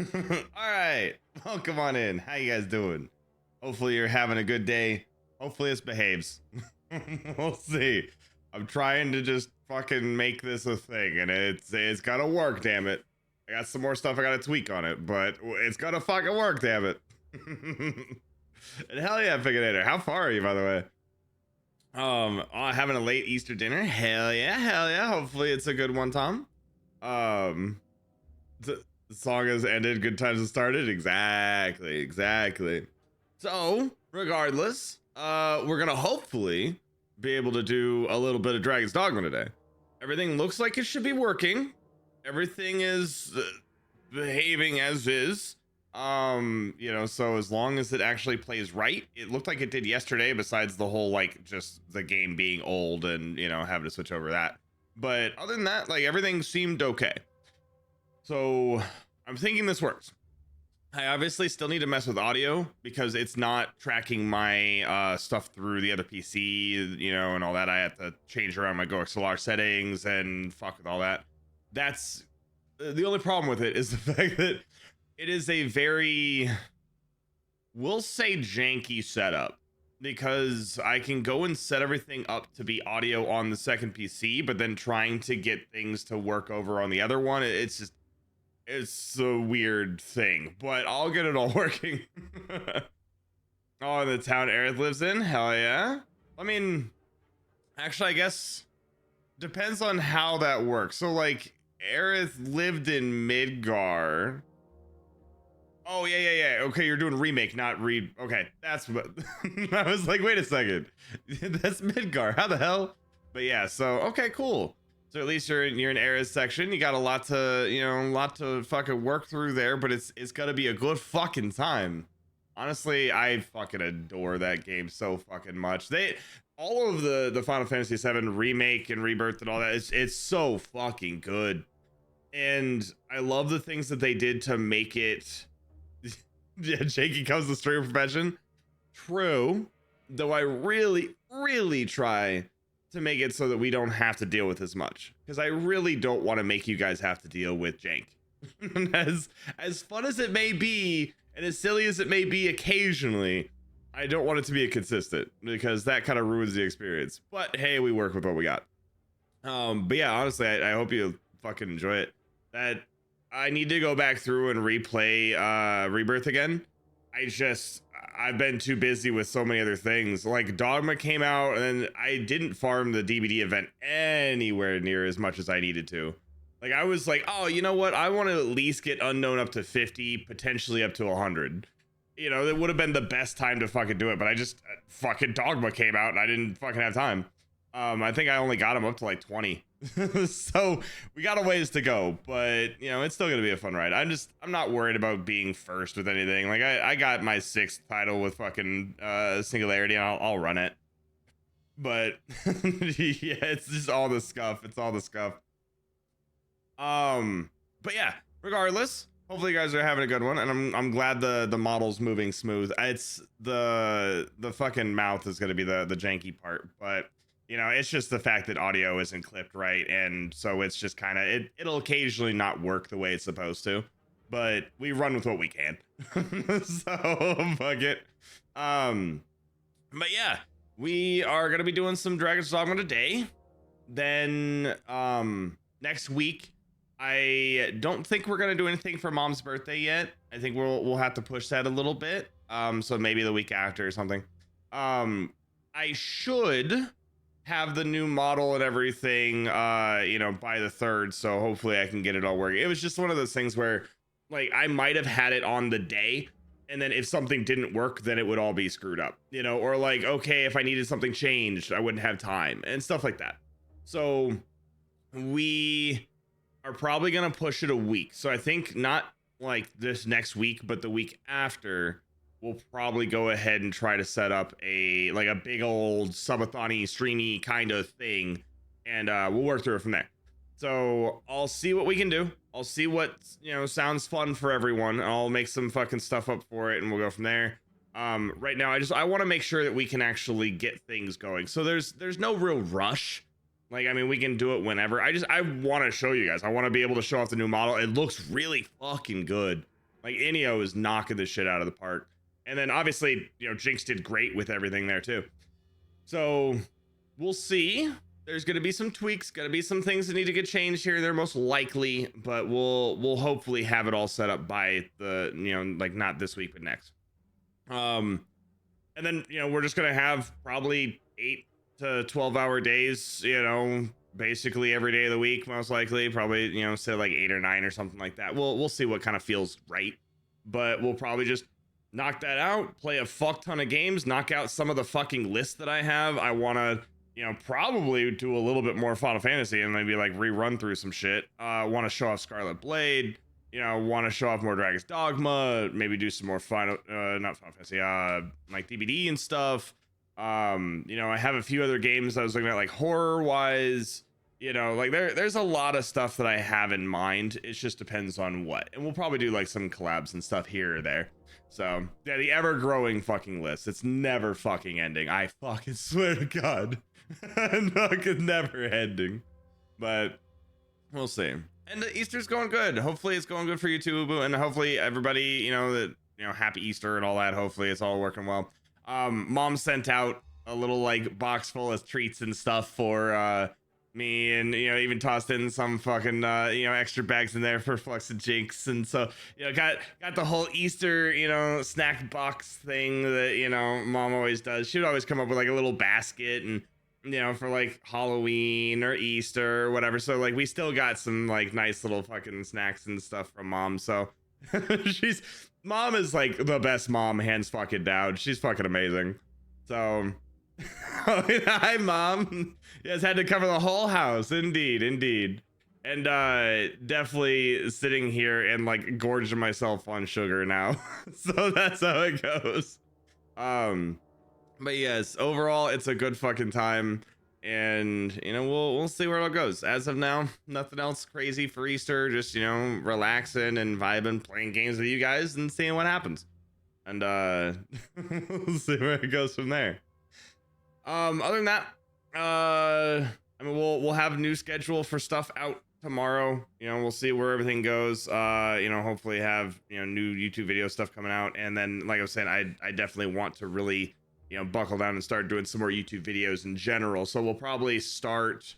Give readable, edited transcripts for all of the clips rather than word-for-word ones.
All right, welcome on in. How you guys doing? Hopefully you're having a good day. Hopefully this behaves. We'll see. I'm trying to just fucking make this a thing, and it's gotta work. Damn it! I got some more stuff I gotta tweak on it, but it's gonna fucking work. Damn it! And hell yeah, Figurator. How far are you, by the way? Having a late Easter dinner. Hell yeah, hell yeah. Hopefully it's a good one, Tom. Um, the song has ended, good times have started. Exactly. So, regardless, we're gonna hopefully be able to do a little bit of Dragon's Dogma today. Everything looks like it should be working. Everything is behaving as is. So as long as it actually plays right, it looked like it did yesterday, besides the whole like just the game being old and having to switch over that. But other than that, like everything seemed okay. So I'm thinking this works. I obviously still need to mess with audio because it's not tracking my stuff through the other PC, and all that. I have to change around my GoXLR settings and fuck with all that. That's the only problem with it, is the fact that it is a very, we'll say, janky setup, because I can go and set everything up to be audio on the second PC, but then trying to get things to work over on the other one, it's a weird thing, but I'll get it all working. Oh, the town Aerith lives in? Hell yeah. I mean, actually, I guess depends on how that works. So like Aerith lived in Midgar. Oh yeah. Okay, you're doing remake, not okay, that's what I was like, wait a second. That's Midgar. How the hell? But yeah, so okay, cool. So at least you're in Aerith section. You got a lot to fucking work through there, but it's gotta be a good fucking time. Honestly, I fucking adore that game so fucking much. All of the Final Fantasy VII remake and rebirth and all that, it's so fucking good. And I love the things that they did to make it. Yeah, shaky comes the streamer profession. True, though I really try to make it so that we don't have to deal with as much, because I really don't want to make you guys have to deal with jank. As fun as it may be and as silly as it may be occasionally, I don't want it to be a consistent, because that kind of ruins the experience. But hey, we work with what we got. But yeah, honestly, I hope you fucking enjoy it. That I need to go back through and replay Rebirth again. I've been too busy with so many other things. Like Dogma came out, and then I didn't farm the DBD event anywhere near as much as I needed to. Like I was like, oh, you know what? I want to at least get Unknown up to 50, potentially up to 100. It would have been the best time to fucking do it, but fucking Dogma came out and I didn't fucking have time. I think I only got him up to like 20. So we got a ways to go, but it's still gonna be a fun ride. I'm not worried about being first with anything. Like I got my 6th title with fucking Singularity, and I'll run it. But yeah, it's just all the scuff. But yeah, regardless, hopefully you guys are having a good one, and I'm glad the model's moving smooth. It's the fucking mouth is gonna be the janky part, but it's just the fact that audio isn't clipped right, and so it's just kind of it'll occasionally not work the way it's supposed to, but we run with what we can. So fuck it. But yeah, we are gonna be doing some Dragon's Dogma today. Then next week, I don't think we're gonna do anything for Mom's birthday yet. I think we'll have to push that a little bit. So maybe the week after or something. I should have the new model and everything by the 3rd, so hopefully I can get it all working. It was just one of those things where like I might have had it on the day, and then if something didn't work, then it would all be screwed up, or like, okay, if I needed something changed, I wouldn't have time and stuff like that. So we are probably gonna push it a week. So I think not like this next week, but the week after, we'll probably go ahead and try to set up a big old subathon-y, streamy kind of thing, and we'll work through it from there. So I'll see what we can do. I'll see what sounds fun for everyone. I'll make some fucking stuff up for it, and we'll go from there. Right now, I want to make sure that we can actually get things going. So there's no real rush. Like, I mean, we can do it whenever. I want to show you guys. I want to be able to show off the new model. It looks really fucking good. Like Inio is knocking the shit out of the park. And then obviously, you know, Jinx did great with everything there too. So we'll see. There's going to be some tweaks, going to be some things that need to get changed here. They're most likely, but we'll hopefully have it all set up by the, you know, like not this week, but next. And then, you know, we're just going to have probably 8 to 12-hour days, you know, basically every day of the week, most likely, probably, you know, say like 8 or 9 or something like that. We'll see what kind of feels right, but we'll probably just knock that out, play a fuck ton of games, knock out some of the fucking lists that I have. I want to, you know, probably do a little bit more Final Fantasy and maybe like rerun through some shit. Want to show off Scarlet Blade, you know, want to show off more Dragon's Dogma, maybe do some more not Final Fantasy, like DBD and stuff. You know, I have a few other games I was looking at, like horror wise, you know, like there's a lot of stuff that I have in mind. It just depends on what, and we'll probably do like some collabs and stuff here or there. So yeah, the ever growing fucking list. It's never fucking ending. I fucking swear to God. It's never ending. But we'll see. And Easter's going good. Hopefully it's going good for you too, Ubu. And hopefully everybody, you know, that, you know, happy Easter and all that. Hopefully it's all working well. Mom sent out a little like box full of treats and stuff for me, and you know, even tossed in some fucking you know, extra bags in there for Flux and Jinx. And so, you know, got the whole Easter, you know, snack box thing that, you know, Mom always does. She would always come up with like a little basket, and you know, for like Halloween or Easter or whatever. So like we still got some like nice little fucking snacks and stuff from Mom. So Mom is like the best mom, hands fucking down. She's fucking amazing. So hi, Mom. Yes, had to cover the whole house. Indeed. And definitely sitting here and like gorging myself on sugar now. So that's how it goes. But yes, overall it's a good fucking time, and you know, we'll see where it goes. As of now, nothing else crazy for Easter, just, you know, relaxing and vibing, playing games with you guys and seeing what happens. And we'll see where it goes from there. Other than that, I mean, we'll have a new schedule for stuff out tomorrow. You know, we'll see where everything goes. You know, hopefully have, you know, new YouTube video stuff coming out. And then, like I was saying, I definitely want to really, you know, buckle down and start doing some more YouTube videos in general. So we'll probably start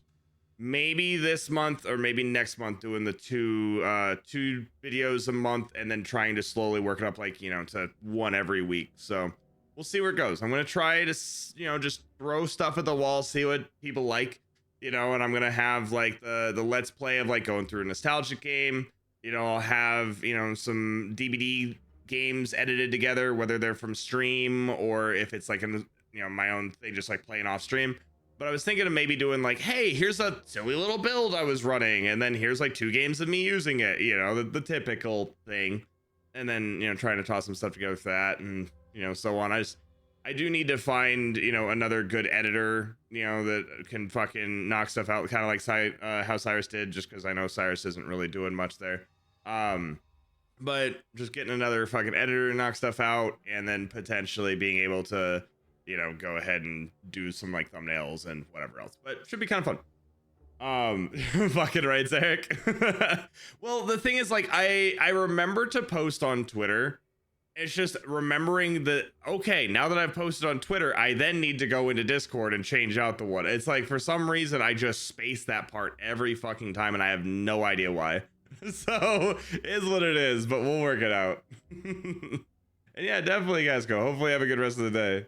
maybe this month or maybe next month doing the two videos a month, and then trying to slowly work it up, like, you know, to one every week. So we'll see where it goes. I'm going to try to, you know, just throw stuff at the wall, see what people like, you know, and I'm going to have like the let's play of like going through a nostalgic game. You know, I'll have, you know, some DBD games edited together, whether they're from stream or if it's like, you know, my own thing, just like playing off stream. But I was thinking of maybe doing like, hey, here's a silly little build I was running, and then here's like 2 games of me using it, you know, the typical thing. And then, you know, trying to toss some stuff together for that, and, you know, so on. I do need to find, you know, another good editor, you know, that can fucking knock stuff out, kind of like how Cyrus did, just because I know Cyrus isn't really doing much there. But just getting another fucking editor to knock stuff out, and then potentially being able to, you know, go ahead and do some like thumbnails and whatever else. But it should be kind of fun. Fucking right, Eric. Well, the thing is, like, I remember to post on Twitter. It's just remembering that, okay, now that I've posted on Twitter, I then need to go into Discord and change out the one. It's like, for some reason, I just space that part every fucking time, and I have no idea why. So, it is what it is, but we'll work it out. And yeah, definitely, guys, go. Hopefully have a good rest of the day.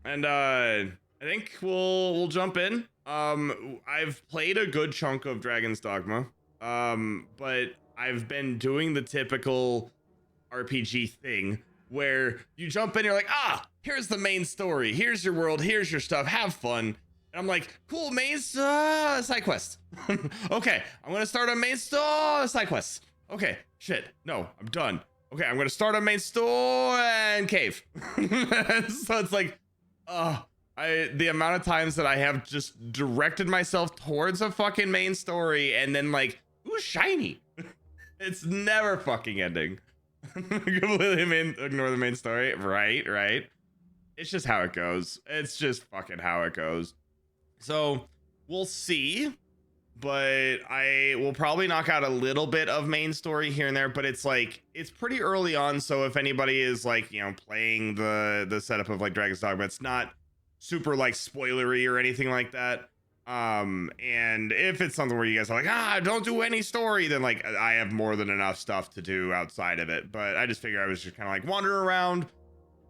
And I think we'll jump in. I've played a good chunk of Dragon's Dogma, but I've been doing the typical RPG thing where you jump in, you're like, here's the main story, here's your world, here's your stuff, have fun. And I'm like, cool, main side quest. Okay, I'm gonna start on main side quest. Okay, shit, no, I'm done. Okay, I'm gonna start on main store and cave. So it's like, the amount of times that I have just directed myself towards a fucking main story and then like, ooh, shiny. It's never fucking ending. Completely ignore the main story. Right. It's just how it goes. It's just fucking how it goes. So we'll see. but I will probably knock out a little bit of main story here and there, but it's like it's pretty early on, so if anybody is like, you know, playing the setup of like Dragon's Dogma, it's not super like spoilery or anything like that. And if it's something where you guys are like, don't do any story, then like I have more than enough stuff to do outside of it. But I just figured I was just kind of like wandering around.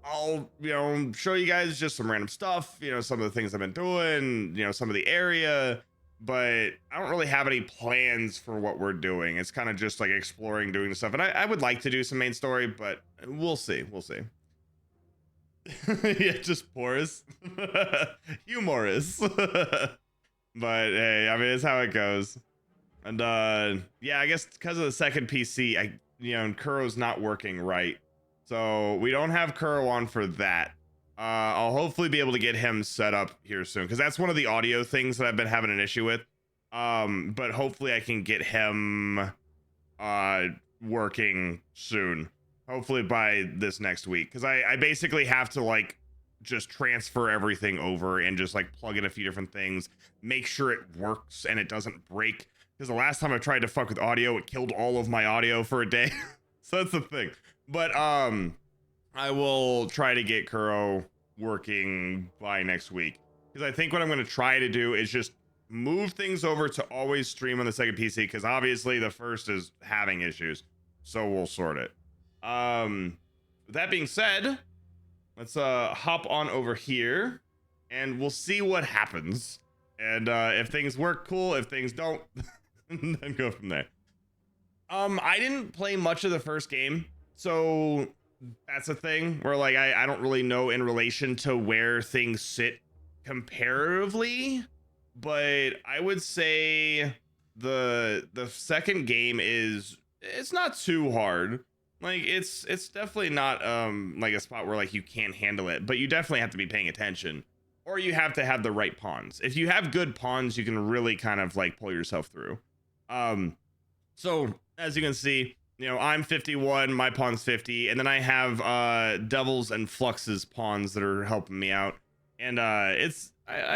I'll, you know, show you guys just some random stuff, you know, some of the things I've been doing, you know, some of the area, but I don't really have any plans for what we're doing. It's kind of just like exploring, doing the stuff. And I would like to do some main story, but we'll see. We'll see. Yeah, just porous. Humorous. But hey, I mean, it's how it goes. And yeah, I guess because of the second PC, Kuro's not working right. So we don't have Kuro on for that. I'll hopefully be able to get him set up here soon, because that's one of the audio things that I've been having an issue with. But hopefully I can get him working soon. Hopefully by this next week, because I basically have to like just transfer everything over and just like plug in a few different things, make sure it works and it doesn't break. Because the last time I tried to fuck with audio, it killed all of my audio for a day. So that's the thing. But I will try to get Kuro working by next week, because I think what I'm going to try to do is just move things over to always stream on the second PC, because obviously the first is having issues, so we'll sort it. That being said, let's hop on over here and we'll see what happens. And if things work, cool. If things don't, then go from there. I didn't play much of the first game, so that's a thing where like I don't really know in relation to where things sit comparatively, but I would say the second game it's not too hard. Like it's definitely not like a spot where like you can't handle it, but you definitely have to be paying attention, or you have to have the right pawns. If you have good pawns, you can really kind of like pull yourself through. So as you can see, you know, I'm 51, my pawn's 50, and then I have Devils and Flux's pawns that are helping me out. And I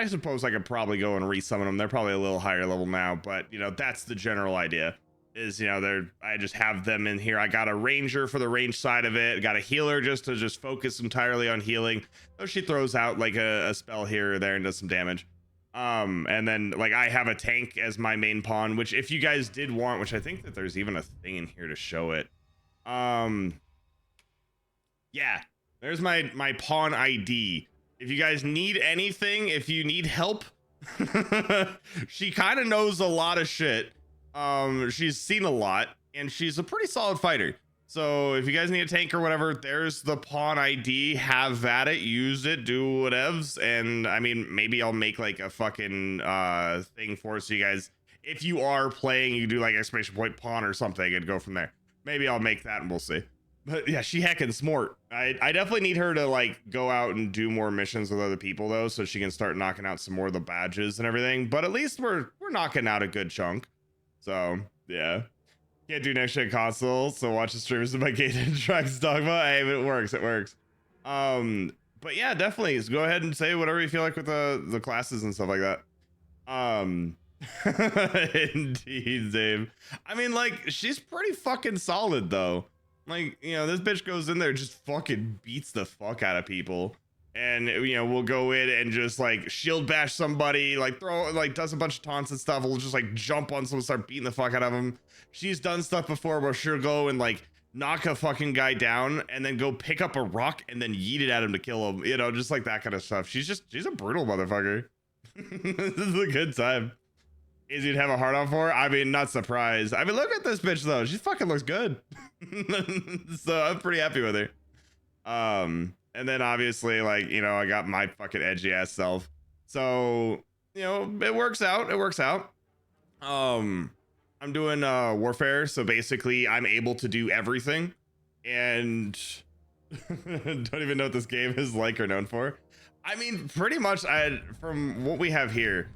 suppose I could probably go and resummon them. They're probably a little higher level now, but you know, that's the general idea. Is, you know, I just have them in here. I got a ranger for the range side of it. I got a healer just to focus entirely on healing. So she throws out like a spell here or there and does some damage. And then like I have a tank as my main pawn, which if you guys did want, which I think that there's even a thing in here to show it. Yeah, there's my pawn ID. If you guys need anything, if you need help, she kind of knows a lot of shit. She's seen a lot and she's a pretty solid fighter. So if you guys need a tank or whatever, there's the pawn ID. Have at it, use it, do whatevs. And I mean, maybe I'll make like a fucking thing for it, so you guys, if you are playing, you do like exclamation point pawn or something and go from there. Maybe I'll make that and we'll see. But yeah, she heckin' smart. I definitely need her to like go out and do more missions with other people though, so she can start knocking out some more of the badges and everything. But at least we're knocking out a good chunk. So yeah, can't do next gen console, so watch the streams of my gated Dragon's Dogma. Hey, it works. But yeah, definitely just go ahead and say whatever you feel like with the classes and stuff like that. Indeed, Dave. I mean, like, she's pretty fucking solid though. Like, you know, this bitch goes in there, just fucking beats the fuck out of people. And, you know, we'll go in and just like shield bash somebody, like throw, like does a bunch of taunts and stuff. We'll just like jump on someone, start beating the fuck out of them. She's done stuff before where she'll go and like knock a fucking guy down and then go pick up a rock and then yeet it at him to kill him. You know, just like that kind of stuff. She's a brutal motherfucker. This is a good time. Is you'd have a heart on for her? I mean, not surprised. I mean, look at this bitch though. She fucking looks good. So I'm pretty happy with her. And then obviously, like, you know, I got my fucking edgy ass self. So, you know, it works out. I'm doing warfare, so basically I'm able to do everything. And don't even know what this game is like or known for. I mean, pretty much from what we have here,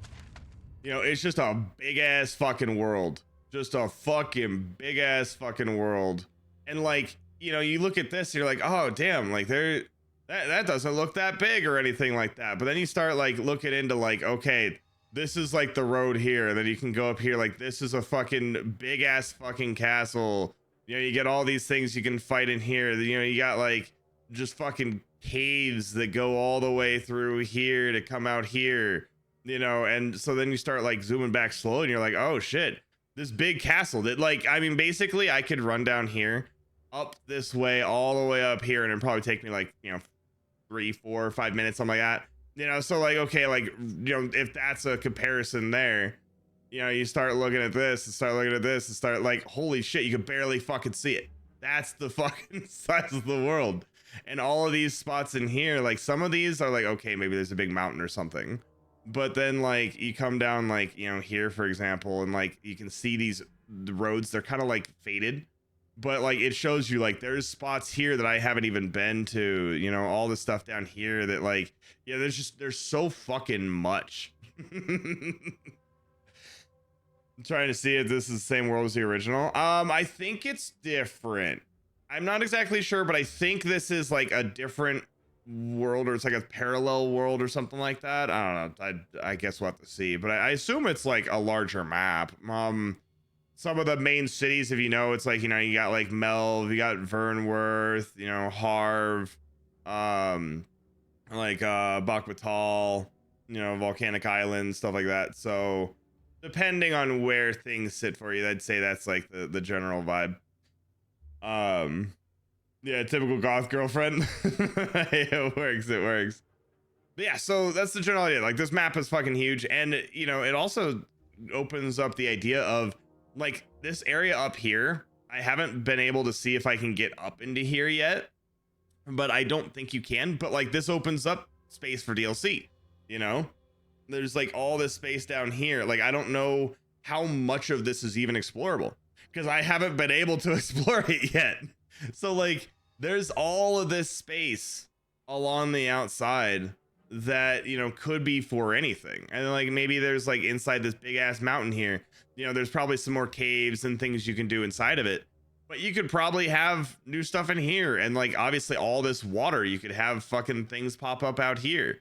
you know, it's just a big ass fucking world. Just a fucking big ass fucking world. And like, you know, you look at this, you're like, oh damn, like that doesn't look that big or anything like that. But then you start like looking into like, okay, this is like the road here. And then you can go up here. Like, this is a fucking big ass fucking castle. You know, you get all these things you can fight in here. You know, you got like just fucking caves that go all the way through here to come out here, you know. And so then you start like zooming back slow and you're like, oh shit, this big castle that, like, I mean, basically I could run down here, up this way, all the way up here, and it'd probably take me like, you know, 3, 4, 5 minutes, something like that, you know. So like, okay, like, you know, if that's a comparison there, you know, you start looking at this and start looking at this and start like, holy shit, you can barely fucking see it. That's the fucking size of the world. And all of these spots in here, like some of these are like, okay, maybe there's a big mountain or something, but then like you come down, like, you know, here for example, and like you can see these roads, they're kind of like faded, but like it shows you like there's spots here that I haven't even been to, you know, all the stuff down here that, like, yeah, there's so fucking much. I'm trying to see if this is the same world as the original. I think it's different. I'm not exactly sure, but I think this is like a different world, or it's like a parallel world or something like that. I don't know. I guess we'll have to see, but I assume it's like a larger map. Some of the main cities, if you know, it's like, you know, you got like Melv, you got Vernworth, you know, Harv, like Bakhmatal, you know, Volcanic Island, stuff like that. So depending on where things sit for you, I'd say that's like the general vibe. Yeah, typical goth girlfriend. It works. But yeah, so that's the general idea. Like, this map is fucking huge, and you know, it also opens up the idea of like this area up here. I haven't been able to see if I can get up into here yet, but I don't think you can. But like, this opens up space for DLC, you know. There's like all this space down here. Like, I don't know how much of this is even explorable, because I haven't been able to explore it yet. So like, there's all of this space along the outside that, you know, could be for anything. And like, maybe there's like inside this big ass mountain here, you know, there's probably some more caves and things you can do inside of it, but you could probably have new stuff in here. And like, obviously all this water, you could have fucking things pop up out here.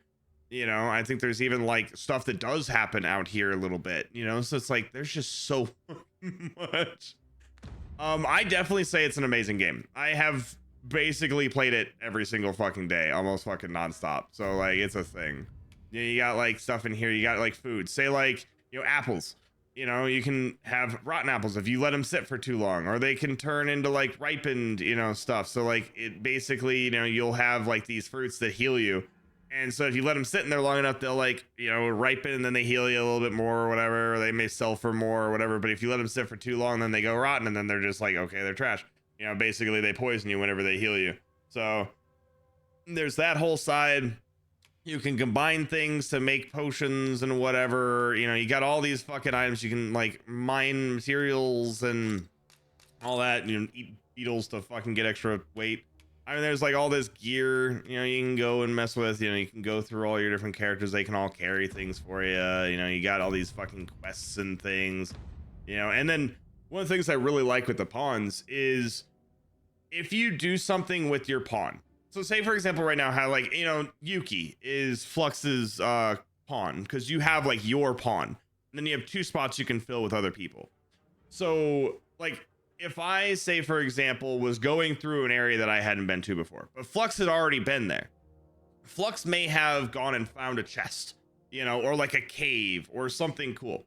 You know, I think there's even like stuff that does happen out here a little bit, you know, so it's like, there's just so much. I definitely say it's an amazing game. I have basically played it every single fucking day, almost fucking nonstop. So like, it's a thing. You got like stuff in here. You got like food, say like, you know, apples, you know, you can have rotten apples if you let them sit for too long, or they can turn into like ripened, you know, stuff. So like, it basically, you know, you'll have like these fruits that heal you. And so if you let them sit in there long enough, they'll like, you know, ripen, and then they heal you a little bit more or whatever, or they may sell for more or whatever. But if you let them sit for too long, then they go rotten, and then they're just like, okay, they're trash. You know, basically they poison you whenever they heal you. So there's that whole side. You can combine things to make potions and whatever. You know, you got all these fucking items. You can like mine materials and all that. You know, eat beetles to fucking get extra weight. I mean, there's like all this gear, you know, you can go and mess with. You know, you can go through all your different characters. They can all carry things for you. You know, you got all these fucking quests and things, you know. And then one of the things I really like with the pawns is if you do something with your pawn. So say, for example, right now, how like, you know, Yuki is Flux's pawn, because you have like your pawn. And then you have 2 spots you can fill with other people. So like, if I, say, for example, was going through an area that I hadn't been to before, but Flux had already been there, Flux may have gone and found a chest, you know, or like a cave or something cool.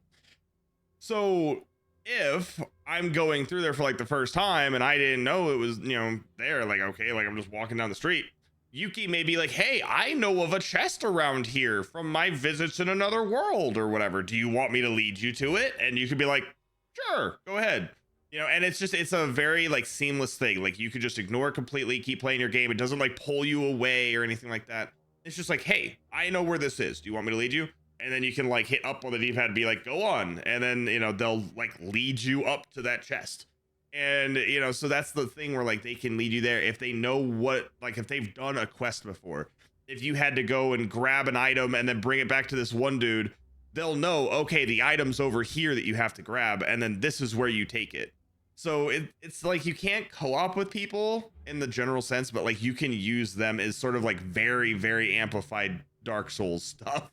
So if I'm going through there for like the first time and I didn't know it was, you know, there, like, okay, like I'm just walking down the street, Yuki may be like, hey, I know of a chest around here from my visits in another world or whatever. Do you want me to lead you to it? And you could be like, sure, go ahead. You know, and it's just, it's a very like seamless thing. Like, you could just ignore it completely, keep playing your game. It doesn't like pull you away or anything like that. It's just like, hey, I know where this is. Do you want me to lead you? And then you can like hit up on the D-pad and be like, go on. And then, you know, they'll like lead you up to that chest. And, you know, so that's the thing where like they can lead you there if they know what, like if they've done a quest before. If you had to go and grab an item and then bring it back to this one dude, they'll know, okay, the item's over here that you have to grab, and then this is where you take it. So it's like you can't co-op with people in the general sense, but like you can use them as sort of like very, very amplified Dark Souls stuff.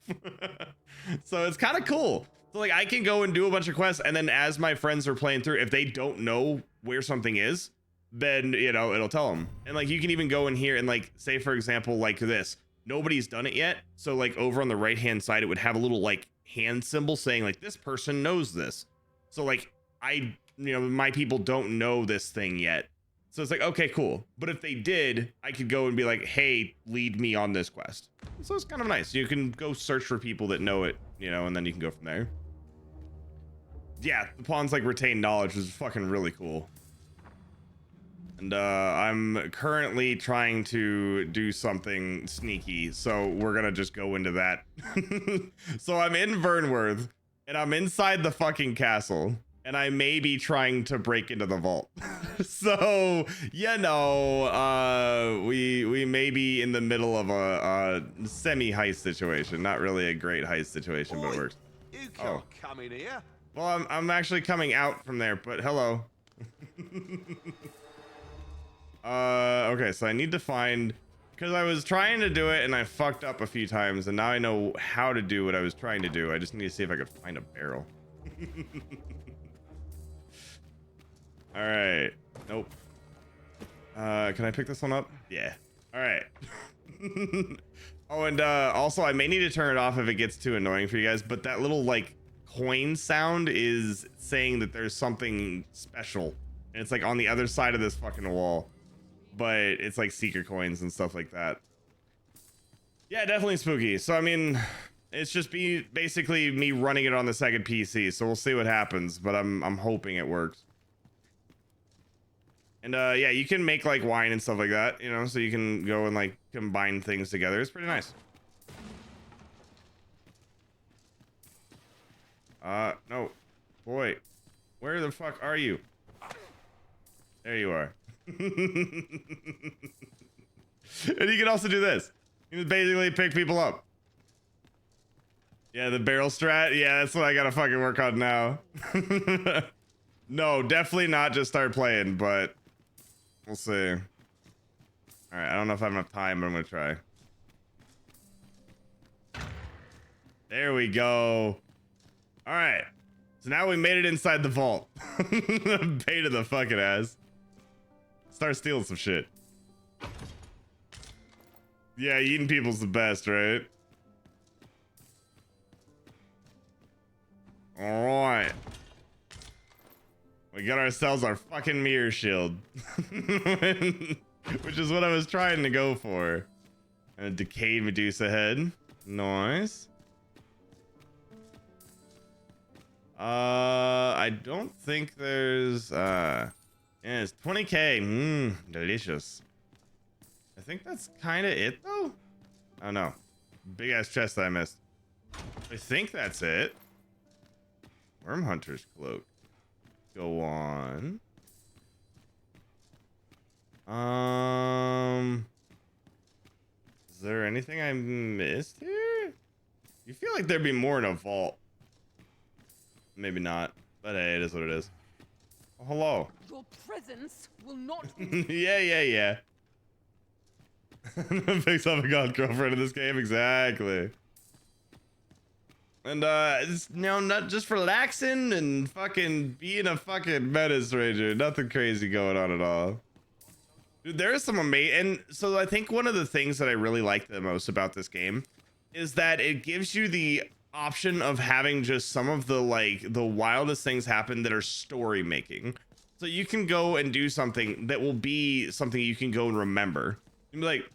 So it's kind of cool. So like I can go and do a bunch of quests, and then as my friends are playing through, if they don't know where something is, then you know it'll tell them. And like you can even go in here and like say for example like this, nobody's done it yet, so like over on the right hand side it would have a little like hand symbol saying like this person knows this. So like my people don't know this thing yet, so it's like okay, cool. But if they did, I could go and be like, hey, lead me on this quest. So it's kind of nice. You can go search for people that know it, and then you can go from there. Yeah, the pawns like retain knowledge, is fucking really cool. And I'm currently trying to do something sneaky, so we're gonna just go into that. So I'm in Vernworth, and I'm inside the fucking castle, and I may be trying to break into the vault. So we may be in the middle of a semi heist situation. Not really a great heist situation, but it works. You can't come in here. Well, I'm actually coming out from there, but hello. Okay, so I need to find, because I was trying to do it and I fucked up a few times, and now I know how to do what I was trying to do. I just need to see if I could find a barrel. All right. Nope. Can I pick this one up? Yeah. All right. Oh, and also I may need to turn it off if it gets too annoying for you guys, but that little like coin sound is saying that there's something special, and it's like on the other side of this fucking wall, but it's like secret coins and stuff like that. Yeah, definitely spooky. So I mean, it's just basically me running it on the second PC, so we'll see what happens, but I'm hoping it works. And yeah, you can make like wine and stuff like that, so you can go and like combine things together. It's pretty nice. No. Boy. Where the fuck are you? There you are. And you can also do this. You can basically pick people up. Yeah, the barrel strat. Yeah, that's what I gotta fucking work on now. No, definitely not just start playing, but we'll see. All right, I don't know if I have enough time, but I'm gonna try. There we go. All right, so now we made it inside the vault. Beta the fucking ass. Start stealing some shit. Yeah, eating people's the best, right? All right. We got ourselves our fucking mirror shield. Which is what I was trying to go for. And a decayed Medusa head. Nice. I don't think there's yeah, it's 20k. Delicious. I think that's kind of it though. Oh no, big ass chest that I missed. I think that's it. Worm Hunter's cloak. Go on. Is there anything I missed here? You feel like there'd be more in a vault. Maybe not, but hey, it is what it is. Oh, hello. Your presence will not. Yeah. Picks up a god girlfriend in this game, exactly. And it's not just relaxing and fucking being a fucking menace ranger. Nothing crazy going on at all. Dude, there is some amazing. And so I think one of the things that I really like the most about this game is that it gives you the option of having just some of the the wildest things happen that are story making. So you can go and do something that will be something you can go and remember. And be like,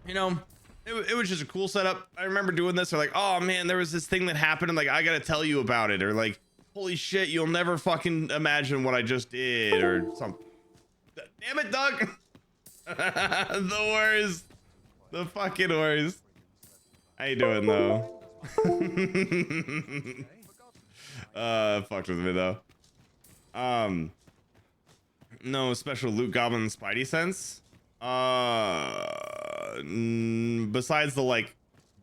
it was just a cool setup. I remember doing this. Or like, oh man, there was this thing that happened, and like I gotta tell you about it. Or like, holy shit, you'll never fucking imagine what I just did, or something. Damn it, Doug. The worst. The fucking worst. How you doing though? Fucked with me though. No special loot goblin spidey sense. Besides the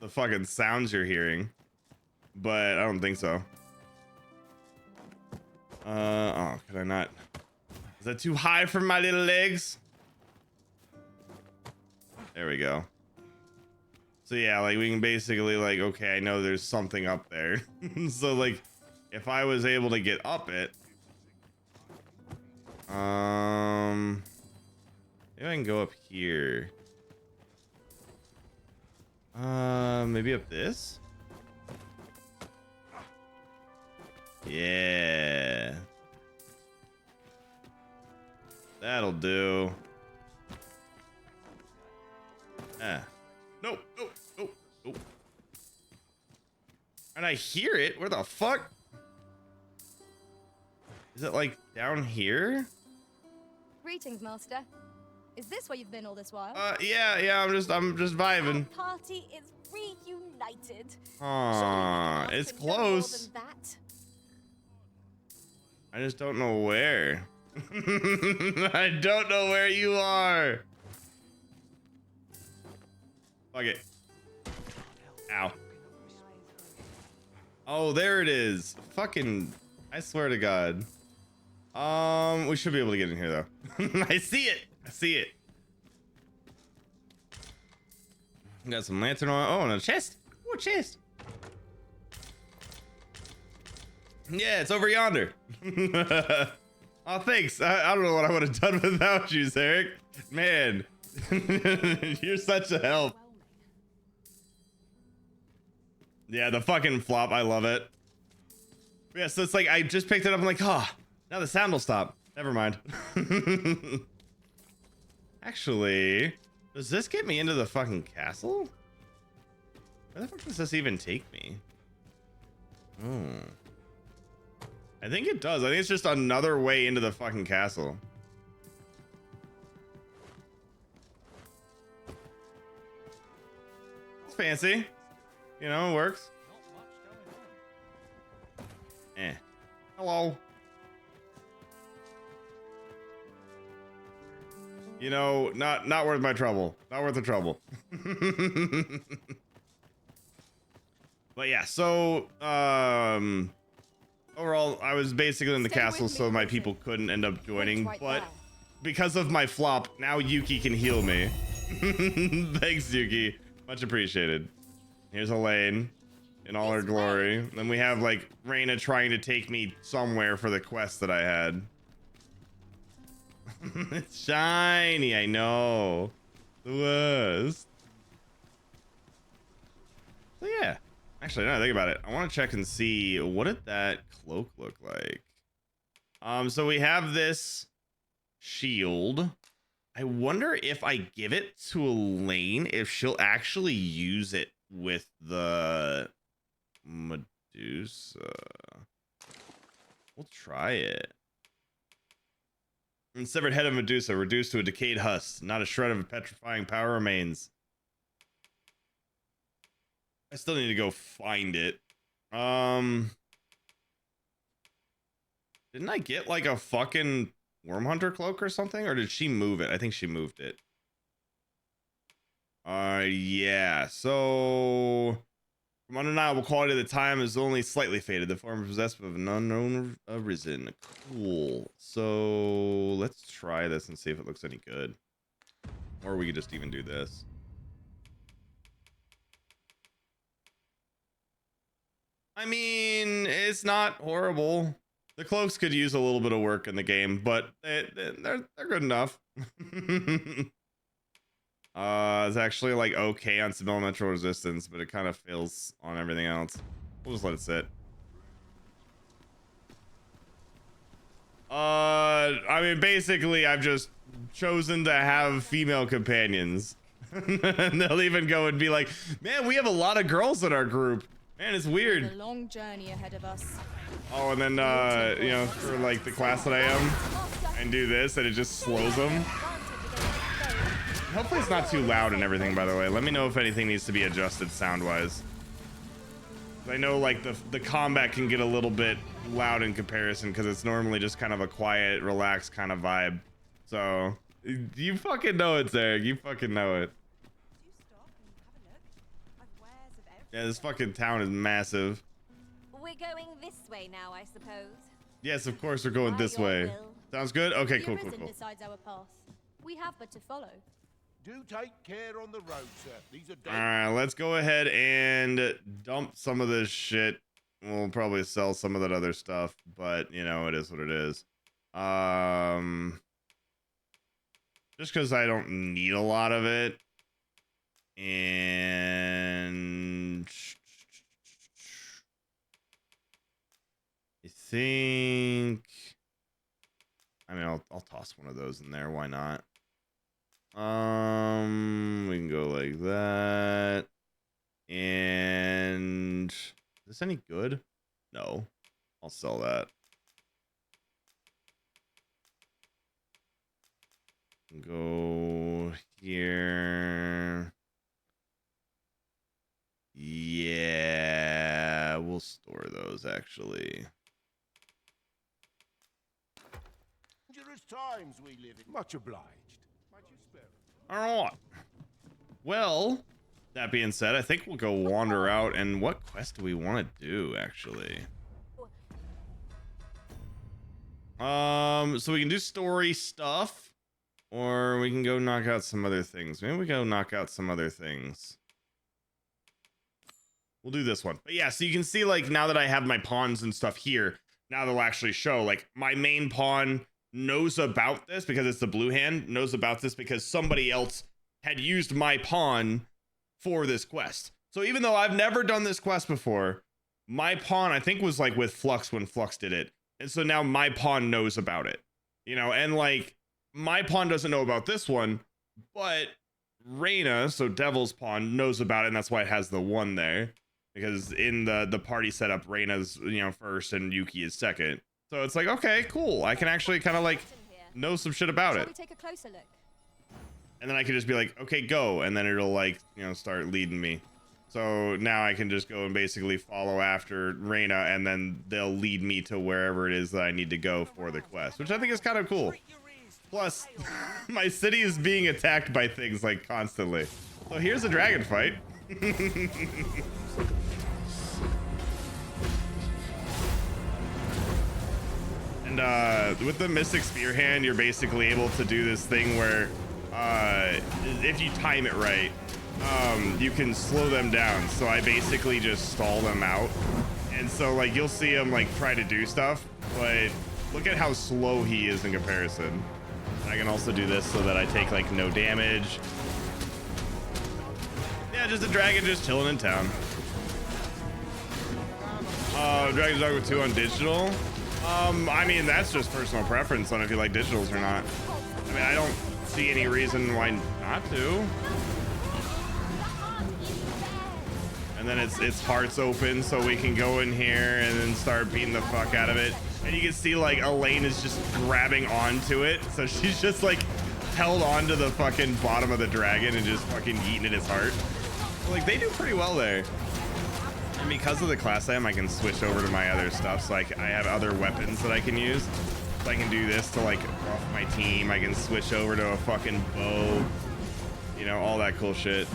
the fucking sounds you're hearing, but I don't think so. Oh, could I not? Is that too high for my little legs? There we go. So yeah, like we can basically like, okay, I know there's something up there. So like, if I was able to get up it, maybe I can go up here. Maybe up this? Yeah. That'll do. Ah. Nope, nope, nope, nope. And I hear it. Where the fuck? Is it like down here? Greetings, Master. Is this where you've been all this while? Yeah, I'm just vibing. Our party is reunited. Aw, Surely we it's can ask for no more close. than that. I just don't know where. I don't know where you are. Fuck it. Ow. Oh, there it is. Fucking, I swear to God. We should be able to get in here though. I see it. I see it. Got some lantern on. Oh, and a chest. Oh, a chest. Yeah, it's over yonder. Oh, thanks. I don't know what I would have done without you, Zarek. Man, you're such a help. Yeah, the fucking flop. I love it. Yeah, so it's like I just picked it up. I'm like, oh, now the sound will stop. Never mind. Actually, does this get me into the fucking castle? Where the fuck does this even take me? Hmm. I think it does. I think it's just another way into the fucking castle. It's fancy. You know, it works. Eh. Hello. You know, not worth my trouble. Not worth the trouble. But yeah, so overall, I was basically in the Stay castle, with me, so my Lucy. people couldn't end up joining. Right But there. because of my flop, now Yuki can heal me. Thanks, Yuki. Much appreciated. Here's Elaine in all her This glory. Then we have like Reyna trying to take me somewhere for the quest that I had. It's shiny, I know. The worst. So yeah. Actually, now that I think about it, I want to check and see what did that cloak look like. So we have this shield. I wonder if I give it to Elaine, if she'll actually use it with the Medusa. We'll try it. And severed head of Medusa, reduced to a decayed husk. Not a shred of petrifying power remains. I still need to go find it. Didn't I get like a fucking Worm Hunter cloak or something? Or did she move it? I think she moved it. Yeah. So from undeniable quality, the time is only slightly faded. The form possessed of an unknown arisen. Cool. So let's try this and see if it looks any good. Or we could just even do this. I mean, it's not horrible. The cloaks could use a little bit of work in the game, but they're good enough. It's actually like okay on some elemental resistance, but it kind of fails on everything else. We'll just let it sit. I mean, basically, I've just chosen to have female companions. And they'll even go and be like, man, we have a lot of girls in our group. Man, it's weird. A long journey ahead of us. Oh, and then, you know, for like the class that I am, and do this, and it just slows them. Hopefully it's not too loud and everything, by the way. Let me know if anything needs to be adjusted sound-wise. I know, like, the combat can get a little bit loud in comparison, because it's normally just kind of a quiet, relaxed kind of vibe. So, you fucking know it, Zarek. You fucking know it. Yeah, this fucking town is massive. We're going this way now, I suppose. Yes, of course we're going By this your way. will. Sounds good. Okay, The cool, cool, Arisen cool. decides our path. We have but to follow. Do take care on the road, sir. These are All dangerous. right, let's go ahead and dump some of this shit. We'll probably sell some of that other stuff, but you know, it is what it is. Just because I don't need a lot of it. And I think, I mean, I'll toss one of those in there. Why not? We can go like that. And is this any good? No, I'll sell that. Go here. Yeah, we'll store those actually. Dangerous times we live in. Much obliged. Might you spare us? All right. Well, that being said, I think we'll go wander out. And what quest do we want to do actually? So we can do story stuff, or we can go knock out some other things. Maybe we go knock out some other things. We'll do this one. But yeah, so you can see, like, now that I have my pawns and stuff here, now they'll actually show, like, my main pawn knows about this because it's the blue hand, knows about this because somebody else had used my pawn for this quest. So even though I've never done this quest before, my pawn, I think, was like with Flux when Flux did it. And so now my pawn knows about it, you know, and like my pawn doesn't know about this one, but Reyna, so Devil's pawn, knows about it. And that's why it has the 1 there, because in the party setup, Reyna's, you know, first and Yuki is second. So it's like, okay, cool. I can actually kind of like know some shit about Shall it. we take a closer look? And then I can just be like, okay, go. And then it'll like, you know, start leading me. So now I can just go and basically follow after Reyna, and then they'll lead me to wherever it is that I need to go for the quest, which I think is kind of cool. Plus, my city is being attacked by things like constantly. So here's a dragon fight. And with the Mystic Spear hand, you're basically able to do this thing where if you time it right, you can slow them down. So I basically just stall them out. And so like you'll see him like try to do stuff, but look at how slow he is in comparison. I can also do this so that I take like no damage. Yeah, just a dragon just chilling in town. Dragon's Dogma 2 on digital. I mean, that's just personal preference on if you like digitals or not. I mean, I don't see any reason why not to. And then it's hearts open, so we can go in here and then start beating the fuck out of it. And you can see like Elaine is just grabbing onto it, so she's just like held onto the fucking bottom of the dragon and just fucking eating at his heart. Like they do pretty well there. And because of the class I am, I can switch over to my other stuff. So I have other weapons that I can use. So I can do this to like buff my team. I can switch over to a fucking bow. You know, all that cool shit.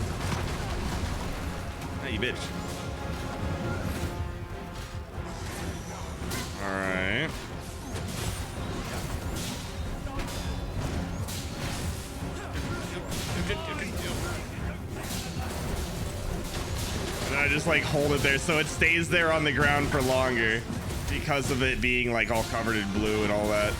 Hey, you bitch. All right. And I just like hold it there so it stays there on the ground for longer because of it being like all covered in blue and all that.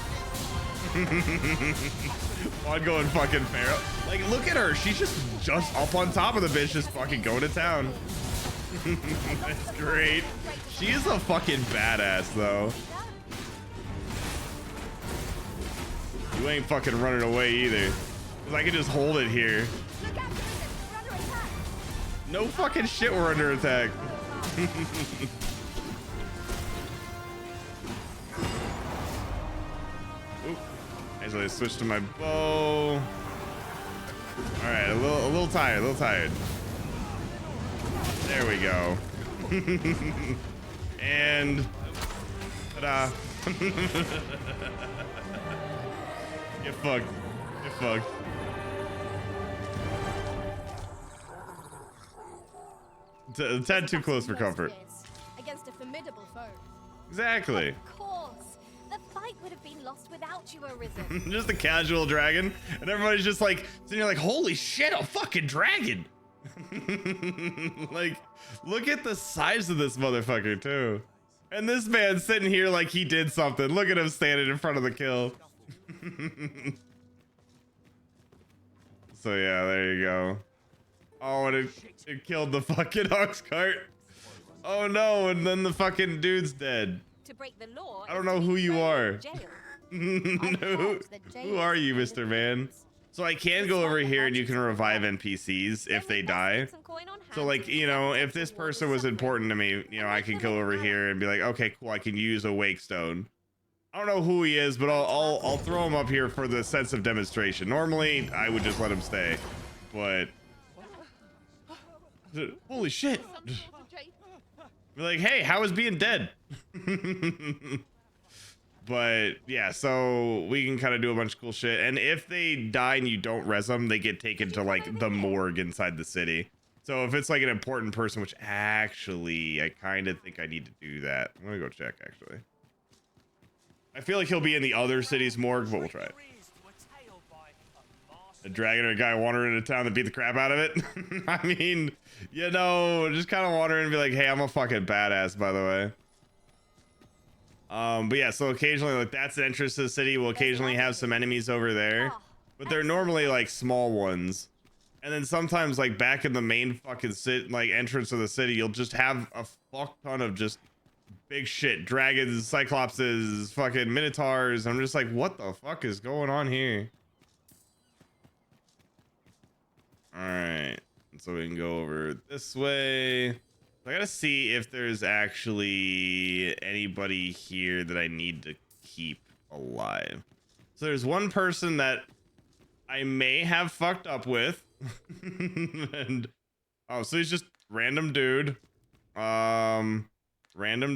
On going fucking feral. Like look at her, she's just up on top of the bitch, just fucking going to town. That's great. She is a fucking badass though. You ain't fucking running away either. Cause I can just hold it here. Look out, Prison! We're under attack! No fucking shit, we're under attack. Oop. Actually, I switched to my bow. All right, a little tired, There we go. And ta-da. Get fucked. Get fucked. A tad too close for comfort. Against a formidable foe. Exactly. Of course. The fight light would have been lost without you, Arisen. Just a casual dragon, and everybody's just like sitting here like, holy shit, a fucking dragon. Like, look at the size of this motherfucker too. And this man's sitting here like he did something. Look at him standing in front of the kill. So yeah, there you go. Oh, and it killed the fucking ox cart. Oh no, and then the fucking dude's dead. To break the law, I don't know who you are. Jail. Who are you, Mr. Man? So I can go over here and you can revive NPCs if they die. So like, you know, if this person was important to me, you know, I can go over here and be like, okay, cool, I can use a wake stone. I don't know who he is, but I'll throw him up here for the sense of demonstration. Normally, I would just let him stay, but holy shit! Be like, hey, how is being dead? But yeah, so we can kind of do a bunch of cool shit. And if they die and you don't res them, they get taken to like the morgue inside the city. So if it's like an important person, which actually I kind of think I need to do that. I'm gonna go check actually. I feel like he'll be in the other city's morgue, but we'll try it. A dragon or a guy wandering into town to beat the crap out of it. I mean, you know, just kind of wander in and be like, hey, I'm a fucking badass, by the way. But yeah, so occasionally, like, that's an entrance to the city. We'll occasionally have some enemies over there, but they're normally like small ones. And then sometimes, like, back in the main fucking entrance of the city, you'll just have a fuck ton of just big shit, dragons, cyclopses, fucking minotaurs. I'm just like, what the fuck is going on here? All right, so we can go over this way. I gotta see if there's actually anybody here that I need to keep alive. So there's one person that I may have fucked up with. And oh, so he's just random dude. Random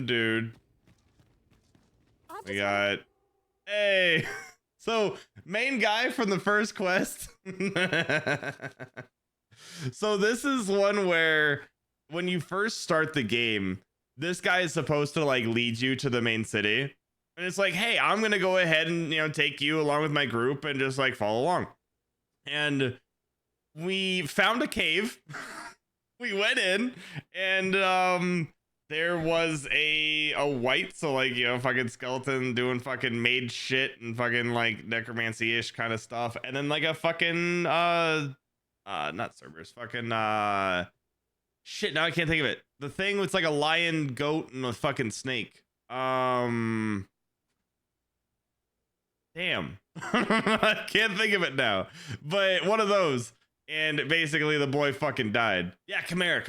dude. We got, hey. So main guy from the first quest. So this is one where when you first start the game, this guy is supposed to like lead you to the main city. And it's like, hey, I'm going to go ahead and, you know, take you along with my group and just like follow along. And we found a cave. We went in and there was a white, so like, you know, fucking skeleton doing fucking mage shit and fucking like necromancy-ish kind of stuff. And then like a fucking not Cerberus, fucking shit, now I can't think of it. The thing with like a lion, goat, and a fucking snake. Damn. I can't think of it now. But one of those. And basically the boy fucking died. Yeah, come here.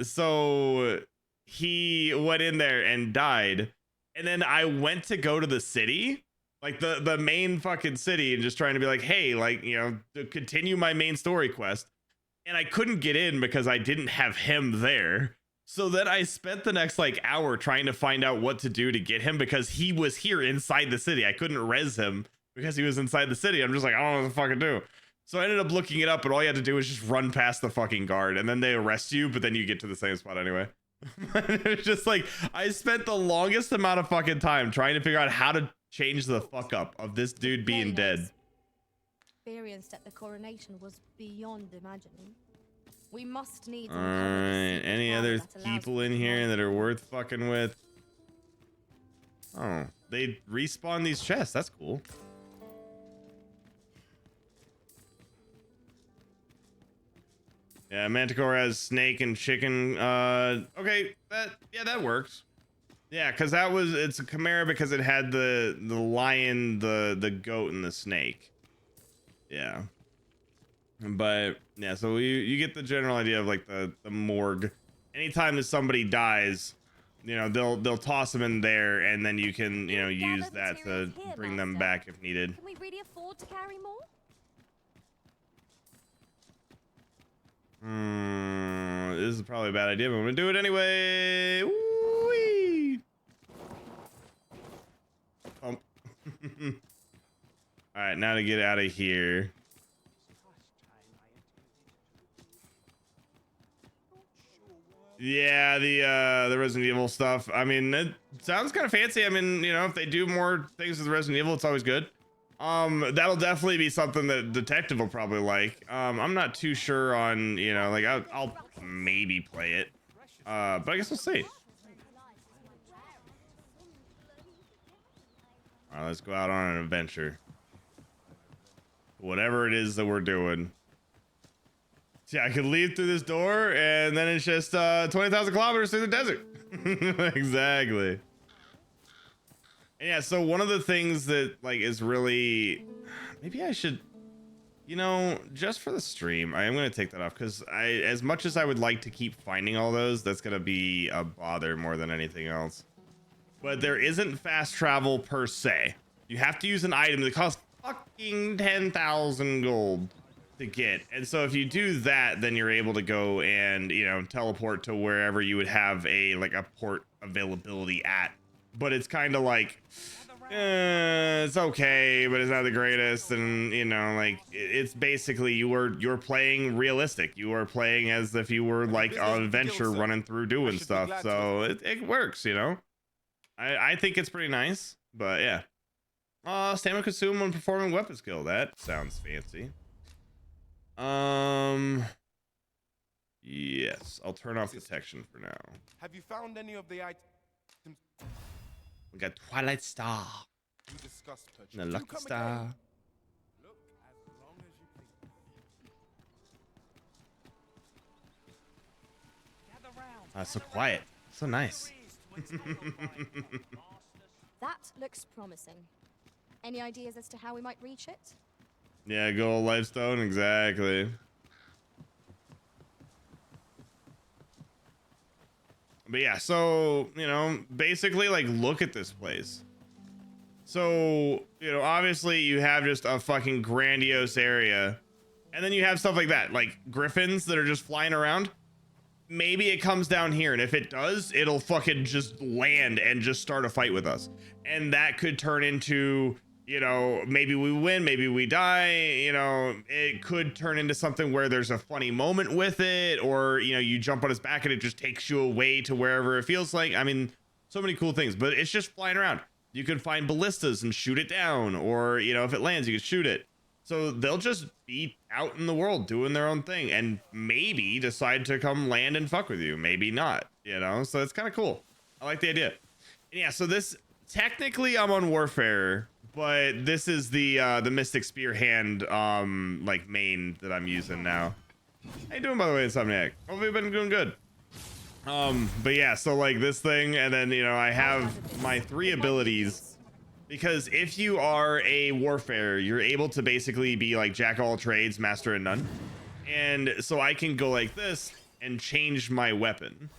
So he went in there and died. And then I went to go to the city, like the main fucking city, and just trying to be like, hey, like, you know, to continue my main story quest. And I couldn't get in because I didn't have him there. So then I spent the next like hour trying to find out what to do to get him because he was here inside the city. I couldn't res him because he was inside the city. I'm just like, I don't know what to fucking do. So I ended up looking it up, but all you had to do was just run past the fucking guard and then they arrest you, but then you get to the same spot anyway. It was just like, I spent the longest amount of fucking time trying to figure out how to change the fuck up of this dude being dead. Experienced at the coronation was beyond imagining. We must need. All right, any other people in here that are worth fucking with? Oh, they respawn these chests. That's cool. Yeah, Manticore has snake and chicken. Okay, that works. Yeah, because it's a chimera because it had the lion, the goat, and the snake. Yeah. But yeah, so you get the general idea of like the morgue. Anytime that somebody dies, you know, they'll toss them in there, and then you can, you know, use that to bring them back if needed. Can we really afford to carry more? This is probably a bad idea, but I'm gonna do it anyway. Woo-wee. All right, now to get out of here. Yeah, the Resident Evil stuff. I mean, sounds kind of fancy. I mean, you know, if they do more things with Resident Evil, it's always good. That'll definitely be something that Detective will probably like. I'm not too sure on, you know, like I'll maybe play it. But I guess we'll see. All right, let's go out on an adventure. Whatever it is that we're doing. Yeah, I could leave through this door and then it's just 20,000 kilometers through the desert. Exactly. And yeah, so one of the things that like is really, maybe I should, you know, just for the stream, I am going to take that off because as much as I would like to keep finding all those, that's going to be a bother more than anything else. But there isn't fast travel per se. You have to use an item that costs fucking 10,000 gold to get. And so if you do that, then you're able to go and, you know, teleport to wherever you would have a port availability at. But it's kind of like, it's okay, but it's not the greatest. And, you know, like it's basically you're playing realistic. You are playing as if you were like an adventure running through doing stuff. So it works, you know. I think it's pretty nice, but yeah. Stamina consumed when performing weapon skill. That sounds fancy. Yes, I'll turn off detection for now. Have you found any of the items We got Twilight Star we discussed and the Lucky Star. Look, as long as you please. So quiet, so nice. That looks promising. Any ideas as to how we might reach it? Yeah, gold lifestone, exactly. But yeah, so, you know, basically like look at this place. So, you know, obviously you have just a fucking grandiose area. And then you have stuff like that, like griffins that are just flying around. Maybe it comes down here, and if it does, it'll fucking just land and just start a fight with us. And that could turn into, you know, maybe we win, maybe we die. You know, it could turn into something where there's a funny moment with it, or, you know, you jump on his back and it just takes you away to wherever it feels like. I mean, so many cool things, but it's just flying around. You could find ballistas and shoot it down, or, you know, if it lands, you could shoot it. So they'll just be out in the world doing their own thing and maybe decide to come land and fuck with you. Maybe not, you know? So it's kind of cool. I like the idea. And yeah, so this, technically I'm on Warfare, but this is the Mystic Spear Hand, like main that I'm using now. How you doing, by the way, Insomniac? Hopefully you've been doing good. But yeah, so like this thing, and then, you know, I have my 3 abilities. Because if you are a Warfare, you're able to basically be like jack of all trades, master of none. And so I can go like this and change my weapon.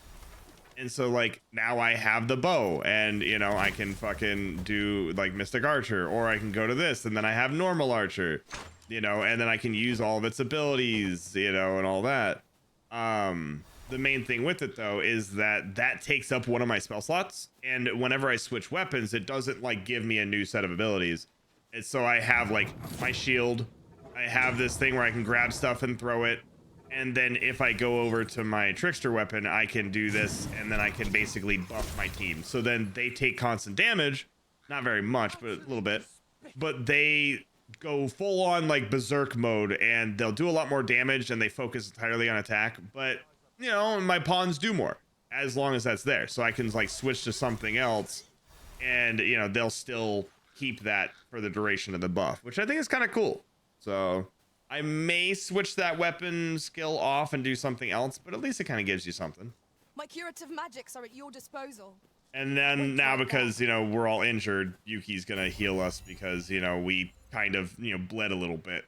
And so like now I have the bow, and, you know, I can fucking do like Mystic Archer, or I can go to this and then I have normal Archer, you know, and then I can use all of its abilities, you know, and all that. The main thing with it though is that takes up one of my spell slots, and whenever I switch weapons, it doesn't like give me a new set of abilities. And so I have like my shield, I have this thing where I can grab stuff and throw it, and then if I go over to my trickster weapon, I can do this, and then I can basically buff my team. So then they take constant damage, not very much, but a little bit, but they go full on like berserk mode, and they'll do a lot more damage, and they focus entirely on attack. But you know, my pawns do more as long as that's there. So I can like switch to something else, and, you know, they'll still keep that for the duration of the buff, which I think is kind of cool. So I may switch that weapon skill off and do something else, but at least it kind of gives you something. My curative magics are at your disposal. And then now, because, you know, we're all injured, Yuki's gonna heal us because, you know, we kind of, you know, bled a little bit.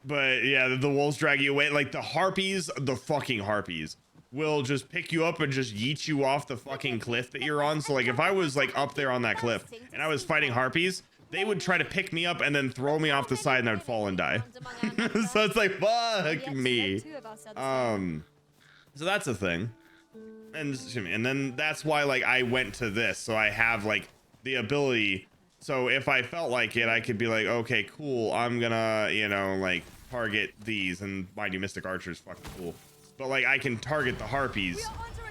But yeah, the wolves drag you away. Like the harpies, the fucking harpies will just pick you up and just yeet you off the fucking cliff that you're on. So like if I was like up there on that cliff and I was fighting harpies, they would try to pick me up and then throw me off the side, and I would fall and die. So it's like, fuck me. So that's a thing. And then that's why like I went to this. So I have like the ability. So if I felt like it, I could be like, okay, cool, I'm gonna, you know, like target these, and mind you, Mystic Archer is fucking cool. But like I can target the harpies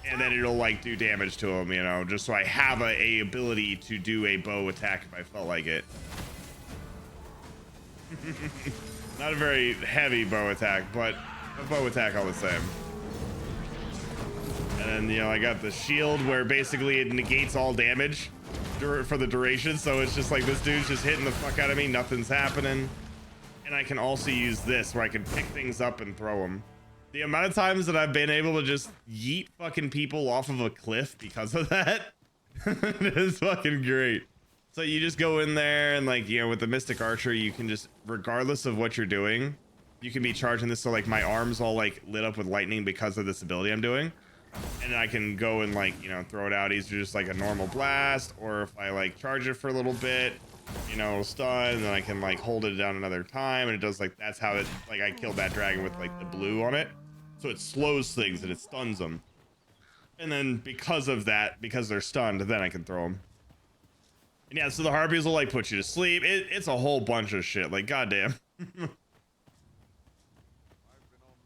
and then it'll like do damage to him, you know, just so I have a ability to do a bow attack if I felt like it. Not a very heavy bow attack, but a bow attack all the same. And then, you know, I got the shield where basically it negates all damage for the duration. So it's just like this dude's just hitting the fuck out of me. Nothing's happening. And I can also use this where I can pick things up and throw them. The amount of times that I've been able to just yeet fucking people off of a cliff because of that is fucking great. So you just go in there and like, you know, with the Mystic Archer, you can just, regardless of what you're doing, you can be charging this. So like my arms all like lit up with lightning because of this ability I'm doing. And then I can go and like, you know, throw it out either just like a normal blast, or if I like charge it for a little bit, you know, it'll stun, and then I can like hold it down another time. And it does like, that's how it, like I killed that dragon with like the blue on it. So it slows things and it stuns them. And then because of that, because they're stunned, then I can throw them. And yeah, so the harpies will like put you to sleep. It's a whole bunch of shit. Like, goddamn.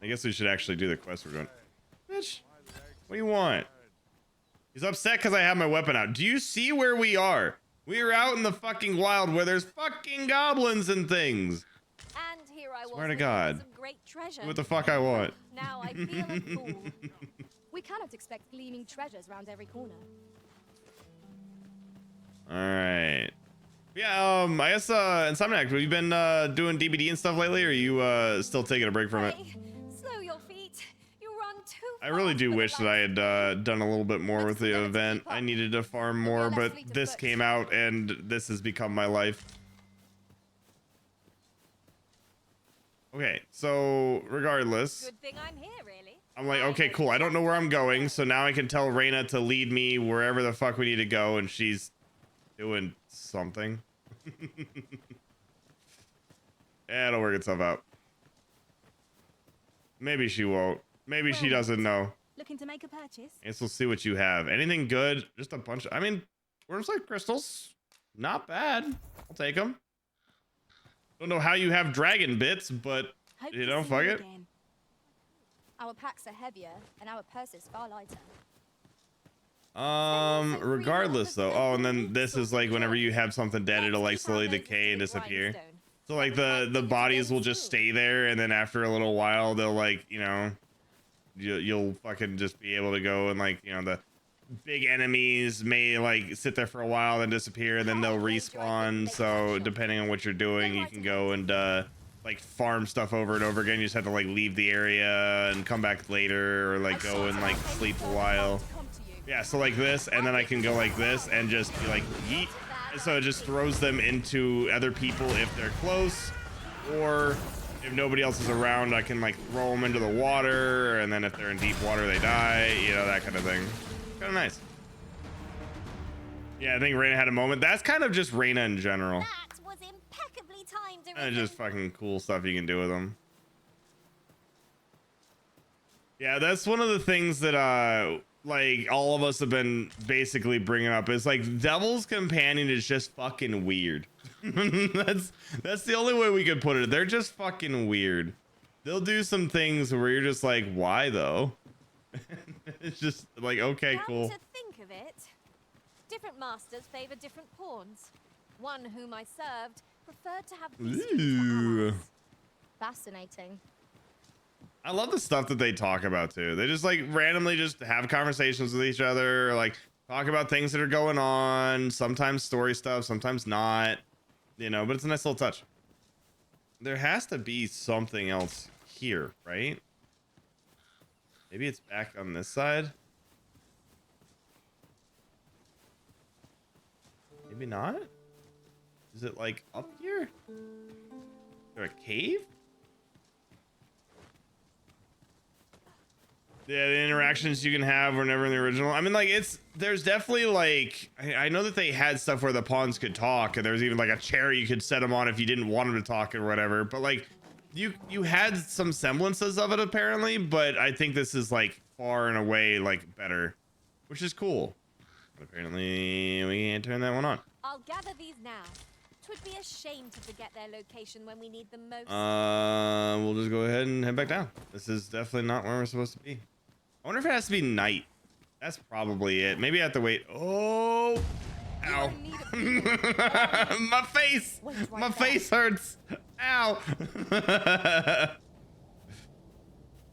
I guess we should actually do the quest we're doing. Bitch, what do you want? He's upset because I have my weapon out. Do you see where we are? We are out in the fucking wild where there's fucking goblins and things. And here I was. Swear to God. Some great treasure. Do what the fuck I want. Now I feel a fool. We cannot expect gleaming treasures round every corner. All right. Yeah, I guess Insomniac, have you been doing DBD and stuff lately, or are you still taking a break from it? Hey, slow your feet. You run too I really fast do for the wish that I had done a little bit more with the event. I needed to farm more, but this came out and this has become my life. Okay, so regardless, Good thing I'm here, really. I'm like, okay, cool. I don't know where I'm going, so now I can tell Reyna to lead me wherever the fuck we need to go, and she's doing something. Yeah, it'll work itself out. Maybe she won't. Maybe she doesn't know. Looking to make a purchase? I guess we'll see what you have. Anything good? Just a bunch of, I mean, Wormslide crystals, not bad. I'll take them. Don't know how you have dragon bits, but Hope you to know, see fuck you it. again. Our packs are heavier and our purses far lighter. Regardless though. Oh, and then this is like whenever you have something dead, it'll like slowly decay and disappear. So like the bodies will just stay there, and then after a little while they'll like, you know, you'll fucking just be able to go and like, you know, the big enemies may like sit there for a while then disappear, and then they'll respawn. So depending on what you're doing, you can go and like farm stuff over and over again. You just have to like leave the area and come back later, or like go and like sleep a while. Yeah, so like this, and then I can go like this and just be like yeet. And so it just throws them into other people if they're close, or if nobody else is around, I can like throw them into the water, and then if they're in deep water, they die, you know, that kind of thing. Kind of nice. Yeah, I think Reyna had a moment. That's kind of just Reyna in general. That was impeccably timed. And just fucking cool stuff you can do with them. Yeah, that's one of the things that like all of us have been basically bringing up, is like Devil's Companion is just fucking weird. that's the only way we could put it. They're just fucking weird. They'll do some things where you're just like, why though? It's just like, okay, Come cool. to think of it, different masters favor different pawns. One whom I served preferred to have mysteries Ooh. for allies. Fascinating. I love the stuff that they talk about too. They just like randomly just have conversations with each other, or like talk about things that are going on, sometimes story stuff, sometimes not, you know, but it's a nice little touch. There has to be something else here, right? Maybe it's back on this side. Maybe not. Is it like up here? Is there a cave? Yeah, the interactions you can have were never in the original. I mean, like, there's definitely like, I know that they had stuff where the pawns could talk, and there was even like a chair you could set them on if you didn't want them to talk or whatever. But like, you had some semblances of it apparently, but I think this is like far and away like better, which is cool. But apparently we can't turn that one on. I'll gather these now. 'Twould be a shame to forget their location when we need them most. We'll just go ahead and head back down. This is definitely not where we're supposed to be. I wonder if it has to be night. That's probably it. Maybe I have to wait. Oh, ow. My face. Wait right My there. face hurts. Ow. I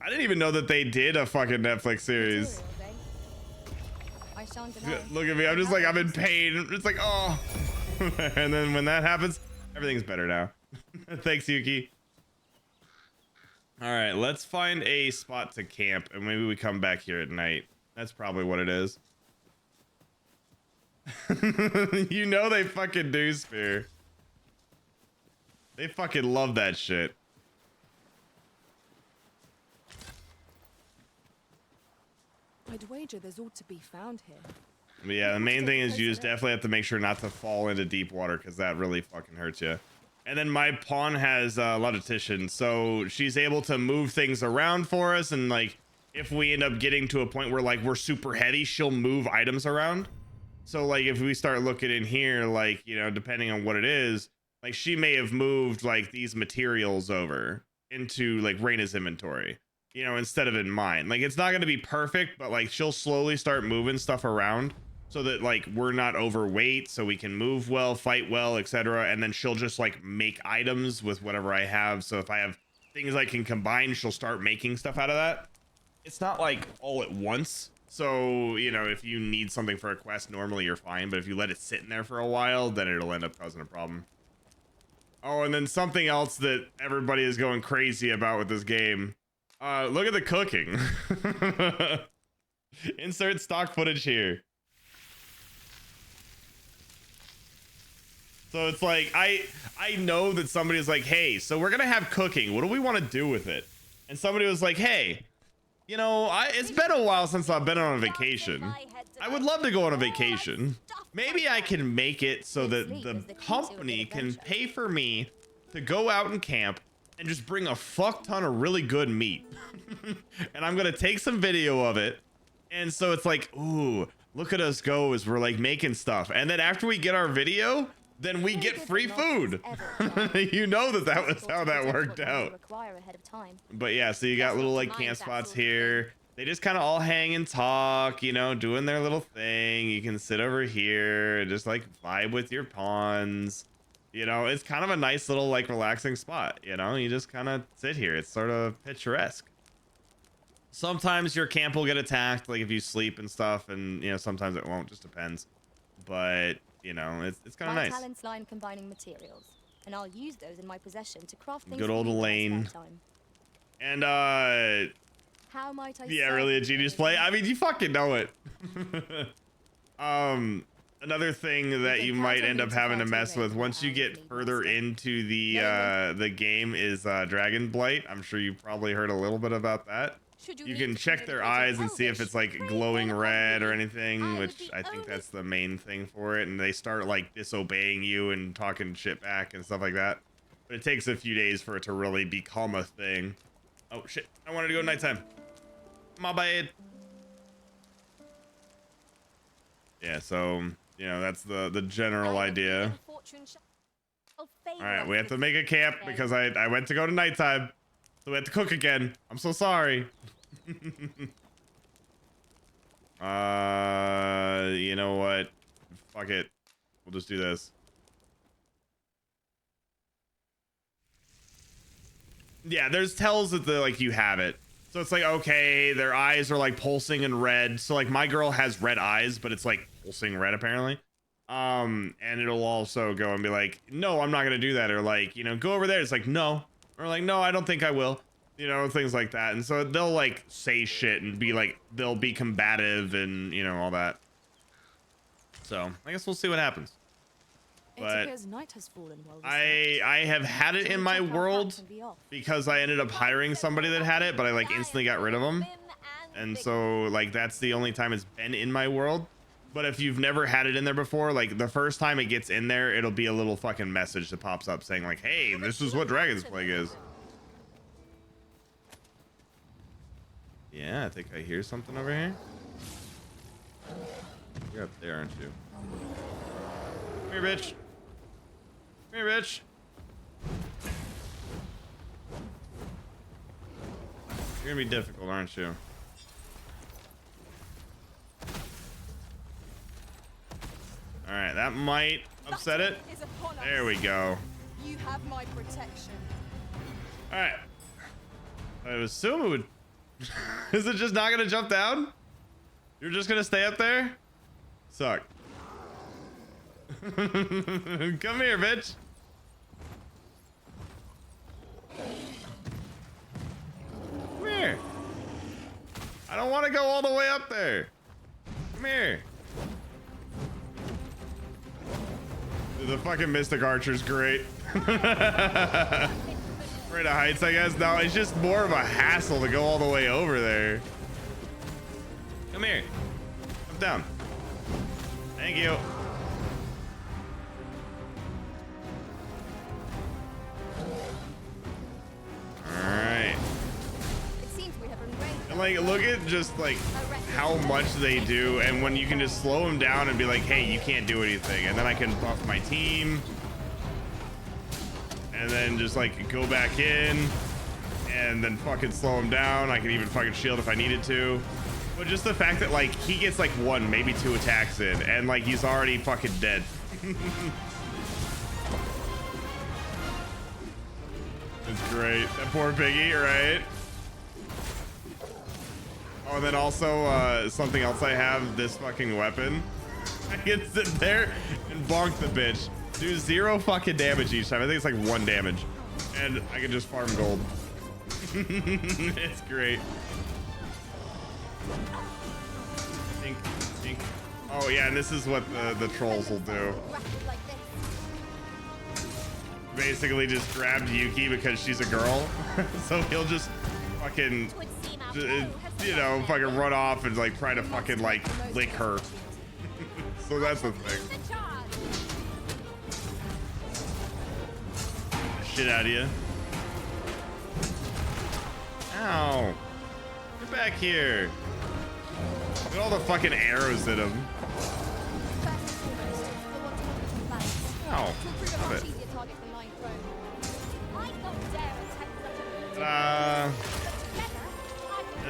didn't even know that they did a fucking Netflix series. Materials, eh? I shan't deny. Look at me. I'm just like, I'm in pain. It's like, oh. And then when that happens, everything's better now. Thanks, Yuki. All right, let's find a spot to camp, and maybe we come back here at night. That's probably what it is. You know they fucking do, Spear. They fucking love that shit. I'd wager there's ought to be found here. But yeah, the main thing is you just definitely have to make sure not to fall into deep water, because that really fucking hurts you. And then my pawn has Logistician, so she's able to move things around for us, and like if we end up getting to a point where like we're super heavy, she'll move items around. So like if we start looking in here, like, you know, depending on what it is, like she may have moved like these materials over into like Reyna's inventory, you know, instead of in mine. Like it's not going to be perfect, but like she'll slowly start moving stuff around so that like we're not overweight, so we can move well, fight well, etc. And then she'll just like make items with whatever I have. So if I have things I can combine, she'll start making stuff out of that. It's not like all at once. So, you know, if you need something for a quest, normally you're fine. But if you let it sit in there for a while, then it'll end up causing a problem. Oh, and then something else that everybody is going crazy about with this game. Look at the cooking. Insert stock footage here. So it's like, I know that somebody's like, hey, so we're going to have cooking. What do we want to do with it? And somebody was like, hey, you know, it's been a while since I've been on a vacation. I would love to go on a vacation. Maybe I can make it so that the company can pay for me to go out and camp and just bring a fuck ton of really good meat. And I'm going to take some video of it. And so it's like, ooh, look at us go as we're like making stuff. And then after we get our video, then we get free food. You know that was how that worked out. But yeah, so you got little like camp spots here. They just kind of all hang and talk, you know, doing their little thing. You can sit over here and just like vibe with your pawns. You know, it's kind of a nice little like relaxing spot. You know, you just kind of sit here. It's sort of picturesque. Sometimes your camp will get attacked, like if you sleep and stuff, and you know, sometimes it won't. Just depends. But you know, it's kind of nice. My talents lie in combining materials, and I'll use those in my possession to craft things. Good old for you in my Elaine. spare time. And How might I yeah, serve really a you, genius Elaine? play. I mean, you fucking know it. Another thing that you might end up having to mess with once you get further into the game is Dragon Blight. I'm sure you probably heard a little bit about that. You can check their eyes and see if it's like glowing red or anything, which I think that's the main thing for it. And they start like disobeying you and talking shit back and stuff like that. But it takes a few days for it to really become a thing. Oh shit, I wanted to go nighttime. My bad. Yeah, so, you know, that's the general idea. All right, we have to make a camp because I went to go to nighttime. So we have to cook again. I'm so sorry. You know what? Fuck it. We'll just do this. Yeah, there's tells that like you have it. So it's like, okay, their eyes are like pulsing in red. So like my girl has red eyes, but it's like pulsing red apparently. And it'll also go and be like, no, I'm not gonna do that. Or like, you know, go over there. It's like, no. Or like, no, I don't think I will. You know, things like that. And so they'll like say shit and be like, they'll be combative and, you know, all that. So I guess we'll see what happens. But night has fallen well I have had it in my world because I ended up hiring somebody that had it, but I like instantly got rid of them. And so like that's the only time it's been in my world. But if you've never had it in there before, like the first time it gets in there, it'll be a little fucking message that pops up saying like, hey, this is what Dragon's Plague is. Yeah, I think I hear something over here. You're up there, aren't you? Come here, bitch. Come here, bitch. You're gonna be difficult, aren't you? All right, that might upset it. Is upon us. There we go. You have my protection. All right. I would assume it would. Is it just not gonna jump down? You're just gonna stay up there? Suck. Come here, bitch. Come here. I don't want to go all the way up there. Come here. Dude, the fucking Mystic Archer's great. Right to heights, I guess. No, it's just more of a hassle to go all the way over there. Come here. Come down. Thank you. Alright. It seems we have arranged. And like, look at just like how much they do, and when you can just slow them down and be like, hey, you can't do anything, and then I can buff my team, and then just like go back in, and then fucking slow him down. I can even fucking shield if I needed to. But just the fact that like he gets like 1, maybe 2 attacks in, and like he's already fucking dead. It's great. That poor piggy, right? Oh, and then also something else I have, this fucking weapon. I can sit there and bonk the bitch. Do 0 fucking damage each time. I think it's like 1 damage. And I can just farm gold. It's great. Think, think. Oh yeah, and this is what the trolls will do. Like this. Basically just grabbed Yuki because she's a girl. So he'll just fucking, Would seem our foe has you know, fucking run off and like try to fucking like lick her. So that's the thing. the charge. Shit out of you. Ow. Get back here. Look at all the fucking arrows at him. First and foremost, I want to help you balance. Ow. To prove a Stop much it. easier target than lying prone. I don't dare attempt such a Ta-da. together.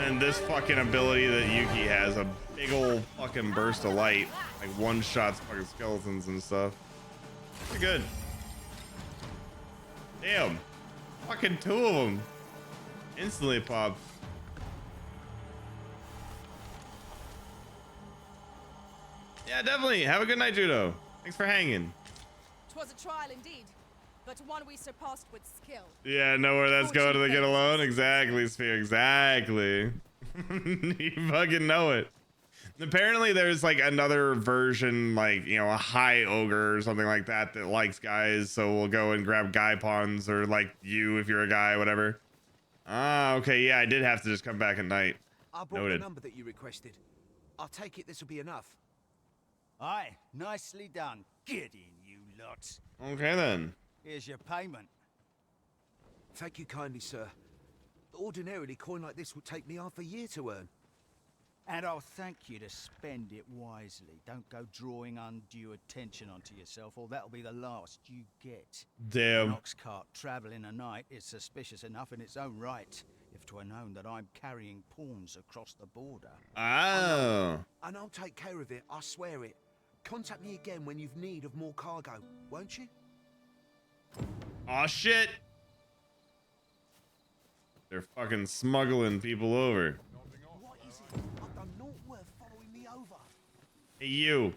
And this fucking ability that Yuki has, a big old fucking burst of light, like one shots fucking skeletons and stuff. Pretty good. Damn. Fucking 2 of them. Instantly pop. Yeah, definitely. Have a good night, Judo. Thanks for hanging. 'Twas a trial indeed, but one we surpassed with skill. Yeah, know where that's going to get alone? Exactly, Sphere. Exactly. You fucking know it. Apparently there's like another version, like, you know, a high ogre or something like that that likes guys, so we'll go and grab guy pawns, or like you if you're a guy, whatever. Ah, okay, yeah, I did have to just come back at night. I brought Noted. the number that you requested. I'll take it this will be enough. Aye, nicely done. Get in, you lot. Okay then. Here's your payment. Thank you kindly, sir. Ordinarily, coin like this would take me half a year to earn. And I'll thank you to spend it wisely. Don't go drawing undue attention onto yourself, or that'll be the last you get. An Damn. ox cart travelling a night is suspicious enough in its own right, if 'twere known that I'm carrying pawns across the border. Oh. And I'll take care of it, I swear it. Contact me again when you've need of more cargo, won't you? Aw, shit. They're fucking smuggling people over. What is it? I've done naught worth following me over. Hey, you.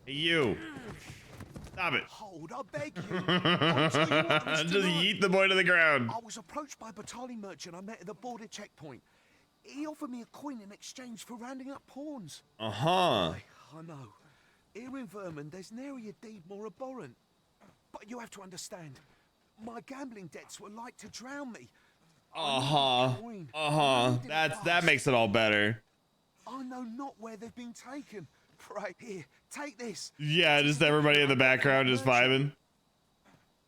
Hey, you. Stop it. Hold, I beg you. I'll tell you what, Just Mr. Knight. yeet the boy to the ground. I was approached by a battalion merchant I met at the border checkpoint. He offered me a coin in exchange for rounding up pawns. Uh-huh. I know. Here in Vermont, there's nary a deed more abhorrent. But you have to understand, my gambling debts were like to drown me. Uh-huh. That makes it all better. I know not where they've been taken. Pray, here, take this. Yeah, just everybody in the background just vibing.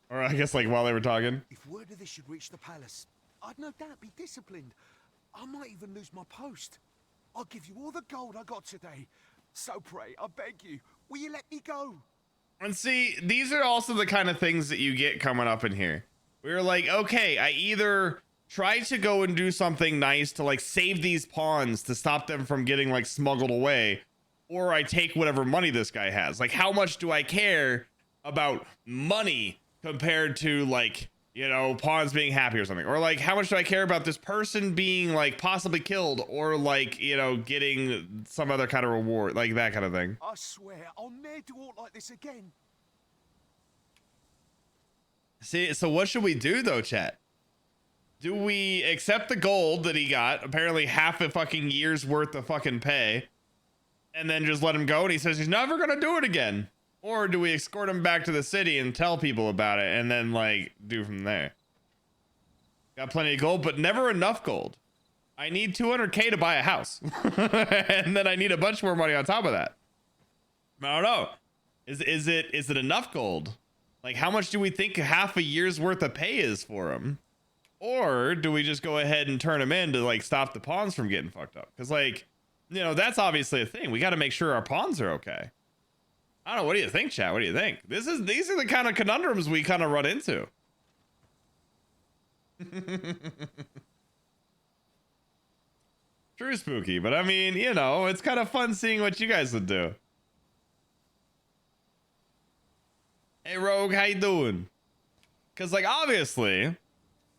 Or I guess like while they were talking. If word of this should reach the palace, I'd no doubt be disciplined. I might even lose my post. I'll give you all the gold I got today. So pray, I beg you, will you let me go? And see, these are also the kind of things that you get coming up in here. We were like, okay, I either try to go and do something nice to like save these pawns to stop them from getting like smuggled away, or I take whatever money this guy has. Like, how much do I care about money compared to, like, you know, pawns being happy or something? Or like, how much do I care about this person being like possibly killed, or like, you know, getting some other kind of reward, like that kind of thing? I swear, I'll never do aught like this again. See, so what should we do though, chat? Do we accept the gold that he got, apparently half a fucking year's worth of fucking pay, and then just let him go and he says he's never gonna do it again? Or do we escort him back to the city and tell people about it and then like do from there? Got plenty of gold, but never enough gold. I need 200K to buy a house. And then I need a bunch more money on top of that. I don't know. Is it enough gold? Like, how much do we think half a year's worth of pay is for him? Or do we just go ahead and turn him in to like stop the pawns from getting fucked up? Because, like, you know, that's obviously a thing. We got to make sure our pawns are okay. I don't know. What do you think, chat? What do you think? These are the kind of conundrums we kind of run into. True spooky, but I mean, you know, it's kind of fun seeing what you guys would do. Hey, Rogue, how you doing? Because, like, obviously,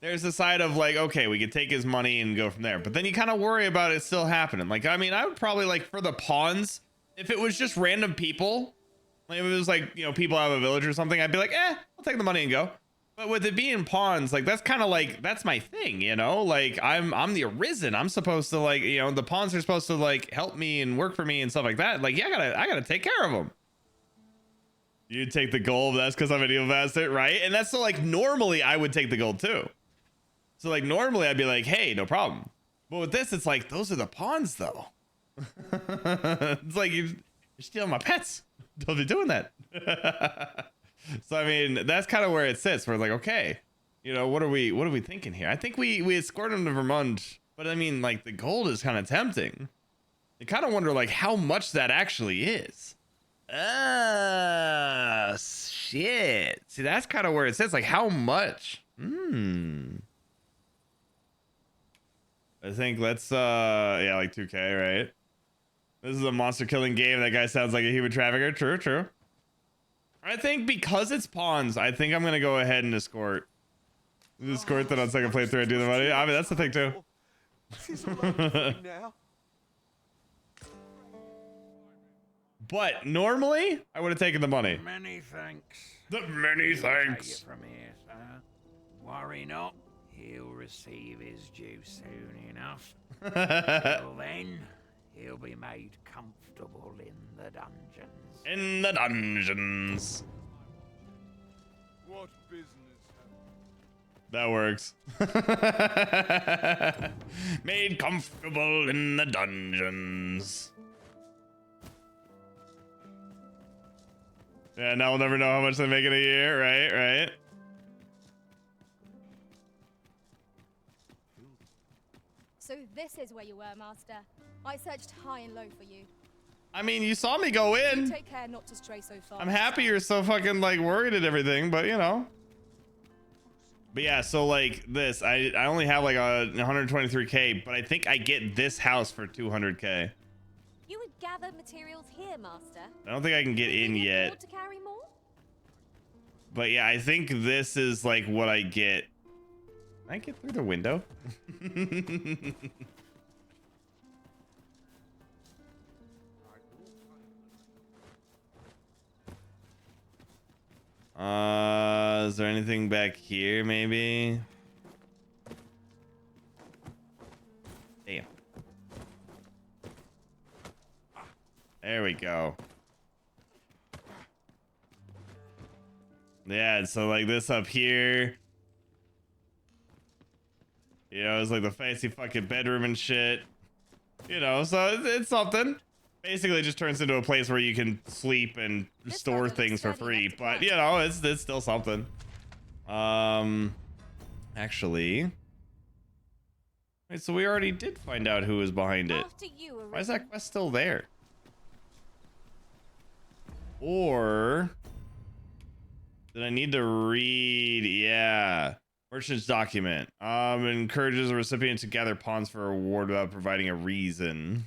there's the side of, like, okay, we could take his money and go from there. But then you kind of worry about it still happening. Like, I mean, I would probably, like, for the pawns, if it was just random people, like, if it was, like, you know, people out of a village or something, I'd be like, I'll take the money and go. But with it being pawns, like, that's kind of, like, that's my thing, you know? Like, I'm the Arisen. I'm supposed to, like, you know, the pawns are supposed to, like, help me and work for me and stuff like that. Like, yeah, I gotta take care of them. You take the gold, that's because I'm an evil bastard, right? And that's so, like, normally I would take the gold too. So, like, normally I'd be like, hey, no problem. But with this, it's like, those are the pawns, though. It's like, you're stealing my pets. Don't be doing that. So, I mean, that's kind of where it sits. We're like, okay, you know, what are we thinking here? I think we escort him to Vermont, but I mean, like, the gold is kind of tempting. You kind of wonder, like, how much that actually is. Shit. See, that's kind of where it sits. Like, how much? I think let's yeah, like 2K, right? This is a monster killing game. That guy sounds like a human trafficker. True. I think because it's pawns, I think I'm gonna go ahead and escort that on second playthrough and do the money. I mean, that's the thing too. This is all over now. But normally, I would have taken the money. Many thanks. Many thanks. From here, sir. Worry not, he'll receive his due soon enough. Till then, he'll be made comfortable in the dungeons. In the dungeons. What business That works. Made comfortable in the dungeons. Yeah, now we'll never know how much they make in a year, right? So this is where you were, Master. I searched high and low for you. I mean, you saw me go You in. take care not to stray so far. I'm happy you're so fucking like worried and everything, but you know. But yeah, so like this, I only have like a 123K, but I think I get this house for 200K. You would gather materials here, Master. I don't think I can get in Can you yet. afford to carry more? But yeah, I think this is like what I get. Can I get through the window? Is there anything back here maybe? Damn. There we go. Yeah, so like this up here. You know, it's like the fancy fucking bedroom and shit. You know, so it's something. Basically, it just turns into a place where you can sleep and store things for free. But you know, it's still something. Actually, wait. So we already did find out who was behind it. After you, Why is that quest still there? Or did I need to read? Yeah. Merchant's document. Encourages a recipient to gather pawns for a reward without providing a reason.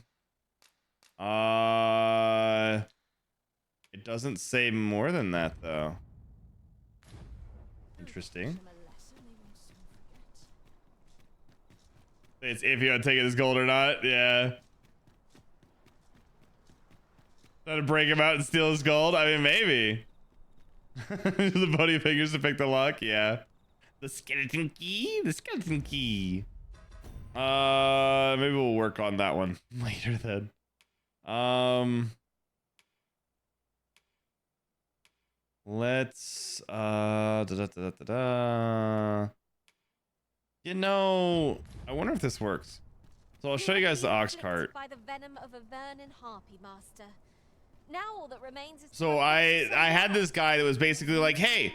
It doesn't say more than that though. Interesting. It's if you want to take it as gold or not. Yeah. Trying to break him out and steal his gold. I mean, maybe. The bunny fingers to pick the lock. Yeah. The skeleton key. The skeleton key. Maybe we'll work on that one later then. Let's you know, I wonder if this works. So I'll show you guys the ox cart. By the venom of a Vernon harpy master. Now all that remains is So I had this guy that was basically like, hey,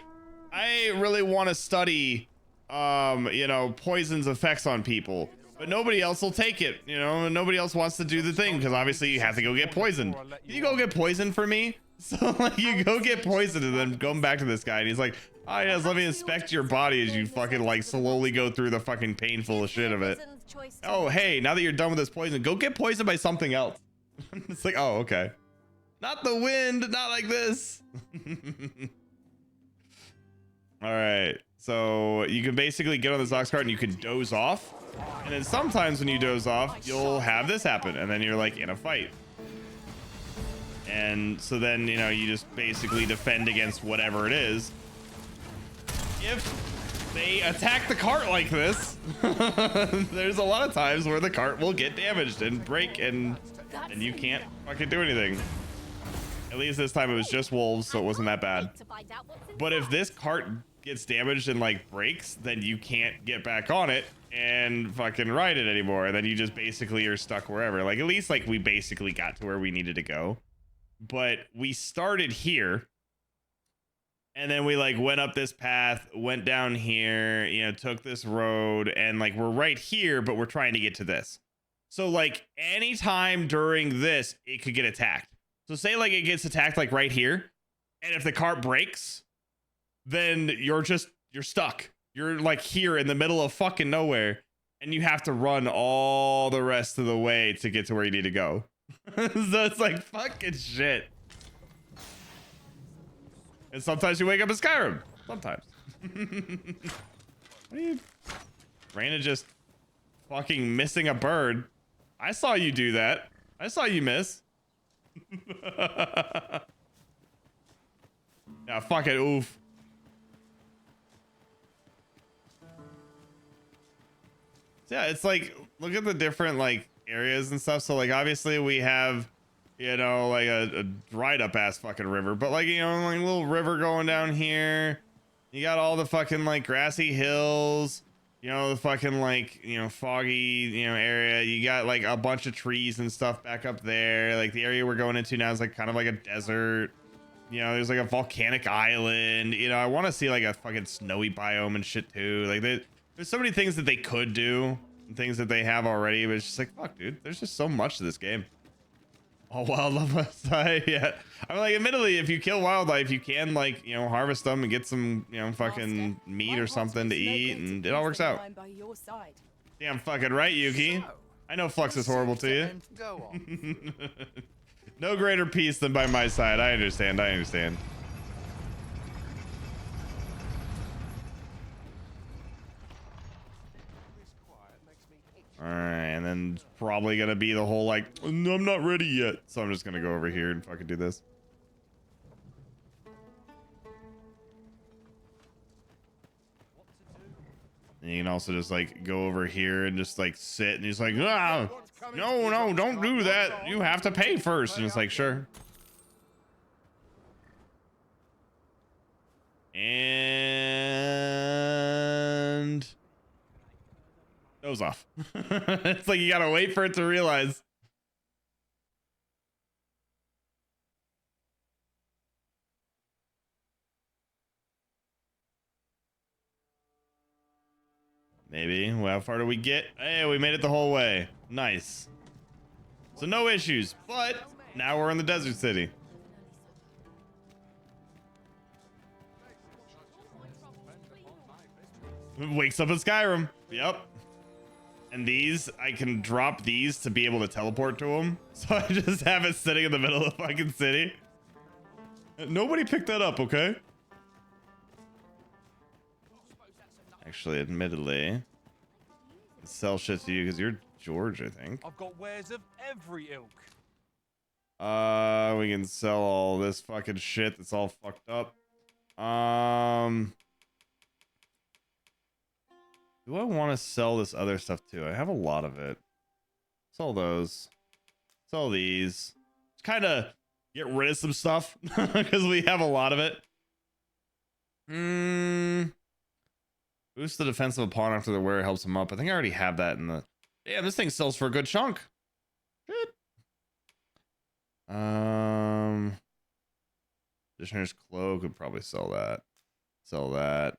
I really want to study you know, poison's effects on people, but nobody else will take it, you know, and nobody else wants to do the thing because obviously you have to go get poisoned. Can you go get poisoned for me? So like you go get poisoned and then going back to this guy and he's like, oh yes, let me inspect your body as you fucking like slowly go through the fucking painful shit of it. Oh hey, now that you're done with this poison, go get poisoned by something else. It's like, oh okay. Not the wind, not like this. All right, so you can basically get on this ox cart and you can doze off, and then sometimes when you doze off you'll have this happen and then you're like in a fight. And so then, you know, you just basically defend against whatever it is. If they attack the cart like this, there's a lot of times where the cart will get damaged and break and you can't fucking do anything. At least this time it was just wolves, so it wasn't that bad. But if this cart gets damaged and like breaks, then you can't get back on it and fucking ride it anymore. And then you just basically are stuck wherever. Like at least like we basically got to where we needed to go. But we started here and then we like went up this path, went down here, you know, took this road, and like we're right here, but we're trying to get to this. So like anytime during this, it could get attacked. So say like it gets attacked like right here, and if the cart breaks, then you're stuck. You're like here in the middle of fucking nowhere, and you have to run all the rest of the way to get to where you need to go. So it's like fucking shit. And sometimes you wake up in Skyrim. Sometimes. What are you? Raina just fucking missing a bird. I saw you do that. I saw you miss. Yeah, fuck it. Oof. So yeah, it's like, look at the different like areas and stuff. So like obviously we have, you know, like a dried up ass fucking river, but like, you know, like a little river going down here. You got all the fucking like grassy hills, you know, the fucking like, you know, foggy, you know, area. You got like a bunch of trees and stuff back up there. Like the area we're going into now is like kind of like a desert. You know, there's like a volcanic island. You know, I want to see like a fucking snowy biome and shit too. Like there's so many things that they could do. Things that they have already, but it's just like, fuck dude, there's just so much to this game. All wildlife aside, yeah, I mean, like admittedly if you kill wildlife you can like, you know, harvest them and get some, you know, fucking meat or something to eat, and it all works out. Damn fucking right, Yuki. I know Flux is horrible to you. No greater peace than by my side. I understand. All right, and then probably gonna be the whole like, no, I'm not ready yet, so I'm just gonna go over here and fucking do this. And you can also just like go over here and just like sit, and he's like, ah, no, don't do that. You have to pay first. And it's like, sure. And goes off. It's like you gotta wait for it to realize. Maybe. Well, how far do we get? Hey, we made it the whole way. Nice. So no issues, but now we're in the desert city. Wakes up in Skyrim. Yep. And these, I can drop these to be able to teleport to them. So I just have it sitting in the middle of the fucking city. Nobody picked that up, okay? Actually, admittedly, sell shit to you because you're George, I think. I've got wares of every ilk. We can sell all this fucking shit that's all fucked up. Do I want to sell this other stuff too? I have a lot of it. Sell those. Sell these. Just kind of get rid of some stuff because we have a lot of it. Boost the defense of a pawn after the wearer helps him up. I think I already have that in the... Damn, this thing sells for a good chunk. Shit. Petitioner's cloak would probably sell that. Sell that.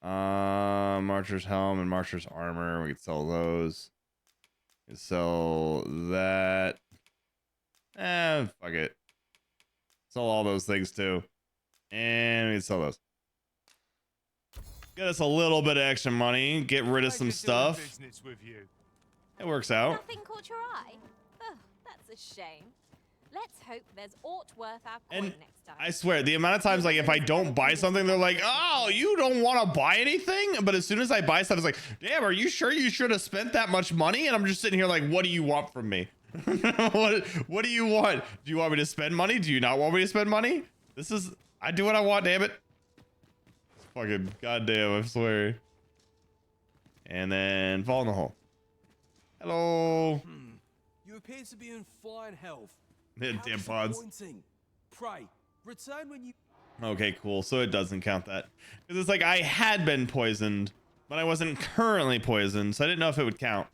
Marcher's helm and Marcher's armor. We could sell those. We could sell that. Fuck it. Sell all those things too. And we can sell those. Get us a little bit of extra money. Get rid of some stuff. It works out. Nothing caught your eye? Oh, that's a shame. Let's hope there's aught worth our coin next time. I swear, the amount of times, like, if I don't buy something, they're like, oh, you don't want to buy anything? But as soon as I buy stuff, it's like, damn, are you sure you should have spent that much money? And I'm just sitting here like, what do you want from me? What do you want? Do you want me to spend money? Do you not want me to spend money? I do what I want, damn it. Fucking goddamn, I swear. And then fall in the hole. Hello. You appear to be in fine health. Damn pods. Pray, return when you... Okay, cool. So it doesn't count that. Because it's like I had been poisoned, but I wasn't currently poisoned. So I didn't know if it would count.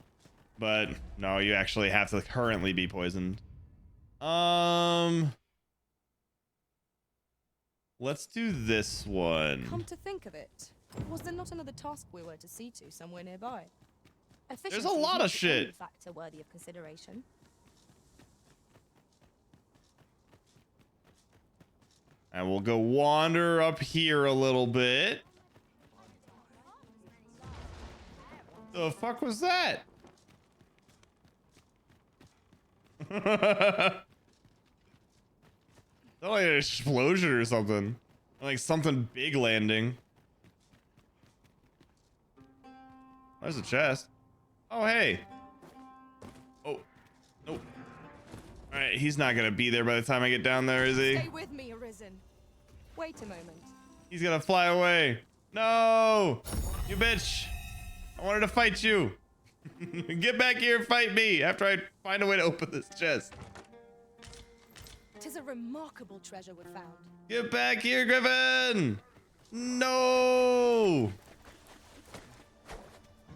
But no, you actually have to currently be poisoned. Let's do this one. Come to think of it, was there not another task we were to see to somewhere nearby? There's a lot of shit. Factor worthy of consideration. And we'll go wander up here a little bit. The fuck was that? Not like an explosion or something. Like something big landing. There's a chest. Oh, hey. Oh, nope. All right, he's not gonna be there by the time I get down there, is he? Stay with me, Arisen. Wait a moment. He's gonna fly away. No, you bitch. I wanted to fight you. Get back here and fight me after I find a way to open this chest. 'Tis a remarkable treasure we found. Get back here, Griffin. No.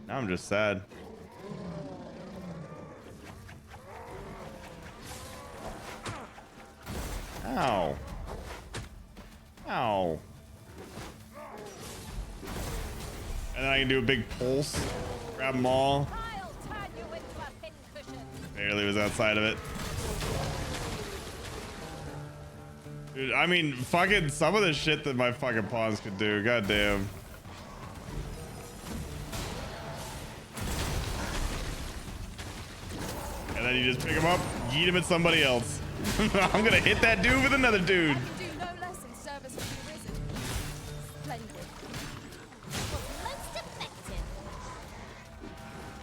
Now I'm just sad. Ow. Ow. And then I can do a big pulse. Grab them all. I'll turn you into a pincushion. Barely was outside of it. Dude, I mean, fucking some of the shit that my fucking pawns could do. Goddamn. And then you just pick him up, yeet him at somebody else. I'm gonna hit that dude with another dude. I can do no less in service of the Arisen. Splendid. Most effective.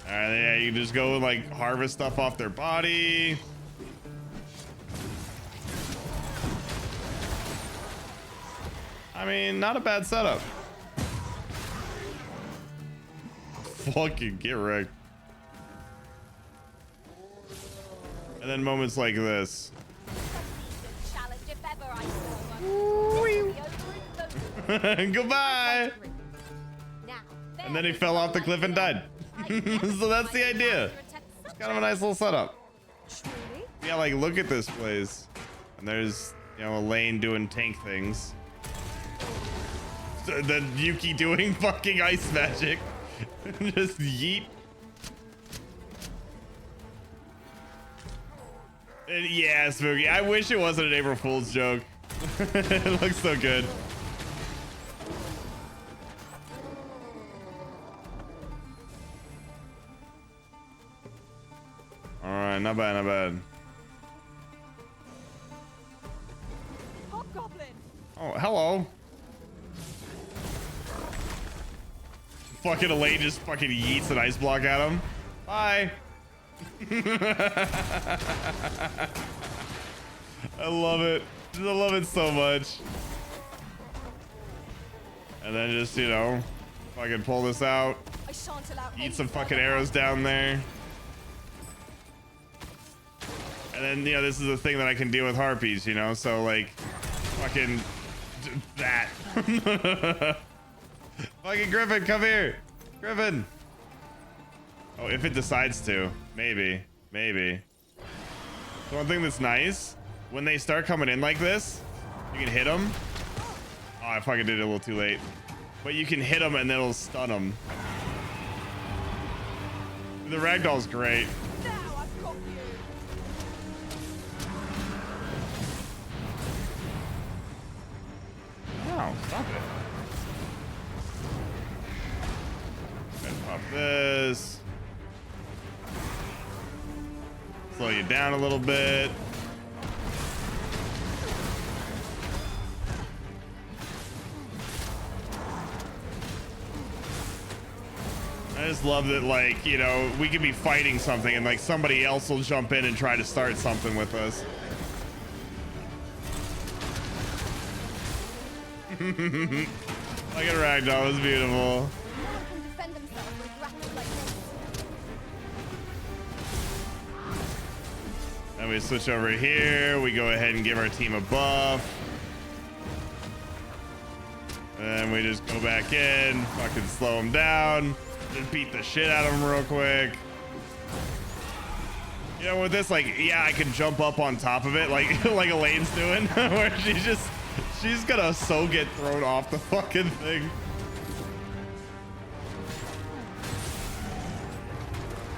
Alright, yeah, you can just go and like harvest stuff off their body. I mean, not a bad setup. Fucking get wrecked. And then moments like this. Challenge if ever I saw one. Goodbye. Now, And then he fell off the cliff and died. So that's the idea. It's kind of a nice little setup. Truly? Yeah, like look at this place. And there's, you know, Elaine doing tank things. Then Yuki doing fucking ice magic. Just yeet. And yeah, Spooky. I wish it wasn't an April Fool's joke. It looks so good. Not bad, not bad. Hobgoblin! Oh, hello. Fucking Elaine just fucking yeets an ice block at him. Bye. I love it. I love it so much. And then just, you know, fucking pull this out. I shan't allow Eat some fucking arrows down there. And then, you know, this is the thing that I can deal with harpies, you know? So, like, fucking that. Fucking Griffin, come here. Griffin. Oh, if it decides to. Maybe. Maybe. The one thing that's nice, when they start coming in like this, you can hit them. Oh, I fucking did it a little too late. But you can hit them and then it'll stun them. The ragdoll's great. Now I've got you! No, stop it. And pop this. Slow you down a little bit. I just love that, like, you know, we could be fighting something and like somebody else will jump in and try to start something with us. Look at Ragdoll, it was beautiful. No one can defend themselves with grapple like this. Then we switch over here. We go ahead and give our team a buff. And then we just go back in, fucking slow them down. Just beat the shit out of them real quick. You know, with this, like, yeah, I can jump up on top of it, like like Elaine's doing, where she's gonna so get thrown off the fucking thing.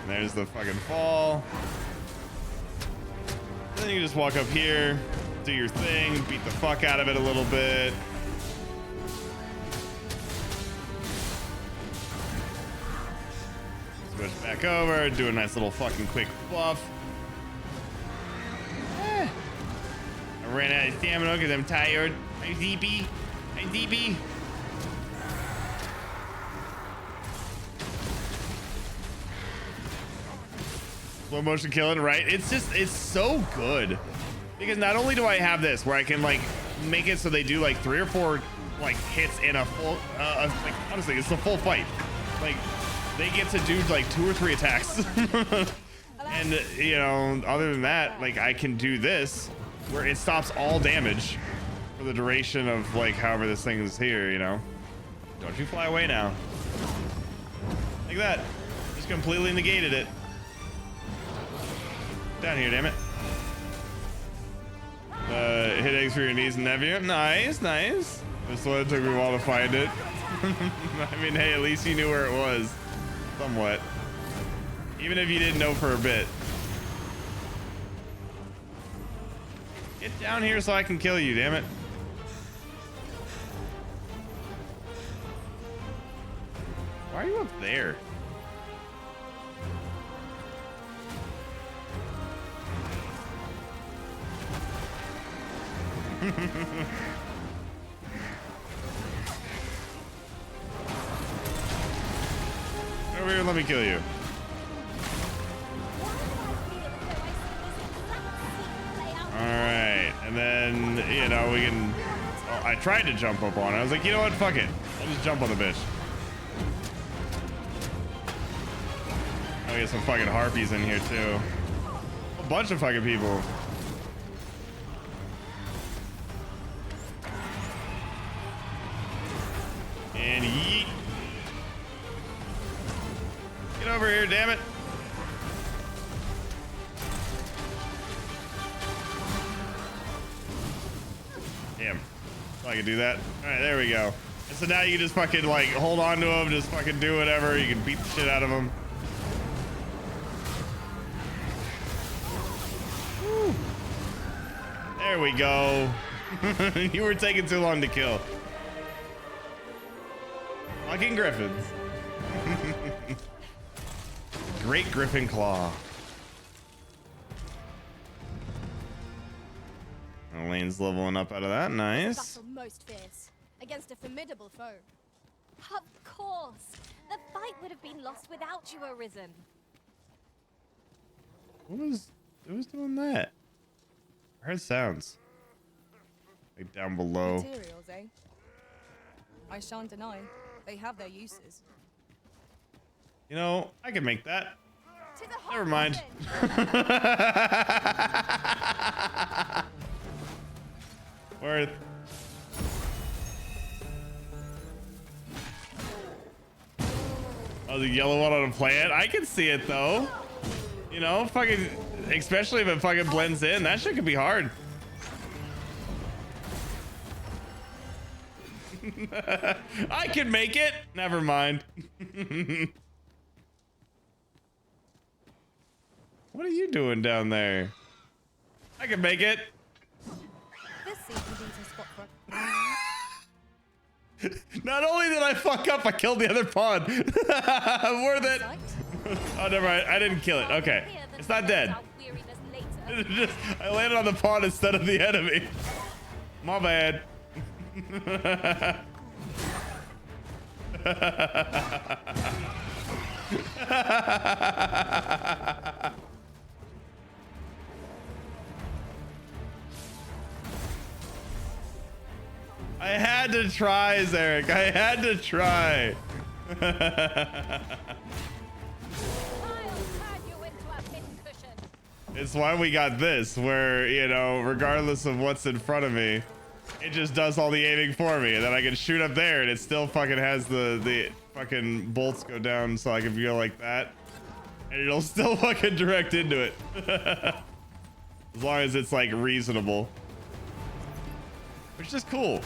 And there's the fucking fall. Then you can just walk up here, do your thing, beat the fuck out of it a little bit. Switch back over, do a nice little fucking quick buff. I ran out of stamina because I'm tired. I'm DP. I'm DP. Slow motion killing, right? It's just, it's so good. Because not only do I have this where I can like make it so they do like 3 or 4 like hits in a full, like honestly, it's a full fight. Like they get to do like 2 or 3 attacks. And you know, other than that, like I can do this where it stops all damage for the duration of like however this thing is here, you know. Don't you fly away now. Like that. Just completely negated it. Down here, damn it. Hit eggs for your knees and nephew. Nice, nice. This one took me a while to find it. I mean, hey, at least you knew where it was. Somewhat. Even if you didn't know for a bit. Get down here so I can kill you, damn it. Why are you up there? Over here, let me kill you. Alright, and then, you know, we can... Oh, I tried to jump up on it. I was like, you know what? Fuck it. I'll just jump on the bitch. I'll get some fucking harpies in here, too. A bunch of fucking people. And yeet. Get over here, damn it. Damn. So I can do that. All right, there we go. And so now you can just fucking like hold on to him, just fucking do whatever. You can beat the shit out of him. Woo. There we go. You were taking too long to kill. Fucking griffins. Great Griffin Claw. Elaine's leveling up out of that. Nice. Battle most fierce against a formidable foe. Of course. The fight would have been lost without you, Arisen. Who was doing that? I heard sounds. Like down below. Materials, eh? I shan't deny. They have their uses. You know, I can make that. To the Never mind. Worth. Oh, the yellow one on a plant? I can see it though. You know, fucking, especially if it fucking blends in. That shit could be hard. I can make it. Never mind. What are you doing down there? I can make it. This seems a decent spot for Not only did I fuck up, I killed the other pawn. Worth it. Oh, never mind. I didn't kill it. Okay. It's not dead. Just, I landed on the pawn instead of the enemy. My bad. I had to try, Zarek. I had to try. It's why we got this, where, you know, regardless of what's in front of me, it just does all the aiming for me. And then I can shoot up there and it still fucking has the fucking bolts go down so I can go like that. And it'll still fucking direct into it. As long as it's like reasonable. Which is cool.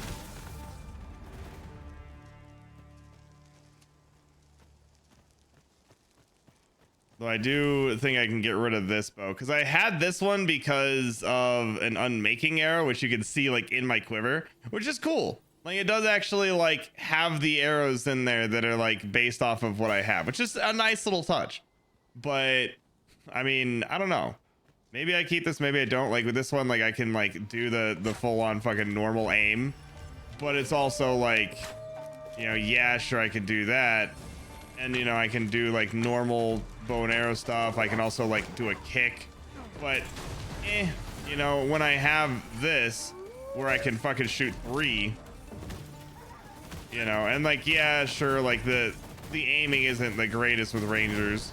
Though I do think I can get rid of this bow because I had this one because of an unmaking arrow, which you can see like in my quiver, which is cool. Like it does actually like have the arrows in there that are like based off of what I have, which is a nice little touch. But I mean, I don't know. Maybe I keep this, maybe I don't. Like with this one, like I can like do the full on fucking normal aim, but it's also like, you know, yeah, sure I could do that. And you know, I can do like normal bow and arrow stuff. I can also like do a kick, but you know, when I have this where I can fucking shoot 3, you know, and like, yeah, sure, like the aiming isn't the greatest with rangers,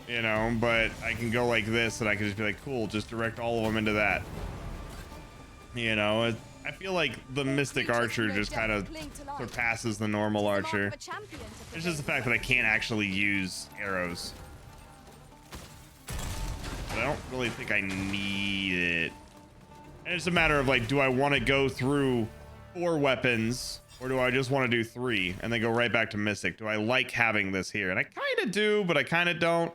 you know, but I can go like this and I can just be like, cool, just direct all of them into that, you know. I feel like the Mystic Archer just kind of surpasses the normal archer. It's just the fact that I can't actually use arrows. But I don't really think I need it. And it's a matter of like, do I want to go through 4 weapons or do I just want to do 3 and then go right back to Mystic? Do I like having this here? And I kind of do, but I kind of don't.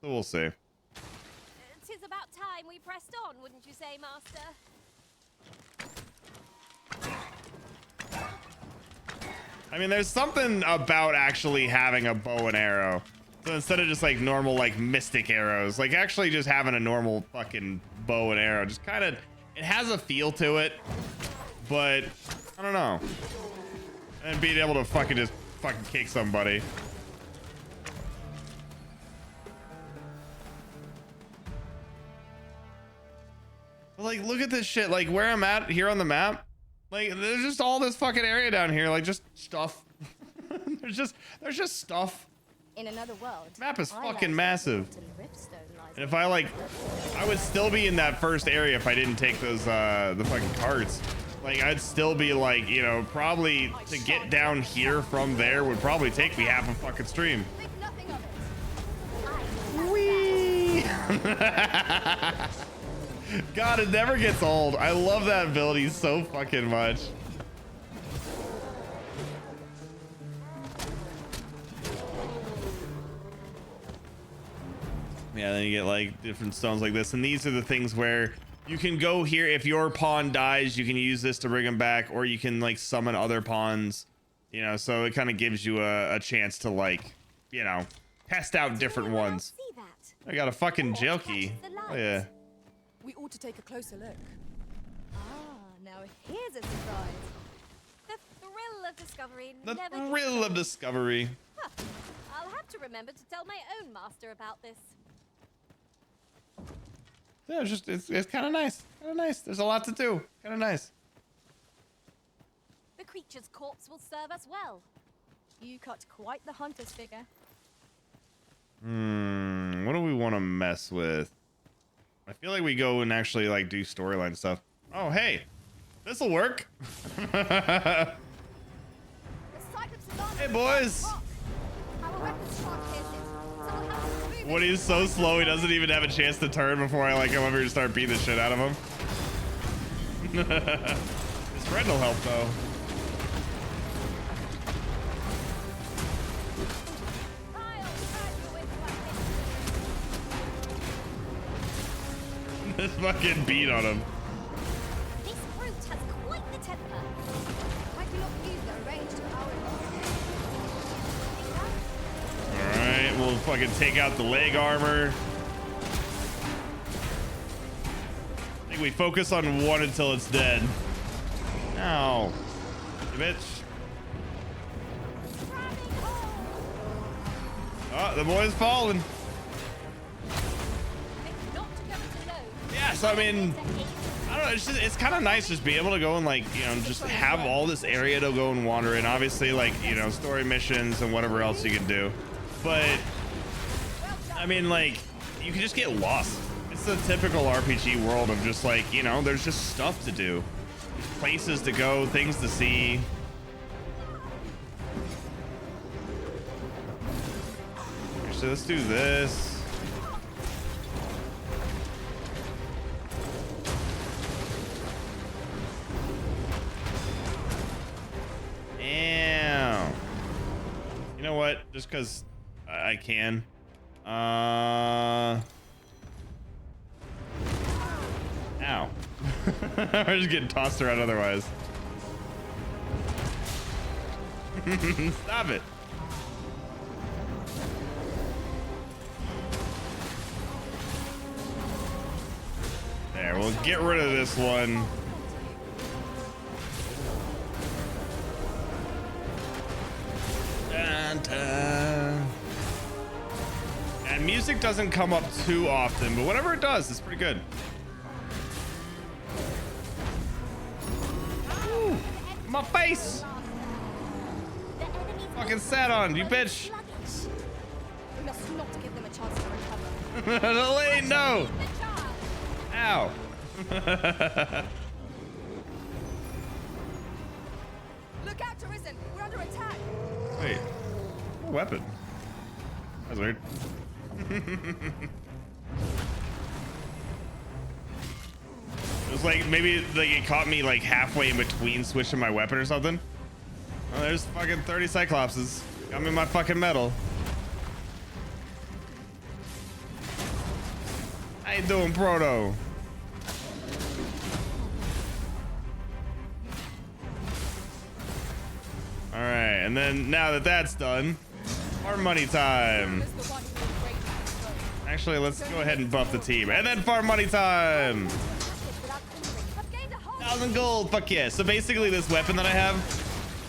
So we'll see. 'Tis about time we pressed on, wouldn't you say, Master? I mean, there's something about actually having a bow and arrow. So instead of just like normal like mystic arrows, like actually just having a normal fucking bow and arrow, just kind of, it has a feel to it, but I don't know. And being able to fucking just fucking kick somebody. But like, look at this shit. Like where I'm at here on the map. Like there's just all this fucking area down here, like just stuff. there's just stuff. In another world. Map is I fucking learned massive. that Riftstone lies And if I like, I would still be in that first area if I didn't take those the fucking carts. Like I'd still be like, you know, probably to get down here from there would probably take me half a fucking stream. Think nothing of it. Whee! God, it never gets old. I love that ability so fucking much. Yeah, then you get like different stones like this, and these are the things where you can go here. If your pawn dies, you can use this to bring him back, or you can like summon other pawns, you know, so it kind of gives you a chance to like, you know, test out different ones. I got a fucking jail key. Oh yeah. We ought to take a closer look. here's a surprise. The thrill of discovery The never gets thrill of old. discovery. Huh. I'll have to remember to tell my own master about this. Yeah, it's kind of nice. Kind of nice. There's a lot to do. Kind of nice. The creature's corpse will serve us well. You cut quite the hunter's figure. What do we want to mess with? I feel like we go and actually like do storyline stuff. Oh, hey, this'll work. The Cyclops is on Hey, us. boys. Our weapons shark pierces, so we'll have to move When it. he's so slow, he doesn't even have a chance to turn before I like come over and start beating the shit out of him. His friend will help though. I'll drag you into a This fucking beat on him. This brute has quite the temper. I cannot use the ranged power. All right, we'll fucking take out the leg armor. I think we focus on one until it's dead. Ow, you bitch. Oh, the boy's falling. Not to go into low. Yeah, so I mean, I don't know. It's kind of nice just be able to go and like, you know, just have all this area to go and wander in. Obviously, like, you know, story missions and whatever else you can do. But I mean, like, you can just get lost. It's the typical RPG world of just like, you know, there's just stuff to do, there's places to go, things to see. So let's do this. Damn. You know what? Just because I can. Ow. We're just getting tossed around otherwise. Stop it. There, we'll get rid of this one. Dun, dun. And music doesn't come up too often, but whenever it does, it's pretty good. Ooh, my face! Fucking sat on, you bitch! We must not give them a chance to recover. Elaine, no! Ow! Look out, Arisen! We're under attack! Wait, a weapon. That's weird. It was like maybe like it caught me like halfway in between switching my weapon or something. Oh, there's fucking 30 Cyclopses. Got me my fucking medal. How you doing, Proto? All right, and then now that that's done, farm money time. Actually, let's go ahead and buff the team, and then farm money time. 1,000 gold, fuck yeah. So basically, this weapon that I have,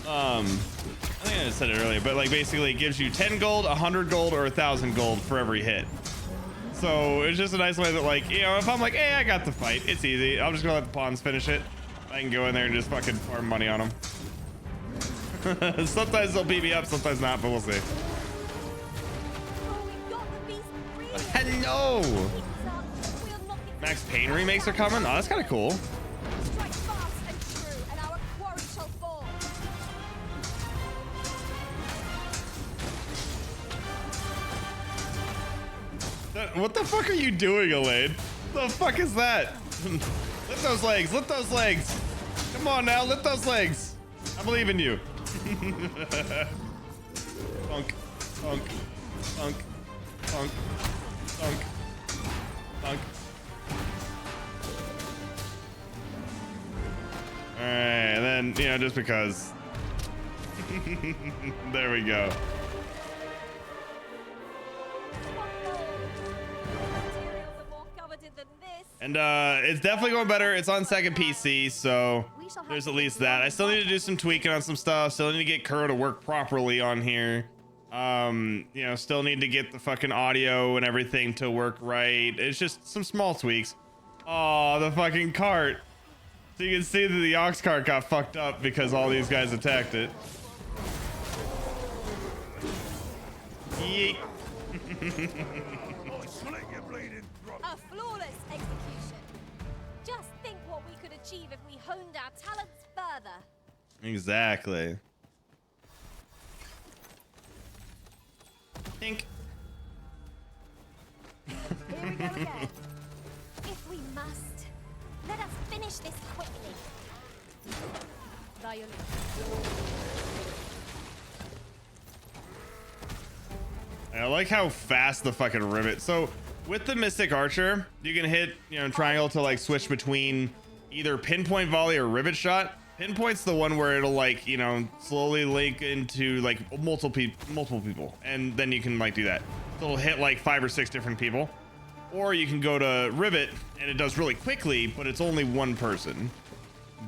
I think I said it earlier, but like basically, it gives you 10 gold, 100 gold, or 1,000 gold for every hit. So it's just a nice way that, like, you know, if I'm like, hey, I got the fight, it's easy. I'm just gonna let the pawns finish it. I can go in there and just fucking farm money on them. Sometimes they'll beat me up, sometimes not, but we'll see. Hello! Max Payne remakes are coming? Oh, that's kind of cool. Strike fast and true, and our quarry shall fall. What the fuck are you doing, Elaine? The fuck is that? Lift those legs, lift those legs. Come on now, lift those legs. I believe in you. Funk, funk, funk, funk, funk, funk. All right, and then, you know, just because. There we go. And it's definitely going better. It's on second PC, so least I'll have There's to at get least the that. I others still need to right do some tweaking on some stuff. Still need to get Kuro to work properly on here. You know, still need to get the fucking audio and everything to work right. It's just some small tweaks. Oh, the fucking cart. So you can see that the ox cart got fucked up because all these guys attacked it. Yeet. A flawless execution. Just think what we could achieve if we honed our talents further. Exactly. Think. Here we go again. If we must, let us finish this quickly. Violin. I like how fast the fucking rivet. So with the Mystic Archer, you can hit, you know, triangle to like switch between either pinpoint volley or rivet shot. Pinpoint's the one where it'll like, you know, slowly link into like multiple people, and then you can like do that. So it'll hit like 5 or 6 different people. Or you can go to rivet and it does really quickly, but it's only one person.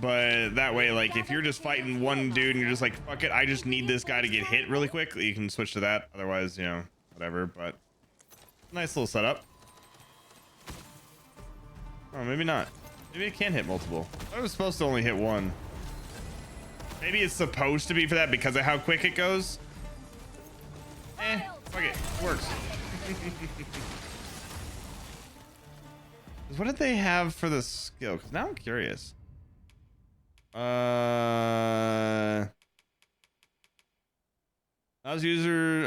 But that way, like if you're just fighting one dude and you're just like, fuck it, I just need this guy to get hit really quick, you can switch to that. Otherwise, you know, whatever. But nice little setup. Oh, maybe not. Maybe it can hit multiple. I was supposed to only hit one. Maybe it's supposed to be for that because of how quick it goes. Fuck it. It works. What did they have for the skill? Because now I'm curious. As user,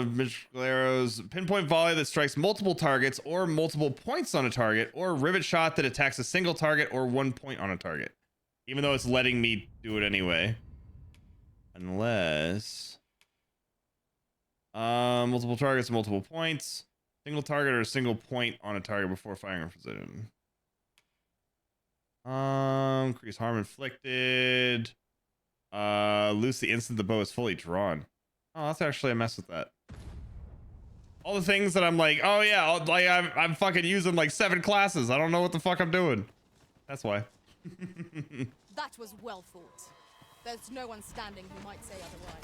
magical arrows, pinpoint volley that strikes multiple targets or multiple points on a target, or rivet shot that attacks a single target or 1 point on a target. Even though it's letting me do it anyway. Unless multiple targets, multiple points, single target or a single point on a target before firing a precision. Increase harm inflicted. Loose the instant the bow is fully drawn. Oh, that's actually a mess with that. All the things that I'm like, oh yeah, like I'm fucking using like 7 classes. I don't know what the fuck I'm doing. That's why. That was well thought. There's no one standing who might say otherwise.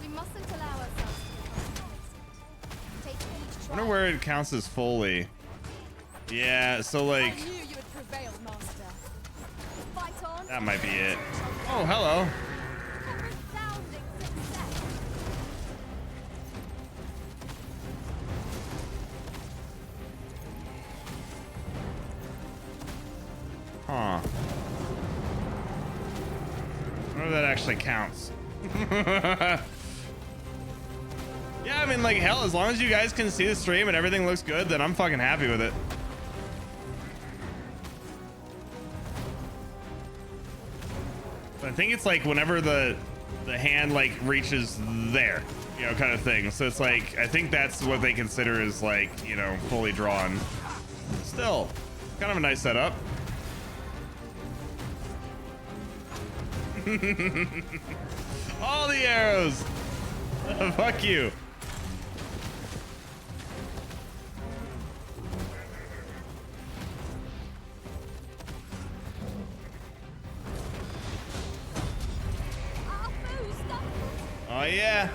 We mustn't allow ourselves to become complacent. Take each I wonder where it counts as fully. Yeah, so like I knew you would prevail, Master. fight on. that might be it. Oh, hello. A resounding success. Huh. I wonder if that actually counts. Yeah, I mean, like, hell, as long as you guys can see the stream and everything looks good, then I'm fucking happy with it. But I think it's like whenever the hand like reaches there, you know, kind of thing. So it's like, I think that's what they consider as like, you know, fully drawn. Still, kind of a nice setup. All the arrows. Fuck you. Oh yeah.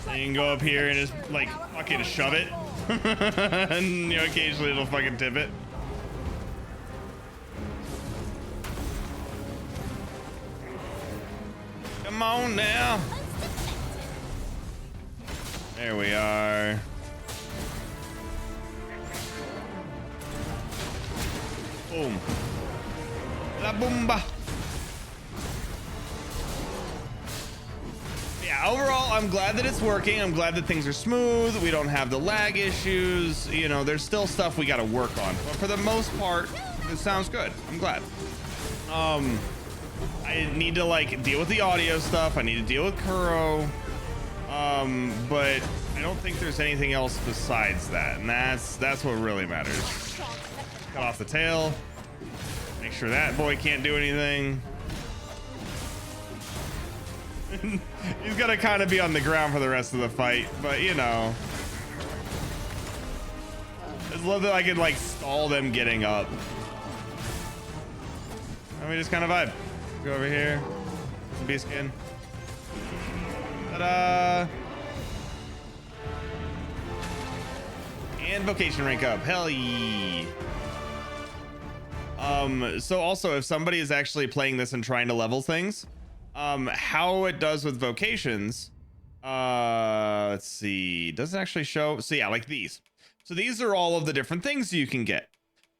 And you can go up here and just like fucking shove it. And you know, occasionally it'll fucking tip it. Come on now. There we are. Boom. La boomba. Yeah, overall, I'm glad that it's working. I'm glad that things are smooth. We don't have the lag issues. You know, there's still stuff we got to work on. But for the most part, it sounds good. I'm glad. I need to like deal with the audio stuff. I need to deal with Kuro. But I don't think there's anything else besides that. And that's what really matters. Cut off the tail. Make sure that boy can't do anything. He's gonna kind of be on the ground for the rest of the fight, but you know. I just love that I can like stall them getting up. And we just kind of vibe. Go over here. Some bee skin. Ta-da! And vocation rank up. Hell yeah. So also, if somebody is actually playing this and trying to level things, how it does with vocations, let's see, does it actually show? So yeah, like these. So these are all of the different things you can get.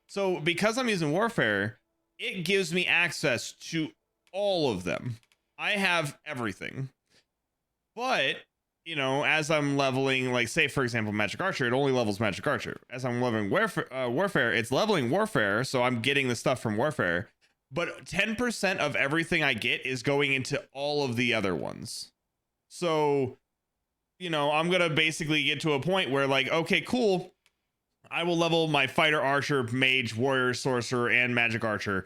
So because I'm using Warfare, it gives me access to all of them. I have everything. But, you know, as I'm leveling, like say for example, Magic Archer, it only levels Magic Archer. As I'm leveling Warfare, it's leveling Warfare, so I'm getting the stuff from Warfare. But 10% of everything I get is going into all of the other ones. So, you know, I'm gonna basically get to a point where like, okay, cool, I will level my Fighter, Archer, Mage, Warrior, Sorcerer, and Magic Archer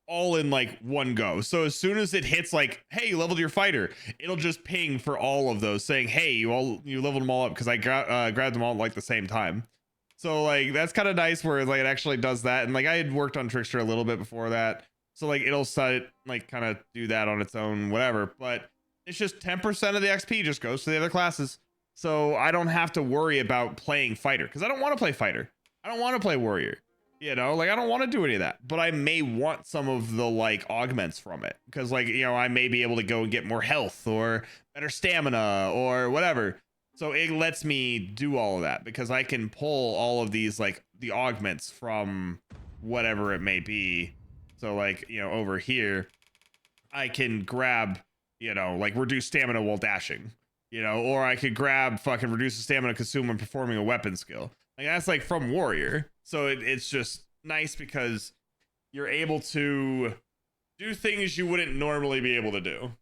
all in like one go. So as soon as it hits like, hey, you leveled your Fighter, it'll just ping for all of those saying, hey, you leveled them all up, because I grabbed them all at like the same time. So like that's kind of nice where like it actually does that. And like I had worked on Trickster a little bit before that, so like it'll set like kind of do that on its own, whatever. But it's just 10% of the XP just goes to the other classes. So I don't have to worry about playing Fighter, because I don't want to play Fighter. I don't want to play Warrior. You know, like I don't want to do any of that, but I may want some of the like augments from it, because like, you know, I may be able to go and get more health or better stamina or whatever. So it lets me do all of that because I can pull all of these like the augments from whatever it may be. So like, you know, over here I can grab, you know, like reduce stamina while dashing, you know, or I could grab fucking reduce the stamina consume when performing a weapon skill. Like that's like from Warrior. So it's just nice because you're able to do things you wouldn't normally be able to do.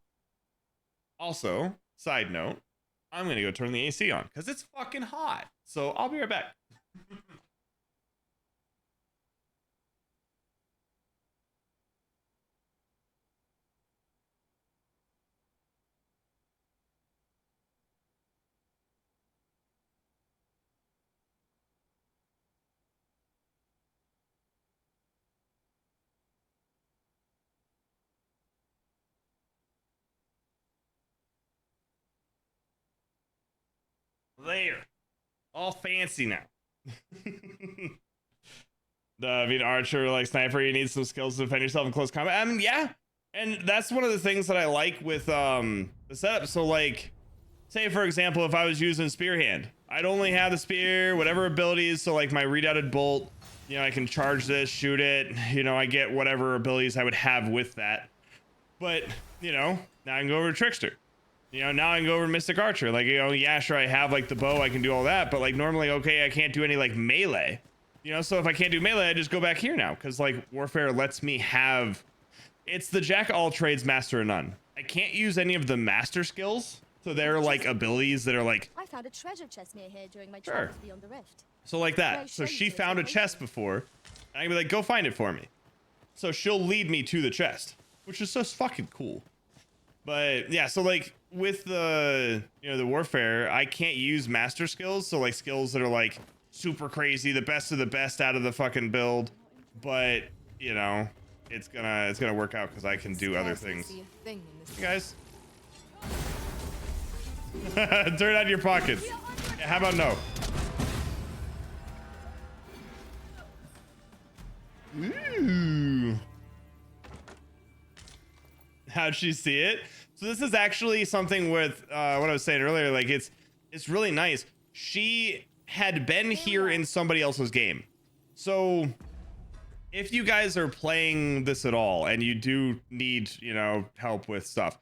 Also, side note, I'm going to go turn the AC on because it's fucking hot. So I'll be right back. There, all fancy now. I mean, Archer, like Sniper, you need some skills to defend yourself in close combat. I mean, yeah, and that's one of the things that I like with the setup. So like, say for example, if I was using Spear Hand, I'd only have the spear, whatever abilities. So like my redoubted bolt, you know, I can charge this, shoot it. You know, I get whatever abilities I would have with that. But you know, now I can go over to Trickster. You know, now I can go over Mystic Archer. Like, you know, yeah, sure, I have like the bow, I can do all that, but like normally, okay, I can't do any like melee. You know, so if I can't do melee, I just go back here now, because like Warfare lets me have, it's the jack of all trades, master of none. I can't use any of the master skills, so they're like abilities that are like, I found a treasure chest near here during my sure, travels beyond the rift. so like that. So she found a chest before, and I can be like, go find it for me. So she'll lead me to the chest, which is just fucking cool. But yeah, so like with the, you know, the Warfare, I can't use master skills. So like skills that are like super crazy, the best of the best out of the fucking build. But you know, it's gonna work out because I can do other things. Hey guys, turn out your pockets. Yeah, how about no? Ooh. How'd she see it? So this is actually something with what I was saying earlier. Like it's really nice. She had been here in somebody else's game. So if you guys are playing this at all and you do need, you know, help with stuff,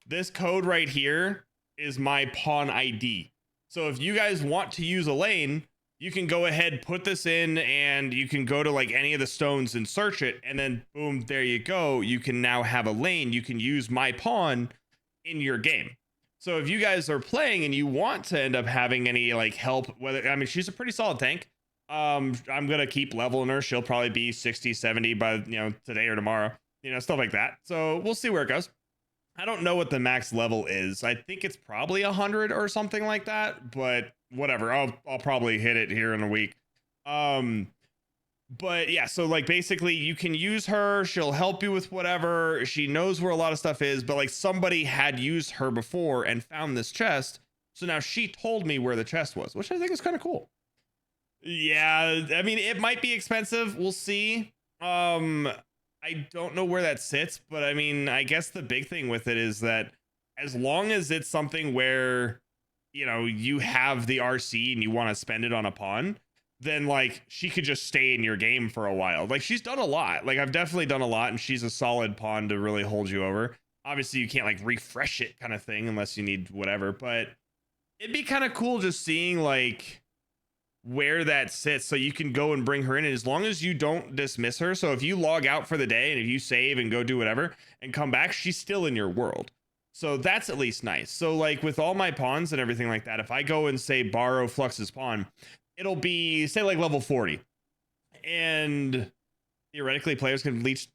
this code right here is my pawn ID. So if you guys want to use Elaine, you can go ahead, put this in, and you can go to like any of the stones and search it, and then boom, there you go. You can now have Elaine. You can use my pawn in your game. So if you guys are playing and you want to end up having any like help, whether, I mean, she's a pretty solid tank. I'm gonna keep leveling her. She'll probably be 60, 70 by, you know, today or tomorrow, you know, stuff like that. So we'll see where it goes. I don't know what the max level is. I think it's probably 100 or something like that, but whatever. I'll probably hit it here in a week. But yeah, so like basically you can use her, she'll help you with whatever, she knows where a lot of stuff is, but like somebody had used her before and found this chest, so now she told me where the chest was, which I think is kind of cool. Yeah, I mean, it might be expensive, we'll see. I don't know where that sits, but I mean, I guess the big thing with it is that as long as it's something where, you know, you have the RC and you want to spend it on a pawn, then like she could just stay in your game for a while. Like she's done a lot. Like I've definitely done a lot, and she's a solid pawn to really hold you over. Obviously you can't like refresh it kind of thing unless you need whatever, but it'd be kind of cool just seeing like where that sits so you can go and bring her in. And as long as you don't dismiss her, so if you log out for the day and if you save and go do whatever and come back, she's still in your world. So that's at least nice. So like with all my pawns and everything like that, if I go and say borrow Flux's pawn, it'll be say like level 40, and theoretically players can leech.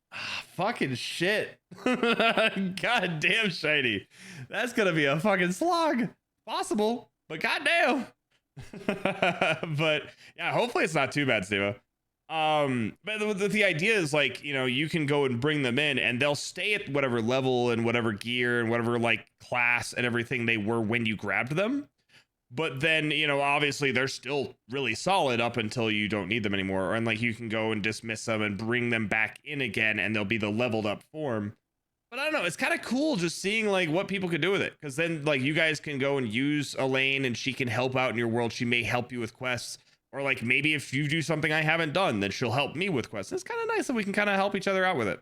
Fucking shit. God damn, shiny. That's gonna be a fucking slog. Possible, but goddamn. But yeah, hopefully it's not too bad, Steve. But the idea is like, you know, you can go and bring them in and they'll stay at whatever level and whatever gear and whatever like class and everything they were when you grabbed them. But then, you know, obviously they're still really solid up until you don't need them anymore. And like you can go and dismiss them and bring them back in again and they'll be the leveled up form. But I don't know, it's kind of cool just seeing like what people could do with it. Because then like you guys can go and use Elaine and she can help out in your world. She may help you with quests. Or like maybe if you do something I haven't done, then she'll help me with quests. It's kind of nice that we can kind of help each other out with it.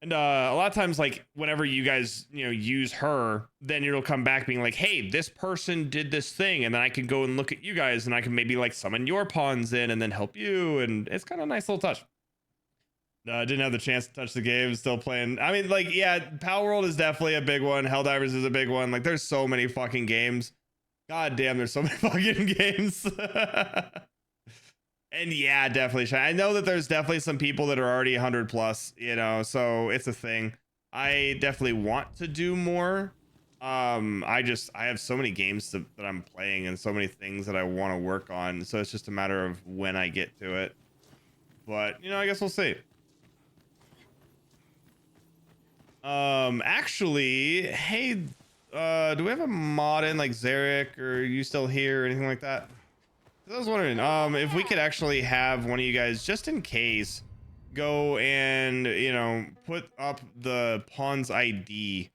And a lot of times, like whenever you guys, you know, use her, then it'll come back being like, hey, this person did this thing. And then I can go and look at you guys and I can maybe like summon your pawns in and then help you. And it's kind of a nice little touch. Didn't have the chance to touch the game, still playing. I mean, like, yeah, Palworld is definitely a big one. Helldivers is a big one. Like there's so many fucking games. God damn, there's so many fucking games. And yeah, definitely. I know that there's definitely some people that are already 100 plus, you know, so it's a thing. I definitely want to do more. I have so many games that I'm playing and so many things that I want to work on. So it's just a matter of when I get to it. But, you know, I guess we'll see. Actually, hey, do we have a mod in like Zarek, or are you still here or anything like that? I was wondering if we could actually have one of you guys, just in case, go and, you know, put up the pawn's ID.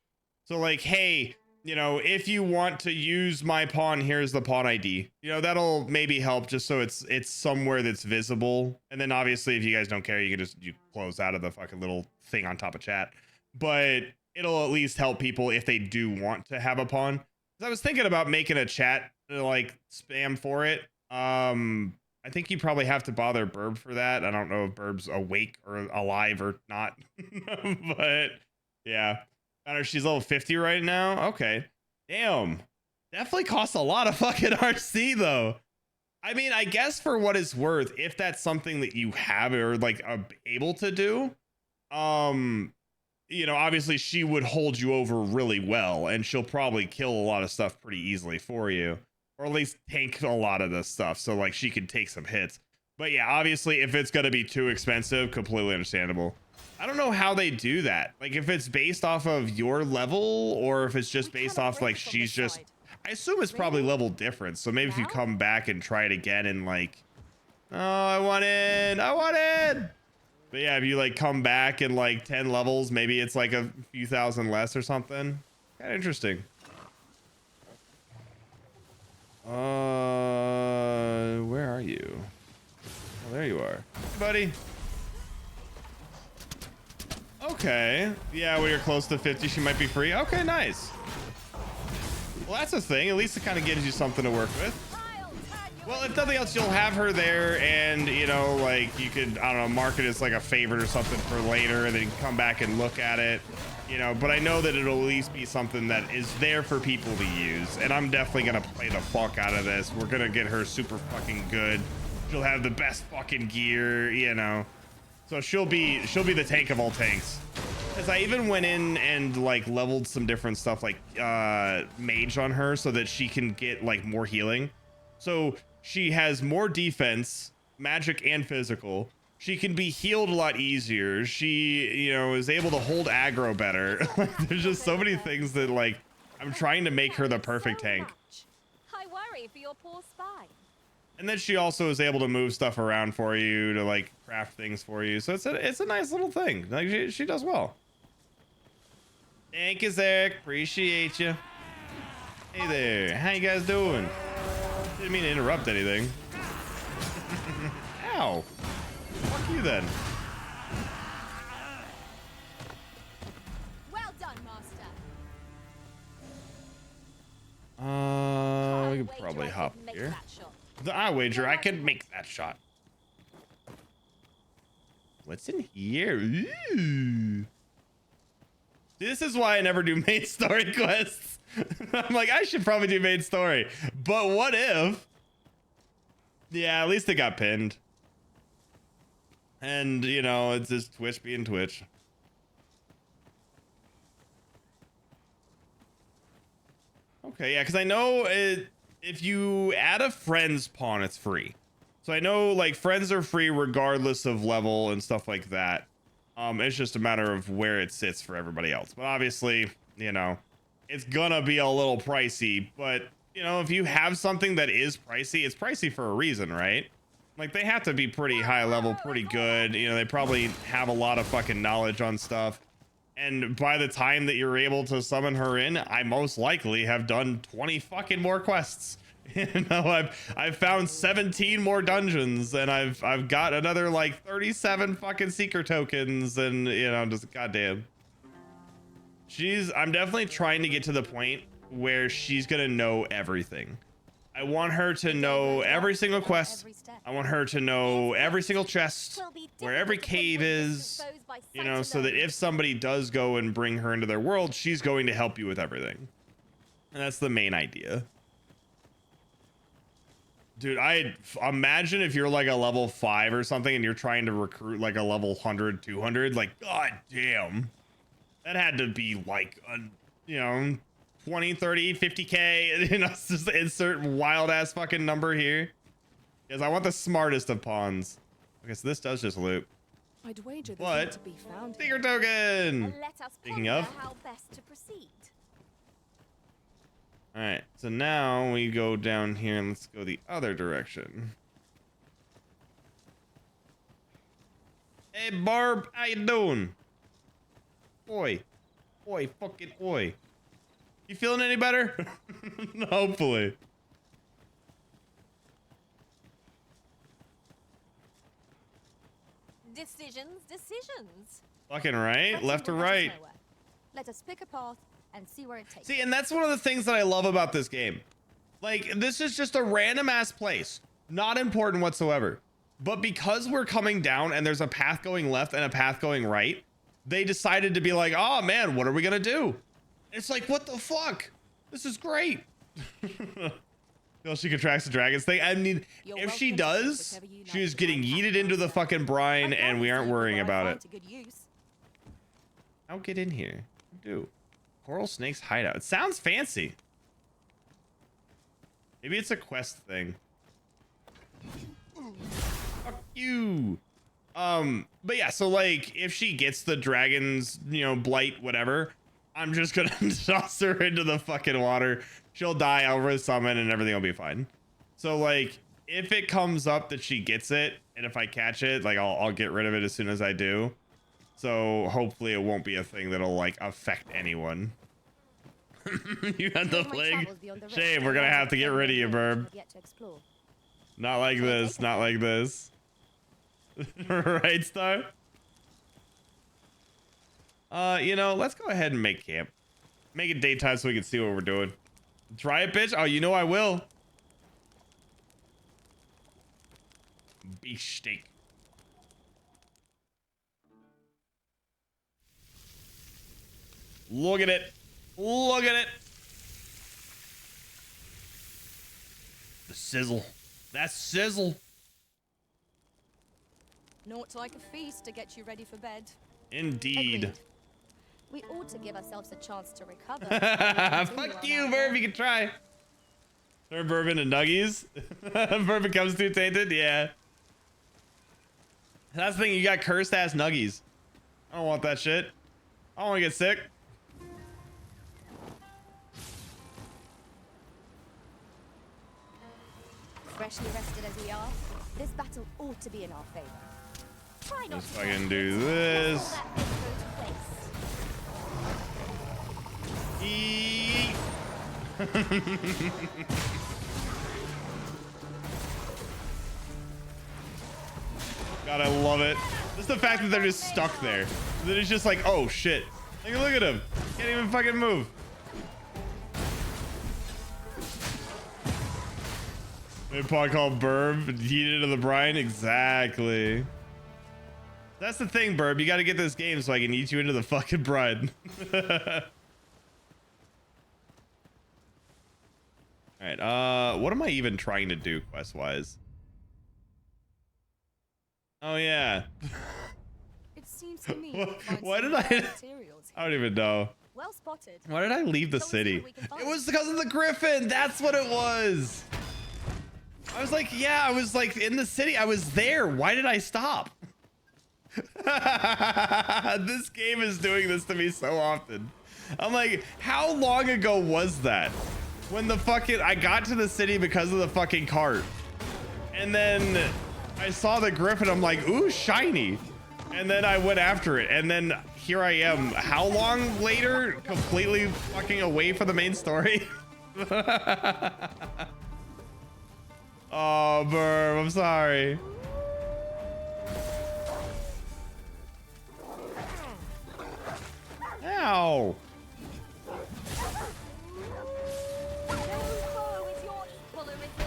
So like, hey, you know, if you want to use my pawn, here's the pawn ID. You know, that'll maybe help just so it's somewhere that's visible. And then obviously if you guys don't care, you can just close out of the fucking little thing on top of chat. But it'll at least help people if they do want to have a pawn. 'Cause I was thinking about making a chat like spam for it. I think you probably have to bother Burb for that. I don't know if Burb's awake or alive or not. But yeah, I know she's level 50 right now. Okay, damn, definitely costs a lot of fucking RC though. I mean, I guess for what it's worth, if that's something that you have or like able to do, you know, obviously she would hold you over really well and she'll probably kill a lot of stuff pretty easily for you. Or at least tank a lot of this stuff, so like she can take some hits. But yeah, obviously if it's gonna be too expensive, completely understandable. I don't know how they do that, like if it's based off of your level or if it's just based off like she's just, I assume it's probably level difference. So maybe if you come back and try it again and like, oh, I want in. But yeah, if you like come back in like 10 levels, maybe it's like a few thousand less or something. Kind of interesting. Where are you? Oh, there you are. Hey, buddy. Okay. Yeah, when you're close to 50, she might be free. Okay, nice. Well, that's a thing. At least it kind of gives you something to work with. Well, if nothing else, you'll have her there and, you know, like you could, I don't know, mark it as like a favorite or something for later and then you can come back and look at it. You know, but I know that it'll at least be something that is there for people to use. And I'm definitely going to play the fuck out of this. We're going to get her super fucking good. She'll have the best fucking gear, you know. So she'll be the tank of all tanks. Because I even went in and like leveled some different stuff like mage on her so that she can get like more healing. So she has more defense magic and physical. She can be healed a lot easier. She, you know, is able to hold aggro better. Like, there's just so many things that, like, I'm trying to make her the perfect tank. I worry for your poor spine. And then she also is able to move stuff around for you, to like craft things for you. So it's a nice little thing. Like, she does well. Thank you, Zach. Appreciate you. Hey there. How you guys doing? Didn't mean to interrupt anything. Ow. Fuck you then. Well done, Master. We could probably hop here. I wager I could make that shot. What's in here? Ooh. This is why I never do main story quests. I'm like, I should probably do main story. But what if? Yeah, at least it got pinned. And, you know, it's just Twitch being Twitch. Okay, yeah, because I know if you add a friend's pawn, it's free. So I know, like, friends are free regardless of level and stuff like that. It's just a matter of where it sits for everybody else. But obviously, you know, it's gonna be a little pricey. But, you know, if you have something that is pricey, it's pricey for a reason, right? Like, they have to be pretty high level, pretty good. You know, they probably have a lot of fucking knowledge on stuff. And by the time that you're able to summon her in, I most likely have done 20 fucking more quests. You know, I've found 17 more dungeons, and I've got another like 37 fucking seeker tokens, and you know, just goddamn. I'm definitely trying to get to the point where she's gonna know everything. I want her to know every single quest. I want her to know every single chest, where every cave is, you know, so that if somebody does go and bring her into their world, she's going to help you with everything. And that's the main idea. Dude, I imagine if you're like a level 5 or something and you're trying to recruit like a level 100, 200, like, god damn. That had to be like, you know, 20, 30, 50K, you know, just insert wild ass fucking number here. Because I want the smartest of pawns. Okay, so this does just loop. I'd wager there's But, not to be found sticker token! Let us Speaking ponder of. how best to proceed. Alright, so now we go down here and let's go the other direction. Hey Barb, how you doing? Oi. Oi, fucking oi. You feeling any better? Hopefully. Decisions. Fucking right, Let's left or see what gets us right. nowhere. Let us pick a path and see where it takes. See, and that's one of the things that I love about this game. Like, this is just a random ass place. Not important whatsoever. But because we're coming down and there's a path going left and a path going right, they decided to be like, oh man, what are we gonna do? It's like, what the fuck? This is great. Well, she contracts the dragons thing. I mean, if she does, she's getting yeeted into the fucking brine and we aren't worrying about it. I'll get in here. Do. Coral Snake's hideout. It sounds fancy. Maybe it's a quest thing. Fuck you. But yeah, so like if she gets the dragon's, you know, blight, whatever, I'm just gonna toss her into the fucking water. She'll die, I'll resummon and everything will be fine. So like if it comes up that she gets it, and if I catch it, like I'll get rid of it as soon as I do. So hopefully it won't be a thing that'll like affect anyone. You had the plague. Shame, we're gonna have to get rid of you, Burb. Not like this, not like this. Right, Star? You know, let's go ahead and make camp. Make it daytime so we can see what we're doing. Try it, bitch. Oh, you know I will. Beef steak. Look at it. Look at it. The sizzle. That's sizzle. Naught like a feast to get you ready for bed. Indeed. Agreed. We ought to give ourselves a chance to recover. Fuck you, Verb. You can try. Turn Bourbon to Nuggies. Bourbon comes too tainted. Yeah. That's the thing, you got cursed ass nuggies. I don't want that shit. I don't want to get sick. Freshly rested as we are, this battle ought to be in our favor. Try not Let's to fucking get do loose. this. Let that thing go to waste. Eee. God, I love it. Just the fact that they're just stuck there. That it's just like, oh shit. Like, look at him. Can't even fucking move. A pot called Burb, heated into the brine. Exactly. That's the thing, Burb. You got to get this game so I can eat you into the fucking brine. All right. What am I even trying to do quest-wise? Oh yeah. It seems to me. Why did I don't even know. Well spotted. Why did I leave the So we'll see city? what we can find. It was because of the griffin. That's what it was. I was like, yeah, I was like in the city. I was there. Why did I stop? This game is doing this to me so often. I'm like, how long ago was that? When the fucking I got to the city because of the fucking cart. And then I saw the griffin. I'm like, ooh, shiny. And then I went after it. And then here I am. How long later? Completely fucking away from the main story. Oh, Burb, I'm sorry. Ow. No foe is your equal, Arisen.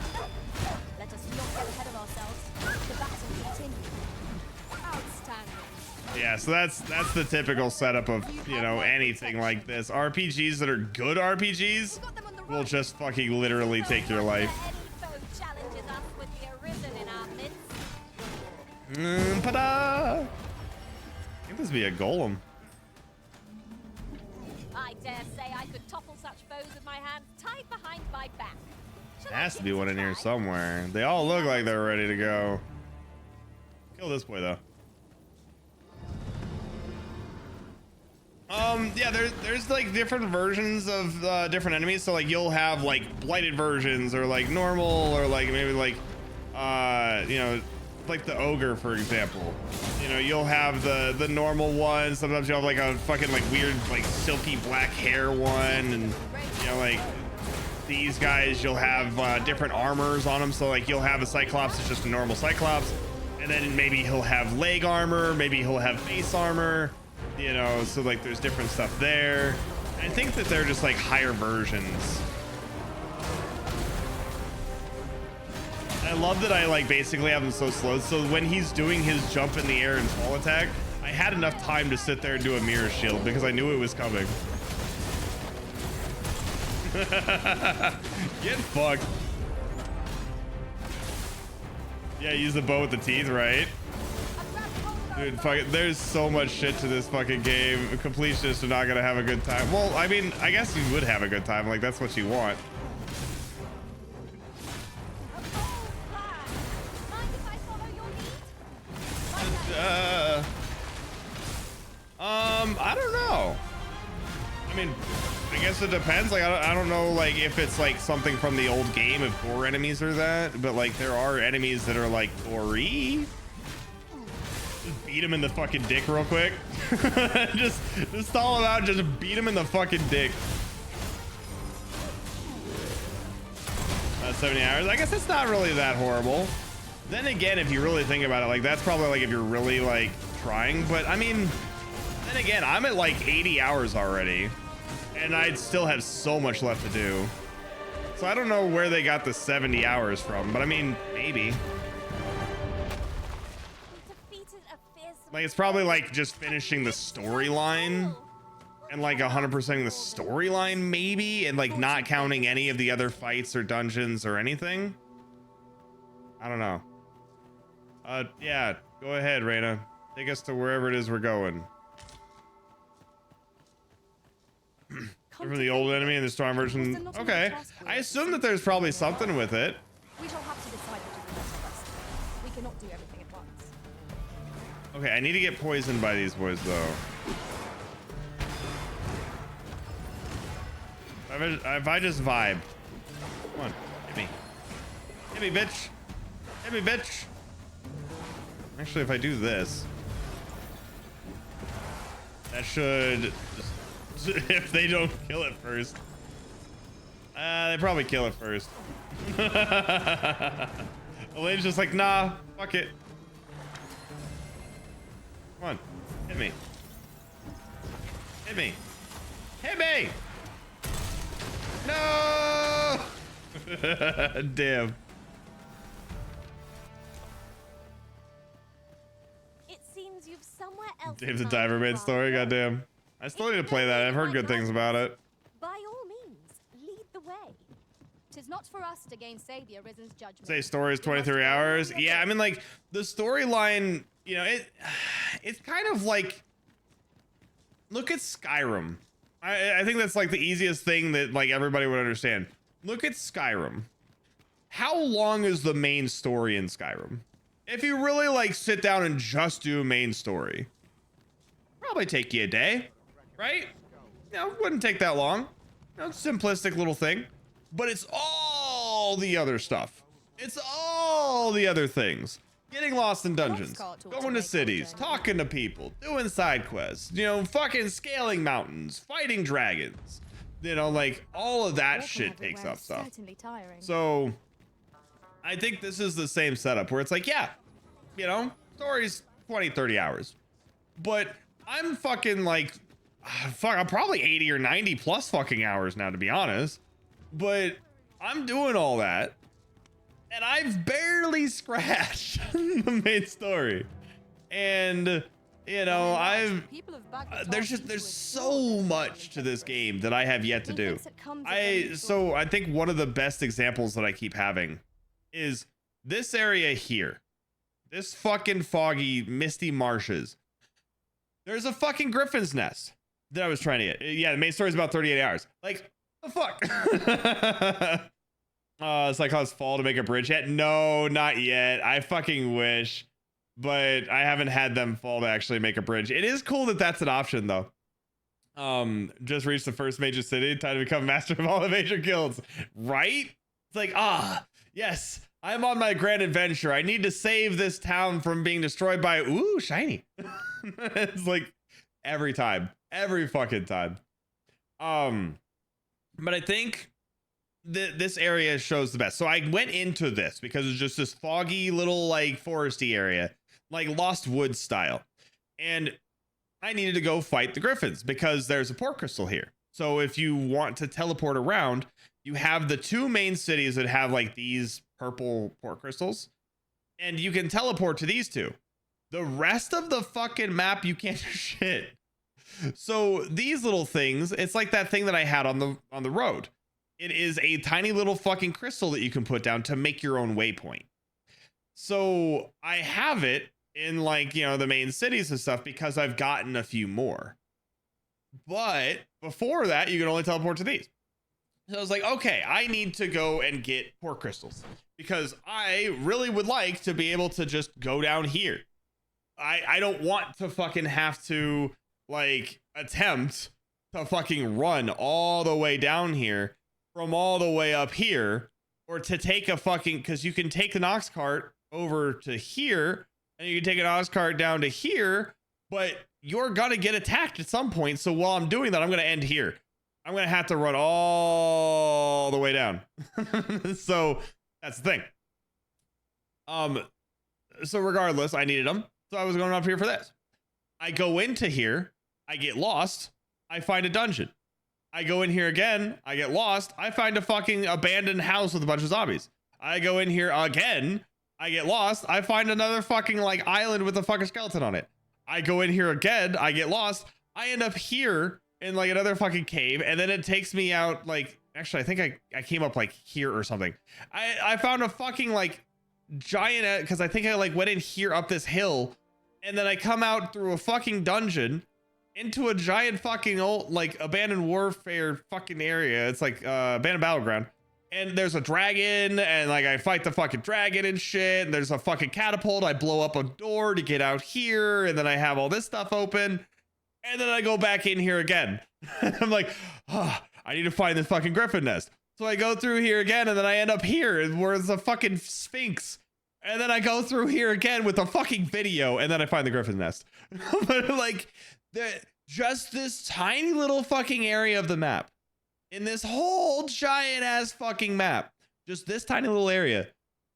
Let us not get ahead of ourselves. The battle continues. Outstanding. Yeah, so that's the typical setup of, you know, anything like this. RPGs that are good RPGs will just fucking literally take your life. Any foe challenges us with the Arisen in our midst. Ta-da! I think this would be a golem. I dare say I could topple such foes with my hands tied behind my back. Shall There I has to give be it a one in here try? somewhere. They all look like they're ready to go. Kill this boy though. Yeah, there's like different versions of different enemies. So like you'll have like blighted versions or like normal or like maybe like you know, like the ogre, for example. You know, you'll have the normal one. Sometimes you'll have like a fucking like weird like silky black hair one, and you know, like these guys you'll have different armors on them. So like you'll have a Cyclops that's just a normal Cyclops, and then maybe he'll have leg armor, maybe he'll have face armor, you know, so like there's different stuff there. I think that they're just like higher versions. I love that I like basically have him so slow. So when he's doing his jump in the air and fall attack, I had enough time to sit there and do a mirror shield because I knew it was coming. Get fucked. Yeah, use the bow with the teeth, right? Dude, fuck it. There's so much shit to this fucking game. Completionists are not gonna have a good time. Well, I mean, I guess you would have a good time. Like, that's what you want. I don't know. I mean, I guess it depends. Like, I don't know, like, if it's like something from the old game, if gore enemies are that, but like, there are enemies that are like gory. Just beat him in the fucking dick real quick. just stall him out, just beat him in the fucking dick. 70 hours. I guess it's not really that horrible. Then again, if you really think about it, like, that's probably like if you're really like trying, but I mean, then again, I'm at like 80 hours already and I'd still have so much left to do. So I don't know where they got the 70 hours from, but I mean, maybe. Like, it's probably like just finishing the storyline and like 100% the storyline maybe, and like not counting any of the other fights or dungeons or anything. I don't know. Yeah, go ahead, Reyna. Take us to wherever it is we're going. From the old enemy and the strong version. Okay. I assume that there's probably something with it. We shall have to decide which is the best of us. We cannot do everything at once. Okay, I need to get poisoned by these boys though. If I just vibe. Come on, hit me. Hit me, bitch. Hit me, bitch. Actually, if I do this, that should, if they don't kill it first. They probably kill it first. Elaine's just like, nah, fuck it. Come on, hit me. Hit me. Hit me! No! Damn. It seems you've somewhere else. Dave the in mind, Diver Man story, Master. goddamn. I still need to play that. I've heard good things about it. By all means, lead the way. 'Tis not for us to gainsay the Arisen's judgment. Say story is We must 23 go hours. on Yeah, I mean, like, the storyline, you know, it's kind of like, look at Skyrim. I think that's like the easiest thing that like everybody would understand. Look at Skyrim. How long is the main story in Skyrim? If you really like sit down and just do main story, probably take you a day, right? You know, wouldn't take that long. You know, simplistic little thing, but it's all the other stuff. It's all the other things. Getting lost in dungeons, going to cities, talking to people, doing side quests, you know, fucking scaling mountains, fighting dragons, you know, like all of that shit takes up stuff. Certainly tiring. So I think this is the same setup where it's like, yeah, you know, story's 20, 30 hours, but I'm fucking like, fuck, I'm probably 80 or 90 plus fucking hours now, to be honest, but I'm doing all that. And I've barely scratched the main story. And, you know, there's so much to this game that I have yet to do. So I think one of the best examples that I keep having is this area here. This fucking foggy, misty marshes. There's a fucking griffin's nest that I was trying to get. Yeah, the main story is about 38 hours. Like, the fuck? It's like cause fall to make a bridge yet? No, not yet. I fucking wish, but I haven't had them fall to actually make a bridge. It is cool that that's an option though. Just reached the first major city. Time to become master of all the major guilds. Right? It's like, yes, I'm on my grand adventure. I need to save this town from being destroyed by, ooh, shiny. It's like every time, every fucking time. But I think this area shows the best. So I went into this because it's just this foggy little like foresty area, like Lost Woods style. And I needed to go fight the griffins because there's a port crystal here. So if you want to teleport around, you have the two main cities that have like these purple port crystals, and you can teleport to these two. The rest of the fucking map, you can't do shit. So these little things, it's like that thing that I had on the road. It is a tiny little fucking crystal that you can put down to make your own waypoint. So I have it in like, you know, the main cities and stuff because I've gotten a few more. But before that, you can only teleport to these. So I was like, okay, I need to go and get port crystals because I really would like to be able to just go down here. I don't want to fucking have to like attempt to fucking run all the way down here from all the way up here, or to take a fucking, because you can take an ox cart over to here and you can take an ox cart down to here, but you're gonna get attacked at some point. So while I'm doing that, I'm gonna end here. I'm gonna have to run all the way down. So that's the thing. So regardless, I needed them. So I was going up here for this. I go into here, I get lost, I find a dungeon. I go in here again, I get lost, I find a fucking abandoned house with a bunch of zombies. I go in here again, I get lost, I find another fucking like island with a fucking skeleton on it. I go in here again, I get lost, I end up here in like another fucking cave, and then it takes me out like, actually I think I came up like here or something. I found a fucking like giant, because I think I like went in here up this hill, and then I come out through a fucking dungeon into a giant fucking old like abandoned warfare fucking area. It's like abandoned battleground, and there's a dragon, and like I fight the fucking dragon and shit, and there's a fucking catapult. I blow up a door to get out here, and then I have all this stuff open, and then I go back in here again. I'm like, oh, I need to find this fucking griffin nest. So I go through here again, and then I end up here where there's a fucking sphinx. And then I go through here again with a fucking video, and then I find the griffin nest. But like, just this tiny little fucking area of the map, in this whole giant ass fucking map, just this tiny little area,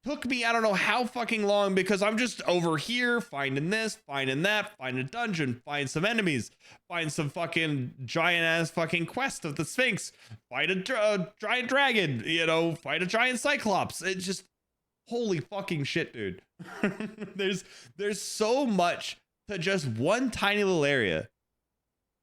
took me I don't know how fucking long, because I'm just over here finding this, finding that, find a dungeon, find some enemies, find some fucking giant ass fucking quest of the Sphinx, fight a giant dragon, you know, fight a giant cyclops. It's just holy fucking shit, dude. there's so much to just one tiny little area.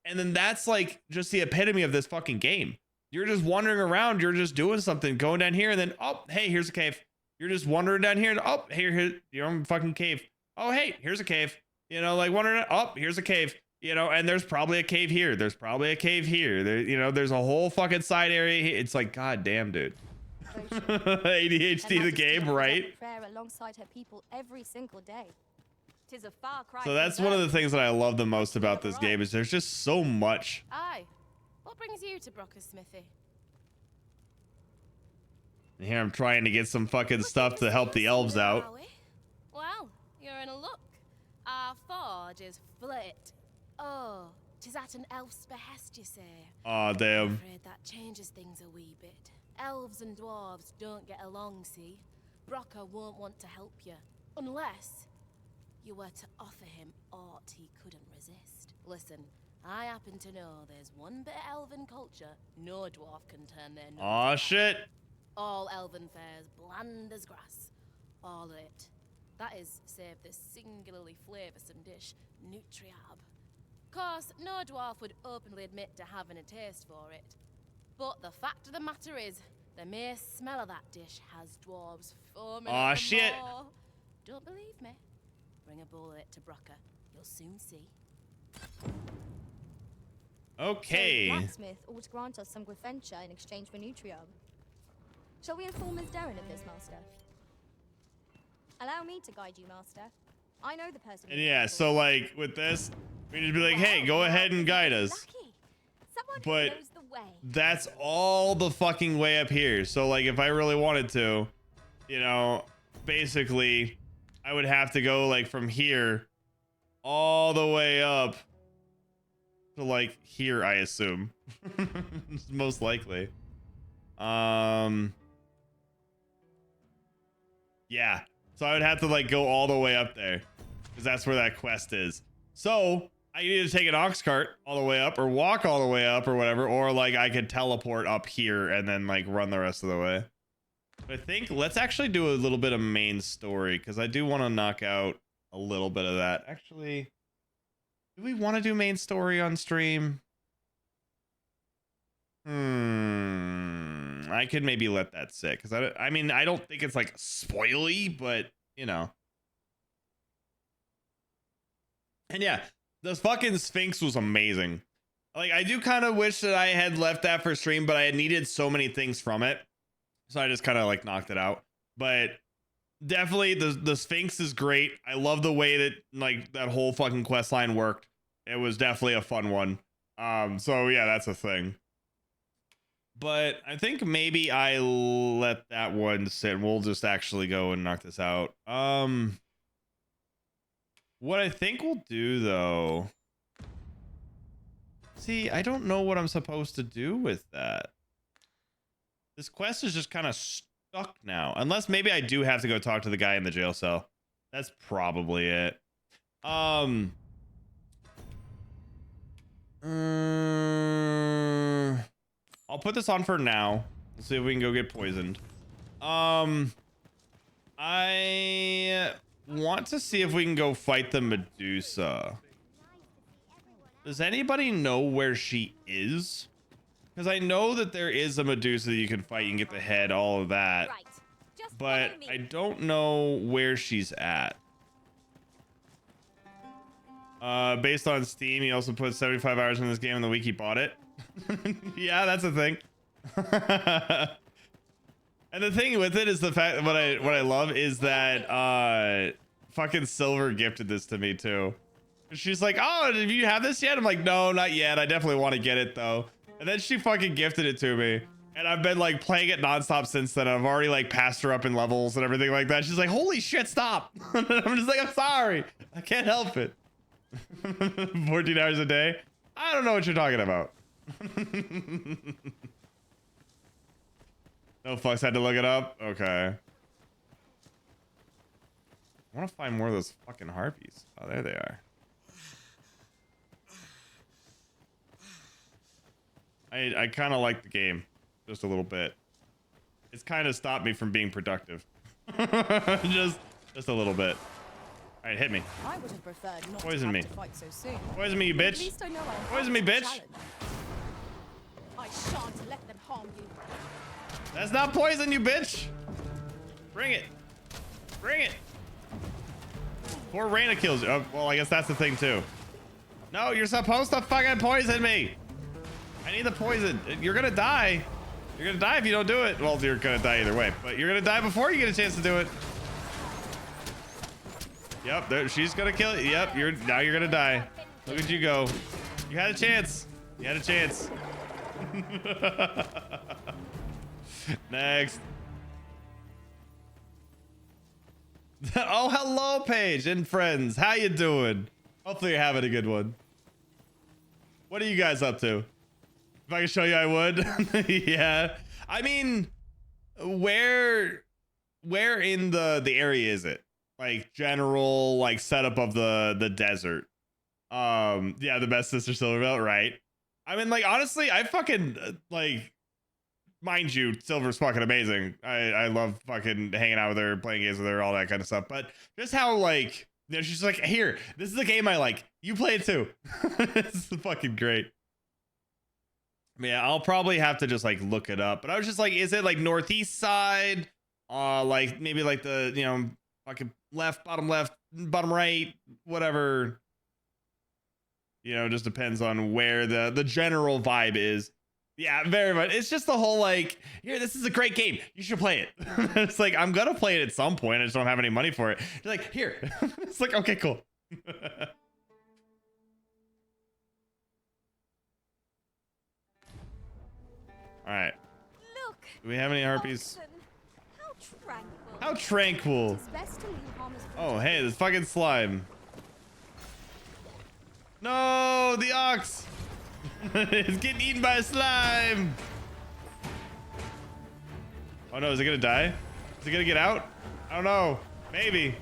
And then that's like just the epitome of this fucking game. You're just wandering around, you're just doing something, going down here, and then oh hey, here's a cave. You're just wandering down here, and oh, here, you're in a fucking cave. Oh, hey, here's a cave. You know, like wandering. Oh, here's a cave. You know, and there's probably a cave here. There's probably a cave here. There, you know, there's a whole fucking side area. It's like, god damn, dude. ADHD the game, right? Prayer alongside her people every single day. 'Tis a far cry. So that's one of the things that I love the most about this game is there's just so much. Aye. What brings you to Brocker's Smithy? And here I'm trying to get some fucking stuff to help the elves out. Well, you're in a look. Our forge is flit. Oh, 'tis at an elf's behest, you say. Aw, damn. I'm afraid that changes things a wee bit. Elves and dwarves don't get along, see? Brocker won't want to help you, unless you were to offer him aught he couldn't resist. Listen, I happen to know there's one bit of elven culture no dwarf can turn their nose. Aw, shit. All elven fares, bland as grass. All of it. That is, save this singularly flavoursome dish, Nutriab. Course, no dwarf would openly admit to having a taste for it. But the fact of the matter is, the mere smell of that dish has dwarves foaming. Aw, at the shit. maw. Don't believe me? Bring a bowl of it to Brocker. You'll soon see. Okay. So, blacksmith ought to grant us some Gryffindor in exchange for Nutriab. Shall we inform Ms. Darren of this, Master? Allow me to guide you, Master. I know the person. And yeah, so like with this, we just be like, hey, go ahead and guide us. Lucky. Someone But who knows the way. that's all the fucking way up here. So like if I really wanted to, you know, basically I would have to go like from here all the way up to like here, I assume. Most likely. Yeah. So I would have to like go all the way up there because that's where that quest is. So I need to take an ox cart all the way up or walk all the way up or whatever, or like I could teleport up here and then like run the rest of the way. But I think let's actually do a little bit of main story because I do want to knock out a little bit of that. Actually, do we want to do main story on stream? I could maybe let that sit because I mean, I don't think it's like spoily, but you know. And yeah, the fucking Sphinx was amazing. Like, I do kind of wish that I had left that for stream, but I had needed so many things from it. So I just kind of like knocked it out. But definitely the Sphinx is great. I love the way that like that whole fucking quest line worked. It was definitely a fun one. So yeah, that's a thing. But I think maybe I let that one sit. We'll just actually go and knock this out. What I think we'll do though. See, I don't know what I'm supposed to do with that. This quest is just kind of stuck now. Unless maybe I do have to go talk to the guy in the jail cell. That's probably it. I'll put this on for now. Let's see if we can go get poisoned. I want to see if we can go fight the Medusa. Does anybody know where she is? Because I know that there is a Medusa that you can fight and get the head, all of that. Right. Just But follow me. I don't know where she's at. Based on Steam, he also put 75 hours in this game in the week he bought it. Yeah, that's a thing. And the thing with it is the fact that what I love is that fucking Silver gifted this to me too. She's like, oh, do you have this yet? I'm like, no, not yet. I definitely want to get it though. And then she fucking gifted it to me. And I've been like playing it nonstop since then. I've already like passed her up in levels and everything like that. She's like, holy shit, stop. I'm just like, I'm sorry. I can't help it. 14 hours a day. I don't know what you're talking about. No fucks, had to look it up. Okay. I want to find more of those fucking harpies. Oh, there they are. I kind of like the game just a little bit. It's kind of stopped me from being productive. just a little bit. All right, hit me. I would have preferred not Poison to me. have to fight so soon. Poison me, you At bitch. least I know I Poison have me, the bitch. challenge. I shan't let them harm you. That's not poison, you bitch. Bring it. Bring it. Poor Reyna kills you. Oh, well, I guess that's the thing too. No, you're supposed to fucking poison me. I need the poison. You're gonna die. You're gonna die if you don't do it. Well, you're gonna die either way, but you're gonna die before you get a chance to do it. Yep, there, she's gonna kill you. Yep, now you're gonna die. Look at you go. You had a chance. You had a chance. Next. Oh, hello, Paige and friends. How you doing? Hopefully you're having a good one. What are you guys up to? If I could show you, I would. Yeah. I mean, where in the area is it? Like general like setup of the desert. Yeah, the best Sister Silverbelt, right? I mean, like honestly, I fucking like, mind you, Silver's fucking amazing. I love fucking hanging out with her, playing games with her, all that kind of stuff. But just how like, you know, she's like, here, this is a game I like. You play it too. It's fucking great. Yeah, I'll probably have to just like look it up. But I was just like, is it like northeast side? Like maybe like the, you know, fucking left, bottom right, whatever. You know, just depends on where the general vibe is. Yeah, very much. It's just the whole like, here, this is a great game. You should play it. It's like, I'm gonna play it at some point. I just don't have any money for it. You're like, here. It's like, okay, cool. All right. Look. Do we have any harpies? Oxen. How tranquil. How tranquil. It's best to leave harmless Oh, hey, this fucking slime. No, the ox. It's getting eaten by a slime. Oh no, is it gonna die? Is it gonna get out? I don't know. Maybe.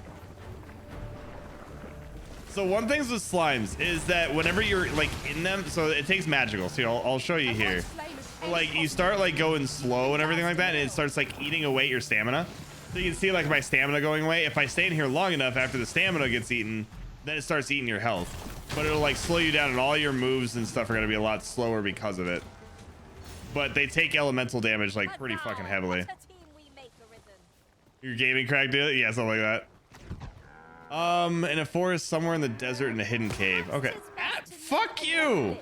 So one thing with slimes is that whenever you're like in them, so it takes magical. See, I'll show you here. So, like you start like going slow and everything like that, and it starts like eating away your stamina. So you can see like my stamina going away. If I stay in here long enough after the stamina gets eaten, then it starts eating your health. But it'll like slow you down, and all your moves and stuff are gonna be a lot slower because of it. But they take elemental damage like pretty fucking heavily. Your gaming crack deal? Yeah, something like that. In a forest somewhere in the desert in a hidden cave. Okay. Fuck you,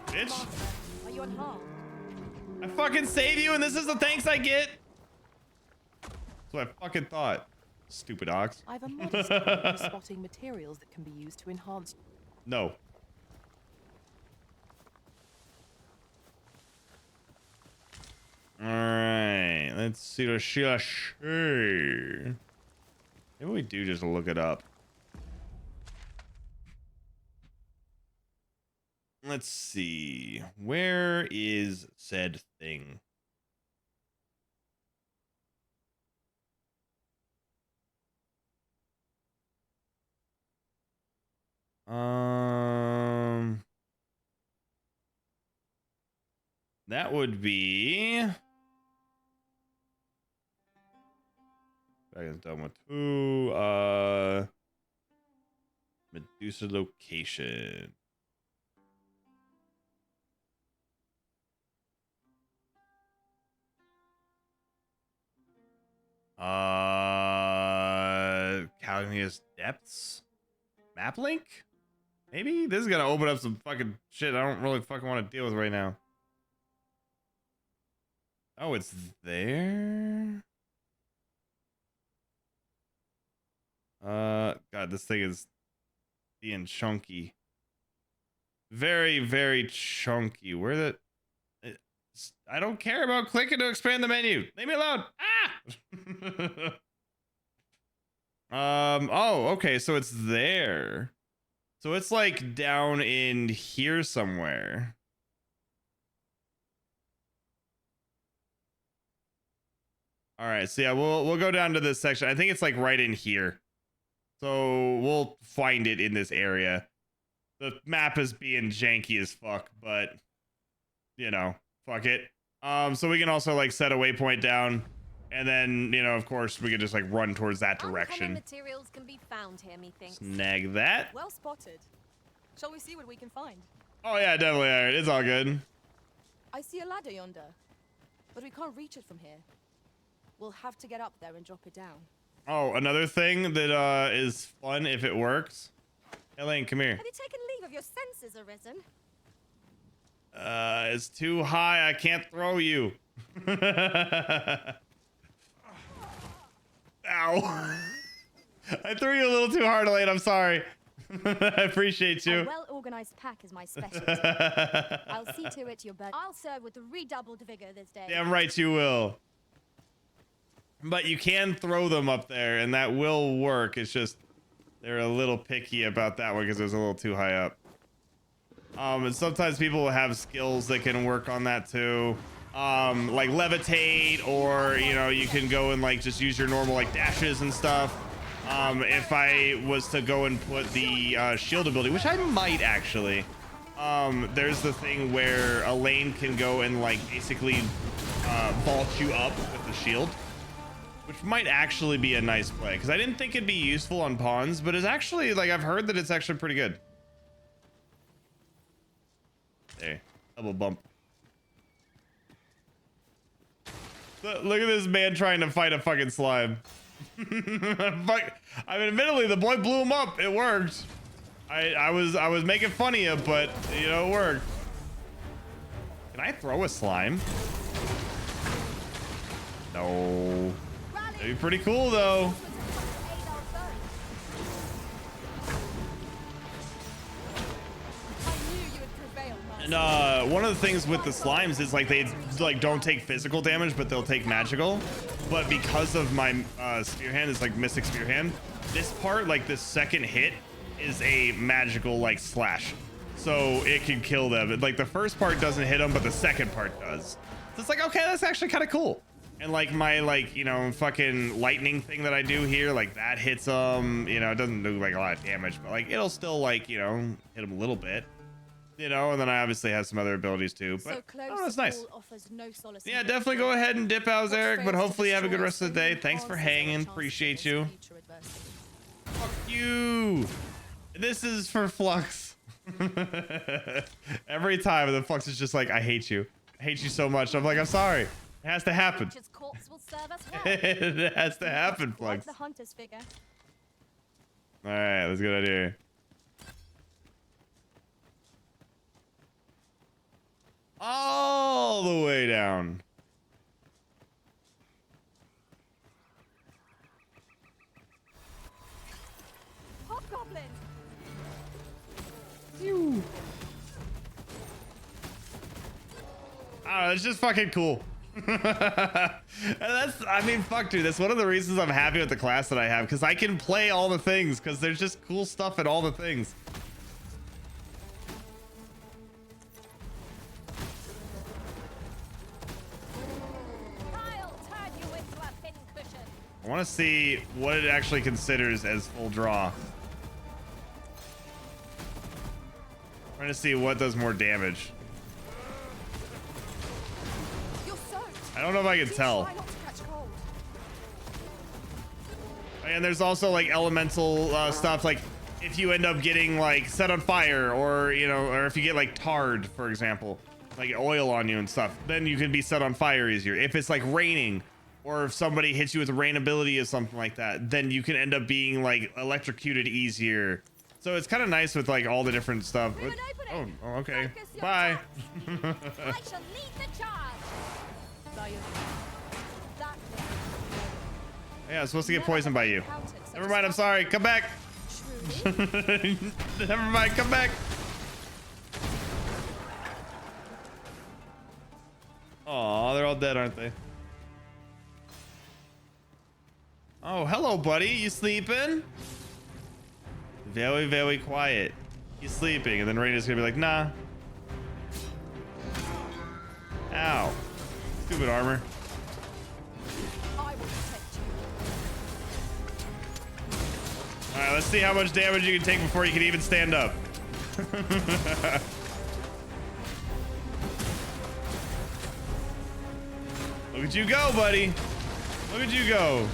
bitch. Are you unharmed? I fucking save you, and this is the thanks I get. That's what I fucking thought. Stupid ox. I've a modest way of spotting materials that can be used to enhance. No. All right, let's see what she. Maybe we do just look it up. Let's see. Where is said thing? That would be. Dragon's done with 2. Medusa location. Calunia's Depths? Map link? Maybe? This is gonna open up some fucking shit I don't really fucking want to deal with right now. Oh, it's there. God, this thing is being chunky. Very, very chunky. Where the? I don't care about clicking to expand the menu. Leave me alone. Ah. Oh, okay. So it's there. So it's like down in here somewhere. All right. So yeah, we'll go down to this section. I think it's like right in here. So we'll find it in this area. The map is being janky as fuck, but you know, fuck it. So we can also like set a waypoint down, and then, you know, of course we can just like run towards that direction. Materials can be found here, methinks. Snag that. Well spotted. Shall we see what we can find? Oh yeah, definitely. All right, it's all good. I see a ladder yonder, but we can't reach it from here. We'll have to get up there and drop it down. Oh, another thing that is fun if it works. Elaine, come here. Have you taken leave of your senses, Arisen? It's too high. I can't throw you. Ow. I threw you a little too hard, Elaine. I'm sorry. I appreciate you. A well-organized pack is my specialty. I'll see to it your bed. I'll serve with the redoubled vigor this day. Damn right you will. But you can throw them up there, and that will work. It's just they're a little picky about that one because it was a little too high up. And sometimes people will have skills that can work on that too. Like levitate, or, you know, you can go and like just use your normal like dashes and stuff. If I was to go and put the shield ability, which I might actually, there's the thing where Elaine can go and like basically vault you up with the shield, which might actually be a nice play, because I didn't think it'd be useful on pawns, but it's actually, like, I've heard that it's actually pretty good. There, double bump. Look at this man trying to fight a fucking slime. Fuck. I mean, admittedly, the boy blew him up. It worked. I was making fun of you, but you know, it worked. Can I throw a slime? No. That'd be pretty cool though. And one of the things with the slimes is like they like don't take physical damage, but they'll take magical. But because of my spear hand is like Mystic Spear Hand, this part, like this second hit, is a magical like slash, so it can kill them. Like the first part doesn't hit them, but the second part does. So it's like, okay, that's actually kind of cool. And like my like, you know, fucking lightning thing that I do here, like that hits them. You know, it doesn't do like a lot of damage, but like it'll still like, you know, hit them a little bit. You know, and then I obviously have some other abilities too, but oh, that's nice. Yeah, definitely go ahead and dip out, Eric, but hopefully you have a good rest of the day. Thanks for hanging. Appreciate you. Fuck you. This is for Flux. Every time the Flux is just like, I hate you. I hate you so much. I'm like, I'm sorry. It has to happen. It has to happen, Flux. All right, let's get out of here. All the way down. Hobgoblin. Phew. I don't know, it's just fucking cool. That's, I mean, fuck, dude, that's one of the reasons I'm happy with the class that I have, because I can play all the things, because there's just cool stuff in all the things. I want to see what it actually considers as full draw. I'm trying to see what does more damage. I don't know if I can tell. And there's also like elemental stuff, like if you end up getting like set on fire, or you know, or if you get like tarred, for example, like oil on you and stuff, then you can be set on fire easier. If it's like raining, or if somebody hits you with a rain ability or something like that, then you can end up being like electrocuted easier. So it's kind of nice with like all the different stuff. Oh, okay. Bye. I shall lead the charge. by your that Yeah, I'm supposed to get poisoned by you. Never mind, I'm sorry. Come back. Never mind, come back. Aw, they're all dead, aren't they? Oh, hello, buddy. You sleeping? Very, very quiet. He's sleeping, and then Raina's gonna be like, nah. Ow. Stupid armor. I will protect you. Alright, let's see how much damage you can take before you can even stand up. Look at you go, buddy. Look at you go.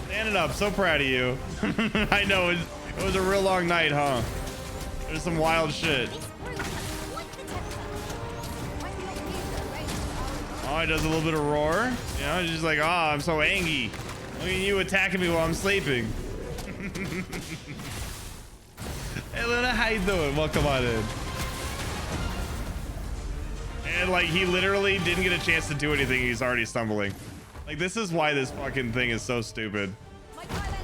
Standing up. So proud of you. I know. It was a real long night, huh? There's some wild shit. Oh, he does a little bit of roar. You know, he's just like, oh, I'm so angry. Look at you attacking me while I'm sleeping. Hey, Luna, how you doing? Welcome on in. And like, he literally didn't get a chance to do anything. He's already stumbling. Like, this is why this fucking thing is so stupid.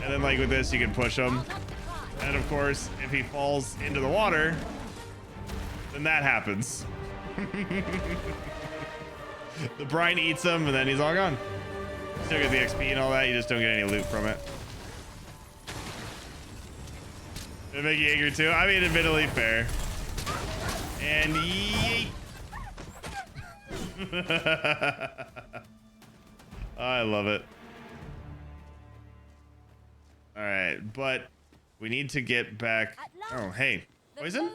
And then like with this, you can push him. And of course, if he falls into the water, then that happens. The brine eats him, and then he's all gone. Still get the XP and all that. You just don't get any loot from it. Did it make you angry too? I mean, admittedly fair. And yeet. I love it. All right, but we need to get back. Oh, hey, poison?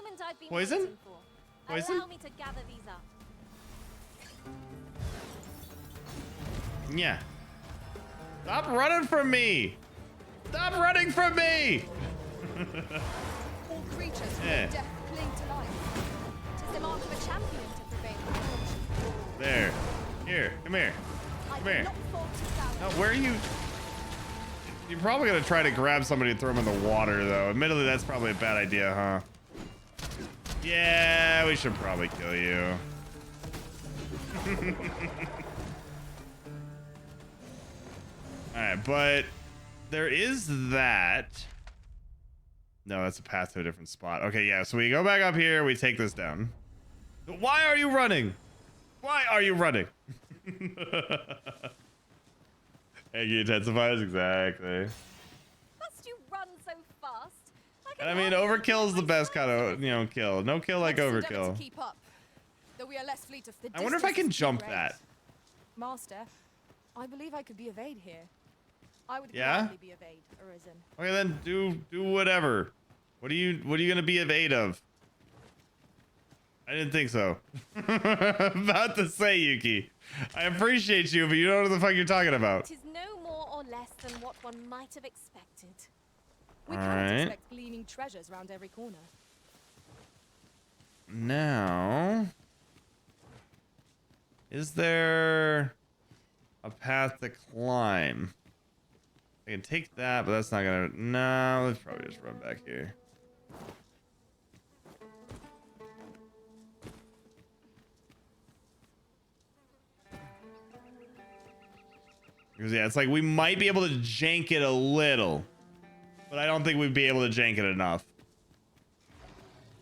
Poison? Poison? Allow me to gather these up. Yeah. Stop running from me! Stop running from me! All creatures Yeah. with death cling to life. 'Tis the mark of a champion to prevail. There. Here, come here. Come here. No, where are you? You're probably gonna try to grab somebody and throw them in the water, though. Admittedly, that's probably a bad idea, huh? Yeah, we should probably kill you. Alright, but there is that. No, that's a path to a different spot. Okay, yeah, so we go back up here, we take this down. Why are you running? Why are you running? Aggie intensifies, exactly. Must you run so fast? And I mean, overkill is the best kind of, you know, kill. No kill like Let us endeavour overkill. to keep up, though we are less fleet of the I wonder if I can distance is too jump great. that. Master, I believe I could be of aid here. I would Yeah? gladly be of aid, Arisen. Okay, then do whatever. What are you gonna be of aid of? I didn't think so. About to say, Yuki. I appreciate you, but you don't know what the fuck you're talking about. Tis no more or less than what one might have expected. We All cannot right. expect gleaming treasures around every corner. Now, is there a path to climb? I can take that, but that's not gonna. No, let's probably just run back here. Because yeah, it's like we might be able to jank it a little, but I don't think we'd be able to jank it enough.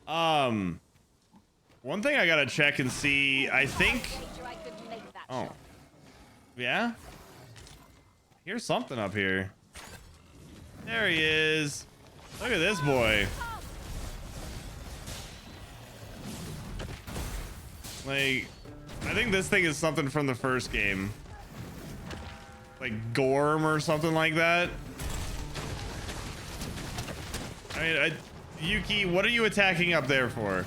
One thing I gotta check and see, I think. Oh, yeah. Here's something up here. There he is. Look at this boy. Like, I think this thing is something from the first game. Like Gorm or something like that. I mean, Yuki, what are you attacking up there for?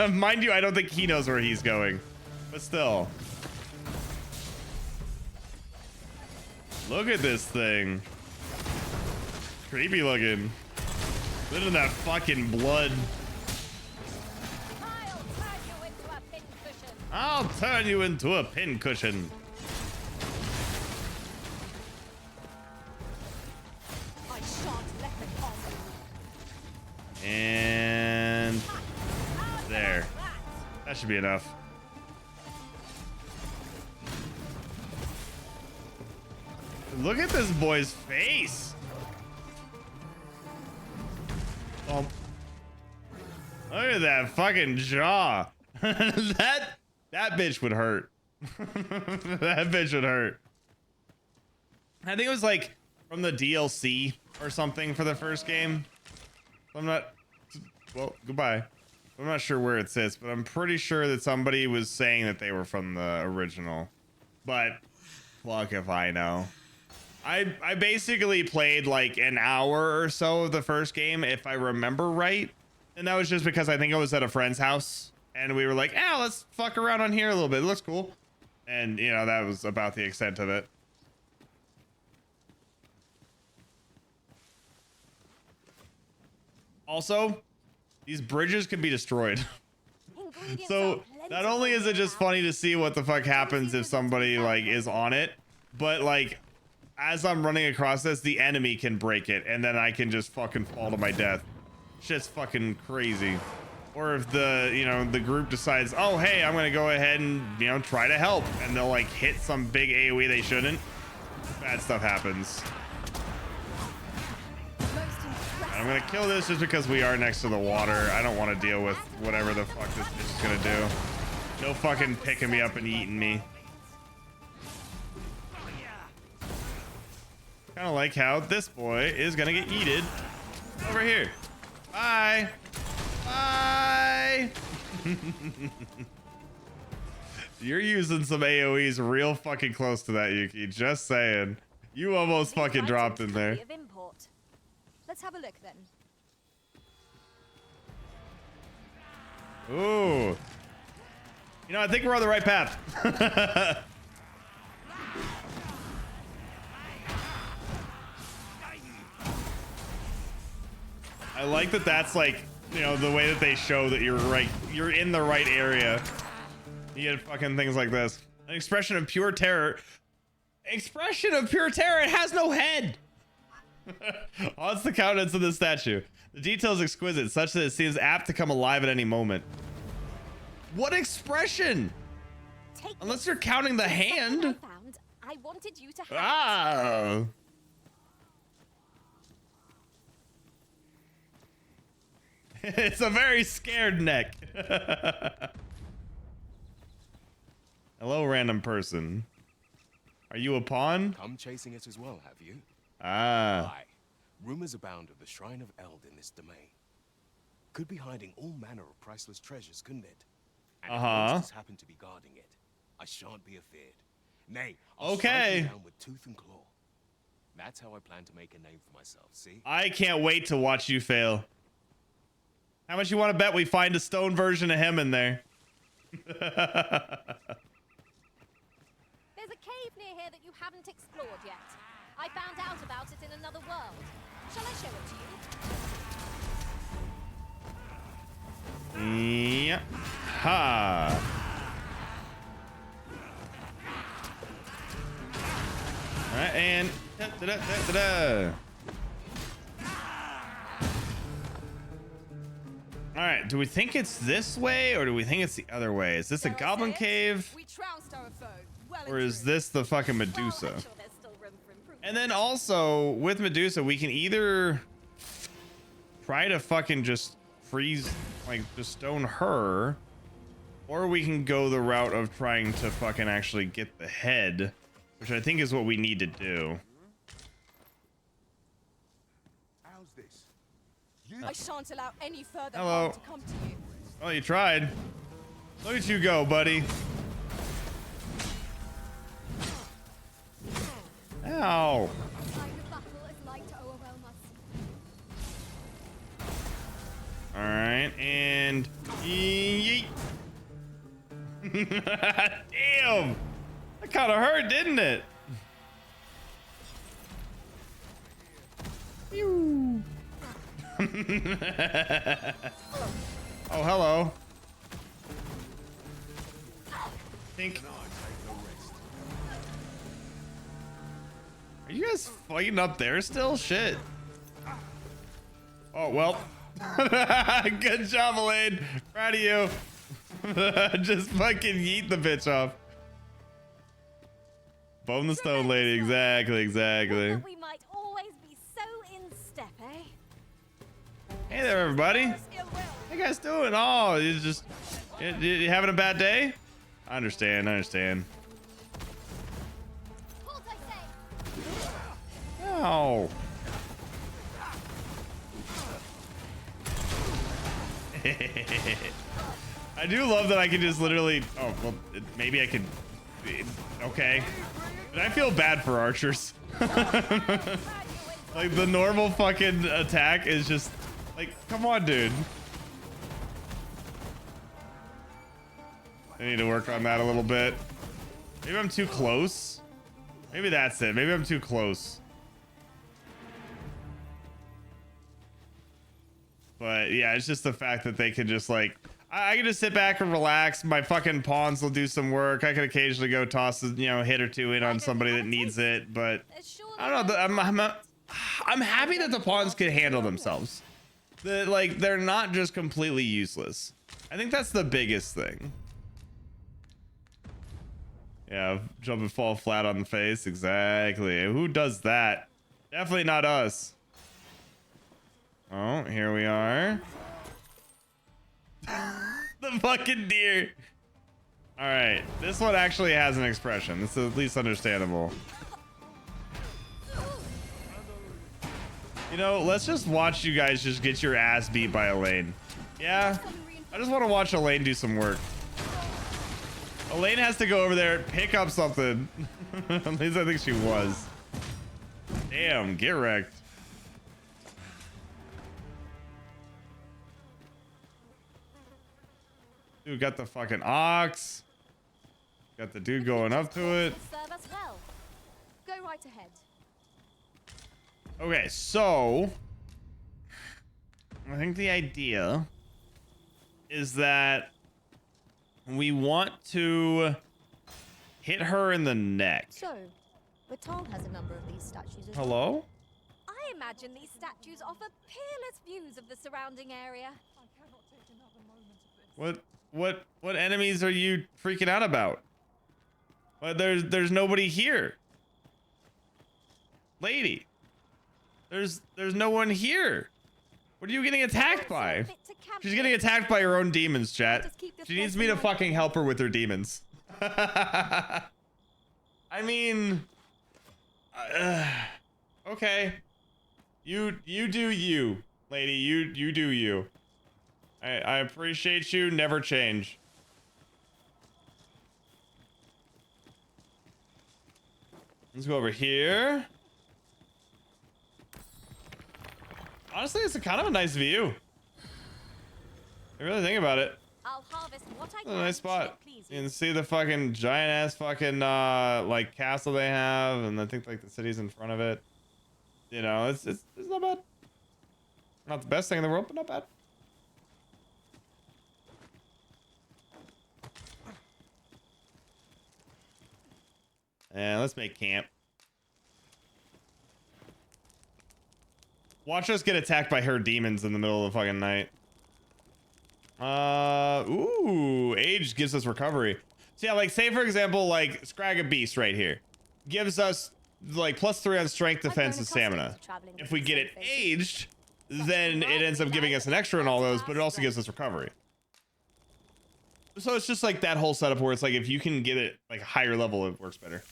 Mind you, I don't think he knows where he's going. But still. Look at this thing. Creepy looking. Look at that fucking blood. I'll turn you into a pincushion. I shan't let them harm you. And there. That should be enough. Look at this boy's face. Oh. Look at that fucking jaw. that bitch would hurt. That bitch would hurt. I think it was like from the DLC or something for the first game. I'm not, well, goodbye. I'm not sure where it sits, but I'm pretty sure that somebody was saying that they were from the original. But fuck if I know. I basically played like an hour or so of the first game, if I remember right. And that was just because I think I was at a friend's house and we were like, ah, let's fuck around on here a little bit. It looks cool. And you know, that was about the extent of it. Also, these bridges can be destroyed. So not only is it just funny to see what the fuck happens if somebody like is on it, but like as I'm running across this, the enemy can break it and then I can just fucking fall to my death. Shit's fucking crazy. Or if the, you know, the group decides, oh, hey, I'm going to go ahead and, you know, try to help. And they'll like hit some big AoE they shouldn't. Bad stuff happens. I'm going to kill this just because we are next to the water. I don't want to deal with whatever the fuck this bitch is going to do. No fucking picking me up and eating me. Kind of like how this boy is going to get yeeted over here. Bye. Bye. You're using some AoEs real fucking close to that, Yuki. Just saying. You almost fucking dropped in there. Let's have a look then. Ooh. You know, I think we're on the right path. I like that that's like, you know, the way that they show that you're in the right area. You get fucking things like this. An expression of pure terror. Expression of pure terror, it has no head. Oh, it's the countenance of the statue. The detail is exquisite, such that it seems apt to come alive at any moment. What expression? Unless you're counting the hand. I wanted you to have Ah. It's a very scared neck. Hello, random person. Are you a pawn? Come chasing it as well, have you? Ah. Aye. Rumors abound of the Shrine of Eld in this domain. Could be hiding all manner of priceless treasures, couldn't it? And if monsters happen to be guarding it, I shan't be afeared. Nay, I'll strike you down with tooth and claw. That's how I plan to make a name for myself, see? I can't wait to watch you fail. How much you want to bet we find a stone version of him in there? There's a cave near here that you haven't explored yet. I found out about it in another world. Shall I show it to you? Yeah. Ha. All right, and all right, do we think it's this way or do we think it's the other way? Is this a goblin cave? We trounced our foe. Well, Or is this the fucking Medusa? And then also with Medusa, we can either try to fucking just freeze, like just stone her, or we can go the route of trying to fucking actually get the head, which I think is what we need to do. How's this? I shan't allow any further Hello. harm to come to you. Oh, you tried. Look at you go, buddy. Ow. All right, and yeet. Damn, that kind of hurt, didn't it? Oh, hello. Think. Are you guys fighting up there still? Shit. Oh, well. Good job, Elaine. Proud of you. Just fucking yeet the bitch off. Bone the stone lady. Exactly, exactly. We might always be so in step, eh? Hey there, everybody. How you guys doing? Oh, you having a bad day? I understand. I understand. Hold, I say. Ow. I do love that I can just literally. Oh well, maybe I could. Okay. But I feel bad for archers. Like the normal fucking attack is just like, come on, dude. I need to work on that a little bit. Maybe I'm too close. Maybe that's it. Maybe I'm too close. But yeah, it's just the fact that they can just like, I can just sit back and relax. My fucking pawns will do some work. I can occasionally go toss a, hit or two in on somebody that needs it. But I don't know. I'm happy that the pawns can handle themselves. They're not just completely useless. I think that's the biggest thing. Yeah, jump and fall flat on the face. Exactly. Who does that? Definitely not us. Oh, here we are. The fucking deer. All right, this one actually has an expression. This is at least understandable. Let's just watch you guys just get your ass beat by Elaine. Yeah, I just want to watch Elaine do some work. Elaine has to go over there, pick up something. At least I think she was. Damn, get wrecked. Dude got the fucking ox. Got the dude going up to it. Serve us well. Go right ahead. Okay, so I think the idea is that we want to hit her in the neck. So, Batal has a number of these statues as well. Hello? I imagine these statues offer peerless views of the surrounding area. What enemies are you freaking out about? But there's nobody here. Lady. There's no one here. What are you getting attacked by? She's getting attacked by her own demons, chat. She needs me to fucking help her with her demons. I mean, okay. You do you, lady. You do you. I appreciate you. Never change. Let's go over here. Honestly, it's kind of a nice view. I really think about it. I'll harvest what I It's can. a nice spot. You can see the fucking giant ass fucking like castle they have, and I think like the city's in front of it. It's not bad. Not the best thing in the world, but not bad. And let's make camp. Watch us get attacked by her demons in the middle of the fucking night. Ooh, age gives us recovery. So yeah, like say for example, like Scragga Beast right here gives us like +3 on strength, defense, and stamina. If we get it aged, then it ends up giving us an extra in all those, but it also gives us recovery. So it's just like that whole setup where it's like if you can get it like a higher level, it works better.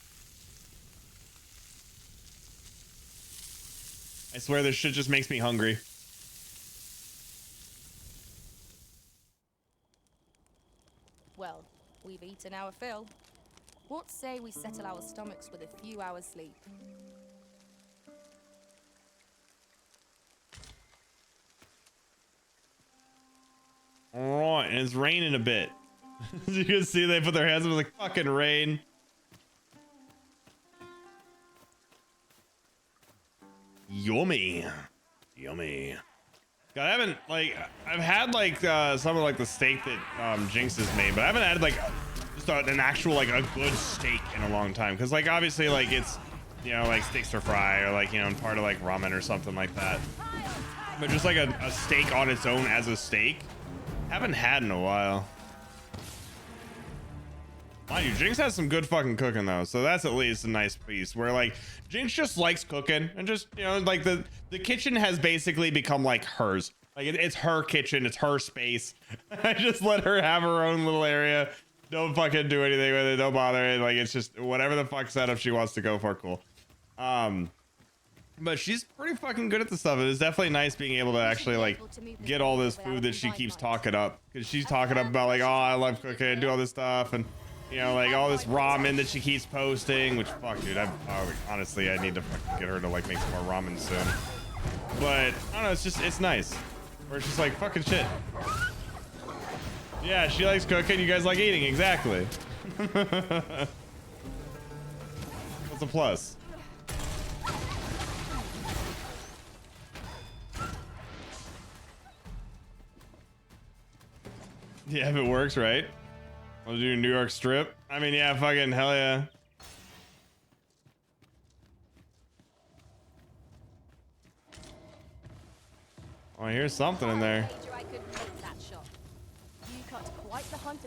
I swear this shit just makes me hungry. Well, we've eaten our fill. What say we settle our stomachs with a few hours sleep? Alright, and it's raining a bit. As you can see, they put their hands up like fucking rain. Yummy. Yummy. God, I haven't I've had some of the steak that Jinx has made, but I haven't had just an actual a good steak in a long time. Cause obviously it's steak stir fry or part of ramen or something like that. But just a steak on its own as a steak, haven't had in a while. Mind you, Jinx has some good fucking cooking though, so that's at least a nice piece where like Jinx just likes cooking and just, you know, like the kitchen has basically become like hers. Like it's her kitchen, it's her space. I just let her have her own little area. Don't fucking do anything with it. Don't bother. Like it's just whatever the fuck setup she wants to go for. Cool. But she's pretty fucking good at the stuff. It is definitely nice being able to actually like get all this food that she keeps talking up, because she's talking up about like, oh, I love cooking, do all this stuff, and you know, like all this ramen that she keeps posting. Which fuck, dude, honestly, I need to fucking get her to like make some more ramen soon. But I don't know, it's nice. Where she's like, fucking shit. Yeah, she likes cooking. You guys like eating, exactly. What's a plus? Yeah, if it works, right? I'll do New York Strip. I mean, yeah, fucking hell yeah. Oh, here's something in there.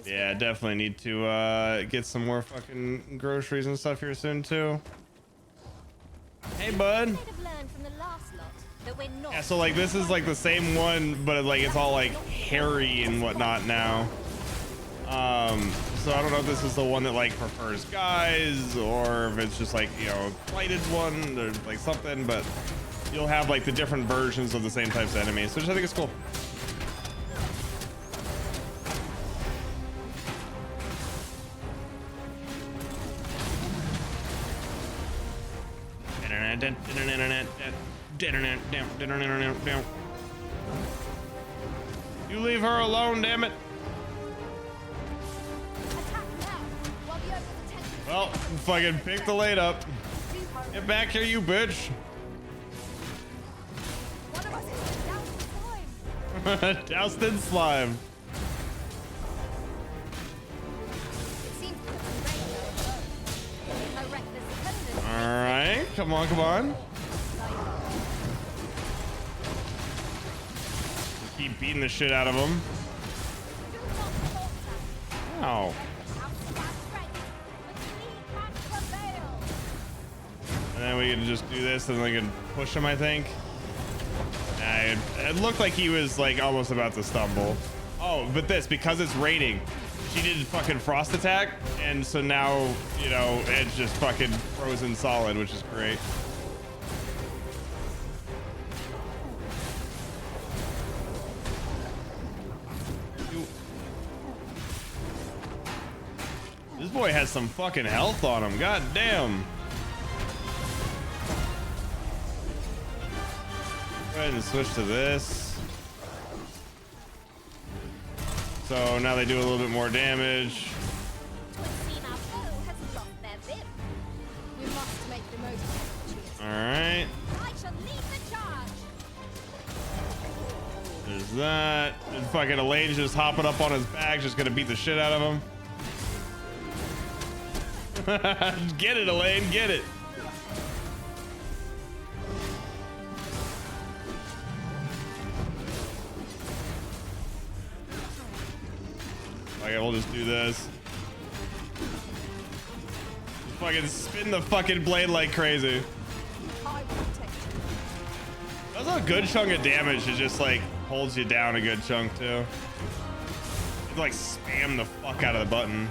Yeah, definitely need to get some more fucking groceries and stuff here soon too. Hey, bud. Yeah, so like this is like the same one, but like it's all like hairy and whatnot now. So I don't know if this is the one that like prefers guys or if it's just like, you know, a plated one or like something, but you'll have like the different versions of the same types of enemies, which I think is cool. You leave her alone, damn it. Well, fucking pick the lane up. Get back here, you bitch. Doused in slime. Alright, come on, come on. Keep beating the shit out of him. Ow. And then we can just do this and we can push him, I think. It looked like he was like almost about to stumble. Oh, but this, because it's raining, she did fucking frost attack, and so now, you know, it's just fucking frozen solid, which is great. This boy has some fucking health on him, god damn. Go ahead and switch to this. So now they do a little bit more damage. Alright. There's that. And fucking Elaine's just hopping up on his back, just gonna beat the shit out of him. Get it, Elaine, get it. Okay, we'll just do this. Just fucking spin the fucking blade like crazy. That's a good chunk of damage. It just like holds you down a good chunk too. You have to like spam the fuck out of the button.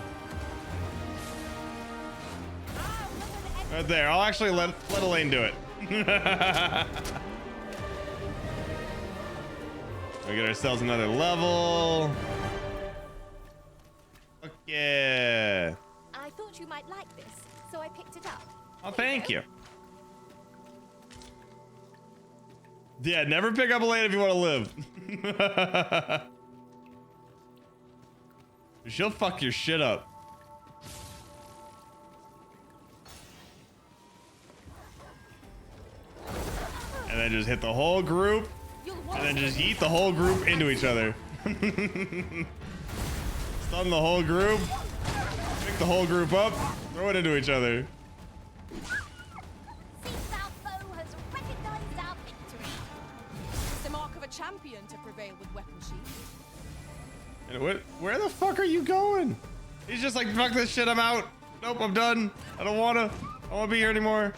Right there. I'll actually let Elaine do it. We get ourselves another level. Fuck yeah. I thought you might like this, so I picked it up. Oh, thank you. Yeah, never pick up Elaine if you want to live. She'll fuck your shit up. And then just hit the whole group. And then just yeet the whole group into each other. Stun the whole group. Pick the whole group up. Throw it into each other. It's the mark of a champion to prevail with weapon sheath. And where the fuck are you going? He's just like, fuck this shit, I'm out. Nope, I'm done. I don't wanna be here anymore.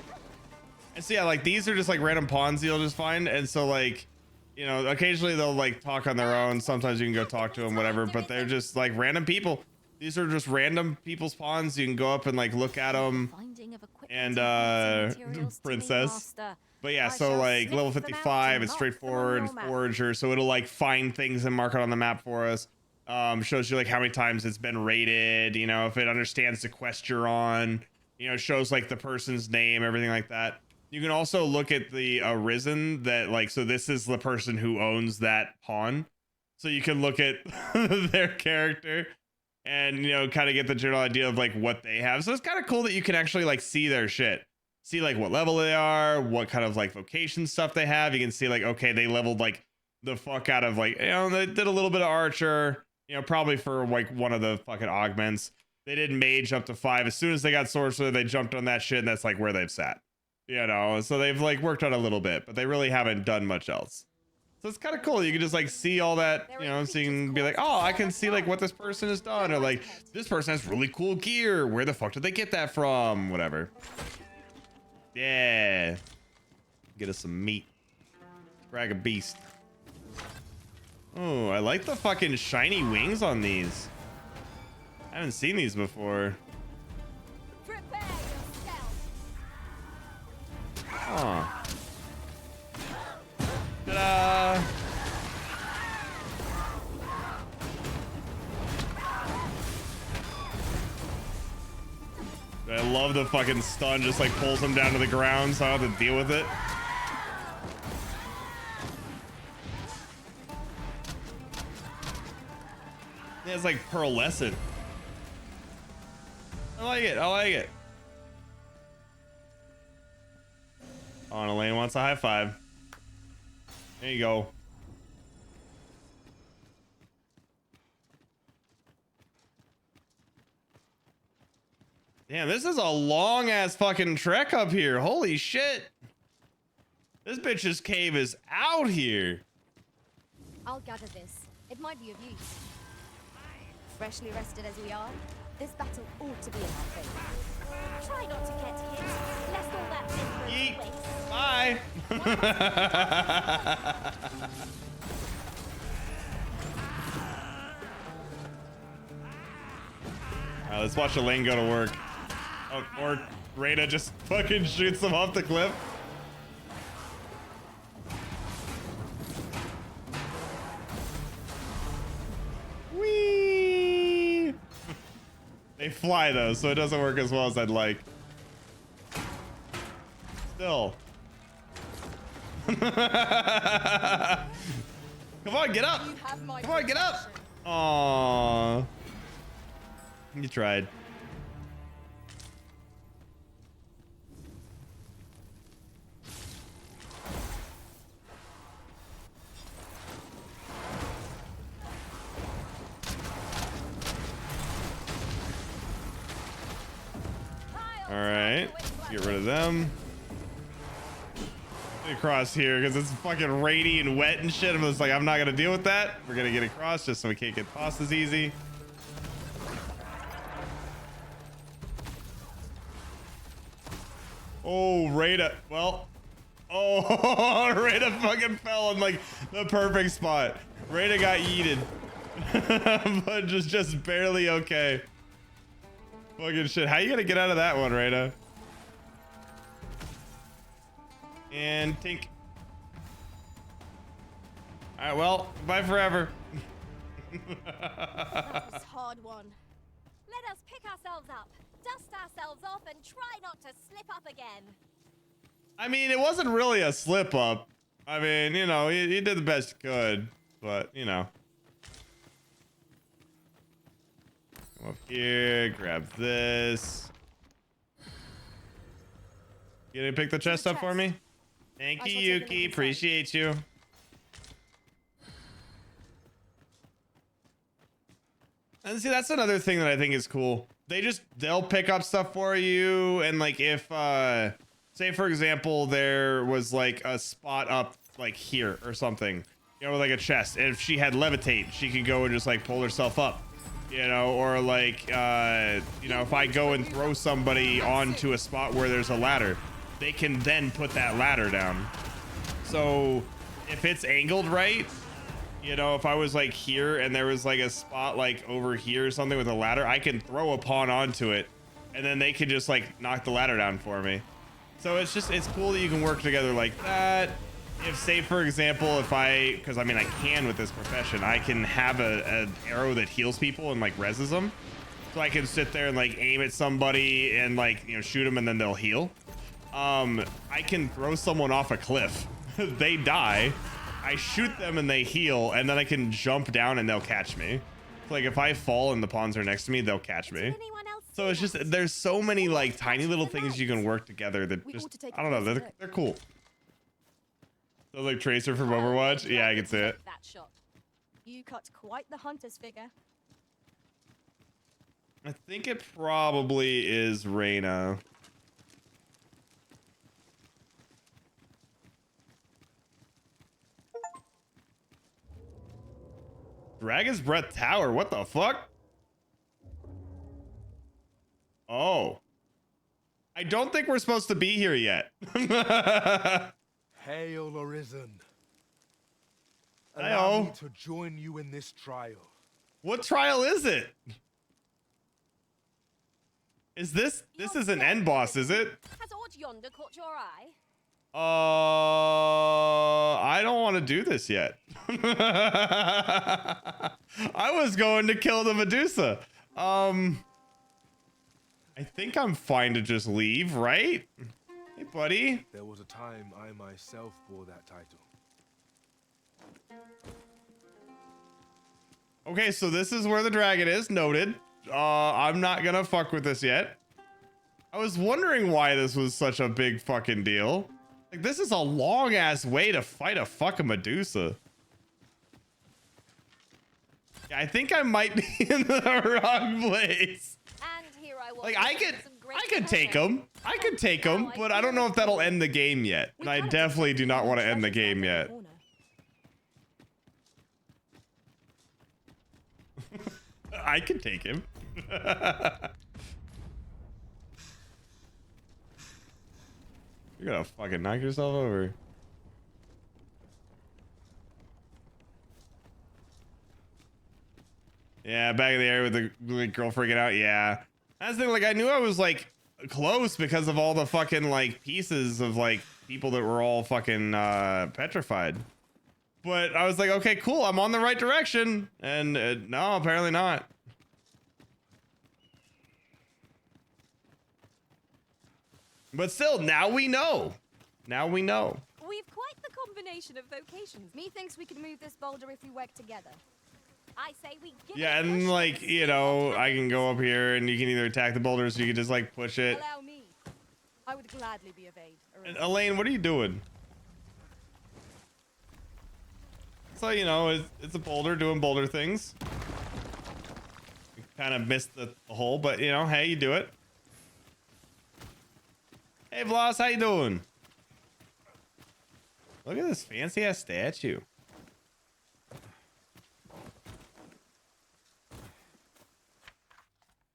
And so yeah, like these are just like random pawns you'll just find. And so like, you know, occasionally they'll like talk on their own. Sometimes you can go talk to them, whatever, but they're just like random people. These are just random people's pawns. You can go up and like look at them. And princess. But yeah, so like level 55, it's straightforward, forager. So it'll like find things and mark it on the map for us. Shows you like how many times it's been raided, you know, if it understands the quest you're on, you know, shows like the person's name, everything like that. You can also look at the arisen that like, so this is the person who owns that pawn. So you can look at their character and, you know, kind of get the general idea of like what they have. So it's kind of cool that you can actually like see their shit. See like what level they are, what kind of like vocation stuff they have. You can see like, okay, they leveled like the fuck out of like, you know, they did a little bit of archer, you know, probably for like one of the fucking augments. They did mage up to 5. As soon as they got sorcerer, they jumped on that shit, and that's like where they've sat. You know, so they've like worked on a little bit, but they really haven't done much else. So it's kind of cool. You can just like see all that, you know, so you can be like, oh, I can see like what this person has done, or like this person has really cool gear. Where the fuck did they get that from? Whatever. Yeah. Get us some meat. Brag a beast. Oh, I like the fucking shiny wings on these. I haven't seen these before. Oh. Ta-da! I love the fucking stun, just like pulls him down to the ground, so I don't have to deal with it. Yeah, it's like pearlescent. I like it. I like it. Oh, and Elaine wants a high five. There you go. Damn, this is a long ass fucking trek up here. Holy shit. This bitch's cave is out here. I'll gather this. It might be of use. Freshly rested as we are, this battle ought to be in our favor. Try not to get hit, lest all that Yeet. waste. Bye. Alright, let's watch Elaine go to work. Oh, or Reyna just fucking shoots him off the cliff. Whee! They fly though, so it doesn't work as well as I'd like. Still. Come on, get up! Come on, get up! Aww. You tried. All right, get rid of them. Get across here because it's fucking rainy and wet and shit. I'm just like, I'm not gonna deal with that. We're gonna get across just so we can't get past as easy. Oh, Reyna. Well, oh, Reyna fucking fell in like the perfect spot. Reyna got yeeted, but just barely okay. Fucking shit. How you gonna get out of that one, Reyna? And tink. All right, well, bye forever. That was hard one. Let us pick ourselves up, dust ourselves off, and try not to slip up again. I mean, it wasn't really a slip up. I mean, you know, he did the best he could, but you know. Come up here, grab this. You gonna pick the chest up for me? Thank you, Yuki. Appreciate you. And see, that's another thing that I think is cool. They'll pick up stuff for you, and like if say for example there was like a spot up like here or something, you know, like a chest, and if she had levitate, she could go and just like pull herself up. you know, or like, you know, if I go and throw somebody onto a spot where there's a ladder, they can then put that ladder down. So if it's angled right, you know, if I was like here and there was like a spot like over here or something with a ladder, I can throw a pawn onto it and then they can just like knock the ladder down for me. So it's cool that you can work together like that. If, say for example, if because I mean I can with this profession, I can have an arrow that heals people and like reses them, so I can sit there and like aim at somebody and like, you know, shoot them and then they'll heal. I can throw someone off a cliff. They die, I shoot them and they heal, and then I can jump down and they'll catch me. Like if I fall and the pawns are next to me, they'll catch me. So it's just, there's so many like tiny little things you can work together that just, I don't know, they're cool. So like Tracer from Overwatch, yeah, I can see it. That shot. You cut quite the hunter's figure. I think it probably is Reyna. Dragon's Breath Tower, what the fuck? Oh. I don't think we're supposed to be here yet. Hail Arisen. Hi-oh. Allow me to join you in this trial. What trial is it? Is this is an end boss, is it? Has aught yonder caught your eye? I don't want to do this yet. I was going to kill the Medusa. I think I'm fine to just leave, right? Hey, buddy. There was a time I myself bore that title. Okay, so this is where the dragon is. Noted. I'm not gonna fuck with this yet. I was wondering why this was such a big fucking deal. Like, this is a long ass way to fight a fucking Medusa. Yeah, I think I might be in the wrong place. And here I was. Like, I could take him. I could take him, but I don't know if that'll end the game yet. And I definitely do not want to end the game yet. I can take him. You're gonna fucking knock yourself over. Yeah, back in the area with the girl freaking out. Yeah, that's the thing. Like, I knew I was like close because of all the fucking like pieces of like people that were all fucking petrified. But I was like, okay, cool, I'm on the right direction. And no, apparently not. But still, now we know. Now we know. We've quite the combination of vocations. Methinks we can move this boulder if we work together. I say we give Yeah, it a and push like, see you know, what I can go up here and you can either attack the boulders or you can just like push it. Allow me. I would gladly be of aid. And Elaine, what are you doing? So, you know, it's a boulder doing boulder things. Kind of missed the hole, but you know, hey, you do it. Hey, Vlos, how you doing? Look at this fancy ass statue.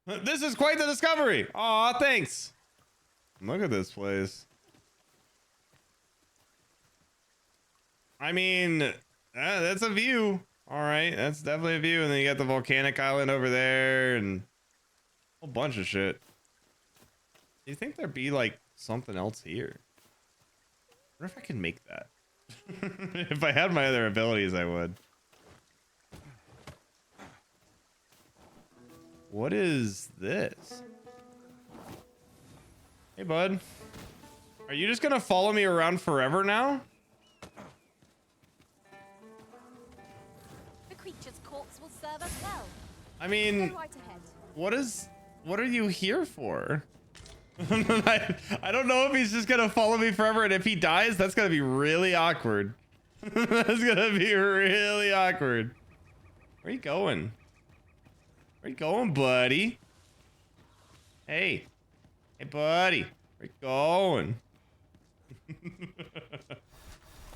This is quite the discovery. Aw, thanks. Look at this place. I mean, that's a view. All right, that's definitely a view. And then you got the volcanic island over there and a whole bunch of shit. Do you think there'd be like something else here? I wonder if I can make that. If I had my other abilities, I would. What is this? Hey, bud. Are you just gonna follow me around forever now? The creature's corpse will serve us well. I mean, Go right ahead. what are you here for? I don't know if he's just gonna follow me forever, and if he dies, that's gonna be really awkward. That's gonna be really awkward. Where are you going? Where you going, buddy? Hey. Hey, buddy. Where you going?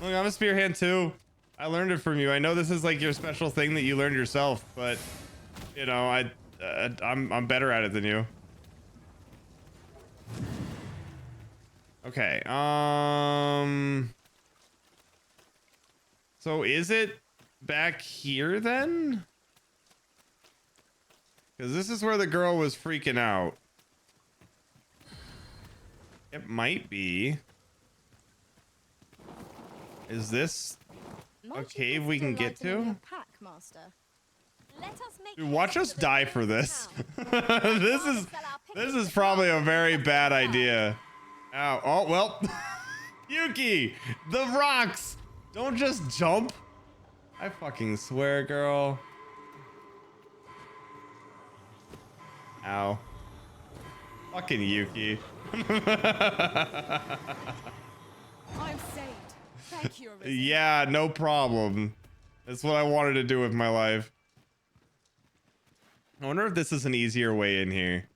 Look, I'm a spearhand too. I learned it from you. I know this is like your special thing that you learned yourself, but You know, I'm better at it than you. Okay. So is it back here then? Because this is where the girl was freaking out. It might be. Is this a cave we can get to? Pack, Master. Let us make Dude, watch us die for this. This is probably a very bad idea. Ow. Oh, well. Yuki, the rocks. Don't just jump. I fucking swear, girl. Ow. Fucking Yuki. I'm saved. Thank you, Arisen. Yeah, no problem. That's what I wanted to do with my life. I wonder if this is an easier way in here.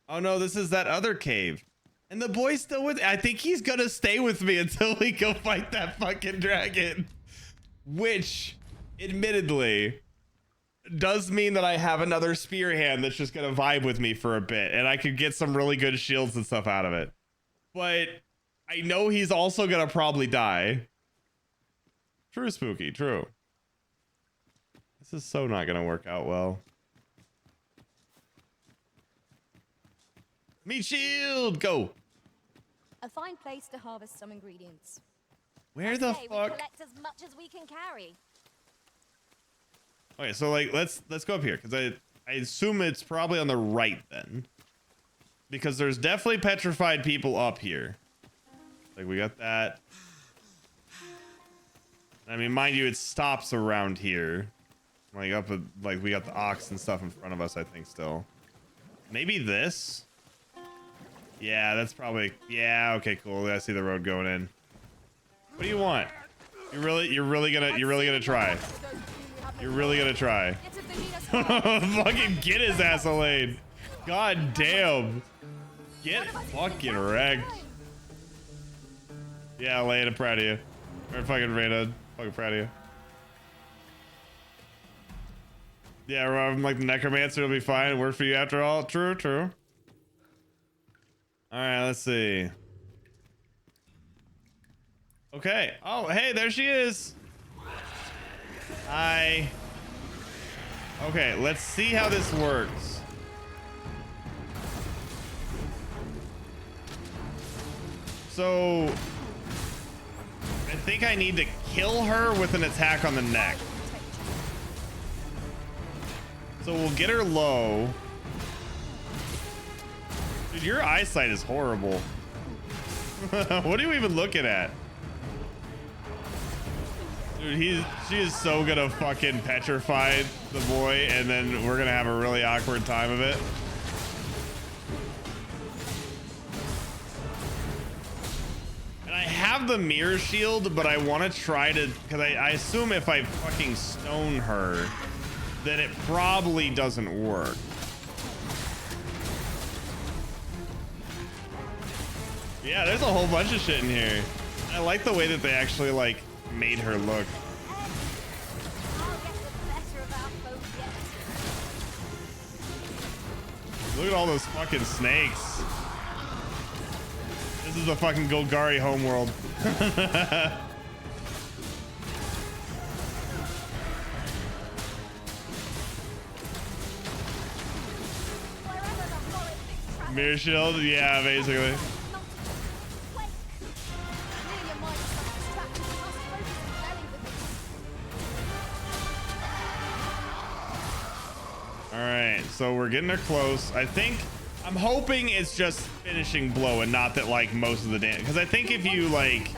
Oh no, this is that other cave. And the boy's still with... I think he's gonna stay with me until we go fight that fucking dragon. Which, admittedly, does mean that I have another spear hand that's just gonna vibe with me for a bit. And I could get some really good shields and stuff out of it. But I know he's also gonna probably die. True, Spooky, true. This is so not gonna work out well. Meat shield, go. A fine place to harvest some ingredients. Where the Say we fuck? collect as much as we can carry. Okay, so like let's go up here because I assume it's probably on the right then, because there's definitely petrified people up here. Like we got that. I mean, mind you, it stops around here. Like up at, like we got the ox and stuff in front of us, I think still. Maybe this? Yeah, that's probably, yeah, okay, cool. I see the road going in. What do you want? You're really gonna try. You're really gonna try. Fucking get his ass a lane. God damn. Get fucking wrecked. Yeah, Lane, I'm proud of you. Or fucking Reyna, fucking proud of you. Yeah, I'm like the necromancer, will be fine. It worked for you after all. True, true. All right, let's see. Okay. Oh, hey, there she is. Hi. Okay, let's see how this works. So, I think I need to kill her with an attack on the neck. So we'll get her low. Dude, your eyesight is horrible. What are you even looking at? Dude, she is so gonna fucking petrify the boy, and then we're gonna have a really awkward time of it. And I have the mirror shield, but I want to try to, because I assume if I fucking stone her, then it probably doesn't work. Yeah, there's a whole bunch of shit in here. I like the way that they actually like made her look. Look at all those fucking snakes. This is the fucking Golgari homeworld. Mirror shield? Yeah, basically. Alright, so we're getting her close. I'm hoping it's just finishing blow and not that like most of the damage. Because I think if you like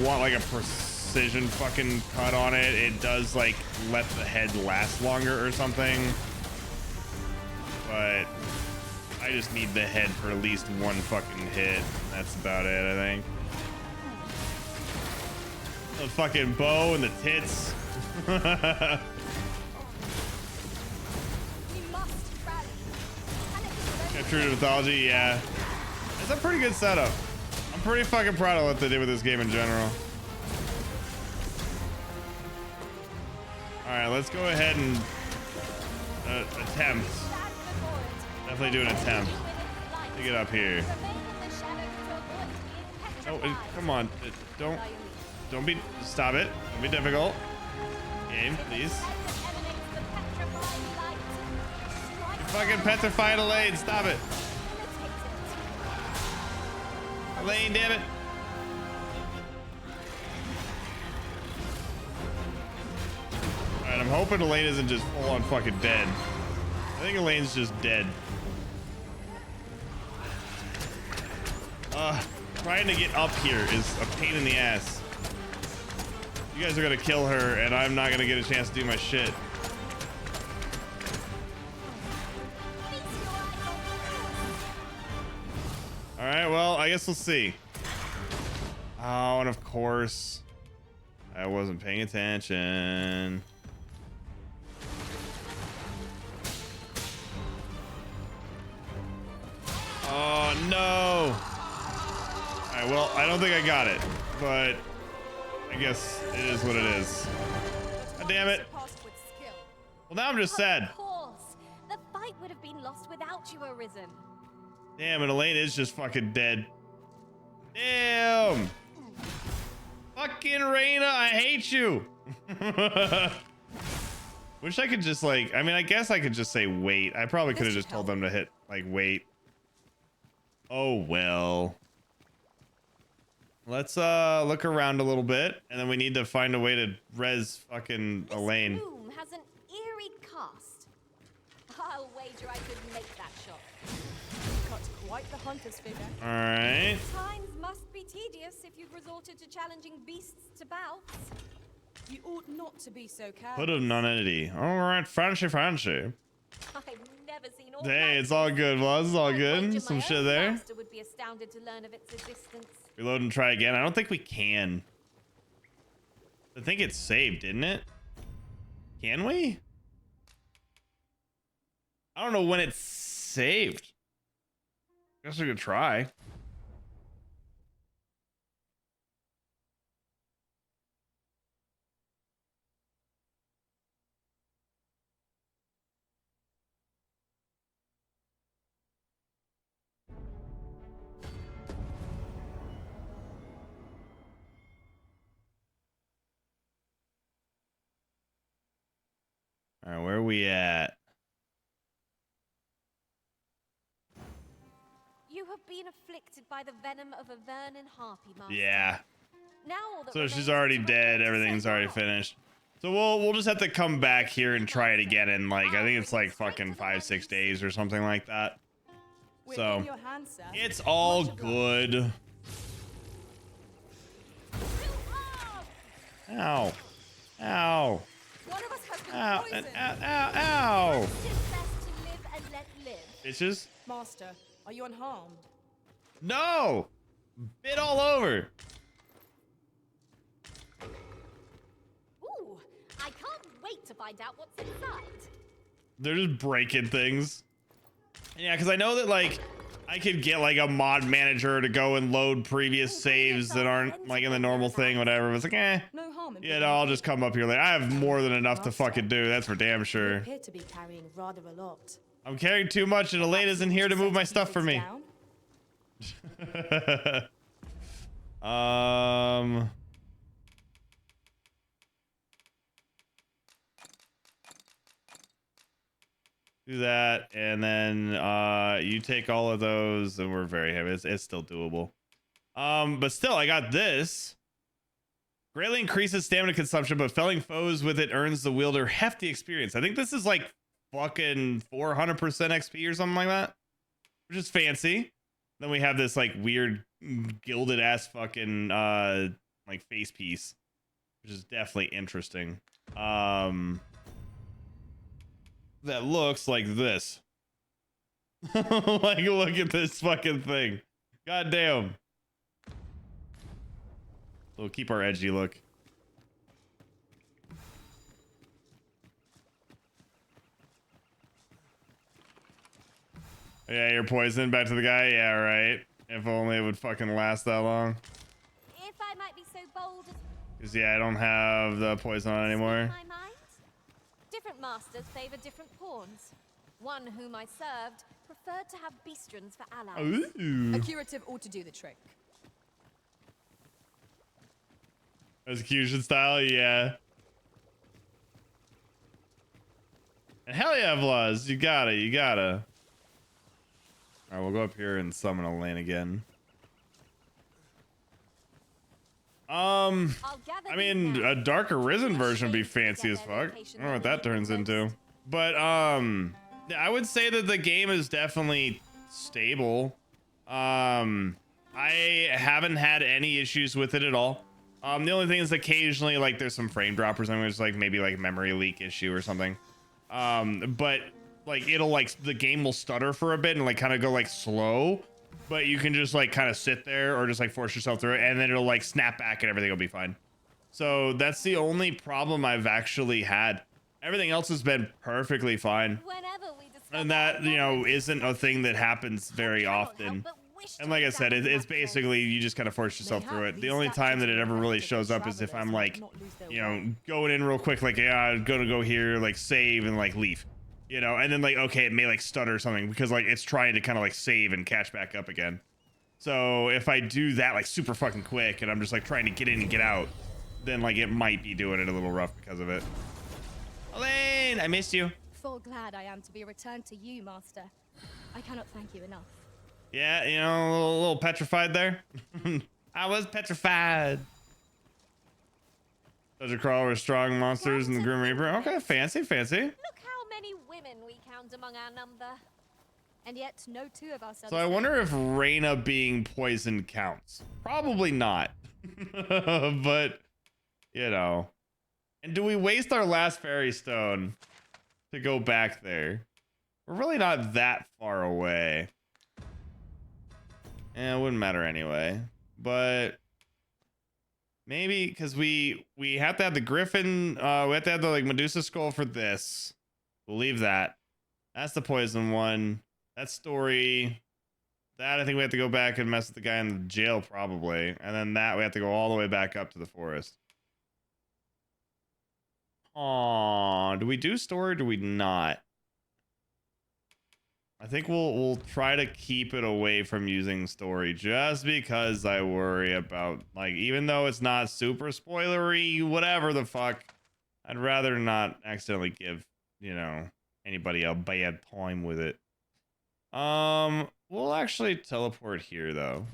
want like a precision fucking cut on it, it does like let the head last longer or something. But I just need the head for at least one fucking hit. That's about it, I think. The fucking bow and the tits. True to mythology, yeah. It's a pretty good setup. I'm pretty fucking proud of what they did with this game in general. All right, let's go ahead and attempt. Definitely do an attempt to get up here. Oh, come on. Don't be, stop it. Don't be difficult. Game, please. You fucking petrified Elaine, stop it. Elaine, damn it. Alright, I'm hoping Elaine isn't just full on fucking dead. I think Elaine's just dead. Trying to get up here is a pain in the ass. You guys are gonna kill her, and I'm not gonna get a chance to do my shit. Alright, well, I guess we'll see. Oh, and of course, I wasn't paying attention. Oh, no. Alright, well, I don't think I got it, but I guess it is what it is. God damn it. Well, now I'm just sad. Of course. The fight would have been lost without you, Arisen. Damn, and Elaine is just fucking dead. Damn. Fucking Reyna, I hate you. Wish I could just like, I mean, I guess I could just say wait. I probably could have just told them to hit like wait. Oh, well. Let's look around a little bit, and then we need to find a way to res fucking Elaine. This room has an eerie cast. I'll wager I could make that shot. Got quite the hunter's figure. All right. Times must be tedious if you've resorted to challenging beasts to bouts. You ought not to be so careless. Put of non-entity. All right, fancy. I've never seen all Hey, that. it's all good, Buzz. It's all I wager good. Some my shit own there. master would be astounded to learn of its existence. Reload and try again. I don't think we can. I think it's saved, didn't it? Can we? I don't know when it's saved. Guess we could try. All right, where are we at? You have been afflicted by the venom of a Vernon Harpy, Master. Yeah. Now all that So she's remains already is to dead. return to Everything's Sir already Ralph. finished. So we'll just have to come back here and try it again in like I think it's like fucking 5-6 days or something like that. We're So in your hands, sir. it's all Much obliged. good. Ow. Ow. One of us has been Ow. poisoned. Ow. It is best to live and let live. Bitches. Master, are you unharmed? No. Bit all over. Ooh, I can't wait to find out what's inside. They're just breaking things. Yeah, because I know that like I could get like a mod manager to go and load previous saves that aren't like in the normal thing, whatever. But it's like, No harm in yeah, no, I'll just come up here later. I have more than enough to fucking do. That's for damn You sure. appear to be carrying rather a lot. I'm carrying too much, and Elaine isn't here to move my stuff for me. Down? Do that, and then you take all of those, and we're very happy. It's still doable. But still, I got this. Greatly increases stamina consumption, but felling foes with it earns the wielder hefty experience. I think this is like fucking 400% XP or something like that, which is fancy. Then we have this like weird gilded ass fucking like face piece, which is definitely interesting. That looks like this. Like, look at this fucking thing. God damn. We'll keep our edgy look. Yeah, you're poisoned. Back to the guy. Yeah, right. If only it would fucking last that long. If I might be so bold as Cause yeah, I don't have the poison on anymore. my mind, Different masters favor different pawns. One whom I served preferred to have beastrons for allies. Ooh. A curative ought to do the trick. Execution style, yeah. And hell yeah, Vlaz, you gotta. Alright, we'll go up here and summon a lane again. I mean, a Dark Arisen version would be fancy as fuck. I don't know what that turns into. But, I would say that the game is definitely stable. I haven't had any issues with it at all. The only thing is occasionally, like, there's some frame drop or something, which is, like, maybe, like, memory leak issue or something. But, like, it'll, like, the game will stutter for a bit and, like, kind of go, like, slow. But you can just, like, kind of sit there or just, like, force yourself through it, and then it'll, like, snap back and everything will be fine. So that's the only problem I've actually had. Everything else has been perfectly fine. And that, you know, isn't a thing that happens very often. And like I said, it's basically you just kind of force yourself through it. The only time that it ever really shows up is if I'm like, you know, going in real quick, like, yeah, I'm gonna go here, like save and like leave, you know, and then like, okay, it may like stutter or something because like it's trying to kind of like save and catch back up again. So if I do that like super fucking quick and I'm just like trying to get in and get out, then like it might be doing it a little rough because of it. Elaine, I missed you. Full glad I am to be returned to you, Master. I cannot thank you enough. Yeah, you know, a little petrified there. I was petrified. Dungeon Crawler with strong monsters and the Grim Reaper. Okay, fancy. Look how many women we count among our number. And yet, no two of ourselves. So I wonder if Reyna being poisoned counts. Probably not. But, you know. And do we waste our last fairy stone to go back there? We're really not that far away. Eh, it wouldn't matter anyway. But maybe because we have to have the Griffin. We have to have the like Medusa skull for this. We'll leave that. That's the poison one. That story. That I think we have to go back and mess with the guy in the jail probably. And then that we have to go all the way back up to the forest. Aw, do we do story or do we not? I think we'll try to keep it away from using story just because I worry about, like, even though it's not super spoilery, whatever the fuck, I'd rather not accidentally give, you know, anybody a bad time with it. We'll actually teleport here though.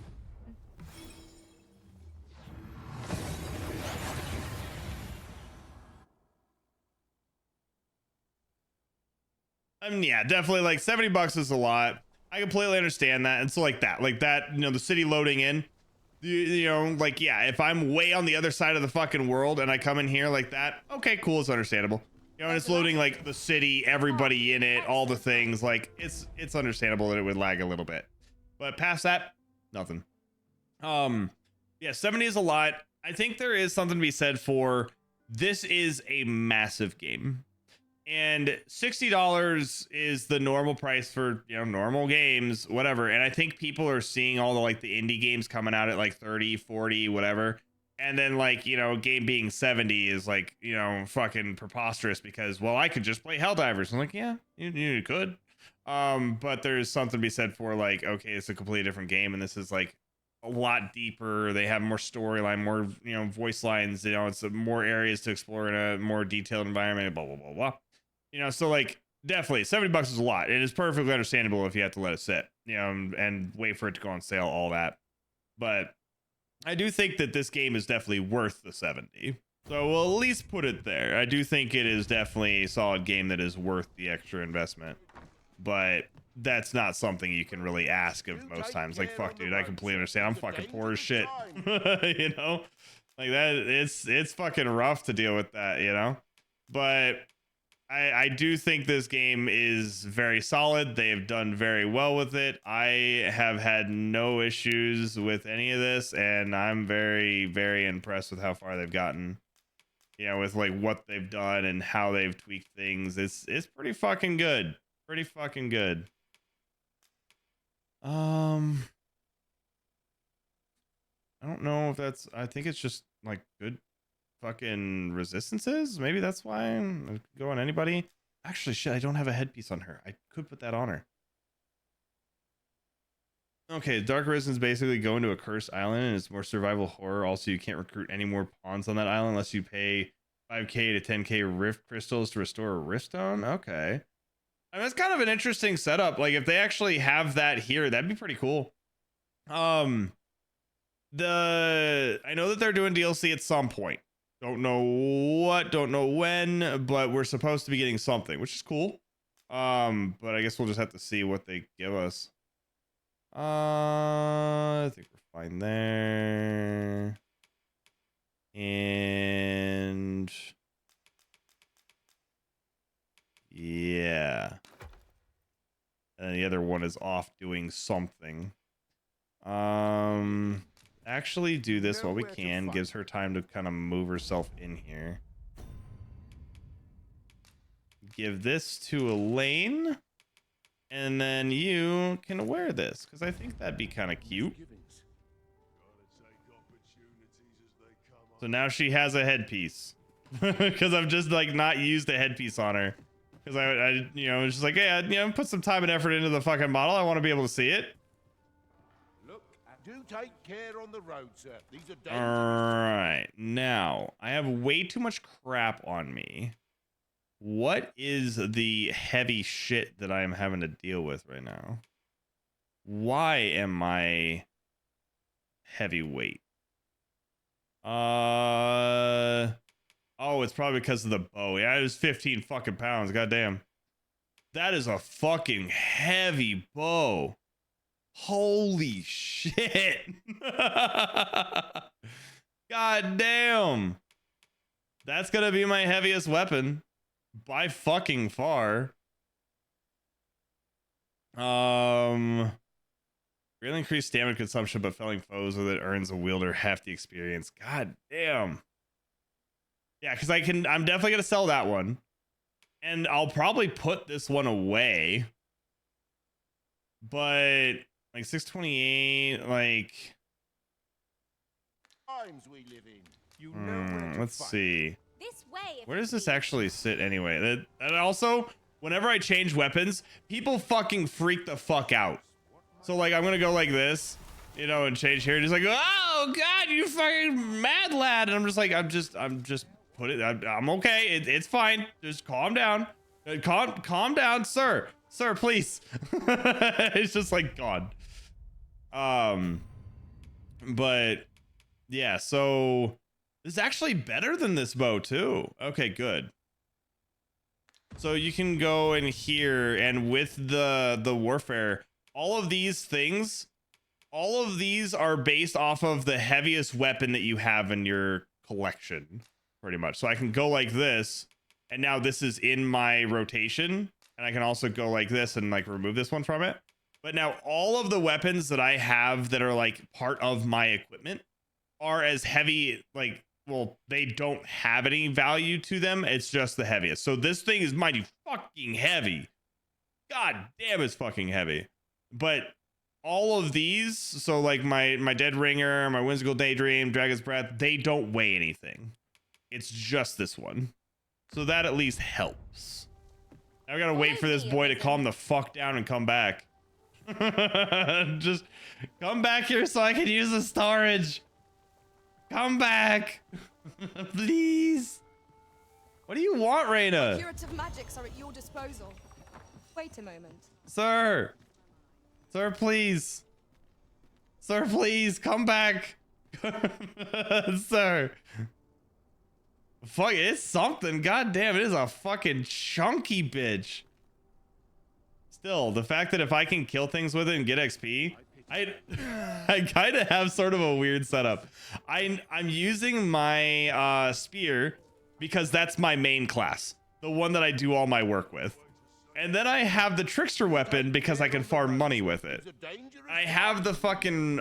Yeah, definitely like $70 is a lot. I completely understand that. And so like that, you know, the city loading in, you know, like, yeah, if I'm way on the other side of the fucking world and I come in here like that, okay, cool. It's understandable. You know, and it's loading like the city, everybody in it, all the things, like it's understandable that it would lag a little bit, but past that, nothing. Yeah, 70 is a lot. I think there is something to be said for this is a massive game. And $60 is the normal price for, you know, normal games, whatever. And I think people are seeing all the like the indie games coming out at like 30, 40, whatever. And then like, you know, a game being 70 is like, you know, fucking preposterous because, well, I could just play Helldivers. I'm like, yeah, you could. But there's something to be said for like, okay, it's a completely different game. And this is like a lot deeper. They have more storyline, more, you know, voice lines, you know, it's more areas to explore in a more detailed environment, blah, blah, blah, blah. You know, so like definitely $70 is a lot. It is perfectly understandable if you have to let it sit, you know, and wait for it to go on sale, all that. But I do think that this game is definitely worth the 70. So we'll at least put it there. I do think it is definitely a solid game that is worth the extra investment. But that's not something you can really ask of most times. Like, fuck, dude, I completely understand. I'm fucking poor as shit. You know? Like that, it's fucking rough to deal with that, you know? But I do think this game is very solid. They've done very well with it. I have had no issues with any of this, and I'm very, very impressed with how far they've gotten. You know, with like what they've done and how they've tweaked things. It's pretty fucking good. Pretty fucking good. I don't know if that's, I think it's just like good fucking resistances. Maybe that's why I could go on anybody. Actually, shit, I don't have a headpiece on her. I could put that on her. Okay, Dark Arisen's basically going to a cursed island and it's more survival horror. Also, you can't recruit any more pawns on that island unless you pay 5k to 10k rift crystals to restore a rift stone. Okay. I mean, it's kind of an interesting setup. Like if they actually have that here, that'd be pretty cool. I know that they're doing DLC at some point. Don't know what, don't know when, but we're supposed to be getting something, which is cool. But I guess we'll just have to see what they give us. I think we're fine there. And yeah. And the other one is off doing something. Actually do this while we can. Gives her time to kind of move herself in here. Give this to Elaine. And then you can wear this, because I think that'd be kind of cute. So now she has a headpiece. Because I've just like not used a headpiece on her. Because I you know, it's just like, hey, put some time and effort into the fucking model. I want to be able to see it. Look, do take care on the road, sir. These are dangerous. Alright, now I have way too much crap on me. What is the heavy shit that I am having to deal with right now? Why am I heavyweight? Oh, it's probably because of the bow. Yeah, it was 15 fucking pounds. Goddamn. That is a fucking heavy bow. Holy shit. God damn. That's gonna be my heaviest weapon. By fucking far. Really increased stamina consumption, but felling foes with it earns a wielder half the experience. God damn. Yeah, because I'm definitely gonna sell that one. And I'll probably put this one away. But like 628, like Times we live in. You know where to let's find see. This way. Where does this actually sit anyway? And also, whenever I change weapons, people fucking freak the fuck out. So like, I'm gonna go like this, and change here. Just like, oh god, you fucking mad lad. And I'm just like, I'm just I'm okay. It's fine. Just calm down. Calm down, sir. Sir, please. It's just like gone. But yeah, so this is actually better than this bow too. Okay, good. So you can go in here, and with the warfare, all of these things, all of these are based off of the heaviest weapon that you have in your collection, pretty much. So I can go like this, and now this is in my rotation, and I can also go like this and like remove this one from it. But now all of the weapons that I have that are like part of my equipment are as heavy, like, well, they don't have any value to them. It's just the heaviest. So this thing is mighty fucking heavy. God damn, it's fucking heavy. But all of these, so like my Dead Ringer, my Whimsical Daydream, Dragon's Breath, they don't weigh anything. It's just this one. So that at least helps. Now I gotta wait for this boy to calm the fuck down and come back. Just come back here so I can use the storage. Come back. Please. What do you want, Reyna? Curative magics are at your disposal. Wait a moment. Sir. Sir, please. Sir, please, come back. Sir. Fuck, it's something. God damn, it is a fucking chunky bitch. Still, the fact that if I can kill things with it and get XP, I kind of have sort of a weird setup. I'm using my spear because that's my main class, the one that I do all my work with. And then I have the trickster weapon because I can farm money with it. I have the fucking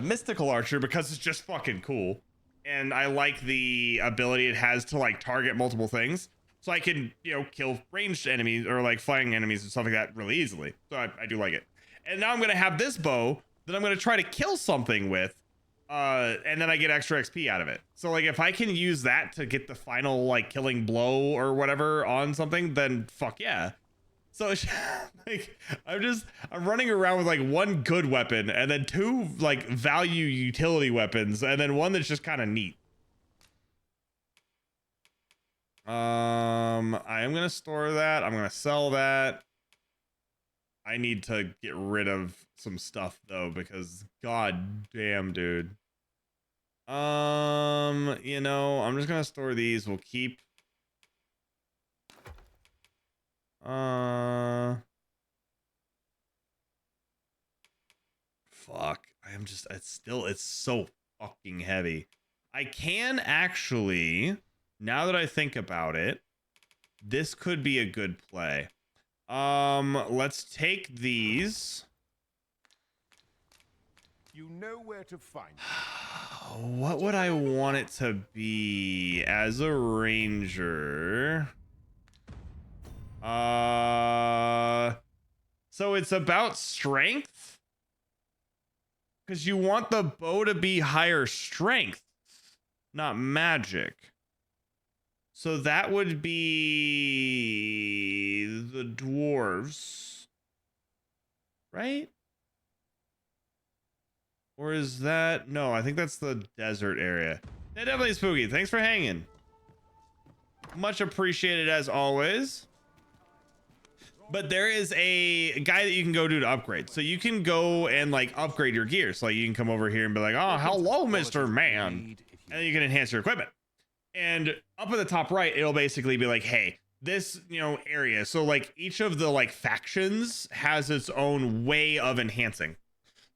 mystical archer because it's just fucking cool. And I like the ability it has to like target multiple things. So I can, kill ranged enemies or like flying enemies and stuff like that really easily. So I do like it. And now I'm going to have this bow that I'm going to try to kill something with And then I get extra XP out of it. So like if I can use that to get the final like killing blow or whatever on something, then fuck yeah. So it's like I'm running around with like one good weapon and then two like value utility weapons and then one that's just kind of neat. I am gonna store that. I'm gonna sell that. I need to get rid of some stuff though because god damn, dude. You know, I'm just gonna store these. We'll keep fuck. It's so fucking heavy. I can actually, now that I think about it, this could be a good play. Let's take these. You know where to find What would I want it to be as a ranger? So it's about strength? Because you want the bow to be higher strength, not magic. So that would be the dwarves, right? Or is that, no, I think that's the desert area. Yeah, definitely spooky. Thanks for hanging. Much appreciated as always. But there is a guy that you can go to upgrade. So you can go and like upgrade your gear. So like you can come over here and be like, oh, hello, Mr. Man. And then you can enhance your equipment. And up at the top right, it'll basically be like, hey, this, you know, area. So like each of the like factions has its own way of enhancing.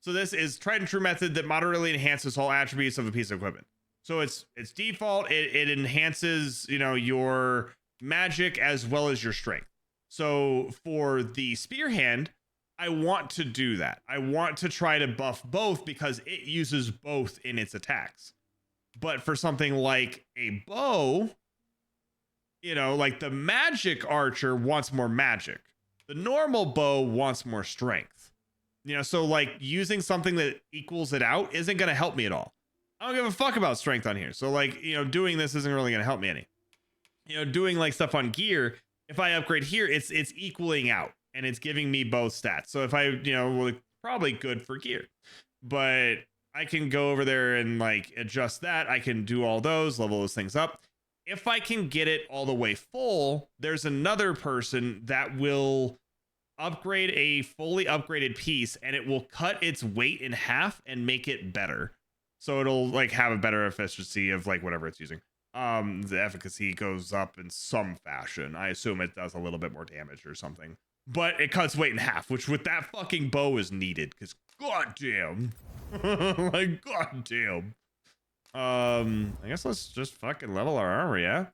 So this is tried and true method that moderately enhances all attributes of a piece of equipment. So it's default. It enhances, you know, your magic as well as your strength. So for the spear hand, I want to do that. I want to try to buff both because it uses both in its attacks. But for something like a bow, you know, like the magic archer wants more magic. The normal bow wants more strength. You know, so like using something that equals it out isn't going to help me at all. I don't give a fuck about strength on here. So like, you know, doing this isn't really going to help me any. You know, doing like stuff on gear, if I upgrade here, it's equaling out and it's giving me both stats. So if I, you know, well, probably good for gear, but I can go over there and like adjust that. I can do all those, level those things up. If I can get it all the way full, there's another person that will upgrade a fully upgraded piece and it will cut its weight in half and make it better. So it'll like have a better efficiency of like whatever it's using. The efficacy goes up in some fashion. I assume it does a little bit more damage or something, but it cuts weight in half, which with that fucking bow is needed because goddamn. Like goddamn. I guess let's just fucking level our armor, yeah.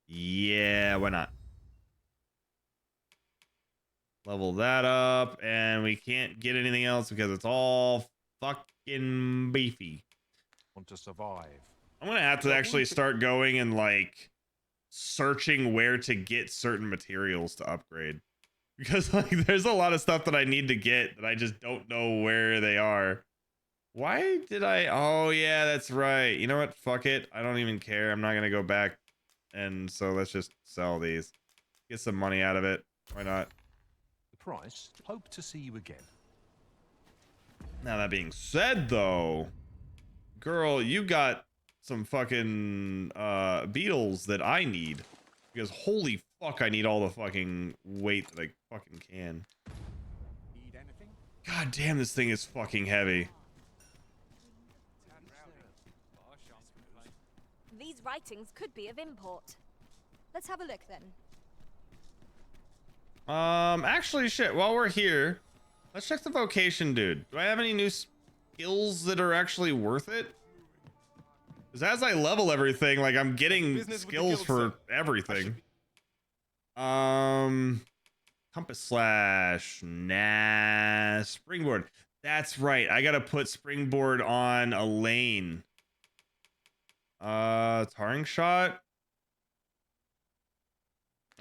Yeah, why not? Level that up, and we can't get anything else because it's all fucking beefy. Want to survive. I'm gonna have to actually start going and like searching where to get certain materials to upgrade. Because like there's a lot of stuff that I need to get that I just don't know where they are. Why did I? Oh yeah, that's right. You know what? Fuck it. I don't even care. I'm not gonna go back. And so let's just sell these. Get some money out of it. Why not? The price. Hope to see you again. Now that being said though, girl, you got some fucking beetles that I need. Because holy fuck, I need all the fucking weight that I fucking can. Need anything? God damn, this thing is fucking heavy. These writings could be of import. Let's have a look then. Actually, shit, while we're here, let's check the vocation, dude. Do I have any new skills that are actually worth it? Because as I level everything, like I'm getting skills for everything. Compass slash, nah, springboard. That's right. I gotta put springboard on Elaine. Tarring shot.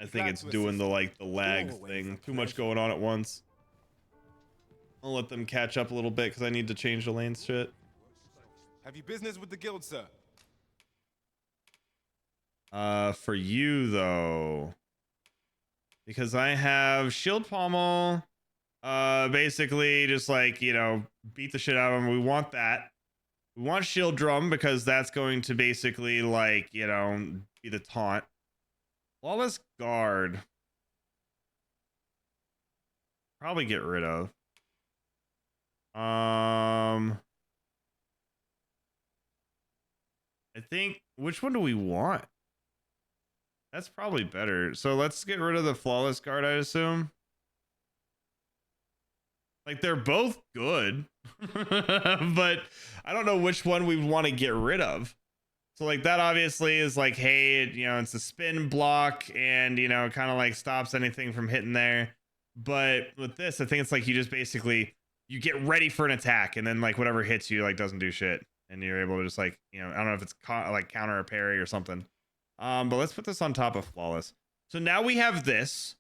I think it's doing the like the lag thing. Too much going on at once. I'll let them catch up a little bit because I need to change the lanes shit. Have you business with the guild, sir? For you though, because I have shield pommel, basically just like, you know, beat the shit out of them. We want that. We want shield drum because that's going to basically like, you know, be the taunt. Flawless guard. Probably get rid of. I think, which one do we want? That's probably better. So let's get rid of the flawless guard, I assume. Like they're both good, but I don't know which one we want to get rid of. So like that obviously is like, hey, you know, it's a spin block and, you know, kind of like stops anything from hitting there. But with this, I think it's like you just basically, you get ready for an attack and then like whatever hits you like doesn't do shit. And you're able to just like, you know, I don't know if it's like counter or parry or something. But let's put this on top of flawless. So now we have this.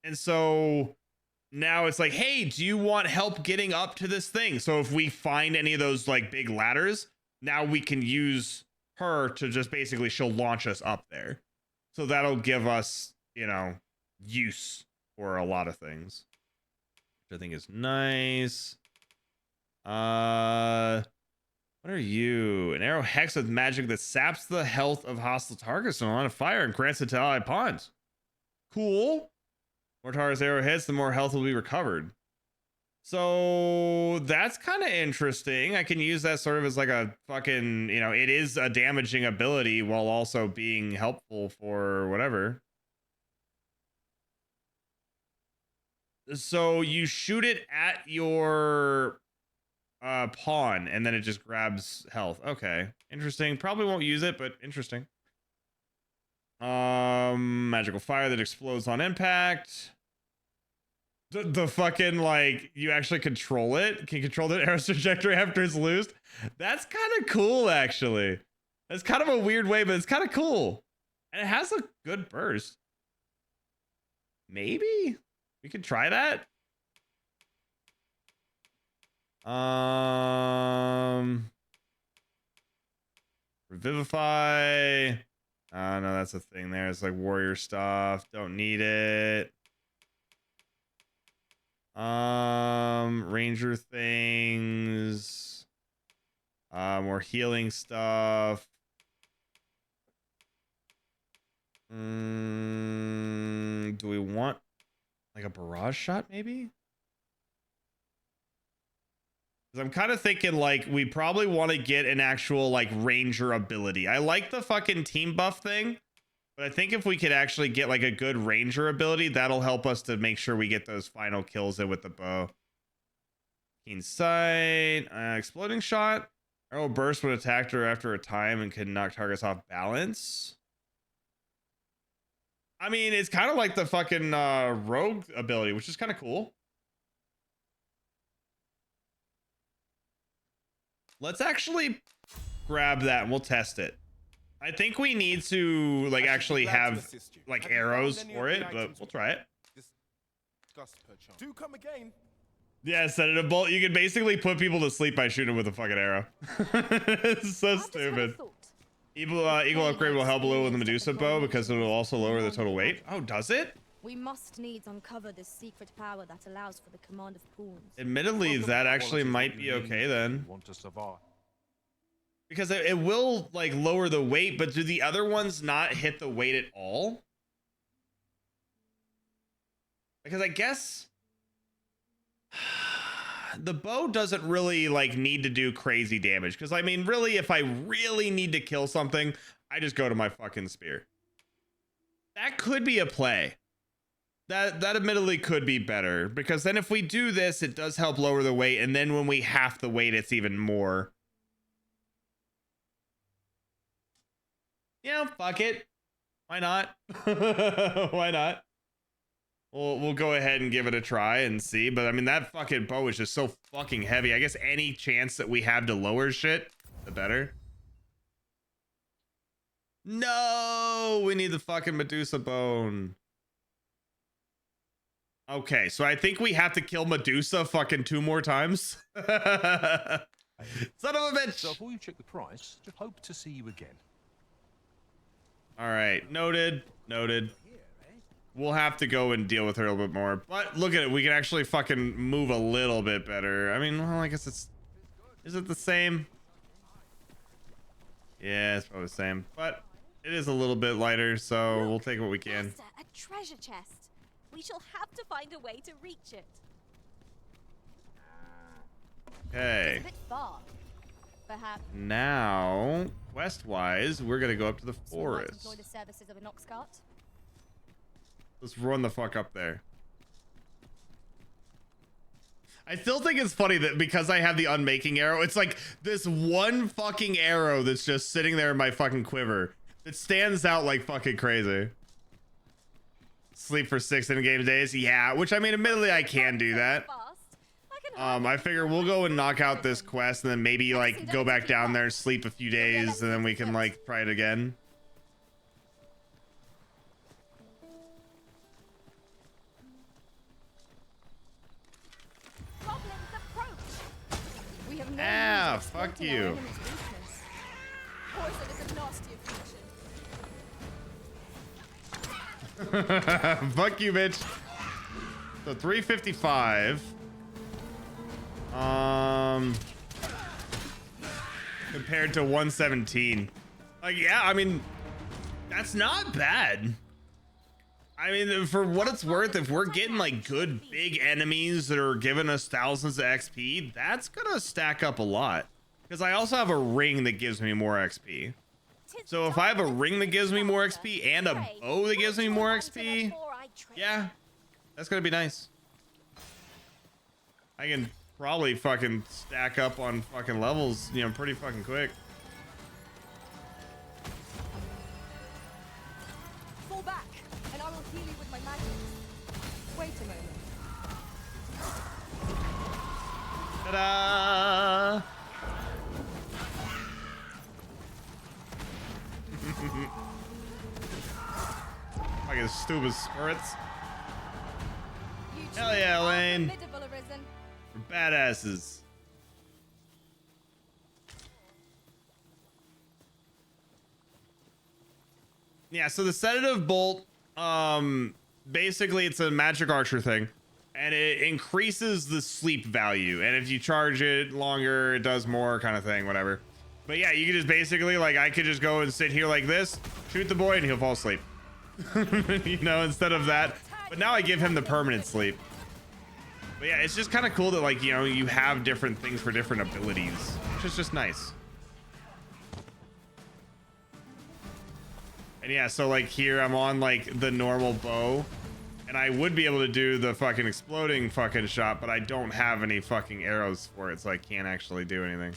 And so now it's like, hey, do you want help getting up to this thing? So if we find any of those like big ladders, now we can use her to just basically, she'll launch us up there. So that'll give us, you know, use for a lot of things, which I think is nice. What are you? An arrow hex with magic that saps the health of hostile targets on a fire and grants it to allied pawns. Cool. More targets arrow hits, the more health will be recovered. So that's kind of interesting. I can use that sort of as like a fucking, you know, it is a damaging ability while also being helpful for whatever. So you shoot it at your pawn and then it just grabs health. Okay, interesting. Probably won't use it, but interesting. Magical fire that explodes on impact. The fucking like you actually control it. Can control the arrow's trajectory after it's loosed. That's kind of cool, actually. That's kind of a weird way, but it's kind of cool. And it has a good burst. Maybe we could try that. Revivify. No, that's a thing there. It's like warrior stuff. Don't need it. Ranger things. More healing stuff. Do we want like a barrage shot maybe? Because I'm kind of thinking like we probably want to get an actual like ranger ability. I like the fucking team buff thing, but I think if we could actually get like a good ranger ability, that'll help us to make sure we get those final kills in with the bow. Keen sight, exploding shot. Arrow burst when attacked or after a time and can knock targets off balance. I mean, it's kind of like the fucking rogue ability, which is kind of cool. Let's actually grab that and we'll test it. I think we need to like actually have like arrows for it, but we'll try it. Do come again. Yeah, set it a bolt. You can basically put people to sleep by shooting with a fucking arrow. It's so stupid. Eagle upgrade will help a little with the Medusa bow because it will also lower the total weight. Oh, does it? We must needs uncover this secret power that allows for the command of pawns. Admittedly, that actually might be okay then. Because it will like lower the weight, but do the other ones not hit the weight at all? Because I guess the bow doesn't really like need to do crazy damage. Because I mean, really, if I really need to kill something, I just go to my fucking spear. That could be a play. That admittedly could be better, because then if we do this, it does help lower the weight, and then when we half the weight, it's even more. Yeah, fuck it. Why not? Why not? We'll go ahead and give it a try and see. But I mean, that fucking bow is just so fucking heavy. I guess any chance that we have to lower shit, the better. No, we need the fucking Medusa bone. Okay, so I think we have to kill Medusa fucking 2 more times. Son of a bitch. So before you check the price, just hope to see you again. All right, noted. We'll have to go and deal with her a little bit more. But look at it, we can actually fucking move a little bit better. I mean, well, I guess it's... Is it the same? Yeah, it's probably the same. But it is a little bit lighter, so we'll take what we can. Master, a treasure chest. We shall have to find a way to reach it. Okay. It's a bit far. Perhaps. Now, quest-wise, we're gonna go up to the forest. Enjoy the services of a Nox cart. Let's run the fuck up there. I still think it's funny that because I have the unmaking arrow, it's like this one fucking arrow that's just sitting there in my fucking quiver. It stands out like fucking crazy. Sleep for 6 in-game days? Yeah, which I mean, admittedly, I can do that. I figure we'll go and knock out this quest and then maybe like go back down there, sleep a few days, and then we can like try it again. Ah, fuck you. Poison is a nasty affliction. Fuck you, bitch. So 355. Compared to 117. Like, yeah, I mean, that's not bad. I mean, for what it's worth, if we're getting like good big enemies that are giving us thousands of XP, that's gonna stack up a lot. Because I also have a ring that gives me more XP. So if I have a ring that gives me more XP and a bow that gives me more XP, yeah, that's gonna be nice. I can probably fucking stack up on fucking levels, you know, pretty fucking quick. Fall back, and I will heal you with my magic. Wait a moment. Ta-da! Fucking stupid spirits. Hell yeah, Elaine. We're badasses. Yeah, so the sedative bolt, basically it's a magic archer thing, and it increases the sleep value, and if you charge it longer, it does more kind of thing, whatever. But yeah, you can just basically, like, I could just go and sit here like this, shoot the boy, and he'll fall asleep. You know, instead of that. But now I give him the permanent sleep. But yeah, it's just kind of cool that, like, you know, you have different things for different abilities, which is just nice. And yeah, so like here I'm on like the normal bow, and I would be able to do the fucking exploding fucking shot, but I don't have any fucking arrows for it, so I can't actually do anything.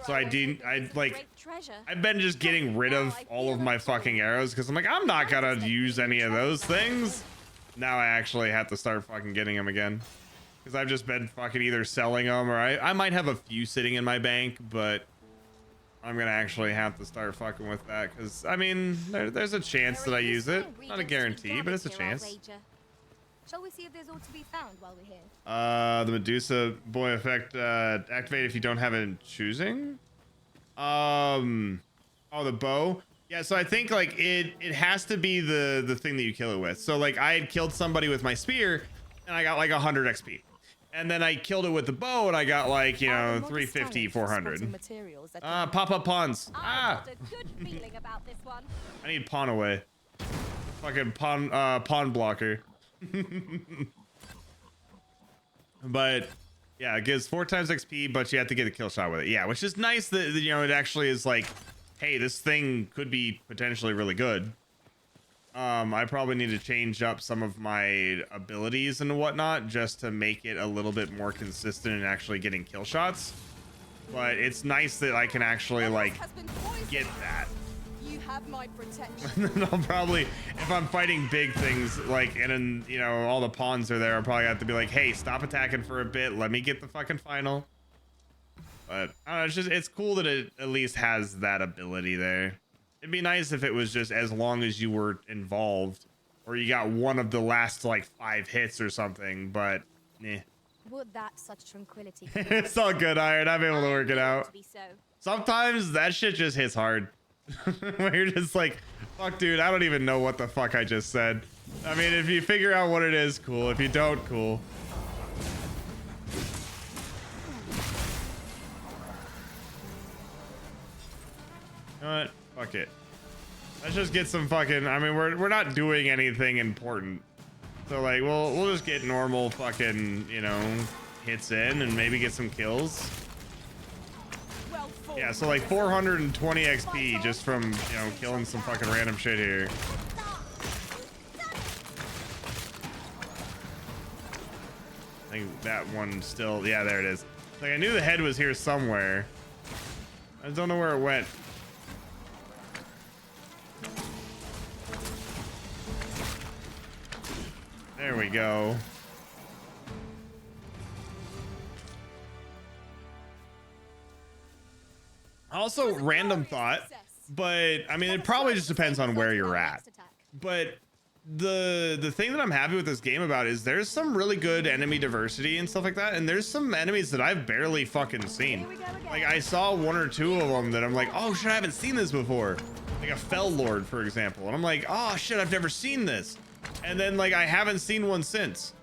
So I've been just getting rid of all of my fucking arrows because I'm like, I'm not gonna use any of those things. Now I actually have to start fucking getting them again because I've just been fucking either selling them, or I might have a few sitting in my bank, but I'm gonna actually have to start fucking with that because I mean there's a chance that I use it. Not a guarantee, but it's a chance. Shall we see if there's all to be found while we're here? The Medusa boy effect activate if you don't have it in choosing. Oh, the bow. Yeah, so I think like it has to be the thing that you kill it with. So like I had killed somebody with my spear and I got like 100 XP. And then I killed it with the bow and I got like, you know, 350, 400. Pop-up pawns. Ah! I've got a good feeling about this one. I need pawn away. Fucking pawn blocker. But yeah, it gives 4 times XP, but you have to get a kill shot with it. Yeah, which is nice that, you know, it actually is like, hey, this thing could be potentially really good. I probably need to change up some of my abilities and whatnot just to make it a little bit more consistent in actually getting kill shots. But it's nice that I can actually like get that. You have my protection. And then I'll probably, if I'm fighting big things, like, and then, you know, all the pawns are there, I'll probably have to be like, hey, stop attacking for a bit. Let me get the fucking final. But I don't know, it's just, it's cool that it at least has that ability there. It'd be nice if it was just as long as you were involved, or you got one of the last like 5 hits or something, but eh. Would that such tranquility? It's all good, Iron. I'm able to work it out. To be so. Sometimes that shit just hits hard. Where you're just like, fuck, dude, I don't even know what the fuck I just said. I mean, if you figure out what it is, cool. If you don't, cool. You know what? Fuck it. Let's just get some fucking. I mean, we're not doing anything important, so like we'll just get normal fucking, you know, hits in and maybe get some kills. Yeah, so like 420 XP just from, you know, killing some fucking random shit here. I think that one still, yeah, there it is. Like I knew the head was here somewhere. I just don't know where it went. There we go. Also, random thought, but I mean, it probably just depends on where you're at. But the thing that I'm happy with this game about is there's some really good enemy diversity and stuff like that, and there's some enemies that I've barely fucking seen. Like I saw 1 or 2 of them that I'm like, oh shit, I haven't seen this before. Like a Fell Lord, for example, and I'm like, oh shit, I've never seen this. And then like I haven't seen one since.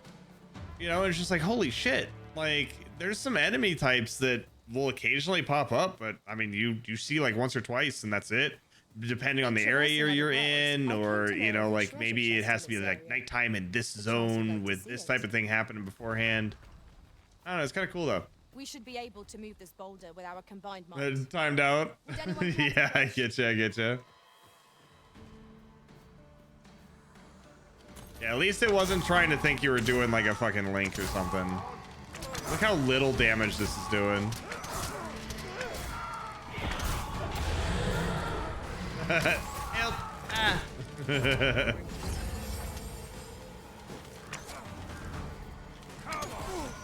You know, it's just like, holy shit. Like there's some enemy types that will occasionally pop up, but I mean, you see like once or twice and that's it, depending on the area you're in, or you know, like maybe it has to be like nighttime in this zone with this type of thing happening beforehand. I don't know, it's kind of cool though. We should be able to move this boulder with our combined minds. Timed out. Yeah, I get you. Yeah, at least it wasn't trying to think you were doing like a fucking Link or something. Look how little damage this is doing. Help! Ah!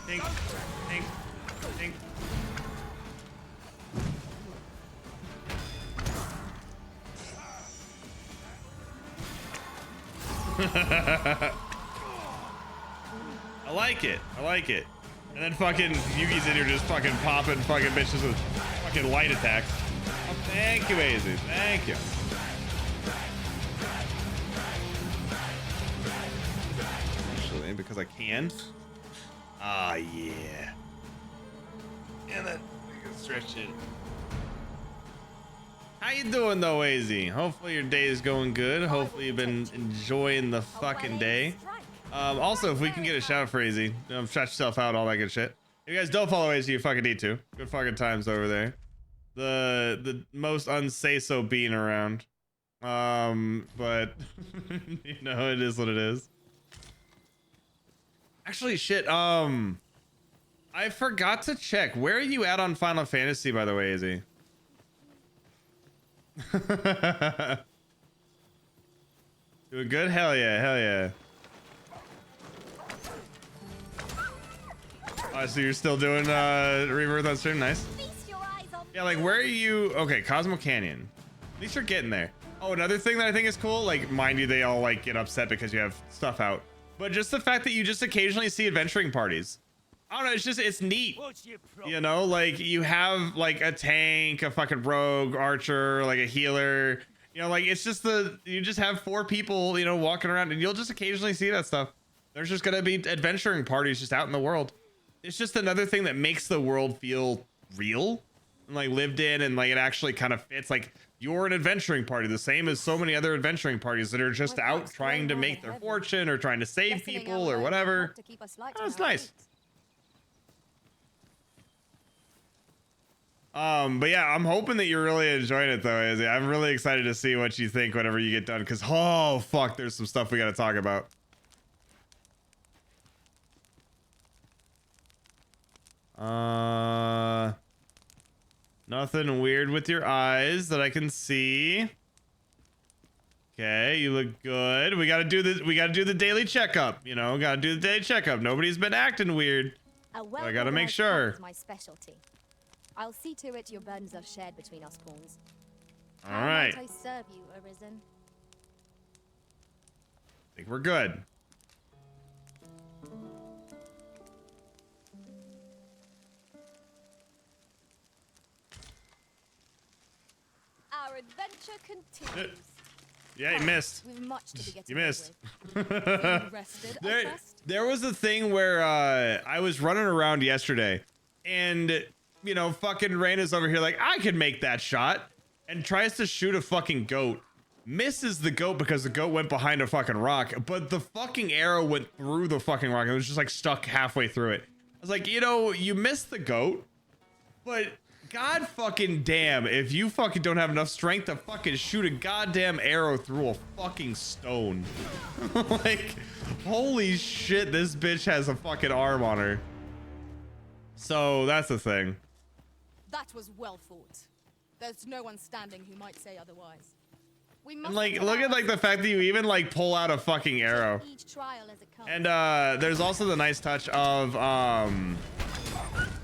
Think, think, think. I like it. I like it. And then fucking Yugi's in here just fucking popping fucking bitches with fucking light attacks. Oh, thank you, AZ. Thank you. Actually, because I can. Ah, yeah. And then we can stretch it. How you doing though, AZ? Hopefully your day is going good. Hopefully you've been enjoying the fucking day. Also, if we can get a shout out for AZ, shout yourself out, all that good shit. If you guys don't follow AZ, you fucking need to. Good fucking times over there. The most unsay-so being around. But you know, it is what it is. Actually, shit. I forgot to check. Where are you at on Final Fantasy, by the way, AZ? Doing good? Hell yeah, hell yeah. So you're still doing Rebirth on stream? Nice. Yeah, like where are you? Okay, Cosmo Canyon. At least you're getting there. Oh, another thing that I think is cool, like mind you, they all like get upset because you have stuff out, but just the fact that you just occasionally see adventuring parties. I don't know, it's neat. You know, like you have like a tank, a fucking rogue, archer, like a healer. You know, like it's just you just have 4 people, you know, walking around, and you'll just occasionally see that stuff. There's just gonna be adventuring parties just out in the world. It's just another thing that makes the world feel real and like lived in, and like it actually kind of fits. Like you're an adventuring party, the same as so many other adventuring parties that are just out trying to make their fortune or trying to save people or whatever. Oh, it's nice. But yeah, I'm hoping that you're really enjoying it though, Izzy. I'm really excited to see what you think whenever you get done, because oh fuck, there's some stuff we got to talk about. Nothing weird with your eyes that I can see. Okay, you look good. We gotta do the daily checkup, you know, gotta do the daily checkup. Nobody's been acting weird. So I gotta make sure. My specialty. I'll see to it your burdens are shared between us pawns. All right. How might I serve you, Arisen? I think we're good. Our adventure continues. Yeah, you missed. We've much to be getting You missed. Feeling rested, I trust? There was a thing where I was running around yesterday, and you know, fucking Raina's over here like, I could make that shot, and tries to shoot a fucking goat. Misses the goat because the goat went behind a fucking rock, but the fucking arrow went through the fucking rock. It was just like stuck halfway through it. I was like, you know, you missed the goat, but god fucking damn if you fucking don't have enough strength to fucking shoot a goddamn arrow through a fucking stone. Like, holy shit, this bitch has a fucking arm on her. So that's the thing. That was well fought. There's no one standing who might say otherwise. We must And like, look at like the fact that you even like pull out a fucking arrow. each trial as it comes. And there's also the nice touch of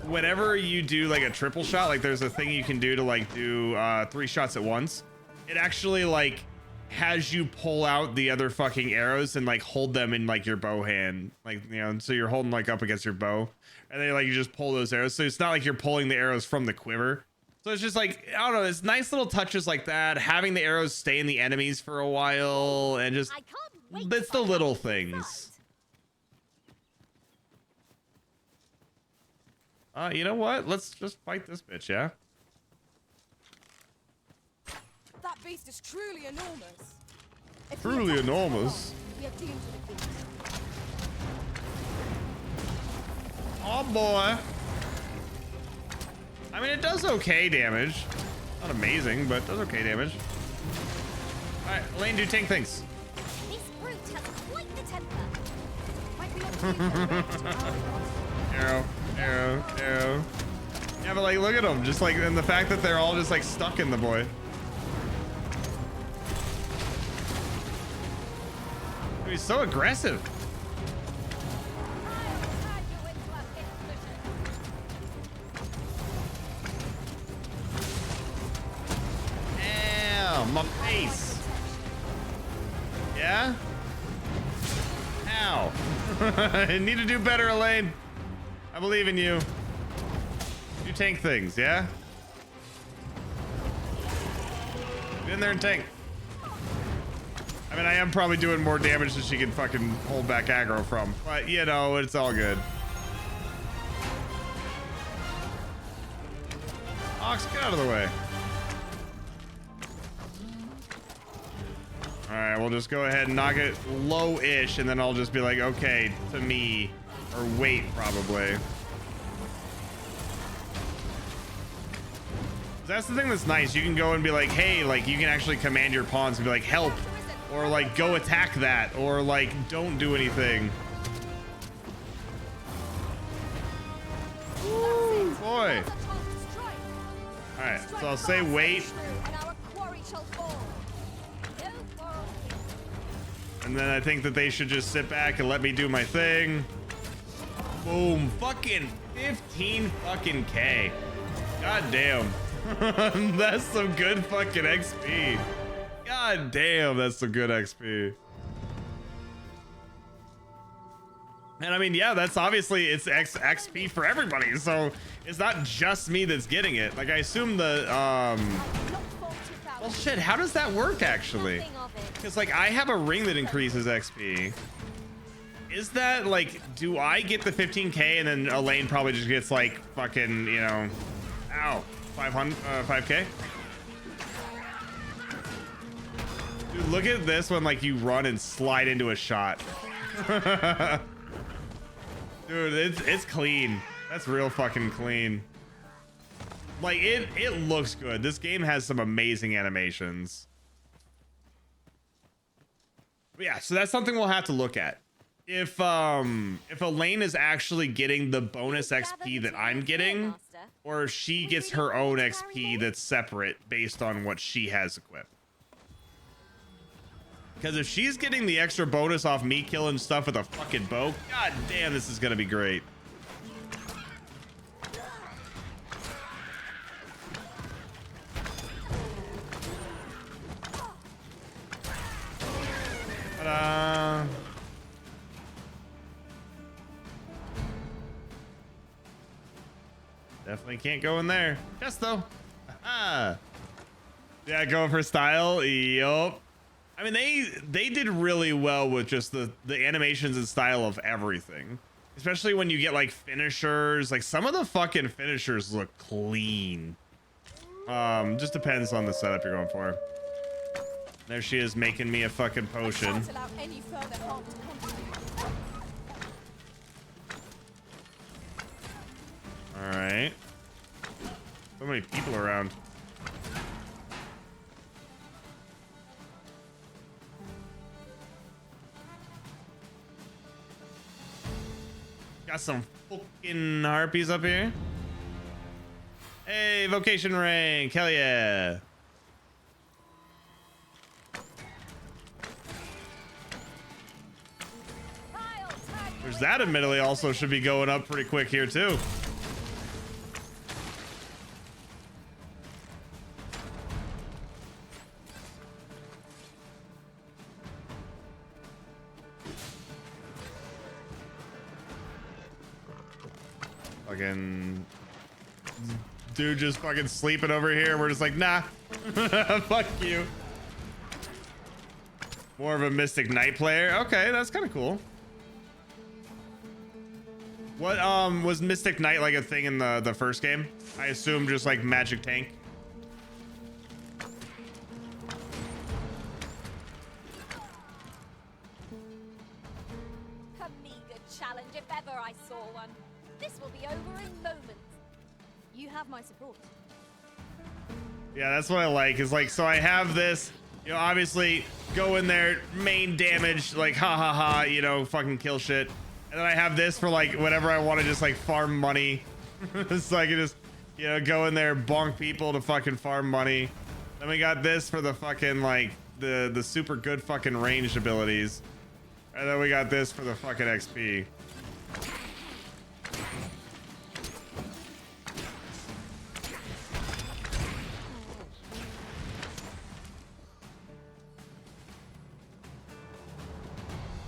whenever you do like a triple shot, like there's a thing you can do to like do 3 shots at once. It actually like has you pull out the other fucking arrows and like hold them in like your bow hand, like, you know, so you're holding like up against your bow, and then like you just pull those arrows. So it's not like you're pulling the arrows from the quiver. So it's just like, I don't know, it's nice little touches like that, having the arrows stay in the enemies for a while, and just it's the little things. You know what? Let's just fight this bitch, yeah? That beast is truly enormous. If Truly enormous. we are doomed to defeat. Oh boy. I mean, it does okay damage. Not amazing, but it does okay damage. Alright, Elaine, do tank things. This brute has quite the temper. Might be able Arrow, arrow, arrow. Yeah, but like, look at them. Just like, and the fact that they're all just like stuck in the boy. He's so aggressive. Ow, my face. Yeah? Ow. I need to do better, Elaine. I believe in you. You tank things, yeah? Get in there and tank. I mean, I am probably doing more damage than she can fucking hold back aggro from, but you know, it's all good. Ox, get out of the way. All right, we'll just go ahead and knock it low-ish, and then I'll just be like, okay, to me, or wait, probably. That's the thing that's nice. You can go and be like, hey, like, you can actually command your pawns and be like, help, or like, go attack that, or like, don't do anything. Ooh, boy. All right, so I'll say wait. And then I think that they should just sit back and let me do my thing. Boom. Fucking 15 fucking K. God damn. That's some good fucking XP. God damn, that's some good XP. And I mean, yeah, that's obviously, it's XP for everybody. So it's not just me that's getting it. Like, I assume the, well, shit, how does that work actually? Because like, I have a ring that increases XP. Is that like, do I get the 15K and then Elaine probably just gets like fucking, you know, ow, 5K? Dude, look at this when like you run and slide into a shot. Dude, it's clean. That's real fucking clean. Like, it looks good. This game has some amazing animations. But yeah, so that's something we'll have to look at. If Elaine is actually getting the bonus XP that I'm getting, or if she gets her own XP that's separate based on what she has equipped. Because if she's getting the extra bonus off me killing stuff with a fucking bow, god damn, this is gonna be great. Ta-da. Definitely can't go in there. Yes, though. Ah. Yeah, going for style. Yup. I mean, they did really well with just the animations and style of everything. Especially when you get like finishers. Like some of the fucking finishers look clean. Just depends on the setup you're going for. There she is making me a fucking potion. All right. So many people around. Got some fucking harpies up here. Hey, vocation rank. Hell yeah. There's that admittedly also should be going up pretty quick here too. Fucking dude just fucking sleeping over here. We're just like, nah. Fuck you. More of a Mystic Knight player. Okay, that's kind of cool. What was Mystic Knight like a thing in the first game? I assume just like magic tank. A meager challenge if ever I saw one. This will be over in moments. You have my support. Yeah, that's what I like. Is like, so I have this, you know, obviously go in there, main damage, like ha ha ha, you know, fucking kill shit. And then I have this for like whenever I want to just like farm money. So I can just, you know, go in there, bonk people to fucking farm money. Then we got this for the fucking like the super good fucking ranged abilities. And then we got this for the fucking XP.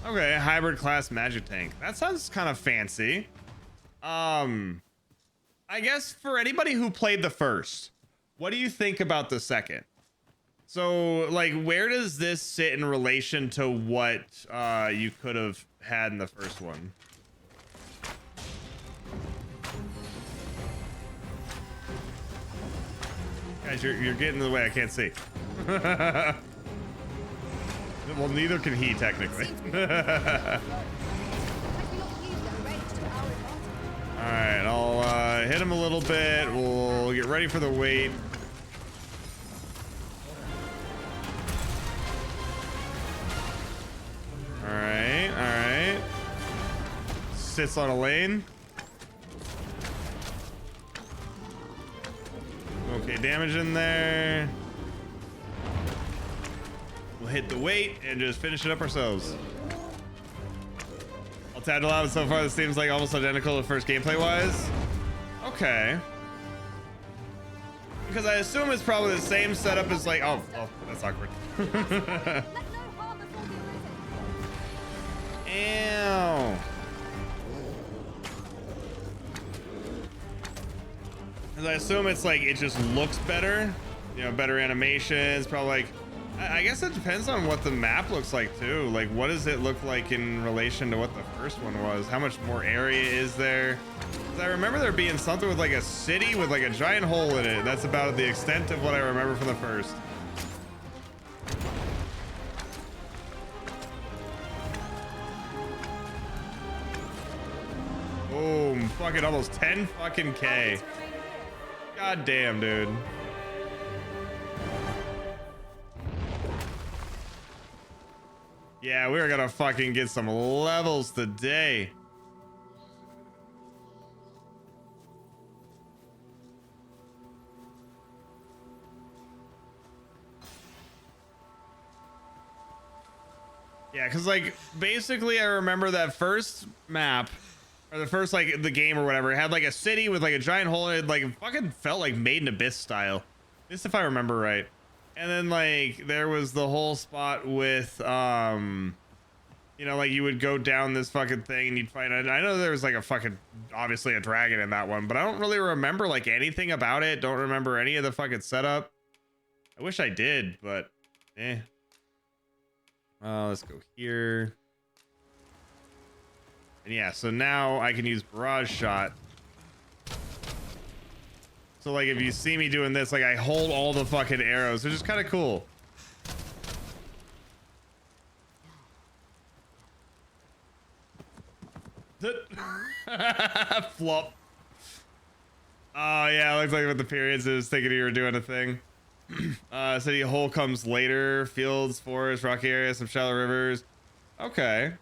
Okay, hybrid class magic tank. That sounds kind of fancy. I guess for anybody who played the first, what do you think about the second? So, like, where does this sit in relation to what you could have had in the first one? Guys, you're getting in the way. I can't see. Well, neither can he, technically. Alright, I'll hit him a little bit. We'll get ready for the wait. Alright, alright. Sits on a lane. Okay, damage in there. We'll hit the weight and just finish it up ourselves. I'll tap allowed so far. This seems like almost identical to first gameplay wise. Okay. Because I assume it's probably the same setup as like, oh, that's awkward. Ew. Because I assume it's like, it just looks better. You know, better animations, probably like, I guess it depends on what the map looks like too. Like, what does it look like in relation to what the first one was? How much more area is there? 'Cause I remember there being something with like a city with like a giant hole in it. That's about the extent of what I remember from the first. Boom, fucking almost 10 fucking K. God damn, dude. Yeah, we're gonna fucking get some levels today. Yeah, because like basically I remember that first map or the first like the game or whatever, it had like a city with like a giant hole in it, like it fucking felt like Made in Abyss style. At least if I remember right. And then like there was the whole spot with you You know, like you would go down this fucking thing and you'd fight. I know there was like a fucking, obviously a dragon in that one, but I don't really remember like anything about it. Don't remember any of the fucking setup. I wish I did, but eh. Let's go here. And yeah, so now I can use barrage shot. So like if you see me doing this, like I hold all the fucking arrows, which is kind of cool. Flop. Oh yeah, looks like with the periods I was thinking you were doing a thing. City hole comes later. Fields, forests, rocky areas, some shallow rivers. Okay.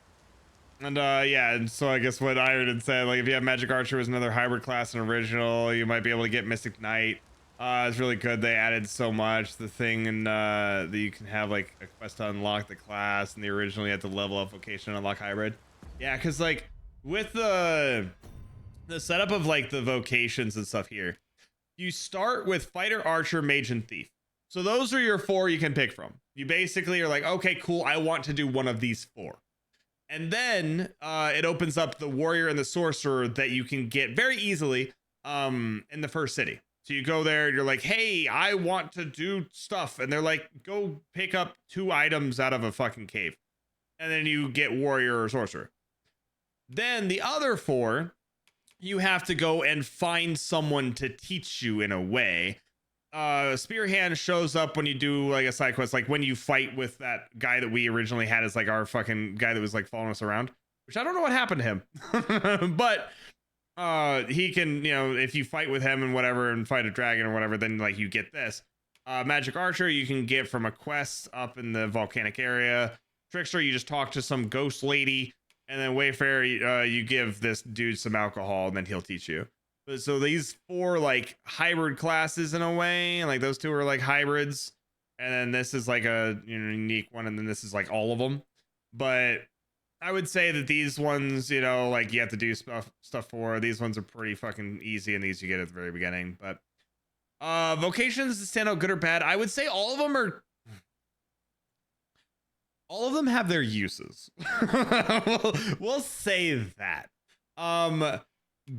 And yeah, and so I guess what Iron had said, like if you have Magic Archer as another hybrid class in original, you might be able to get Mystic Knight. It's really good. They added so much. The thing and that you can have like a quest to unlock the class, and the original you had to level up vocation and unlock hybrid. Yeah, because like with the setup of like the vocations and stuff here, you start with Fighter, Archer, Mage, and Thief. So those are your 4 you can pick from. You basically are like, okay, cool, I want to do one of these 4. And then it opens up the Warrior and the Sorcerer that you can get very easily in the first city. So you go there and you're like, hey, I want to do stuff. And they're like, go pick up 2 items out of a fucking cave. And then you get Warrior or Sorcerer. Then the other 4, you have to go and find someone to teach you in a way. Spear Hand shows up when you do like a side quest, like when you fight with that guy that we originally had as like our fucking guy that was like following us around, which I don't know what happened to him. But he can, you know, if you fight with him and whatever and fight a dragon or whatever, then like you get this. Magic Archer you can get from a quest up in the volcanic area. Trickster, you just talk to some ghost lady. And then Wayfarer, you give this dude some alcohol and then he'll teach you. So these 4 like hybrid classes in a way, like those 2 are like hybrids. And then this is like a unique one. And then this is like all of them. But I would say that these ones, you know, like you have to do stuff for. These ones are pretty fucking easy. And these you get at the very beginning. But vocations stand out good or bad. I would say all of them have their uses. we'll say that.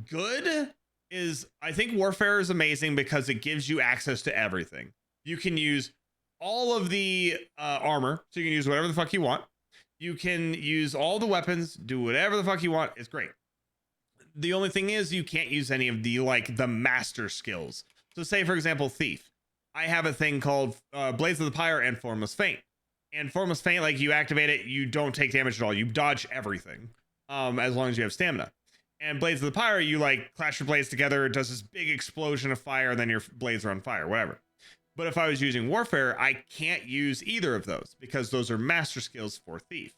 Good is, I think Warfare is amazing because it gives you access to everything. You can use all of the armor, so you can use whatever the fuck you want. You can use all the weapons, do whatever the fuck you want. It's great. The only thing is you can't use any of the like the master skills. So say for example, Thief. I have a thing called Blades of the Pyre and Formless Feint. And Formless Feint, like you activate it, you don't take damage at all. You dodge everything, as long as you have stamina. And Blades of the Pyre, you like clash your blades together. It does this big explosion of fire, and then your blades are on fire, whatever. But if I was using Warfare, I can't use either of those because those are master skills for Thief.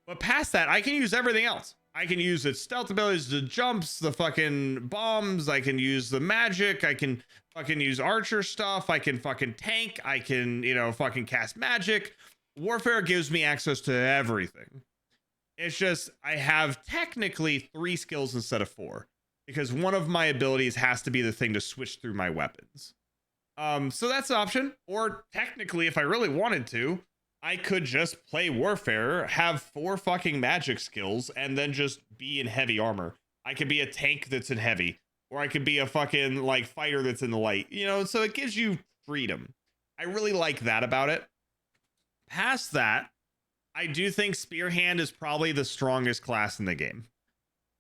But past that, I can use everything else. I can use its stealth abilities, the jumps, the fucking bombs. I can use the magic. I can fucking use archer stuff. I can fucking tank. I can, you know, fucking cast magic. Warfare gives me access to everything. It's just I have technically 3 skills instead of 4 because one of my abilities has to be the thing to switch through my weapons. So that's an option. Or technically, if I really wanted to, I could just play Warfare, have 4 fucking magic skills, and then just be in heavy armor. I could be a tank that's in heavy, or I could be a fucking like fighter that's in the light, you know, so it gives you freedom. I really like that about it. Past that, I do think Spear Hand is probably the strongest class in the game.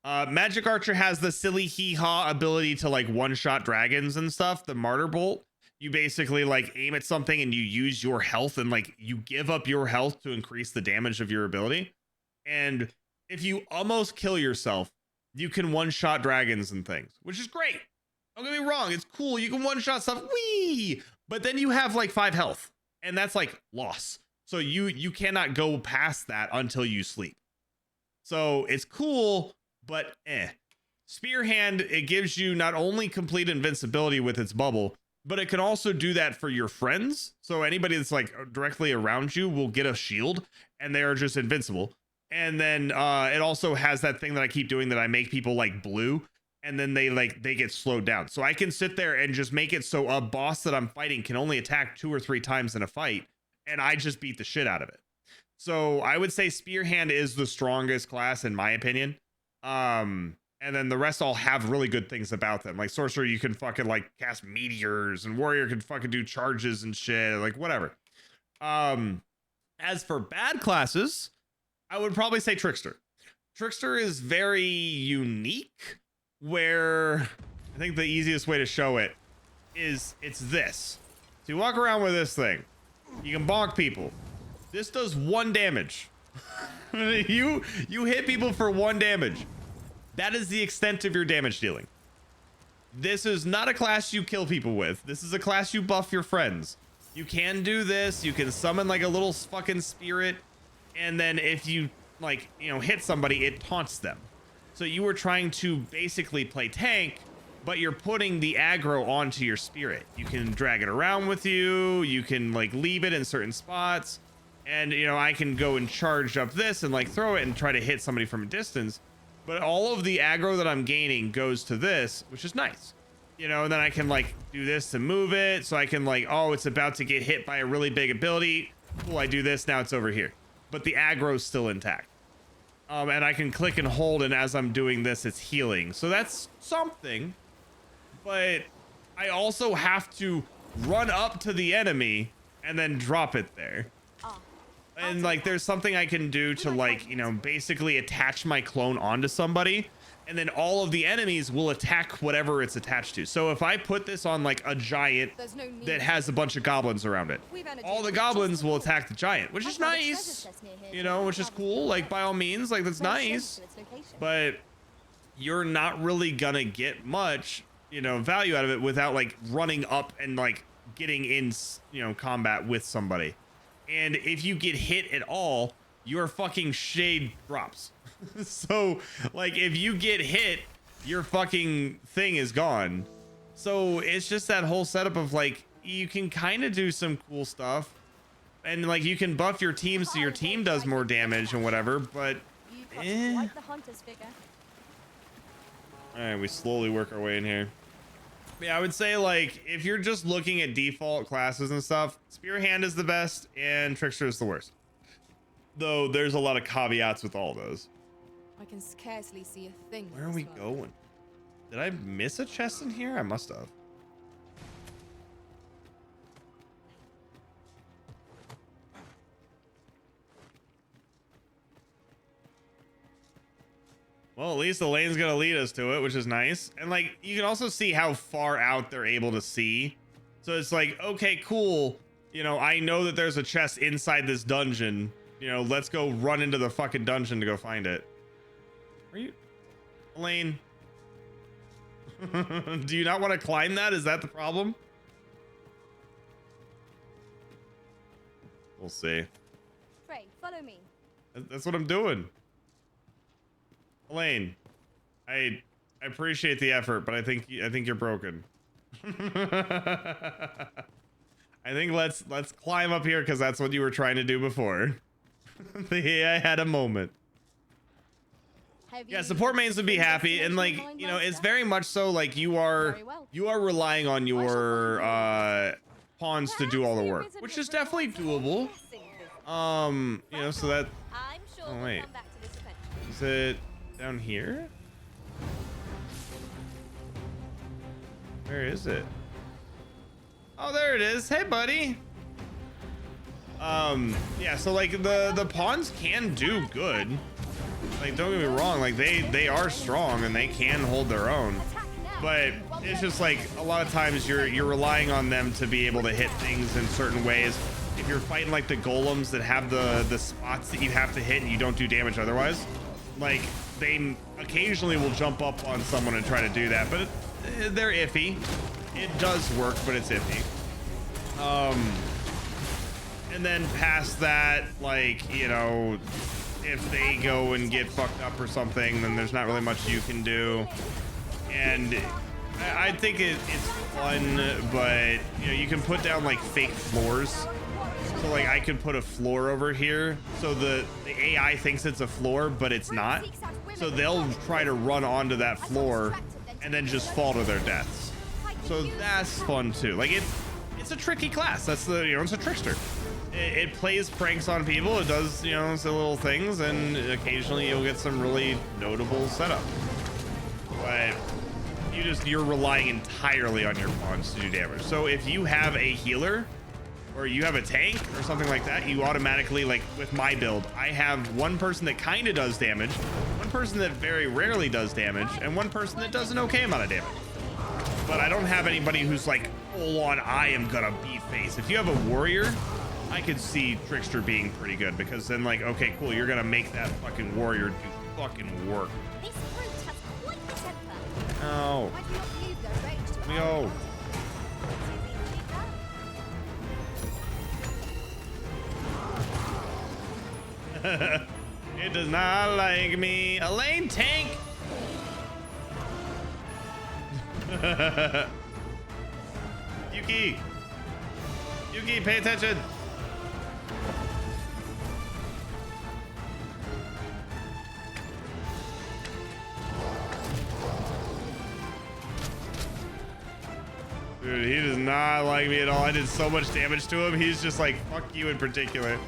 Magic Archer has the silly hee-haw ability to like one-shot dragons and stuff, the Martyr Bolt. You basically like aim at something and you use your health and like you give up your health to increase the damage of your ability. And if you almost kill yourself, you can one-shot dragons and things, which is great. Don't get me wrong, it's cool. You can one-shot stuff, whee! But then you have like 5 health, and that's like loss. So you cannot go past that until you sleep. So it's cool, but Spear Hand, it gives you not only complete invincibility with its bubble, but it can also do that for your friends. So anybody that's like directly around you will get a shield and they are just invincible. And then it also has that thing that I keep doing that I make people like blue, and then they get slowed down. So I can sit there and just make it so a boss that I'm fighting can only attack 2 or 3 times in a fight, and I just beat the shit out of it. So I would say Spear Hand is the strongest class in my opinion. And then the rest all have really good things about them. Like Sorcerer, you can fucking like cast meteors, and Warrior can fucking do charges and shit, like whatever. As for bad classes, I would probably say Trickster. Trickster is very unique, where I think the easiest way to show it is it's this. So you walk around with this thing. You can bonk people. This does 1 damage. you hit people for 1 damage. That is the extent of your damage dealing. This is not a class you kill people with. This is a class you buff your friends. You can do this. You can summon like a little fucking spirit. And then if you like, you know, hit somebody, it taunts them. So you were trying to basically play tank, but you're putting the aggro onto your spirit. You can drag it around with you. You can like leave it in certain spots. And, you know, I can go and charge up this and like throw it and try to hit somebody from a distance. But all of the aggro that I'm gaining goes to this, which is nice. You know, and then I can like do this to move it. So I can like, oh, it's about to get hit by a really big ability. Cool, I do this, now it's over here. But the aggro is still intact. And I can click and hold, and as I'm doing this, it's healing. So that's something. But I also have to run up to the enemy and then drop it there. And like there's something I can do to like, you know, basically attach my clone onto somebody, and then all of the enemies will attack whatever it's attached to. So if I put this on like a giant that has a bunch of goblins around it, all the goblins will attack the giant, which is nice, you know, which is cool. Like by all means, like that's nice, but you're not really gonna get much, you know, value out of it without like running up and like getting in, you know, combat with somebody. And if you get hit at all, your fucking shade drops. So like if you get hit, your fucking thing is gone. So it's just that whole setup of like, you can kind of do some cool stuff, and like you can buff your team so your team does more damage and whatever, but all right, we slowly work our way in here. Yeah, I would say like if you're just looking at default classes and stuff, Spear Hand is the best and Trickster is the worst. Though there's a lot of caveats with all those. I can scarcely see a thing. Where are we going? Did I miss a chest in here? I must have. Well, at least Elaine's gonna lead us to it, which is nice. And like, you can also see how far out they're able to see. So it's like, okay, cool. You know, I know that there's a chest inside this dungeon. You know, let's go run into the fucking dungeon to go find it. Are you, Elaine? Do you not want to climb that? Is that the problem? We'll see. Frey, follow me. That's what I'm doing. Elaine, I appreciate the effort, but I think you're broken. I think let's climb up here because that's what you were trying to do before. The AI had a moment. Yeah, support mains would be happy, and like, you know, it's very much so like you are relying on your pawns to do all the work, which is definitely doable. You know, so that. Oh wait, is it down here? Where is it? Oh, there it is. Hey, buddy. Yeah, so like the pawns can do good. Like, don't get me wrong, like they are strong and they can hold their own. But it's just like a lot of times you're relying on them to be able to hit things in certain ways. If you're fighting like the golems that have the spots that you have to hit and you don't do damage otherwise, like they occasionally will jump up on someone and try to do that, but they're iffy. It does work, but it's iffy. And then past that, like, you know, if they go and get fucked up or something, then there's not really much you can do. And I think it's fun, but you know, you can put down like fake floors. So like I could put a floor over here, so the AI thinks it's a floor, but it's not. So they'll try to run onto that floor and then just fall to their deaths. So that's fun too. Like it's it's a tricky class. That's the, you know, it's a trickster. It plays pranks on people. It does, you know, some little things, and occasionally you'll get some really notable setup. But you're relying entirely on your pawns to do damage. So if you have a healer or you have a tank or something like that, you automatically, like with my build, I have one person that kind of does damage, one person that very rarely does damage, and one person that does an okay amount of damage. But I don't have anybody who's like full on, I am gonna beat face. If you have a warrior, I could see Trickster being pretty good, because then like, okay, cool, you're gonna make that fucking warrior do fucking work. This brute has quite the temper. Oh. Why do you not use their rage to Let me go. It does not like me. Elaine, tank. Yuki, pay attention. Dude, he does not like me at all. I did so much damage to him. He's just like, fuck you in particular.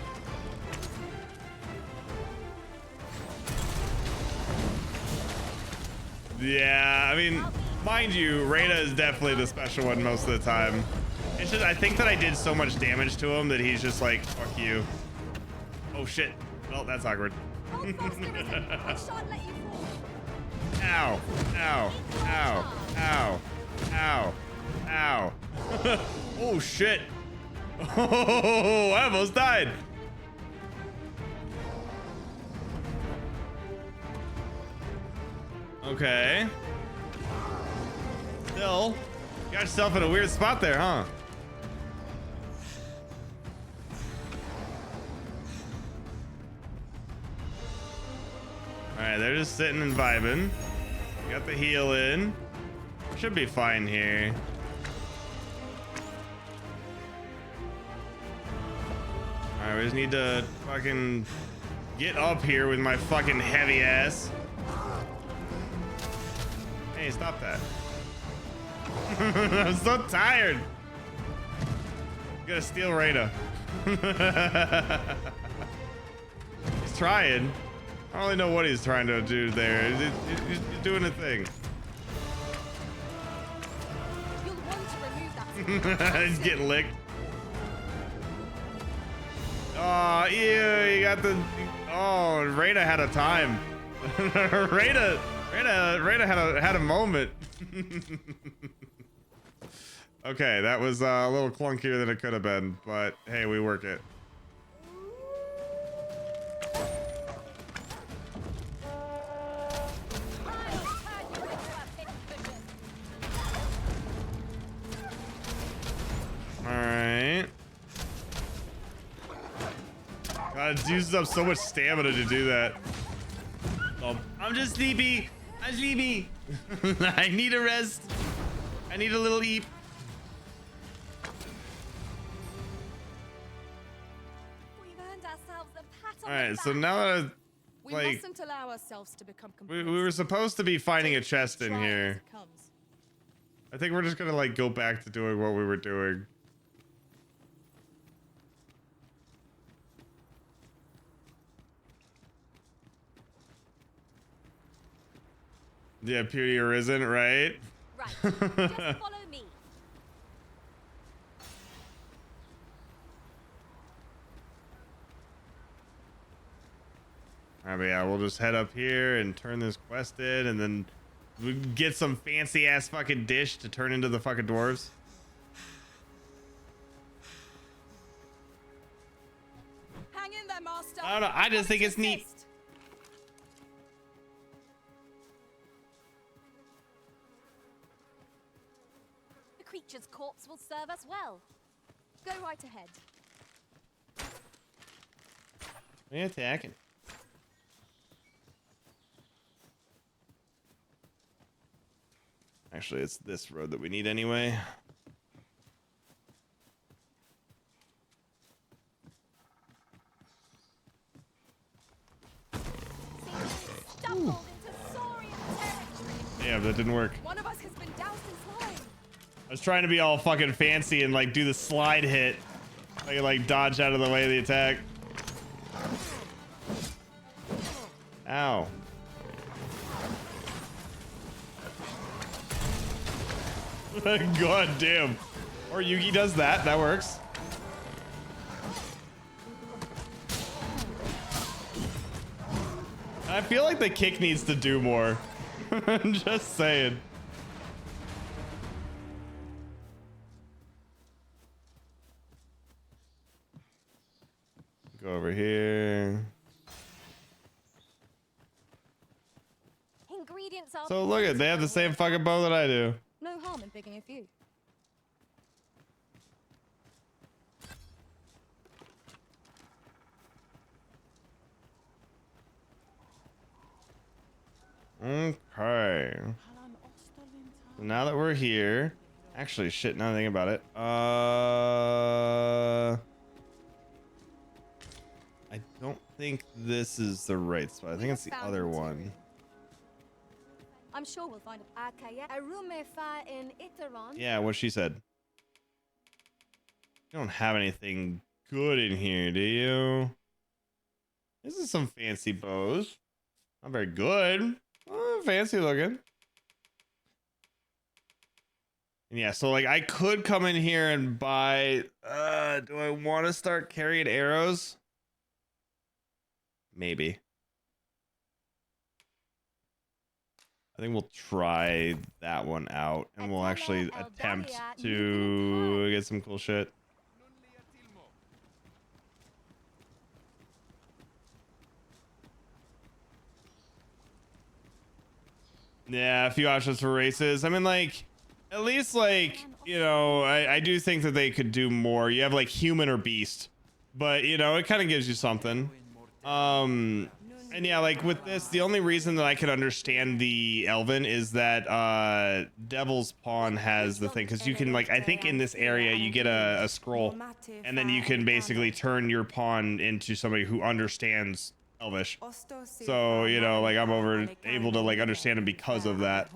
Yeah, I mean, mind you, Reyna is definitely the special one most of the time. It's just, I think that I did so much damage to him that he's just like, fuck you. Oh shit. Well, that's awkward. Hold fast, Arisen. I shan't let you fall. Ow, ow, ow, ow, ow, ow. Oh shit. Oh, I almost died. Okay. Still, got yourself in a weird spot there, huh? All right, they're just sitting and vibing. Got the heal in. Should be fine here. All right, we just need to fucking get up here with my fucking heavy ass. Hey, stop that. I'm so tired. I'm gonna steal Reyna. He's trying. I don't really know what he's trying to do there. He's doing a thing. You'll want to remove that. He's getting licked. Oh, ew, you got the... Oh, Reyna had a time. Reyna had a moment. Okay, that was a little clunkier than it could have been, but hey, we work it. Alright. God, it uses up so much stamina to do that. Oh, I'm just sleepy. I'm sleepy. I need a rest. I need a little eep. We've earned ourselves a pat on All right, the so back. now that We like mustn't allow ourselves to become we were supposed to be finding a chest in Try it as here. it comes. I think we're just gonna like go back to doing what we were doing. Yeah, Beauty Arisen, right? Right, just follow me. Alright, but yeah, we'll just head up here and turn this quest in, and then we get some fancy ass fucking dish to turn into the fucking dwarves. Hang in there, Master. I don't know, I just think it's neat. Assist. The creature's corpse will serve us well. Go right ahead. Yeah, attacking. Actually, it's this road that we need anyway. Stumbled into Saurian territory. Yeah, that didn't work. One of us has been doused in slime. was trying to be all fucking fancy and like do the slide hit. I can like dodge out of the way of the attack. Ow. God damn. Or Yugi does that. That works. I feel like the kick needs to do more. I'm just saying. Go over here. Ingredients are. So look at, they have the same fucking bow that I do. No harm in picking a few. Okay. So now that we're here, actually, shit. Now that I think about it, I don't think this is the right spot. I think it's the other one. I'm sure we'll find it. Yeah, what she said. You don't have anything good in here, do you? This is some fancy bows. Not very good. Fancy looking. And yeah, so like I could come in here and buy. Do I want to start carrying arrows? Maybe. I think we'll try that one out and we'll actually attempt to get some cool shit. Yeah, a few options for races. I mean, like, at least, like, you know, I do think that they could do more. You have, like, human or beast. But, you know, it kind of gives you something. And yeah, like, with this, the only reason that I could understand the Elven is that Devil's Pawn has the thing. Because you can, like, I think in this area, you get a scroll. And then you can basically turn your pawn into somebody who understands Elvish. So, you know, like I'm able to like understand it because of that.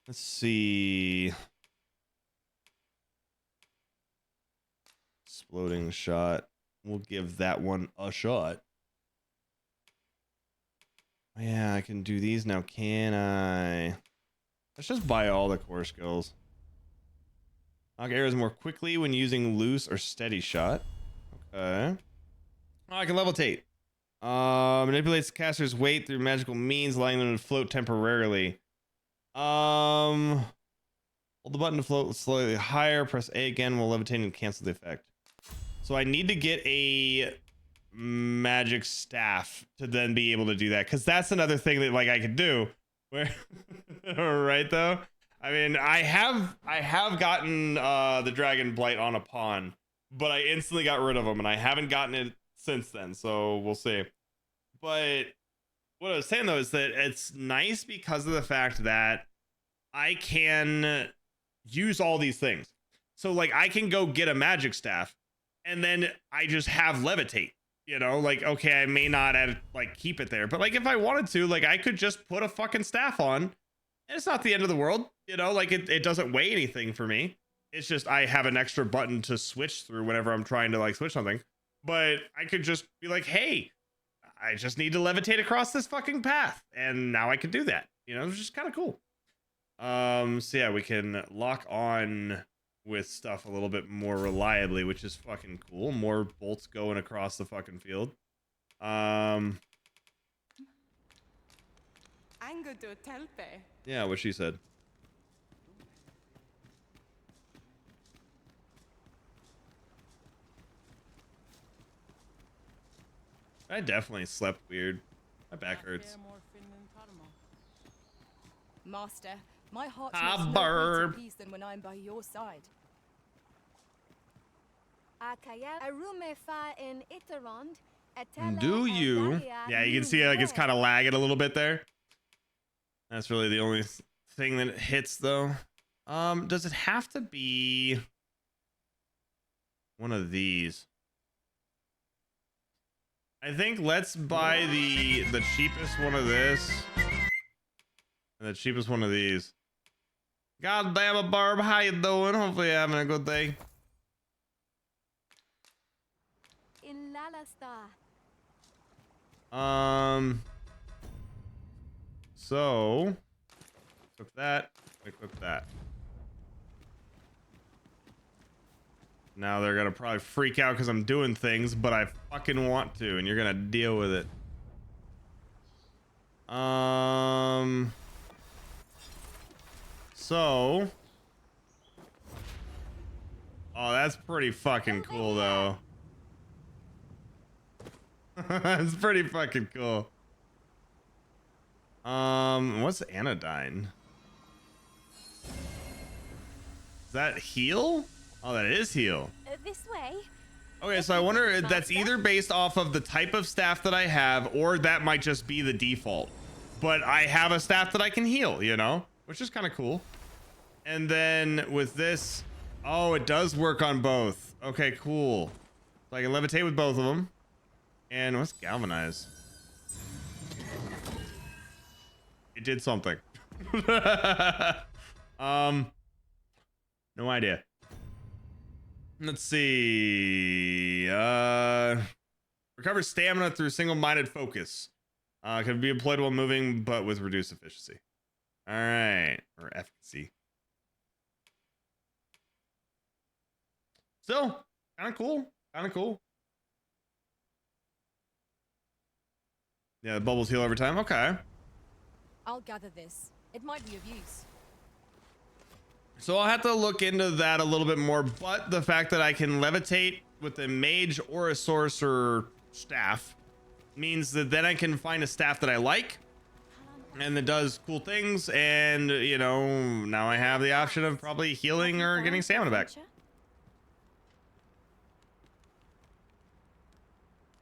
Let's see. Exploding shot. We'll give that one a shot. Yeah, I can do these now, can I? Let's just buy all the core skills. Knock arrows more quickly when using loose or steady shot. Okay. Oh, I can levitate. Manipulates the caster's weight through magical means, allowing them to float temporarily. Hold the button to float slightly higher. Press A again while levitating to cancel the effect. So I need to get a magic staff to then be able to do that, because that's another thing that like I could do. Where, right though. I mean, I have gotten the Dragon Blight on a pawn. But I instantly got rid of them, and I haven't gotten it since then, so we'll see. But what I was saying, though, is that it's nice because of the fact that I can use all these things. So, like, I can go get a magic staff, and then I just have levitate. You know, like, okay, I may not keep it there, but, like, if I wanted to, like, I could just put a fucking staff on, and it's not the end of the world. You know, like, it doesn't weigh anything for me. It's just I have an extra button to switch through whenever I'm trying to like switch something. But I could just be like, hey, I just need to levitate across this fucking path. And now I can do that. You know, it's just kind of cool. So yeah, we can lock on with stuff a little bit more reliably, which is fucking cool. More bolts going across the fucking field. Yeah, what she said. I definitely slept weird. My back hurts. Master, my heart Ah, knows no burp. greater peace than when I'm by your side. Do you? Yeah, you can see like it's kind of lagging a little bit there. That's really the only thing that hits though. Does it have to be one of these? I think let's buy the cheapest one of this. And the cheapest one of these. God damn it, Barb. How you doing? Hopefully you're having a good day. In Lalastar. So equip that, equip that. Now they're gonna probably freak out because I'm doing things, but I fucking want to, and you're gonna deal with it. So, oh, that's pretty fucking cool, though. That's pretty fucking cool. What's anodyne? Is that heal? Oh, that is heal. This way. Okay, so I wonder if that's either based off of the type of staff that I have, or that might just be the default. But I have a staff that I can heal, you know, which is kind of cool. And then with this, oh, it does work on both. Okay, cool. So I can levitate with both of them. And what's galvanize? It did something. No idea. Let's see. Recover stamina through single-minded focus. Can be employed while moving, but with reduced efficiency. All right, or efficacy. Still, kind of cool. Kind of cool. Yeah, the bubbles heal over time. Okay. I'll gather this. It might be of use. So I'll have to look into that a little bit more, but the fact that I can levitate with a mage or a sorcerer staff means that then I can find a staff that I like and that does cool things, and you know, now I have the option of probably healing or getting stamina back.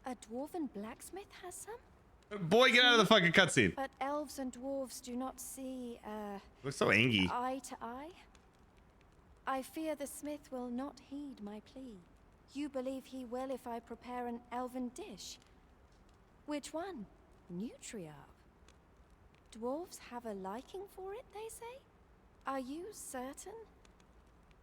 A dwarven blacksmith has some? Boy, get out of the fucking cutscene. But elves and dwarves do not see, Looks so angry. eye to eye. I fear the smith will not heed my plea. You believe he will if I prepare an elven dish? Which one? Nutriarb. Dwarves have a liking for it, they say? Are you certain?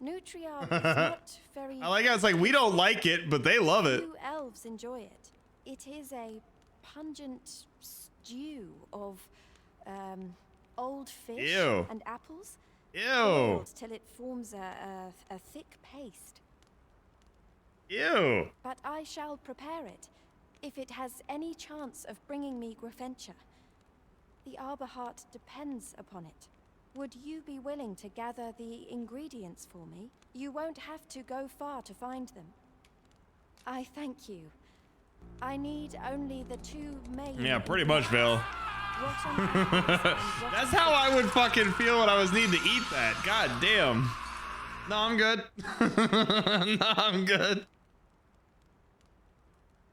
Nutriarb is not very... I like how it's like, we don't like it, but they love it. Few elves enjoy it. It is a pungent stew of old fish Ew. and apples. Ew. Boiled till it forms a thick paste. Ew. But I shall prepare it, if it has any chance of bringing me Grafentia. The Arbor Heart depends upon it. Would you be willing to gather the ingredients for me? You won't have to go far to find them. I thank you. I need only the two main... Yeah, pretty much, Phil. Rotten apples and rotten That's how I would fucking feel when I was needing to eat that. God damn. No, I'm good. No, I'm good.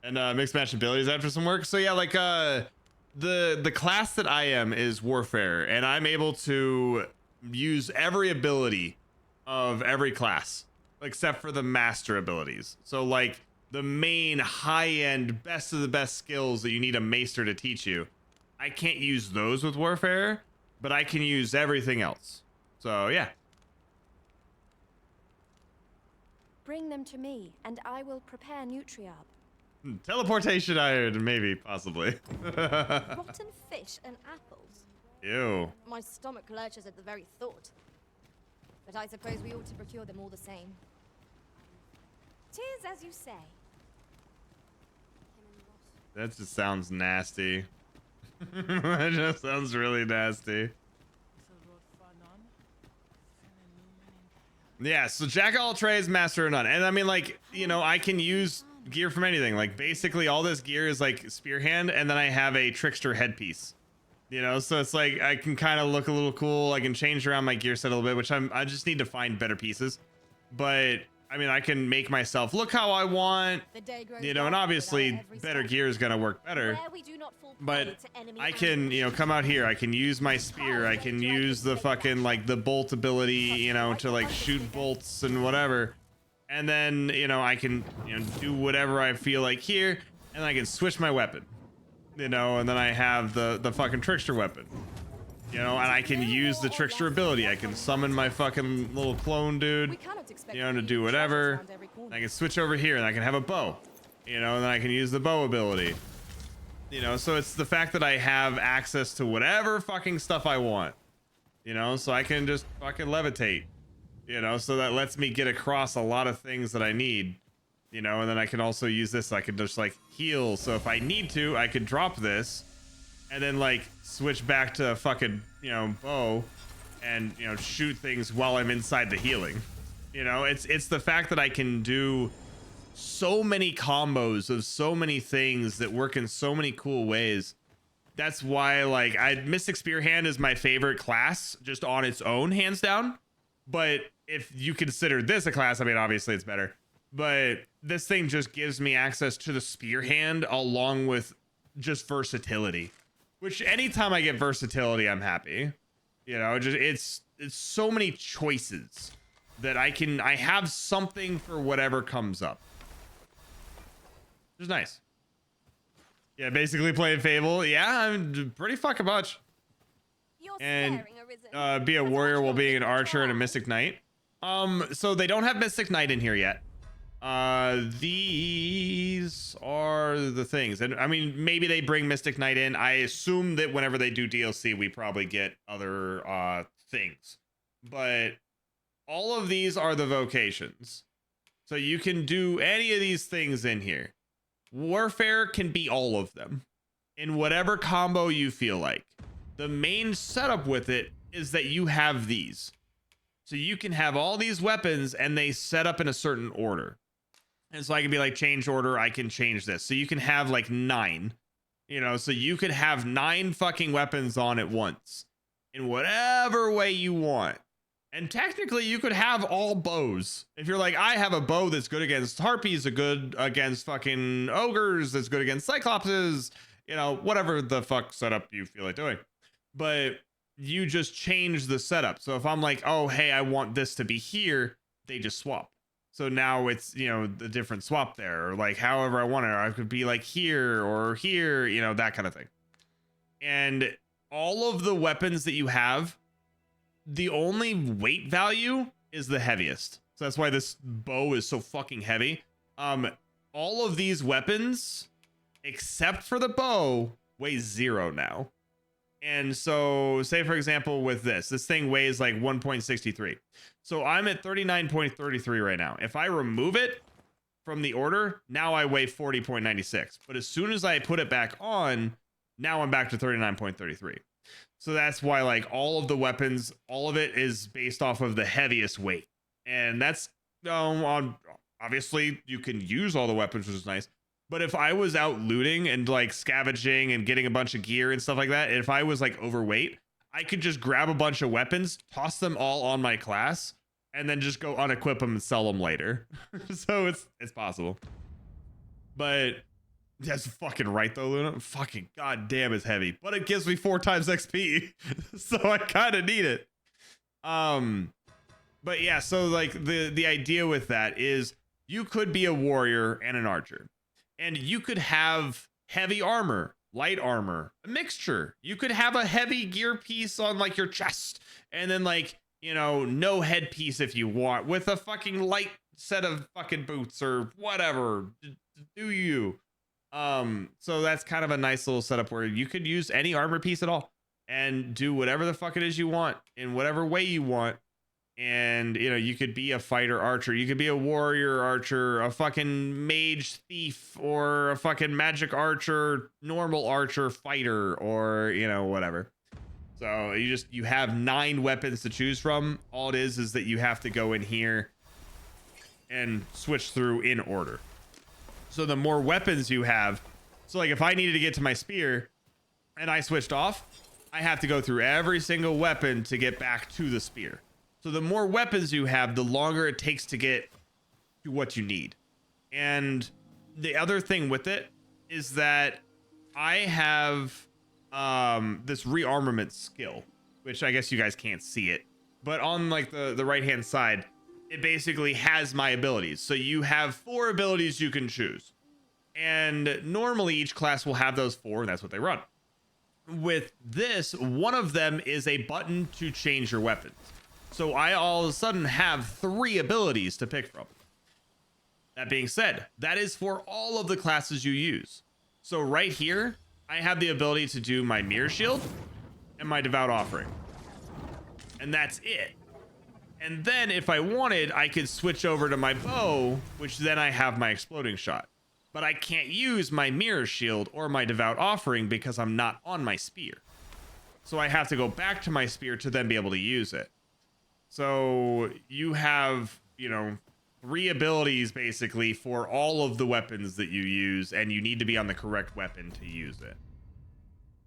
And mixed match abilities after some work. So yeah, like the class that I am is warfare, and I'm able to use every ability of every class except for the master abilities. So like the main high-end best of the best skills that you need a maester to teach you, I can't use those with warfare, but I can use everything else. So yeah. Bring them to me, and I will prepare Nutriarb. Teleportation iron, maybe, possibly. Rotten fish and apples. Ew. My stomach lurches at the very thought. But I suppose we ought to procure them all the same. 'Tis as you say. That just sounds nasty. That just sounds really nasty. Yeah, so jack of all trades, master of none. And I mean, like, you know, I can use gear from anything. Like, basically all this gear is like spear hand, and then I have a trickster headpiece. You know, so it's like I can kind of look a little cool. I can change around my gear set a little bit, which I just need to find better pieces. But I mean, I can make myself look how I want, you know, and obviously better gear is gonna work better. But I can, you know, come out here. I can use my spear. I can use the fucking like the bolt ability, you know, to like shoot bolts and whatever. And then, you know, I can, you know, do whatever I feel like here, and I can switch my weapon, you know, and then I have the fucking trickster weapon. You know, and I can use the trickster ability. I can summon my fucking little clone dude, you know, to do whatever. I can switch over here and I can have a bow, you know, and then I can use the bow ability. You know, so it's the fact that I have access to whatever fucking stuff I want, you know, so I can just fucking levitate, you know, so that lets me get across a lot of things that I need, you know, and then I can also use this. I can just like heal. So if I need to, I could drop this and then like switch back to a fucking, you know, bow and, you know, shoot things while I'm inside the healing. You know, it's the fact that I can do so many combos of so many things that work in so many cool ways. That's why, like, Mystic Spear Hand is my favorite class just on its own, hands down. But if you consider this a class, I mean, obviously it's better, but this thing just gives me access to the Spear Hand along with just versatility, which anytime I get versatility, I'm happy. You know, just it's so many choices that I have something for whatever comes up. Which is nice. Yeah, basically playing Fable. Yeah, I'm pretty fucking much. And be a warrior while being an archer and a Mystic Knight. So they don't have Mystic Knight in here yet. These are the things, and I mean, maybe they bring Mystic Knight in. I assume that whenever they do DLC, we probably get other things, but all of these are the vocations, so you can do any of these things in here. Warfare can be all of them in whatever combo you feel like. The main setup with it is that you have these, so you can have all these weapons and they set up in a certain order. And so I can be like, change order, I can change this. So you can have like 9, you know, so you could have 9 fucking weapons on at once in whatever way you want. And technically you could have all bows. If you're like, I have a bow that's good against harpies, good against fucking ogres, that's good against cyclopses, you know, whatever the fuck setup you feel like doing. But you just change the setup. So if I'm like, oh, hey, I want this to be here, they just swap. So now it's, you know, the different swap there, or like however I want it. Or I could be like here or here, you know, that kind of thing. And all of the weapons that you have, the only weight value is the heaviest. So that's why this bow is so fucking heavy. All of these weapons, except for the bow, weigh 0 now. And so say, for example, with this thing weighs like 1.63. So I'm at 39.33 right now. If I remove it from the order, now I weigh 40.96. But as soon as I put it back on, now I'm back to 39.33. So that's why, like, all of the weapons, all of it is based off of the heaviest weight. And that's, obviously you can use all the weapons, which is nice. But if I was out looting and like scavenging and getting a bunch of gear and stuff like that, if I was like overweight, I could just grab a bunch of weapons, toss them all on my class, and then just go unequip them and sell them later. So it's possible. But that's fucking right though, Luna. Fucking goddamn, it's heavy, but it gives me 4 times XP, so I kind of need it. But yeah, so like the idea with that is you could be a warrior and an archer. And you could have heavy armor, light armor, a mixture. You could have a heavy gear piece on like your chest, and then like, you know, no headpiece if you want, with a fucking light set of fucking boots or whatever. Do you? So that's kind of a nice little setup where you could use any armor piece at all and do whatever the fuck it is you want in whatever way you want. And, you know, you could be a fighter archer, you could be a warrior archer, a fucking mage thief, or a fucking magic archer, normal archer fighter, or, you know, whatever. So you have 9 weapons to choose from. All it is that you have to go in here and switch through in order. So the more weapons you have, so like if I needed to get to my spear and I switched off, I have to go through every single weapon to get back to the spear. So the more weapons you have, the longer it takes to get to what you need. And the other thing with it is that I have this rearmament skill, which I guess you guys can't see it, but on like the right hand side, it basically has my abilities. So you have 4 abilities you can choose, and normally each class will have those 4, and that's what they run. with this, one of them is a button to change your weapons. So I all of a sudden have 3 abilities to pick from. That being said, that is for all of the classes you use. So right here, I have the ability to do my Mirror Shield and my Devout Offering. And that's it. And then if I wanted, I could switch over to my bow, which then I have my Exploding Shot. But I can't use my Mirror Shield or my Devout Offering because I'm not on my spear. So I have to go back to my spear to then be able to use it. So you have, you know, 3 abilities basically for all of the weapons that you use, and you need to be on the correct weapon to use it.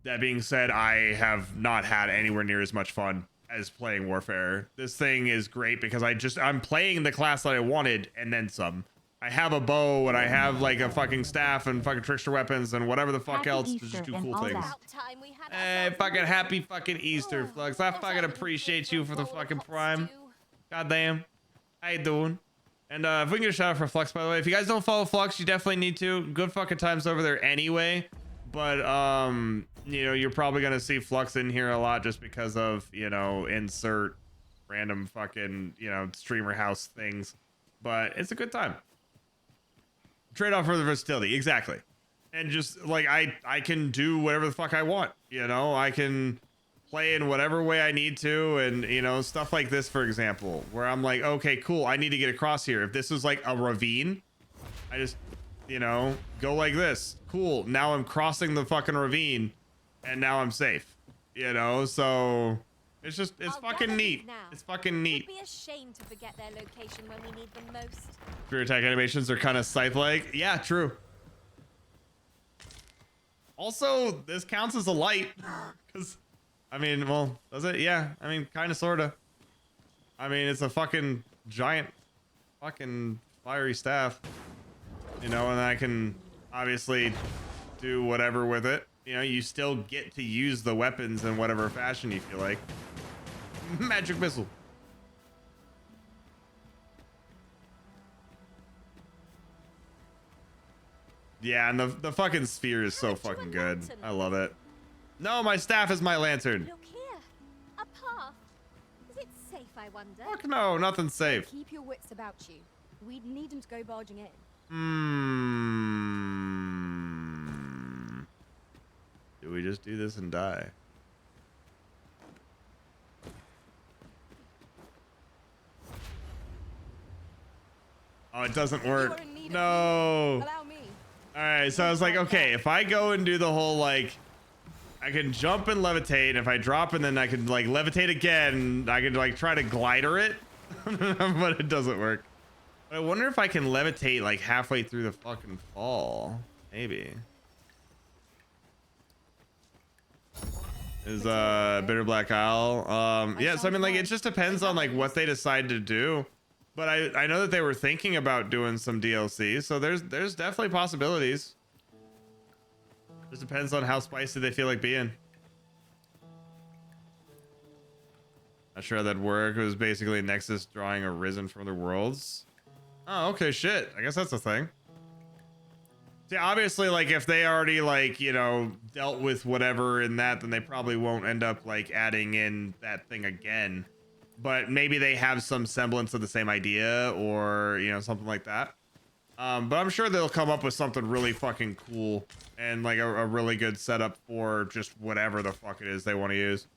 That being said, I have not had anywhere near as much fun as playing Warfare. This thing is great because I'm playing the class that I wanted and then some. I have a bow and I have like a fucking staff and fucking trickster weapons and whatever the fuck else to just do cool things. Hey, fucking happy fucking Easter, Flux. I fucking appreciate you for the fucking Prime. Goddamn. How you doing? And if we can get a shout out for Flux, by the way, if you guys don't follow Flux, you definitely need to. Good fucking times over there anyway. But you know, you're probably gonna see Flux in here a lot just because of, you know, insert random fucking, you know, streamer house things. But it's a good time. Trade off for the versatility, exactly. And just like I can do whatever the fuck I want, you know. I can play in whatever way I need to, and you know, stuff like this, for example, where I'm like, okay, cool, I need to get across here. If this was like a ravine, I just, you know, go like this. Cool, now I'm crossing the fucking ravine and now I'm safe, you know. So it's just, it's fucking neat. It's fucking neat. It'd be a shame to forget their location when we need them most. Spear attack animations are kind of scythe-like. Yeah, true. Also, this counts as a light because, I mean, well, does it? Yeah, I mean, kind of, sort of. I mean, it's a fucking giant fucking fiery staff, you know, and I can obviously do whatever with it. You know, you still get to use the weapons in whatever fashion you feel like. Magic missile. Yeah, and the fucking sphere is so fucking good. I love it. No, my staff is my lantern. Look here, a path. Is it safe, I wonder? Fuck no, nothing's safe. Keep your wits about you. We'd need them to go barging in. Do we just do this and die? Oh, it doesn't work. No. Allow me. All right, so I was like, okay, if I go and do the whole like, I can jump and levitate, and if I drop and then I can like levitate again, I can like try to glider it, but it doesn't work. But I wonder if I can levitate like halfway through the fucking fall. Maybe. Is Bitter Black Isle. Yeah, so I mean, like, it just depends on like what they decide to do. But I know that they were thinking about doing some DLC, so there's definitely possibilities. Just depends on how spicy they feel like being. Not sure how that'd work. It was basically Nexus drawing Arisen from the worlds. Oh, okay, shit. I guess that's a thing. See, obviously, like, if they already, like, you know, dealt with whatever in that, then they probably won't end up, like, adding in that thing again. But maybe they have some semblance of the same idea or, you know, something like that. But I'm sure they'll come up with something really fucking cool and, like, a really good setup for just whatever the fuck it is they want to use.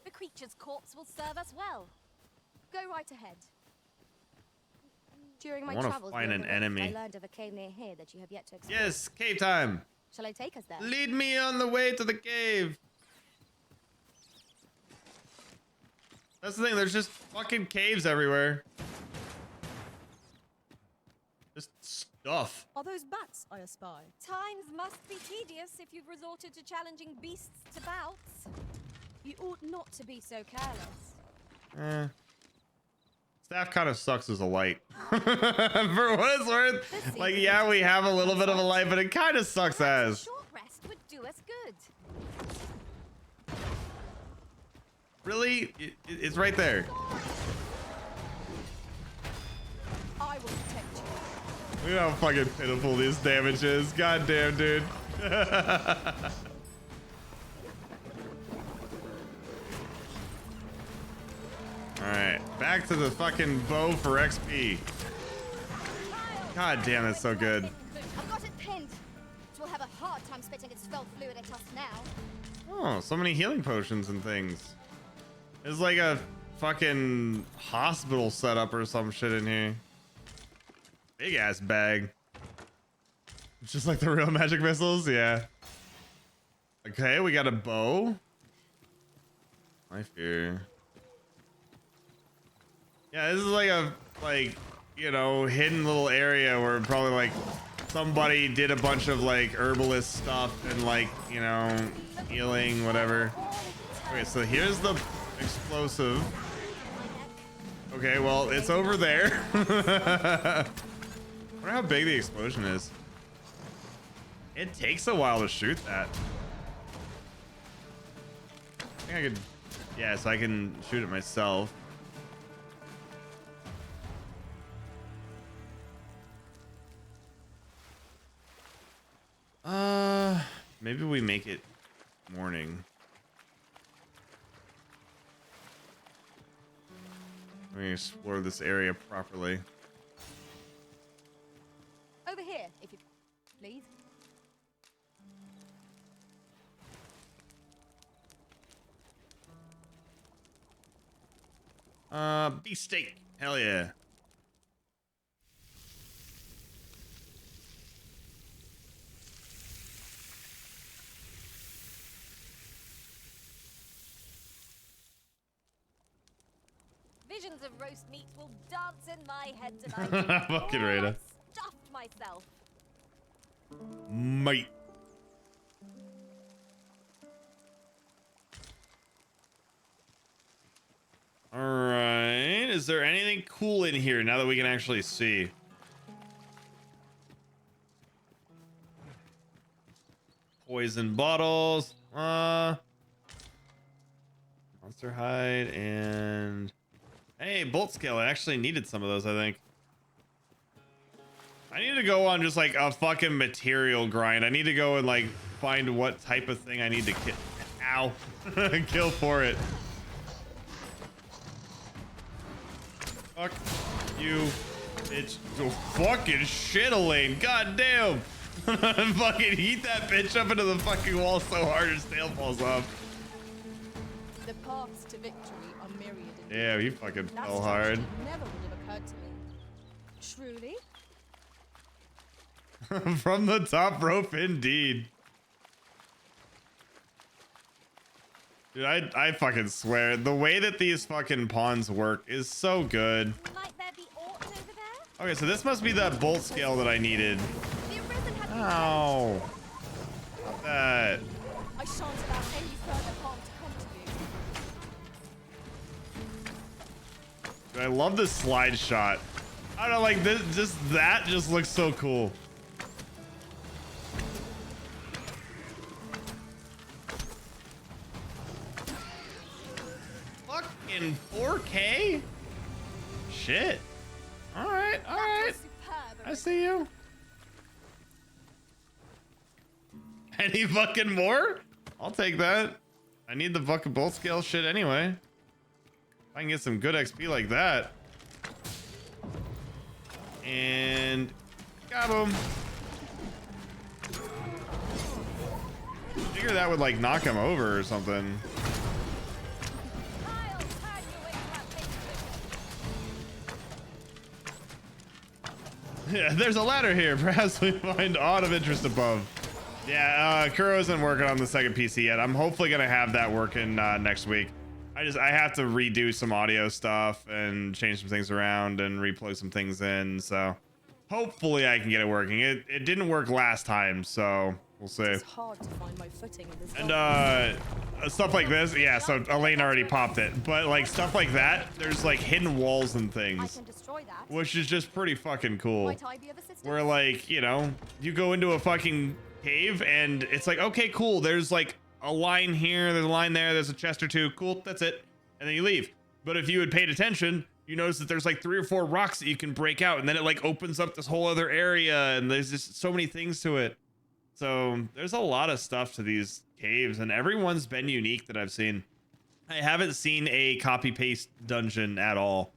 The creature's corpse will serve us well. Go right ahead. During my I wanna travels, find beyond an the Rift, enemy. I learned of a cave near here that you have yet to explore. Yes, cave time. Shall I take us there? Lead me on the way to the cave. That's the thing, there's just fucking caves everywhere. Just stuff. Are those bats I espy? Times must be tedious if you've resorted to challenging beasts to bouts. You ought not to be so careless. Staff kind of sucks as a light. For what it's worth. Like, yeah, we have a little bit of a light, but it kind of sucks as. Short rest would do us good. Really? It's right there. I will protect you. Look at how fucking pitiful this damage is. God damn, dude. Alright, back to the fucking bow for XP. God damn, that's so good. I've got it pinned. It will have a hard time spitting its felt fluid at us now. Oh, so many healing potions and things. There's like a fucking hospital setup or some shit in here. Big ass bag. Just like the real magic missiles, yeah. Okay, we got a bow. I fear. Yeah, this is like a you know, hidden little area where probably like somebody did a bunch of like herbalist stuff and like, you know, healing, whatever. Okay, so here's the explosive. Okay, well, it's over there. I wonder how big the explosion is. It takes a while to shoot that. I think I could, yeah, so I can shoot it myself. Maybe we make it morning. Let me explore this area properly. Over here, if you please. Beefsteak. Hell yeah. Visions of roast meat will dance in my head tonight. Fucking Rita. Stuffed myself. Mate. All right. Is there anything cool in here now that we can actually see? Poison bottles. Monster hide and hey, bolt scale. I actually needed some of those, I think. I need to go on just like a fucking material grind. I need to go and like find what type of thing I need to kill. Ow. Kill for it. Fuck you, bitch. Oh, fucking shit, Elaine. God damn. Fucking heat that bitch up into the fucking wall so hard his tail falls off. The paths to victory are myriad. Yeah, he fucking That fell hard. strategy never would have occurred to me. Truly? From the top rope, indeed. Dude, I fucking swear, the way that these fucking pawns work is so good. Might there be aught over there? Okay, so this must be that bolt scale that I needed. The arisen had been Ow. That. I shan't allow any further harm to come to you. Dude, I love this slide shot. I don't know, like this, that just looks so cool. Fucking 4K? Shit. All right, all right. I see you. Any fucking more? I'll take that. I need the fucking bolt scale shit anyway. I can get some good XP like that. And got him. Figure that would like knock him over or something. Yeah, there's a ladder here. Perhaps we find odd of interest above. Yeah, Kuro isn't working on the second PC yet. I'm hopefully gonna have that working next week. I have to redo some audio stuff and change some things around and replug some things in. So hopefully I can get it working. It didn't work last time, so we'll see. It's hard to find my footing in this. And stuff like this, yeah. So Elaine already popped it, but like stuff like that, there's like hidden walls and things, which is just pretty fucking cool. Might I be of assistance? Where like, you know, you go into a fucking cave and it's like, okay, cool. There's like a line here, there's a line there, there's a chest or two. Cool, that's it. And then you leave. But if you had paid attention, you notice that there's like 3 or 4 rocks that you can break out, and then it like opens up this whole other area, and there's just so many things to it. So there's a lot of stuff to these caves, and everyone's been unique that I've seen. I haven't seen a copy paste dungeon at all,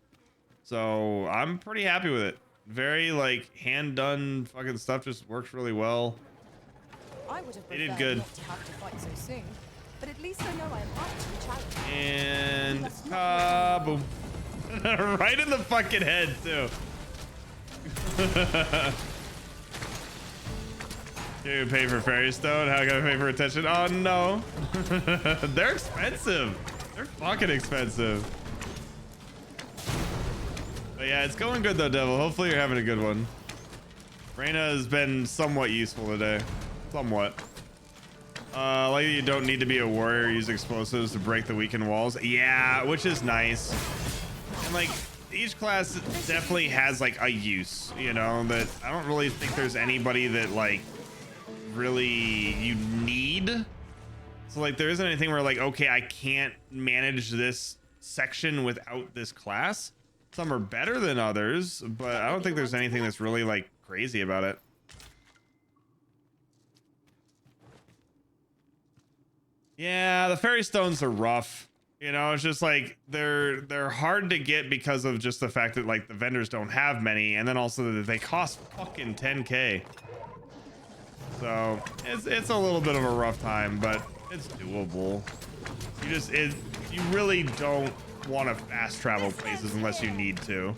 so I'm pretty happy with it. Very like hand done fucking stuff, just works really well. I would have They did preferred good. not to have to fight so soon, but at least I know I'm up to the challenge. And kaboom. Right in the fucking head too. You pay for fairy stone? How can I pay for attention? Oh no. They're expensive. They're fucking expensive. But yeah, it's going good though, Devil. Hopefully you're having a good one. Reyna has been somewhat useful today. Somewhat. Like you don't need to be a warrior, use explosives to break the weakened walls. Yeah, which is nice. And like each class definitely has like a use, you know, that I don't really think there's anybody that like really you need. So like there isn't anything where like, okay, I can't manage this section without this class. Some are better than others, but I don't think there's anything that's really like crazy about it. Yeah, the fairy stones are rough. You know, it's just like they're hard to get because of just the fact that like the vendors don't have many, and then also that they cost fucking 10K. So it's a little bit of a rough time, but it's doable. You really don't want to fast travel places unless you need to.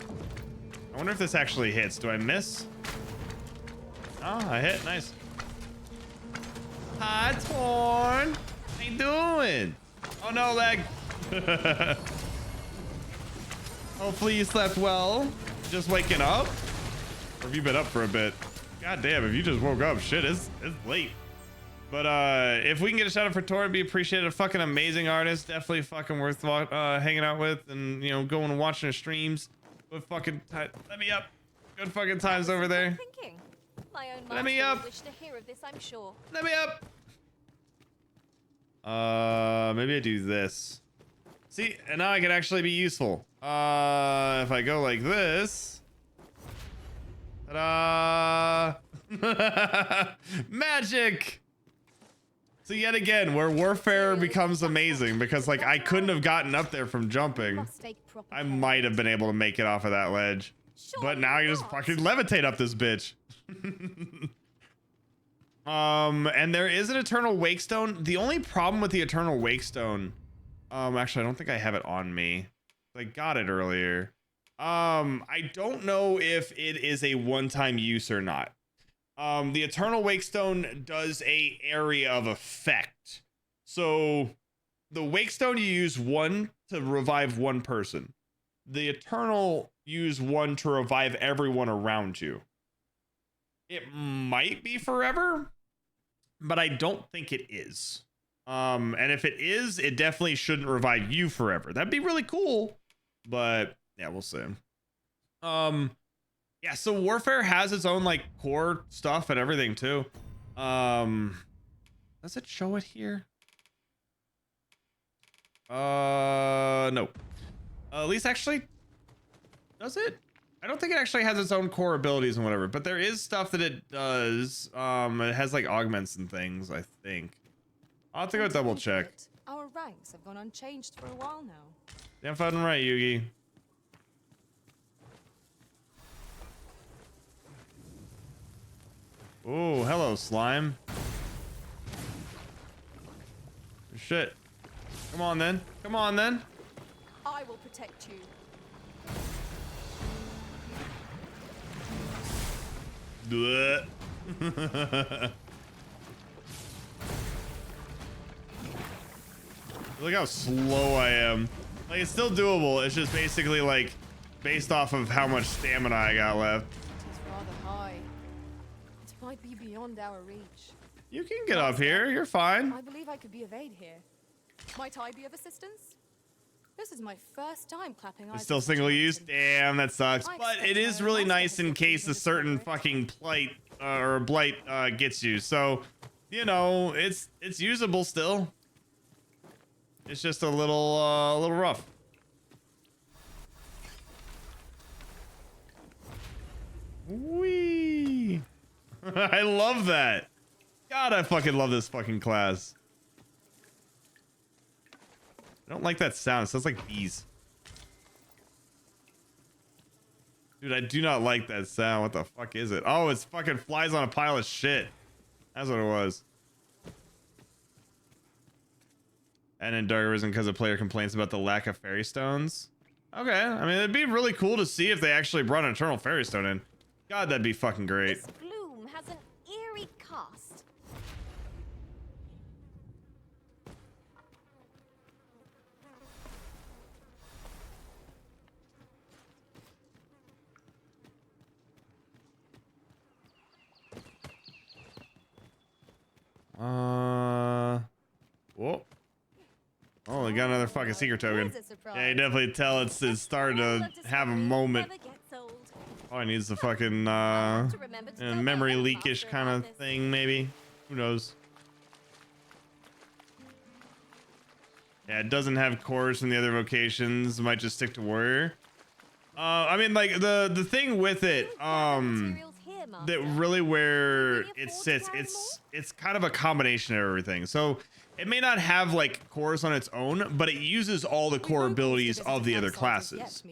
I wonder if this actually hits. Do I miss? Oh, I hit. Nice. Hi, Torn. How you doing? Oh no, leg. Hopefully you slept well. Just waking up? Or have you been up for a bit? God damn, if you just woke up, shit, it's late. But if we can get a shout out for Tor, it'd be appreciated. A fucking amazing artist, definitely fucking worth hanging out with, and you know, going and watching her streams. Good fucking time. Let me up. Good fucking times over there. Thinking. My own Let me master will up. wish to hear of this, I'm sure. Let me up. Maybe I do this. See, and now I can actually be useful. If I go like this. Ta-da! Magic! So yet again, where warfare becomes amazing, because like I couldn't have gotten up there from jumping. I might have been able to make it off of that ledge. But now you just fucking levitate up this bitch. And there is an Eternal Wakestone. The only problem with the Eternal Wakestone, actually I don't think I have it on me. I got it earlier. I don't know if it is a one-time use or not. The Eternal Wakestone does a area of effect. So the Wakestone, you use one to revive one person. The Eternal use one to revive everyone around you. It might be forever, but I don't think it is. And if it is, it definitely shouldn't revive you forever. That'd be really cool, but yeah, we'll see. Yeah, so Warfare has its own like core stuff and everything too. Does it show it here? No. At least actually, does it? I don't think it actually has its own core abilities and whatever, but there is stuff that it does. It has like augments and things, I think. I'll have to go double check. Our ranks have gone unchanged for a while now. Damn fucking right, Yugi. Oh, hello, slime. Shit. Come on then. Come on then. I will protect you. Blech. Look how slow I am. Like, it's still doable. It's just basically like based off of how much stamina I got left. It's rather high. It might be beyond our reach. You can get up here. You're fine. I believe I could be of aid here. Might I be of assistance? This is my first time clapping eyes. It's still single use. Damn, that sucks. But it is really nice in case a certain fucking plight or a blight gets you. So, you know, it's usable still. It's just a little rough. Wee. I love that. God, I fucking love this fucking class. I don't like that sound. It sounds like bees. Dude, I do not like that sound. What the fuck is it? Oh, it's fucking flies on a pile of shit. That's what it was. And in Dark Arisen because a player complains about the lack of fairy stones. Okay, I mean, it'd be really cool to see if they actually brought an Eternal Fairy Stone in. God, that'd be fucking great. This gloom has an eerie cast. Whoa. Oh, we got another fucking secret token. Here's a surprise. Yeah, you definitely tell it's starting to have a moment. Never gets old. Oh, it needs a fucking memory leakish kind of thing, maybe. Who knows? Yeah, it doesn't have cores from the other vocations. Might just stick to warrior. I mean, like the thing with it, that really where it sits, it's kind of a combination of everything. So it may not have like cores on its own, but it uses all the core abilities of the other classes.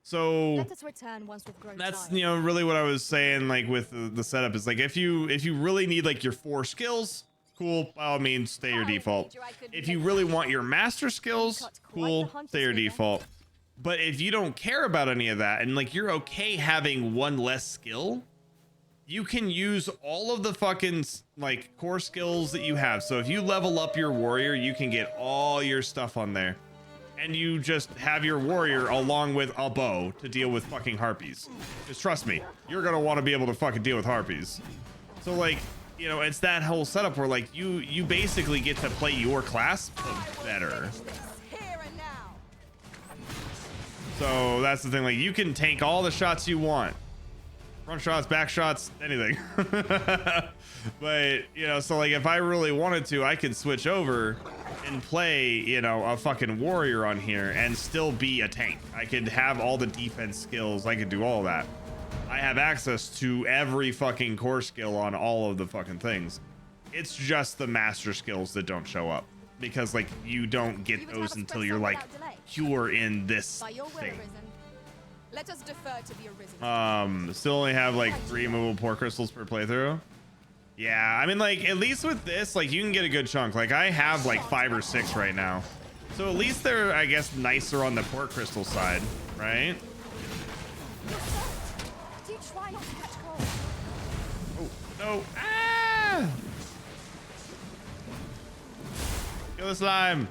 So Let us return once we've grown that's, tired. you know, really what I was saying, like with the setup is like if you really need like your 4 skills, cool, by all means stay your default. If you really want your master skills, cool, stay your default. But if you don't care about any of that and like you're okay having one less skill, you can use all of the fucking like core skills that you have. So if you level up your warrior, you can get all your stuff on there. And you just have your warrior along with a bow to deal with fucking harpies. Just trust me, you're gonna want to be able to fucking deal with harpies. So like, you know, it's that whole setup where like you basically get to play your class better. So that's the thing, like you can tank all the shots you want. Front shots, back shots, anything. But, you know, so like if I really wanted to, I could switch over and play, you know, a fucking warrior on here and still be a tank. I could have all the defense skills. I could do all that. I have access to every fucking core skill on all of the fucking things. It's just the master skills that don't show up because like you don't get those until you're like pure in this By your will, thing. Arisen. Let us defer to the Arisen. Still only have like 3 movable pore crystals per playthrough. Yeah, I mean, like at least with this, like you can get a good chunk. Like I have like 5 or 6 right now, so at least they're, I guess, nicer on the pore crystal side, right? Do try not to catch cold. Oh no! Ah! Kill the slime.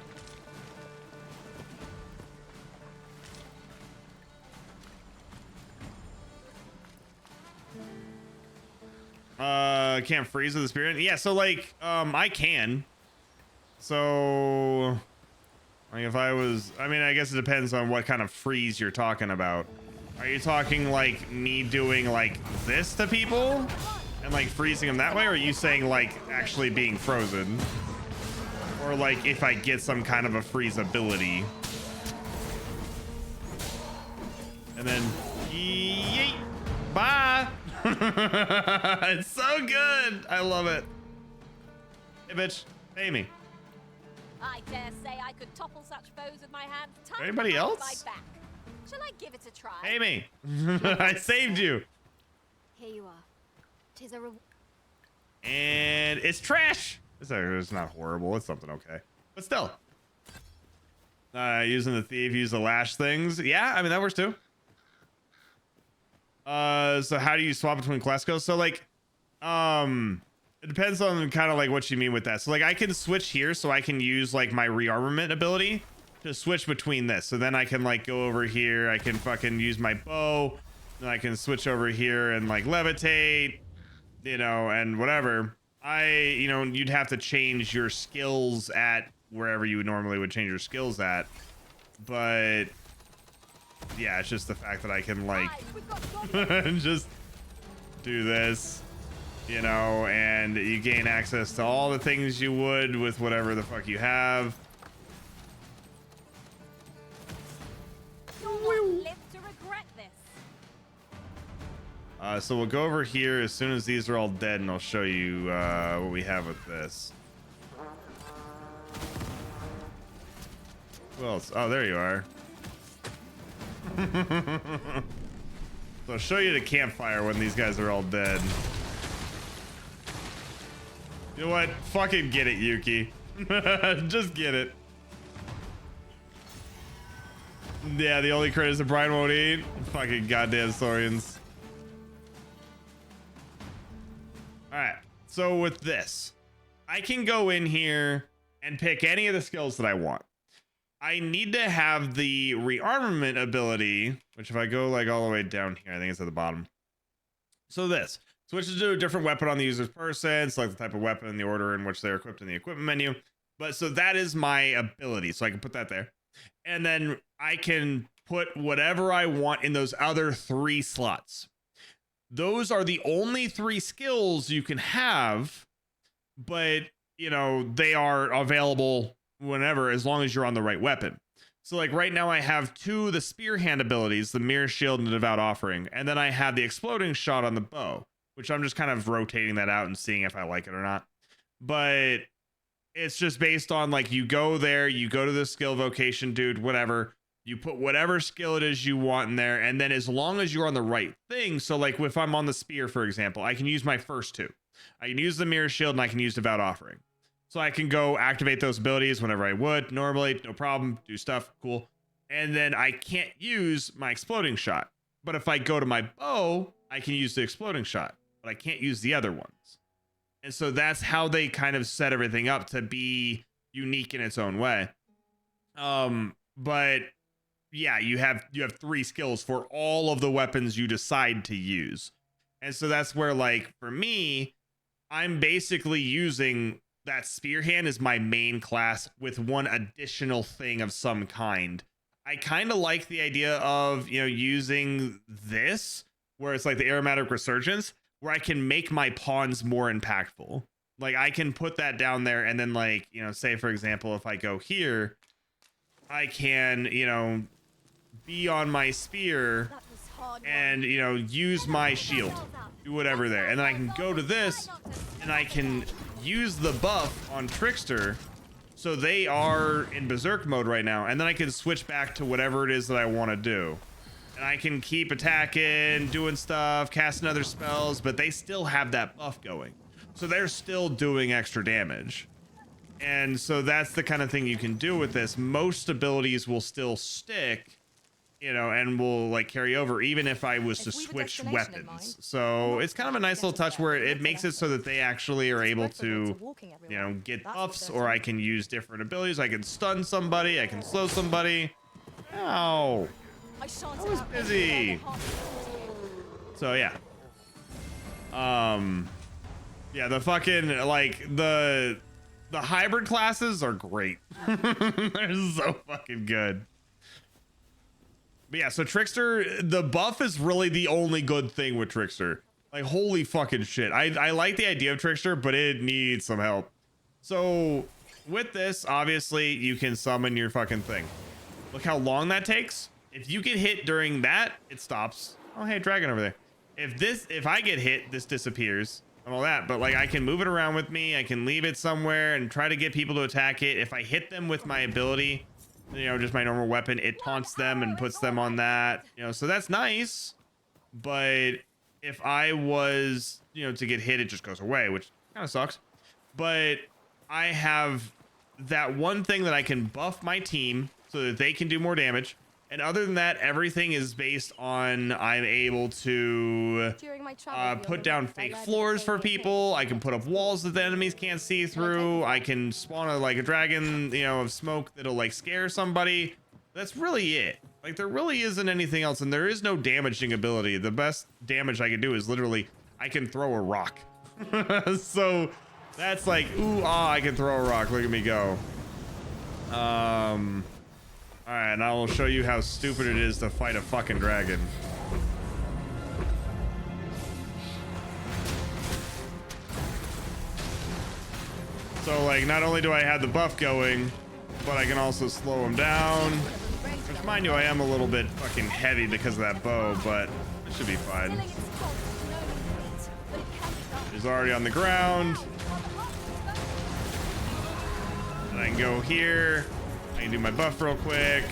Can't freeze with the spirit. Yeah, so like I can. So like if I was, I mean, I guess it depends on what kind of freeze you're talking about. Are you talking like me doing like this to people and like freezing them that way, or are you saying like actually being frozen, or like if I get some kind of a freeze ability and then yeet, bye. It's so good. I love it. Hey, bitch, pay me. I dare say I could topple such foes with my hands. Anybody else? My back. Shall I give it a try? Pay me. I saved you. Here you are. 'Tis a reward. And it's trash. It's not horrible. It's something okay, but still. Using the thief, use the lash things. Yeah, I mean that works too. So how do you swap between class skills? So like, it depends on kind of like what you mean with that. So like I can switch here, so I can use like my rearmament ability to switch between this. So then I can like go over here. I can fucking use my bow. Then I can switch over here and like levitate, you know, and whatever. You know, you'd have to change your skills at wherever you normally would change your skills at, but yeah, it's just the fact that I can like just do this, you know, and you gain access to all the things you would with whatever the fuck you have. You'll not live to regret this. So we'll go over here as soon as these are all dead, and I'll show you what we have with this. Who else? Oh, there you are. So I'll show you the campfire when these guys are all dead. You know what? Fucking get it, Yuki. Just get it. Yeah, the only critters that Brian won't eat. Fucking goddamn Saurians. Alright, so with this, I can go in here and pick any of the skills that I want. I need to have the rearmament ability, which if I go like all the way down here, I think it's at the bottom. So this switches to a different weapon on the user's person, select the type of weapon in the order in which they're equipped in the equipment menu. But so that is my ability, so I can put that there. And then I can put whatever I want in those other 3 slots. Those are the only 3 skills you can have, but you know, they are available whenever, as long as you're on the right weapon. So like right now I have 2 of the spear hand abilities, the mirror shield and the devout offering, and then I have the exploding shot on the bow, which I'm just kind of rotating that out and seeing if I like it or not. But it's just based on like, you go there, you go to the skill vocation, dude, whatever, you put whatever skill it is you want in there, and then as long as you're on the right thing, so like if I'm on the spear, for example, I can use my first 2. I can use the mirror shield and I can use devout offering. So I can go activate those abilities whenever I would normally, no problem, do stuff, cool. And then I can't use my exploding shot. But if I go to my bow, I can use the exploding shot, but I can't use the other ones. And so that's how they kind of set everything up to be unique in its own way. But yeah, you have 3 skills for all of the weapons you decide to use. And so that's where, like, for me, I'm basically using that spear hand as my main class with one additional thing of some kind. I kind of like the idea of, you know, using this where it's like the aromatic resurgence, where I can make my pawns more impactful. Like I can put that down there and then, like, you know, say for example, if I go here, I can, you know, be on my spear and, you know, use my shield, do whatever there. And then I can go to this and I can use the buff on Trickster, so they are in berserk mode right now, and then I can switch back to whatever it is that I want to do, and I can keep attacking, doing stuff, casting other spells, but they still have that buff going, so they're still doing extra damage. And so that's the kind of thing you can do with this. Most abilities will still stick, you know, and will like carry over even if I was to switch weapons. So it's kind of a nice little touch where it makes it so that they actually are able to, you know, get buffs, or I can use different abilities. I can stun somebody, I can slow somebody. Ow, I was busy. So yeah, yeah, the fucking like the hybrid classes are great. They're so fucking good. But yeah, so Trickster, the buff is really the only good thing with Trickster. Like, holy fucking shit. I like the idea of Trickster, but it needs some help. So with this, obviously, you can summon your fucking thing. Look how long that takes. If you get hit during that, it stops. Oh, hey, dragon over there. If I get hit, this disappears and all that. But like, I can move it around with me. I can leave it somewhere and try to get people to attack it. If I hit them with my ability, you know, just my normal weapon, it taunts them and puts them on that, you know, so that's nice. But if I was, you know, to get hit, it just goes away, which kind of sucks. But I have that one thing that I can buff my team so that they can do more damage. And other than that, everything is based on I'm able to put down fake floors for people. I can put up walls that the enemies can't see through. I can spawn a dragon, you know, of smoke that'll like scare somebody. That's really it. Like, there really isn't anything else, and there is no damaging ability. The best damage I can do is literally I can throw a rock. So that's like, ooh, ah, I can throw a rock. Look at me go. All right, and I will show you how stupid it is to fight a fucking dragon. So, like, not only do I have the buff going, but I can also slow him down. Which, mind you, I am a little bit fucking heavy because of that bow, but it should be fine. He's already on the ground. And I can go here. I can do my buff real quick.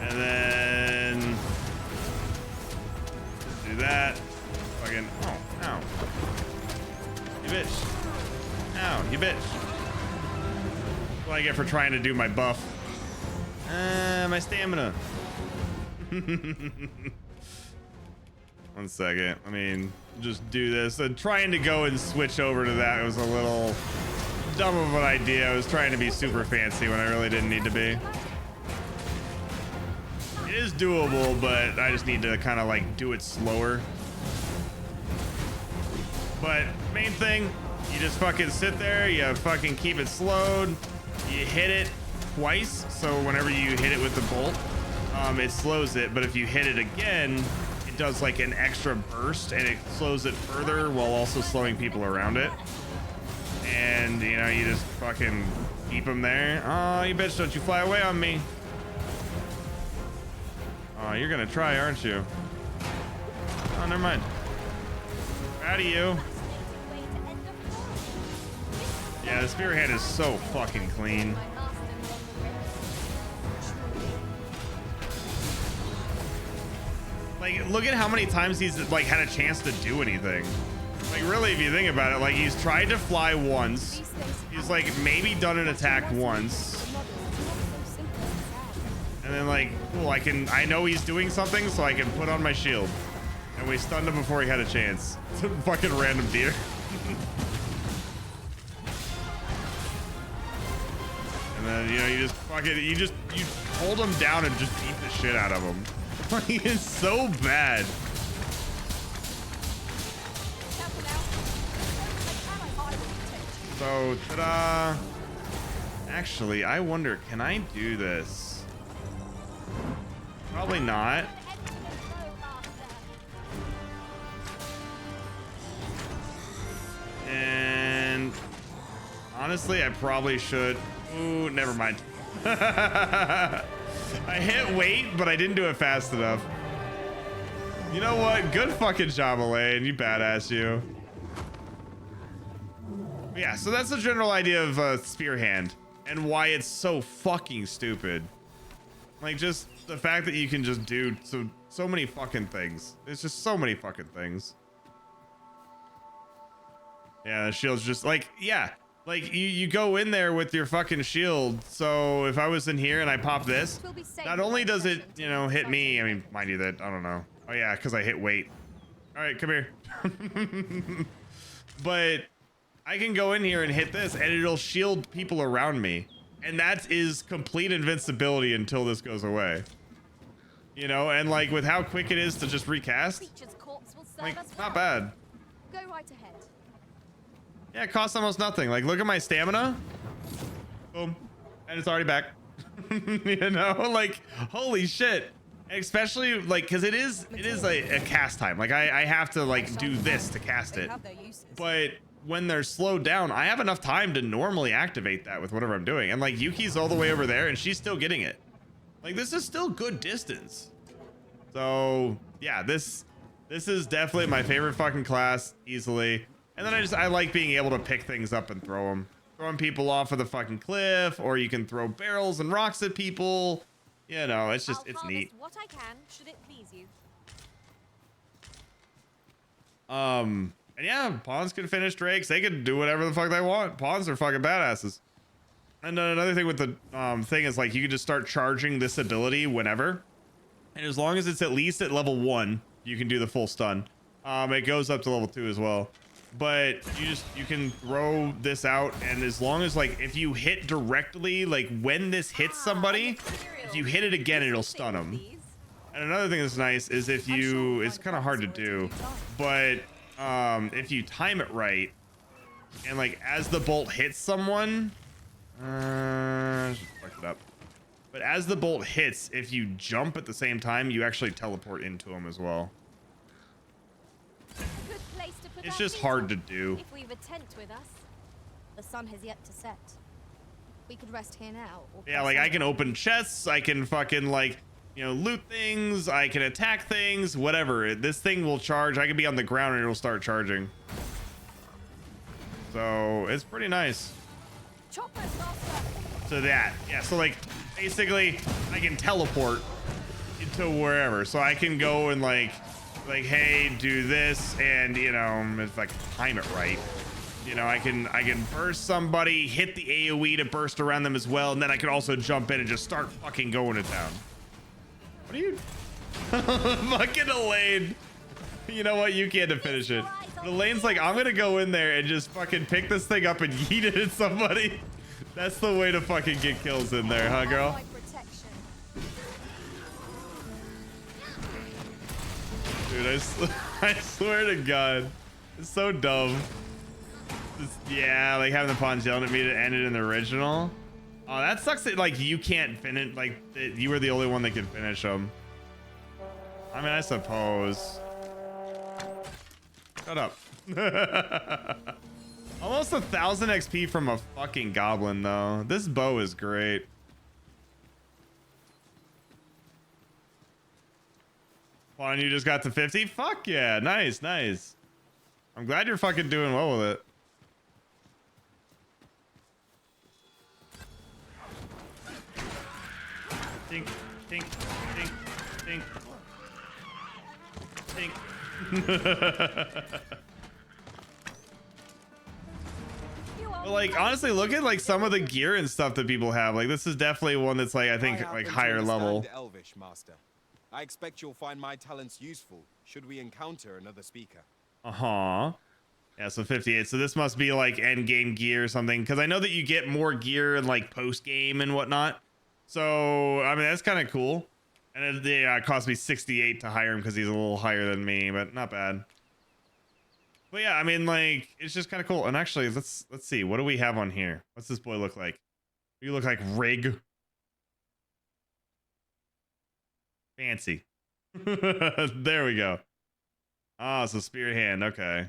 And then do that. Fucking, oh, ow. You bitch. Ow, you bitch. That's what I get for trying to do my buff. My stamina. 1 second. I mean, just do this. Trying to go and switch over to that was a little dumb of an idea. I was trying to be super fancy when I really didn't need to be. It is doable, but I just need to kind of like do it slower. But main thing, you just fucking sit there, you fucking keep it slowed, you hit it twice, so whenever you hit it with the bolt, it slows it, but if you hit it again, it does like an extra burst and it slows it further while also slowing people around it. And you know, you just fucking keep them there. Oh, you bitch, don't you fly away on me. Oh, you're gonna try, aren't you? Oh, never mind. Proud of you. Yeah, the spearhead is so fucking clean. Like, look at how many times he's like had a chance to do anything. Like, really, if you think about it, like he's tried to fly once. He's like maybe done an attack once. And then like, cool, I know he's doing something, so I can put on my shield. And we stunned him before he had a chance. It's a fucking random deer. And then, you know, you just fucking, you hold him down and just beat the shit out of him. Like, it's so bad. So, ta-da. Actually, I wonder, can I do this? Probably not. And honestly, I probably should. Ooh, never mind. I hit wait, but I didn't do it fast enough. You know what? Good fucking job, Elaine. You badass, you. Yeah, so that's the general idea of Spear Hand and why it's so fucking stupid. Like, just the fact that you can just do so many fucking things. It's just so many fucking things. Yeah, the shield's just like, yeah, like you go in there with your fucking shield. So if I was in here and I pop this, not only does it, you know, hit me, I mean, mind you that, I don't know. Oh yeah, because I hit weight. All right, come here. But I can go in here and hit this and it'll shield people around me. And that is complete invincibility until this goes away. You know, and like with how quick it is to just recast, like, not bad. Go right ahead. Yeah, it costs almost nothing. Like, look at my stamina. Boom. And it's already back. You know, like, holy shit. Especially, like, because it is a cast time. Like, I have to, like, do this to cast it. But when they're slowed down, I have enough time to normally activate that with whatever I'm doing. And, like, Yuki's all the way over there, and she's still getting it. Like, this is still good distance. So, yeah, this is definitely my favorite fucking class, easily. And then I like being able to pick things up and throw them. Throwing people off of the fucking cliff, or you can throw barrels and rocks at people. You know, it's just, it's neat. What I can, should it please you. And yeah, pawns can finish drakes. They can do whatever the fuck they want. Pawns are fucking badasses. And then another thing with the thing is, like, you can just start charging this ability whenever. And as long as it's at least at level 1, you can do the full stun. It goes up to level 2 as well. But you can throw this out, and as long as, like, if you hit directly, like when this hits somebody, if you hit it again, it'll stun them. And another thing that's nice is if you, it's kind of hard to do, but if you time it right, and like as the bolt hits someone, just fucked it up. But as the bolt hits, if you jump at the same time, you actually teleport into them as well. It's just hard to do. If we've a tent with us, the sun has yet to set. We could rest here now. Or yeah, like I can open chests. I can fucking, like, you know, loot things. I can attack things, whatever. This thing will charge. I can be on the ground and it'll start charging. So it's pretty nice. So that, yeah. So like, basically, I can teleport to wherever. So I can go and like, hey, do this, and you know, if I can time it right, you know, I can burst somebody, hit the AoE to burst around them as well, and then I can also jump in and just start fucking going to town. What are you? Fucking Elaine. You know what? You can't finish it. Elaine's like, I'm gonna go in there and just fucking pick this thing up and yeet it at somebody. That's the way to fucking get kills in there, huh, girl? Dude, I swear to God, it's so dumb. Yeah, like having the pawns yelling at me to end it in the original. Oh, that sucks that like you can't finish, like you were the only one that could finish them. I mean, I suppose. Shut up. Almost 1,000 XP from a fucking goblin though. This bow is great. Well, and you just got to 50? Fuck yeah, nice, nice. I'm glad you're fucking doing well with it. Tink, tink, tink, tink, tink. But like, honestly, look at like some of the gear and stuff that people have. Like, this is definitely one that's like, I think like higher level. Elvish, Master. I expect you'll find my talents useful should we encounter another speaker. Uh-huh. Yeah, so 58. So this must be like end game gear or something, because I know that you get more gear in like post game and whatnot. So I mean, that's kind of cool. And it cost me 68 to hire him because he's a little higher than me, but not bad. But yeah, I mean, like, it's just kind of cool. And actually, let's see, what do we have on here? What's this boy look like? You look like Rig. Fancy. There we go. Oh, so spear hand. Okay.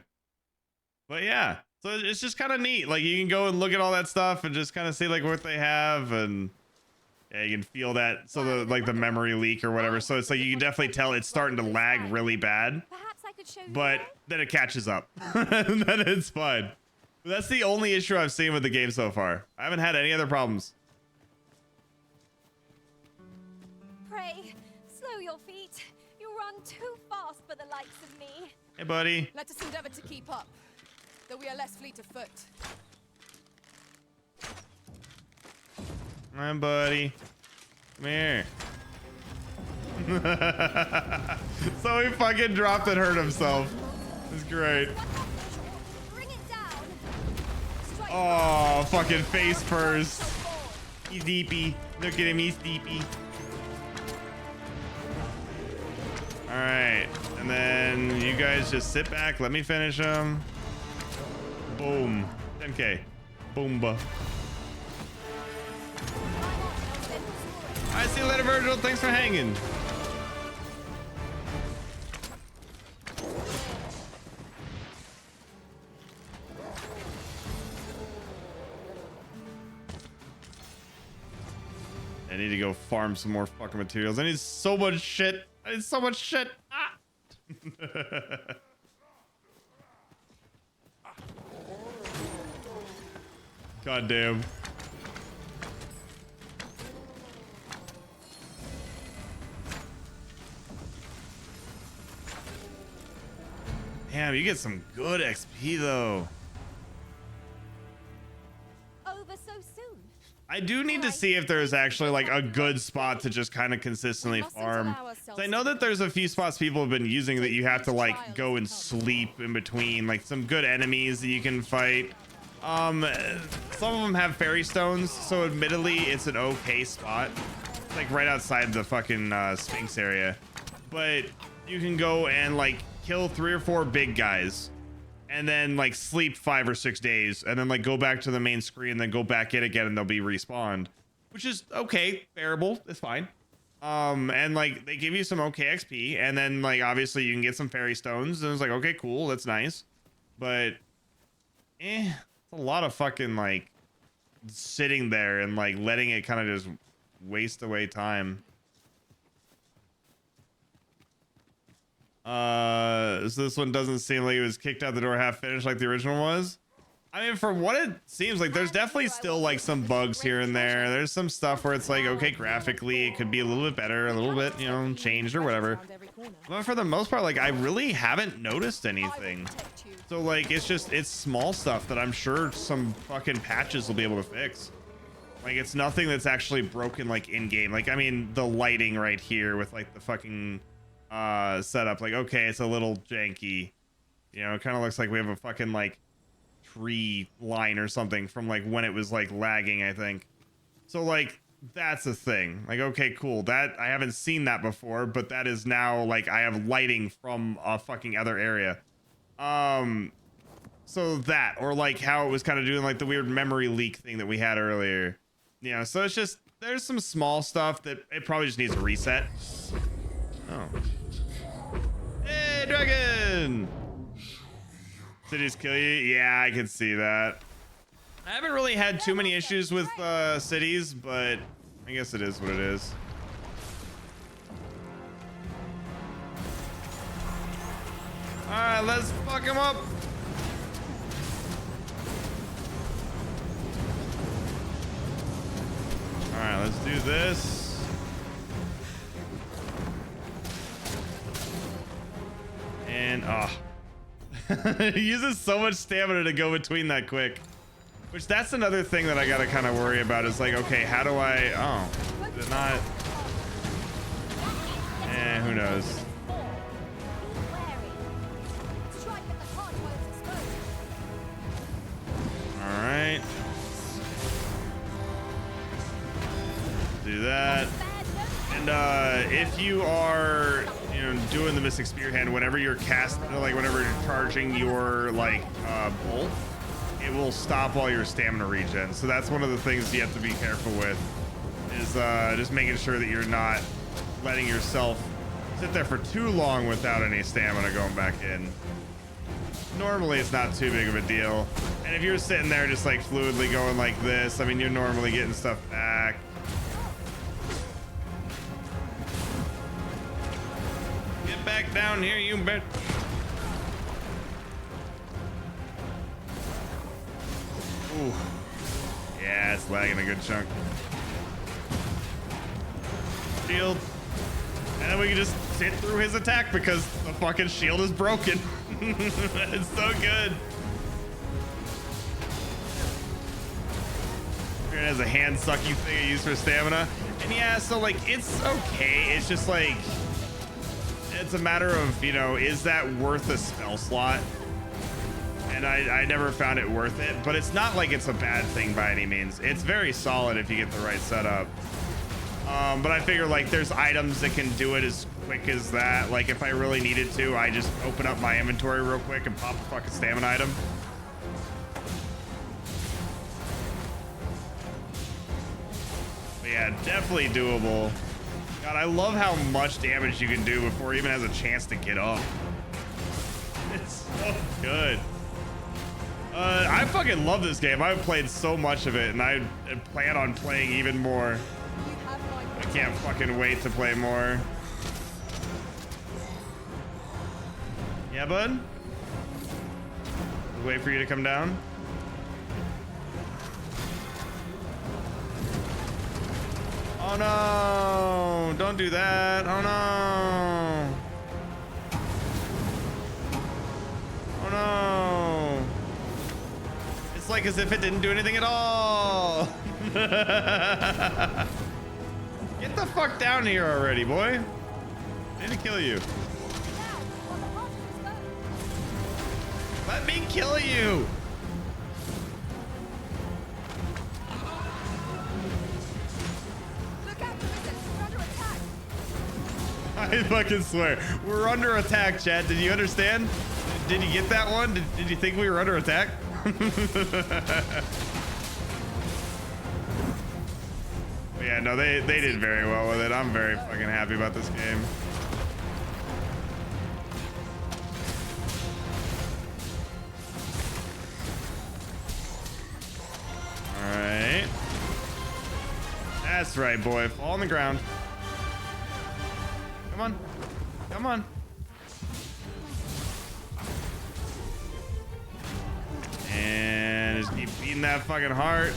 But yeah, so it's just kind of neat. Like, you can go and look at all that stuff and just kind of see like what they have, and yeah, you can feel that. So the like the memory leak or whatever. So it's like you can definitely tell it's starting to lag really bad, but then it catches up and then it's fine. But that's the only issue I've seen with the game so far. I haven't had any other problems. Pray, slow your feet. You run too fast for the likes of me. Hey, buddy. Let us endeavor to keep up, though we are less fleet of foot. Come on, buddy. Come here. So he fucking dropped and hurt himself. It's great. Bring it down. Oh, fucking face first. He's deepy. Look at him, he's deepy. All right, and then you guys just sit back. Let me finish him. Boom. 10K. Boomba. All right, see you later, Virgil. Thanks for hanging. I need to go farm some more fucking materials. I need so much shit. I need so much shit. Ah. God damn. Damn, you get some good XP though. Over so soon. I do need to see if there's actually like a good spot to just kind of consistently farm. So I know that there's a few spots people have been using that you have to like go and sleep in between, like some good enemies that you can fight. Some of them have fairy stones, so admittedly it's an okay spot. It's like right outside the fucking Sphinx area. But you can go and like kill 3 or 4 big guys and then like sleep 5 or 6 days and then like go back to the main screen, then go back in again and they'll be respawned, which is okay, bearable. It's fine. And like they give you some okay XP, and then like obviously you can get some fairy stones, and it's like, okay, cool, that's nice. But it's a lot of fucking like sitting there and like letting it kind of just waste away time. So this one doesn't seem like it was kicked out the door half finished like the original was. I mean, from what it seems like, there's definitely still like some bugs here and there. There's some stuff where it's like, okay, graphically it could be a little bit better, a little bit, you know, changed or whatever. But for the most part, like, I really haven't noticed anything. So like, it's small stuff that I'm sure some fucking patches will be able to fix. Like, it's nothing that's actually broken like in game. Like, I mean, the lighting right here with like the fucking setup, like, okay, it's a little janky, you know, it kind of looks like we have a fucking like tree line or something from like when it was like lagging, I think. So like, that's a thing. Like, okay, cool, that I haven't seen that before, but that is now like I have lighting from a fucking other area. So that, or like how it was kind of doing like the weird memory leak thing that we had earlier, you know. So it's just, there's some small stuff that it probably just needs a reset. Oh, hey, dragon! Cities kill you? Yeah, I can see that. I haven't really had too many issues with cities, but I guess it is what it is. All right, let's fuck him up. All right, let's do this. And it uses so much stamina to go between that quick, which that's another thing that I gotta kind of worry about, is like, okay, how do I, oh, did it not, who knows. All right, do that. And if you are, you know, doing the Mystic Spear Hand, whenever you're whenever you're charging your like bolt, it will stop all your stamina regen. So that's one of the things you have to be careful with, is just making sure that you're not letting yourself sit there for too long without any stamina going back in. Normally it's not too big of a deal, and if you're sitting there just like fluidly going like this, I mean, you're normally getting stuff back. Get back down here, you bitch. Ooh. Yeah, it's lagging a good chunk. Shield. And then we can just sit through his attack because the fucking shield is broken. It's so good. It has a hand sucky thing I use for stamina. And yeah, so like, it's okay. It's just like, it's a matter of, you know, is that worth a spell slot? And I never found it worth it, but it's not like it's a bad thing by any means. It's very solid if you get the right setup. But I figure like there's items that can do it as quick as that. Like if I really needed to, I just open up my inventory real quick and pop a fucking stamina item. But yeah, definitely doable. God, I love how much damage you can do before he even has a chance to get up. It's so good. I fucking love this game. I've played so much of it, and I plan on playing even more. I can't fucking wait to play more. Yeah, bud? Wait for you to come down. Oh no! Don't do that. Oh no! Oh no! It's like as if it didn't do anything at all. Get the fuck down here already, boy. I need to kill you. Let me kill you. I fucking swear. We're under attack, Chad. Did you understand? Did you get that one? Did you think we were under attack? Yeah, no, they did very well with it. I'm very fucking happy about this game. All right. That's right, boy. Fall on the ground. Come on. Come on. And just keep beating that fucking heart.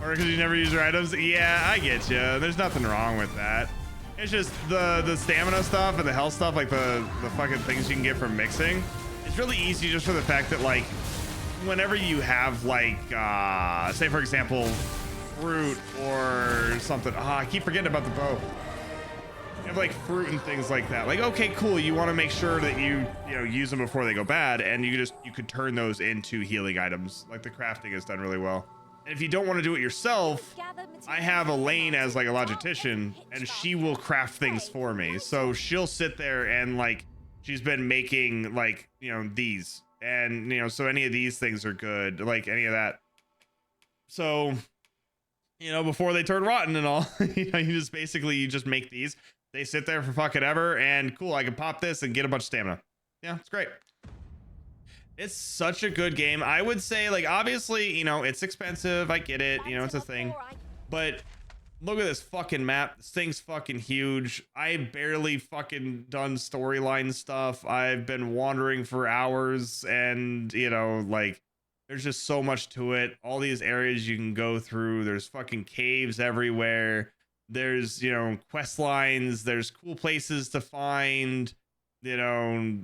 Or because you never use your items. Yeah, I get you. There's nothing wrong with that. It's just the stamina stuff and the health stuff, like the fucking things you can get from mixing. It's really easy just for the fact that, like, whenever you have, like, say, for example, fruit or something. I keep forgetting about the bow. You have, like, fruit and things like that. Like, okay, cool. You want to make sure that you know, use them before they go bad. And you could turn those into healing items. Like, the crafting is done really well. And if you don't want to do it yourself, I have Elaine as like a logistician, and she will craft things for me. So she'll sit there and, like, she's been making, like, you know, these, and, you know, so any of these things are good, like any of that. So, you know, before they turn rotten and all, you know, you just make these. They sit there for fucking ever, and cool, I can pop this and get a bunch of stamina. Yeah, it's great. It's such a good game. I would say, like, obviously, you know, it's expensive. I get it. You know, it's a thing. But look at this fucking map. This thing's fucking huge. I barely fucking done storyline stuff. I've been wandering for hours, and, you know, like, there's just so much to it. All these areas you can go through. There's fucking caves everywhere. There's, you know, quest lines. There's cool places to find, you know,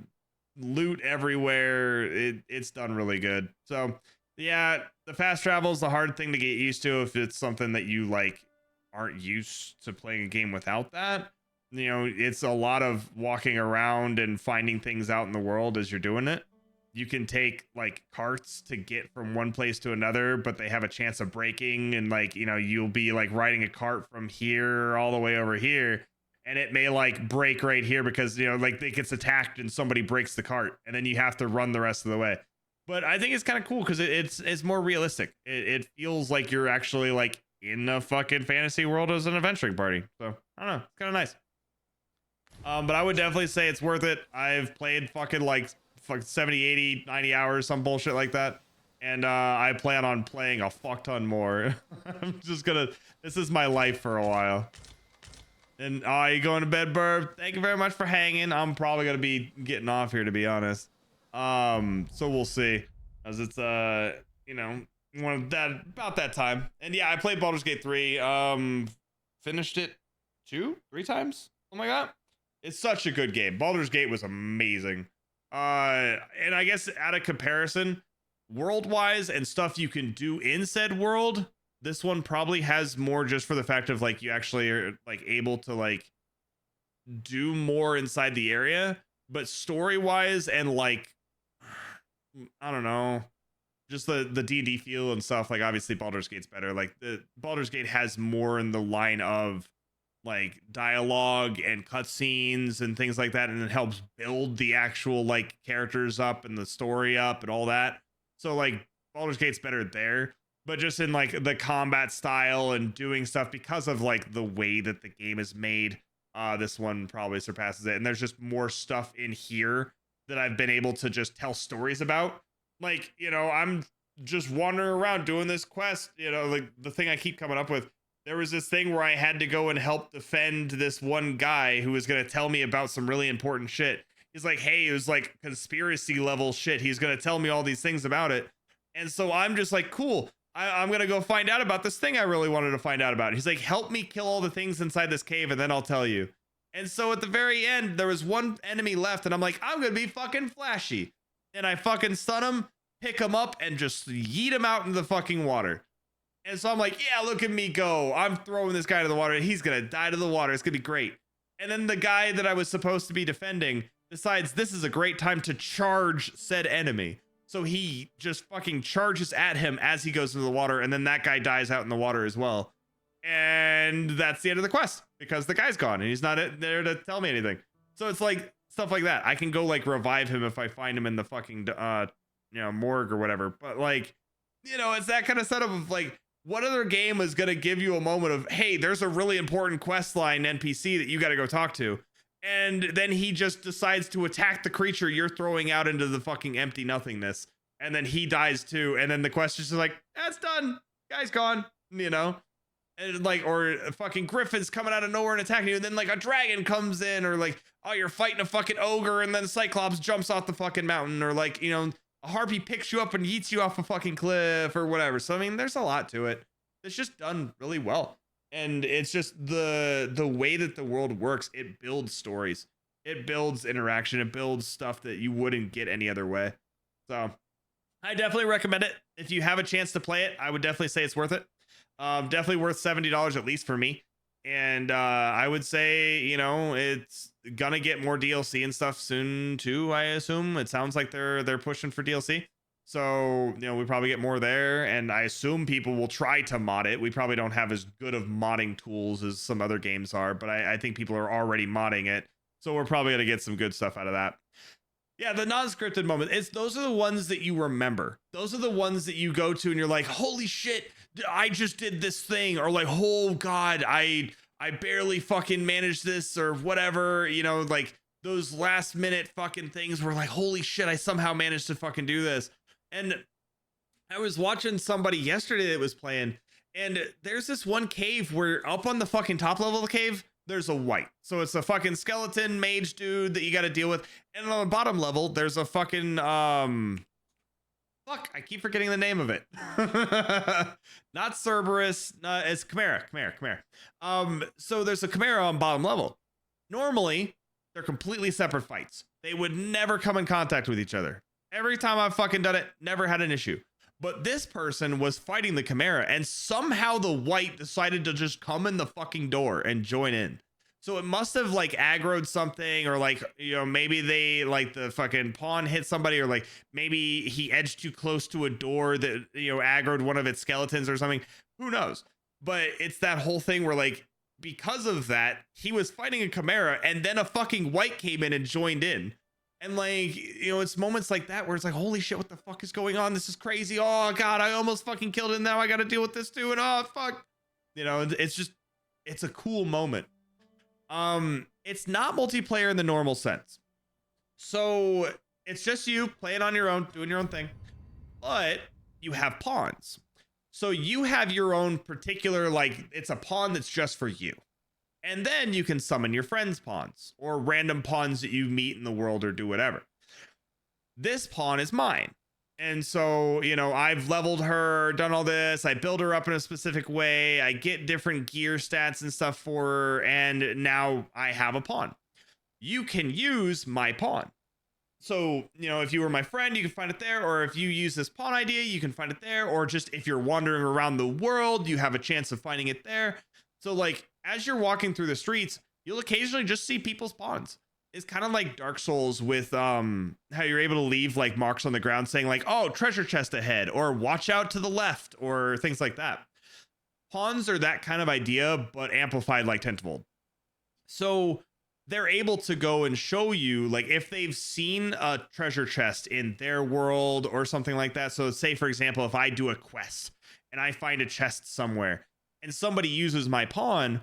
loot everywhere. It's done really good. So yeah, the fast travel is the hard thing to get used to if it's something that you, like, aren't used to playing a game without that. You know, it's a lot of walking around and finding things out in the world as you're doing it. You can take, like, carts to get from one place to another, but they have a chance of breaking, and, like, you know, you'll be, like, riding a cart from here all the way over here, and it may, like, break right here because, you know, like, it gets attacked and somebody breaks the cart, and then you have to run the rest of the way. But I think it's kind of cool because it's more realistic. It feels like you're actually, like, in a fucking fantasy world as an adventuring party. So I don't know, it's kind of nice. But I would definitely say it's worth it. I've played fucking, like, 70, 80, 90 hours, some bullshit like that. And I plan on playing a fuck ton more. I'm just gonna, this is my life for a while. And you going to bed, Burb? Thank you very much for hanging. I'm probably gonna be getting off here, to be honest. So we'll see, as it's you know, about that time. And yeah, I played Baldur's Gate 3. Finished it 2-3 times. Oh my god, it's such a good game. Baldur's Gate was amazing. And I guess out of comparison, world-wise and stuff you can do in said world, this one probably has more, just for the fact of, like, you actually are, like, able to, like, do more inside the area. But story-wise and, like, I don't know, just the D&D feel and stuff, like, obviously Baldur's Gate's better. Like, the Baldur's Gate has more in the line of, like, dialogue and cutscenes and things like that, and it helps build the actual, like, characters up and the story up and all that. So, like, Baldur's Gate's better there. But just in, like, the combat style and doing stuff, because of, like, the way that the game is made, this one probably surpasses it. And there's just more stuff in here that I've been able to just tell stories about. Like, you know, I'm just wandering around doing this quest, you know, like, the thing I keep coming up with. There was this thing where I had to go and help defend this one guy who was going to tell me about some really important shit. He's like, hey, it was like conspiracy level shit. He's going to tell me all these things about it. And so I'm just like, cool. I'm going to go find out about this thing I really wanted to find out about. He's like, help me kill all the things inside this cave and then I'll tell you. And so at the very end, there was one enemy left and I'm like, I'm going to be fucking flashy. And I fucking stun him, pick him up, and just yeet him out into the fucking water. And so I'm like, yeah, look at me go. I'm throwing this guy to the water and he's going to die to the water. It's going to be great. And then the guy that I was supposed to be defending decides this is a great time to charge said enemy. So he just fucking charges at him as he goes into the water, and then that guy dies out in the water as well. And that's the end of the quest, because the guy's gone and he's not there to tell me anything. So it's like stuff like that. I can go, like, revive him if I find him in the fucking you know, morgue or whatever. But, like, you know, it's that kind of setup of, like, what other game is going to give you a moment of, hey, there's a really important quest line NPC that you got to go talk to. And then he just decides to attack the creature you're throwing out into the fucking empty nothingness. And then he dies too. And then the quest is just like, that's done. Guy's gone, you know? And like, or fucking griffins coming out of nowhere and attacking you, and then like a dragon comes in, or like, oh, you're fighting a fucking ogre, and then Cyclops jumps off the fucking mountain, or like, you know, a harpy picks you up and yeets you off a fucking cliff or whatever. So I mean, there's a lot to it. It's just done really well. And it's just the way that the world works, it builds stories. It builds interaction. It builds stuff that you wouldn't get any other way. So I definitely recommend it. If you have a chance to play it, I would definitely say it's worth it. Definitely worth $70 at least for me. And I would say, you know, it's gonna get more DLC and stuff soon too, I assume. It sounds like they're pushing for DLC. So, you know, we probably get more there, and I assume people will try to mod it. We probably don't have as good of modding tools as some other games are, but I think people are already modding it. So we're probably gonna get some good stuff out of that. Yeah, the non-scripted moments, those are the ones that you remember. Those are the ones that you go to and you're like, holy shit, I just did this thing, or like, oh God, I barely fucking managed this, or whatever, you know, like those last minute fucking things were like, holy shit, I somehow managed to fucking do this. And I was watching somebody yesterday that was playing, and there's this one cave where up on the fucking top level of the cave, there's a wight. So it's a fucking skeleton mage dude that you got to deal with. And on the bottom level, there's a fucking, fuck, I keep forgetting the name of it. Not Cerberus, it's Chimera. So there's a Chimera on bottom level. Normally, they're completely separate fights. They would never come in contact with each other. Every time I've fucking done it, never had an issue. But this person was fighting the Chimera, and somehow the wight decided to just come in the fucking door and join in. So it must have like aggroed something, or like, you know, maybe they like the fucking pawn hit somebody, or like maybe he edged too close to a door that, you know, aggroed one of its skeletons or something. Who knows? But it's that whole thing where like, because of that, he was fighting a Chimera, and then a fucking wight came in and joined in. And like, you know, it's moments like that where it's like, holy shit, what the fuck is going on? This is crazy. Oh God, I almost fucking killed it. Now I got to deal with this too. And oh fuck, you know, it's just, it's a cool moment. It's not multiplayer in the normal sense. So it's just you playing on your own, doing your own thing, but you have pawns. So you have your own particular, like, it's a pawn that's just for you. And then you can summon your friends' pawns, or random pawns that you meet in the world, or do whatever. This pawn is mine. And so, you know, I've leveled her, done all this. I build her up in a specific way. I get different gear stats and stuff for her. And now I have a pawn. You can use my pawn. So, you know, if you were my friend, you can find it there. Or if you use this pawn idea, you can find it there. Or just if you're wandering around the world, you have a chance of finding it there. So like, as you're walking through the streets, you'll occasionally just see people's pawns. It's kind of like Dark Souls with how you're able to leave like marks on the ground saying like, oh, treasure chest ahead, or watch out to the left, or things like that. Pawns are that kind of idea, but amplified like tenfold. So they're able to go and show you, like, if they've seen a treasure chest in their world or something like that. So say, for example, if I do a quest and I find a chest somewhere and somebody uses my pawn,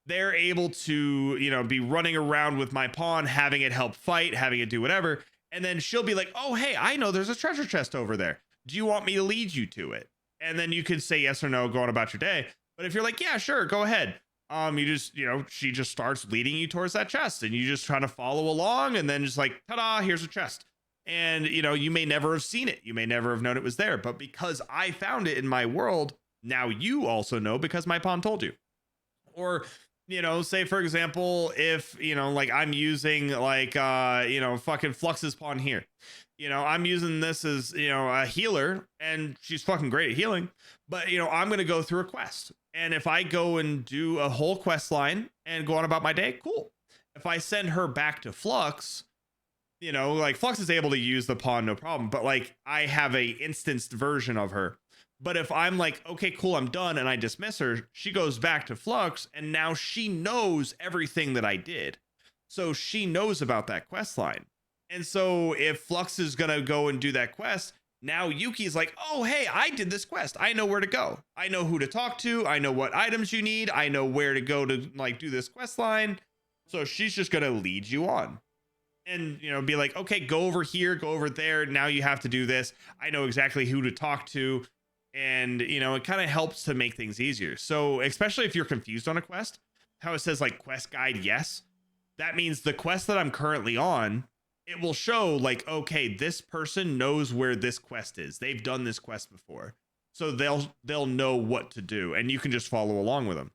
they're able to, you know, be running around with my pawn, having it help fight, having it do whatever. And then she'll be like, oh, hey, I know there's a treasure chest over there. Do you want me to lead you to it? And then you could say yes or no, go on about your day. But if you're like, yeah, sure, go ahead. You just, you know, she just starts leading you towards that chest, and you just try to follow along, and then just like, ta-da, here's a chest. And, you know, you may never have seen it. You may never have known it was there. But because I found it in my world, now you also know because my pawn told you. Or, you know, say, for example, if, you know, like I'm using like, you know, fucking Flux's pawn here. You know, I'm using this as, you know, a healer, and she's fucking great at healing. But, you know, I'm going to go through a quest. And if I go and do a whole quest line and go on about my day, cool. If I send her back to Flux, you know, like Flux is able to use the pawn, no problem. But like I have a instanced version of her. But if I'm like, okay, cool, I'm done, and I dismiss her, she goes back to Flux, and now she knows everything that I did. So she knows about that quest line. And so if Flux is going to go and do that quest, now Yuki's like, oh, hey, I did this quest. I know where to go. I know who to talk to. I know what items you need. I know where to go to like do this quest line. So she's just going to lead you on. And, you know, be like, okay, go over here, go over there. Now you have to do this. I know exactly who to talk to. And, you know, it kind of helps to make things easier. So especially if you're confused on a quest, how it says like quest guide, yes, that means the quest that I'm currently on, it will show like, okay, this person knows where this quest is. They've done this quest before. So they'll know what to do, and you can just follow along with them.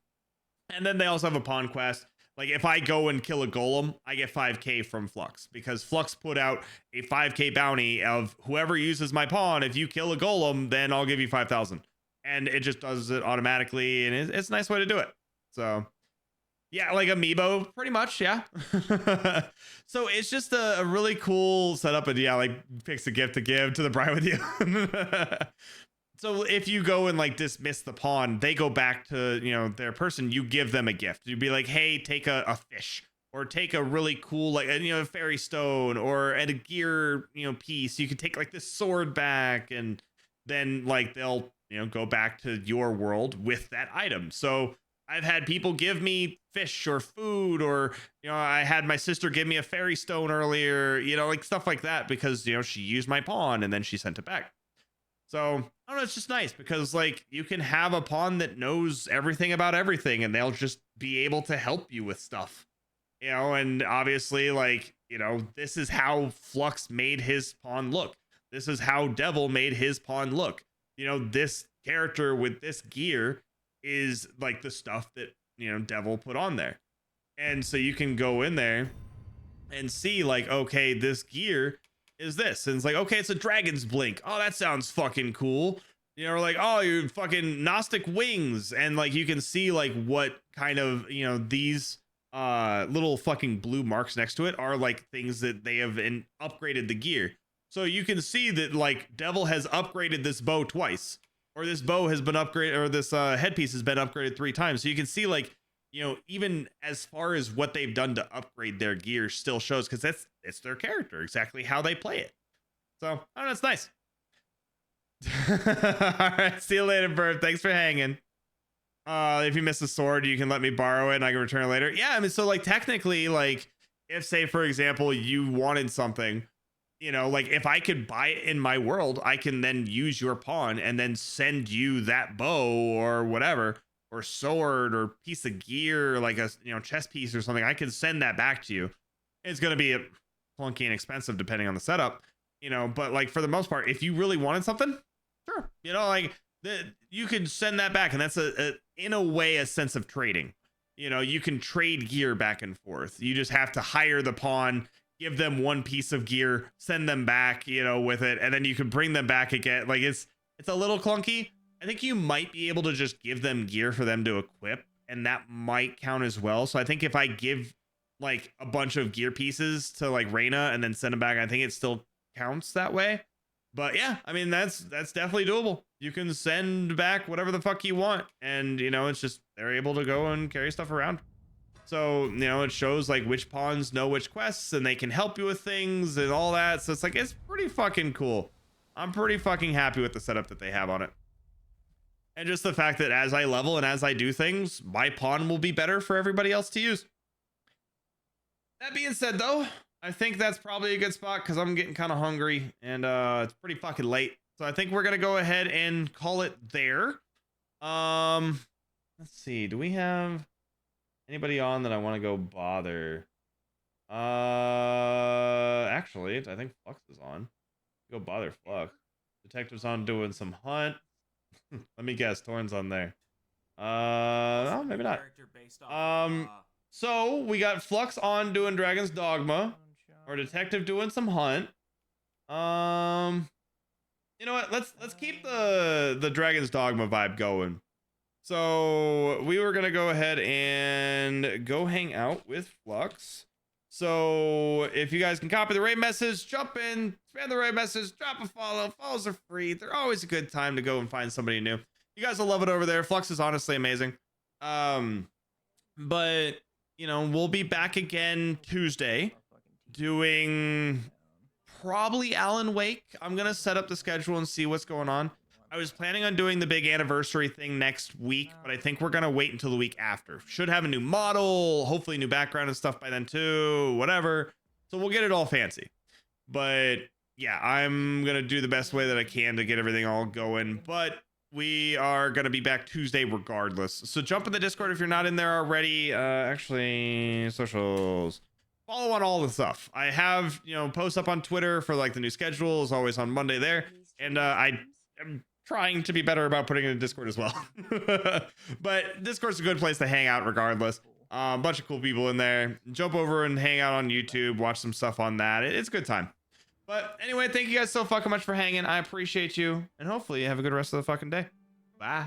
And then they also have a pawn quest. Like if I go and kill a golem, I get 5k from Flux, because Flux put out a 5k bounty of whoever uses my pawn. If you kill a golem, then I'll give you 5,000. And it just does it automatically. And it's a nice way to do it. So yeah, like Amiibo, pretty much. Yeah. So it's just a really cool setup. And yeah, like picks a gift to give to the bride with you. So if you go and like dismiss the pawn, they go back to, you know, their person. You give them a gift. You'd be like, hey, take a fish, or take a really cool, like, you know, fairy stone, or at a gear, you know, piece. You can take like this sword back, and then like they'll, you know, go back to your world with that item. So I've had people give me fish or food, or, you know, I had my sister give me a fairy stone earlier, you know, like stuff like that, because, you know, she used my pawn and then she sent it back. So I don't know, it's just nice because like you can have a pawn that knows everything about everything, and they'll just be able to help you with stuff, you know. And obviously, like, you know, this is how Flux made his pawn look. This is how Devil made his pawn look. You know, this character with this gear is like the stuff that, you know, Devil put on there. And so you can go in there and see like, okay, this gear is this, and it's like, okay, it's a dragon's blink. Oh, that sounds fucking cool. You know, like, oh, you fucking Gnostic wings, and like you can see like what kind of, you know, these little fucking blue marks next to it are like things that they have upgraded the gear. So you can see that like Devil has upgraded this bow twice, or this bow has been upgraded, or this headpiece has been upgraded 3 times. So you can see like, you know, even as far as what they've done to upgrade their gear still shows, because it's their character, exactly how they play it. So I don't know, it's nice. All right, see you later, Bird. Thanks for hanging. If you miss a sword, you can let me borrow it and I can return it later. Yeah, I mean, so like technically, like if, say for example, you wanted something, you know, like if I could buy it in my world, I can then use your pawn and then send you that bow or whatever, or sword or piece of gear, like a, you know, chess piece or something. I can send that back to you. It's going to be clunky and expensive depending on the setup, you know, but like for the most part, if you really wanted something, sure, you know, like you could send that back, and that's in a way a sense of trading. You know, you can trade gear back and forth. You just have to hire the pawn, give them one piece of gear, send them back, you know, with it, and then you can bring them back again. Like it's a little clunky. I think you might be able to just give them gear for them to equip, and that might count as well. So I think if I give like a bunch of gear pieces to like Reyna and then send them back, I think it still counts that way. But yeah, I mean, that's definitely doable. You can send back whatever the fuck you want, and you know, it's just they're able to go and carry stuff around. So, you know, it shows like which pawns know which quests, and they can help you with things and all that. So it's like, it's pretty fucking cool. I'm pretty fucking happy with the setup that they have on it. And just the fact that as I level and as I do things, my pawn will be better for everybody else to use. That being said, though, I think that's probably a good spot because I'm getting kind of hungry, and it's pretty fucking late. So I think we're going to go ahead and call it there. Let's see. Do we have anybody on that I want to go bother? Actually, I think Flux is on. Go bother Flux. Detective's on doing some hunt. Let me guess, Torn's on there. No, maybe not. So we got Flux on doing Dragon's Dogma, or Detective doing some hunt. You know what? Let's keep the Dragon's Dogma vibe going. So we were gonna go ahead and go hang out with Flux. So if you guys can copy the raid message, jump in, spam the raid message, drop a follow. Follows are free. They're always a good time to go and find somebody new. You guys will love it over there. Flux is honestly amazing. But you know, we'll be back again Tuesday doing probably Alan Wake. I'm gonna set up the schedule and see what's going on. I was planning on doing the big anniversary thing next week, but I think we're gonna wait until the week after. Should have a new model, hopefully new background and stuff by then too, whatever. So we'll get it all fancy. But yeah, I'm gonna do the best way that I can to get everything all going. But we are going to be back Tuesday regardless. So jump in the Discord if you're not in there already. Actually, socials. Follow on all the stuff. I have, posts up on Twitter for like the new schedule is always on Monday there. And I am trying to be better about putting it in Discord as well. But Discord's a good place to hang out regardless. A bunch of cool people in there. Jump over and hang out on YouTube. Watch some stuff on that. It's a good time. But anyway, thank you guys so fucking much for hanging. I appreciate you. And hopefully you have a good rest of the fucking day. Bye.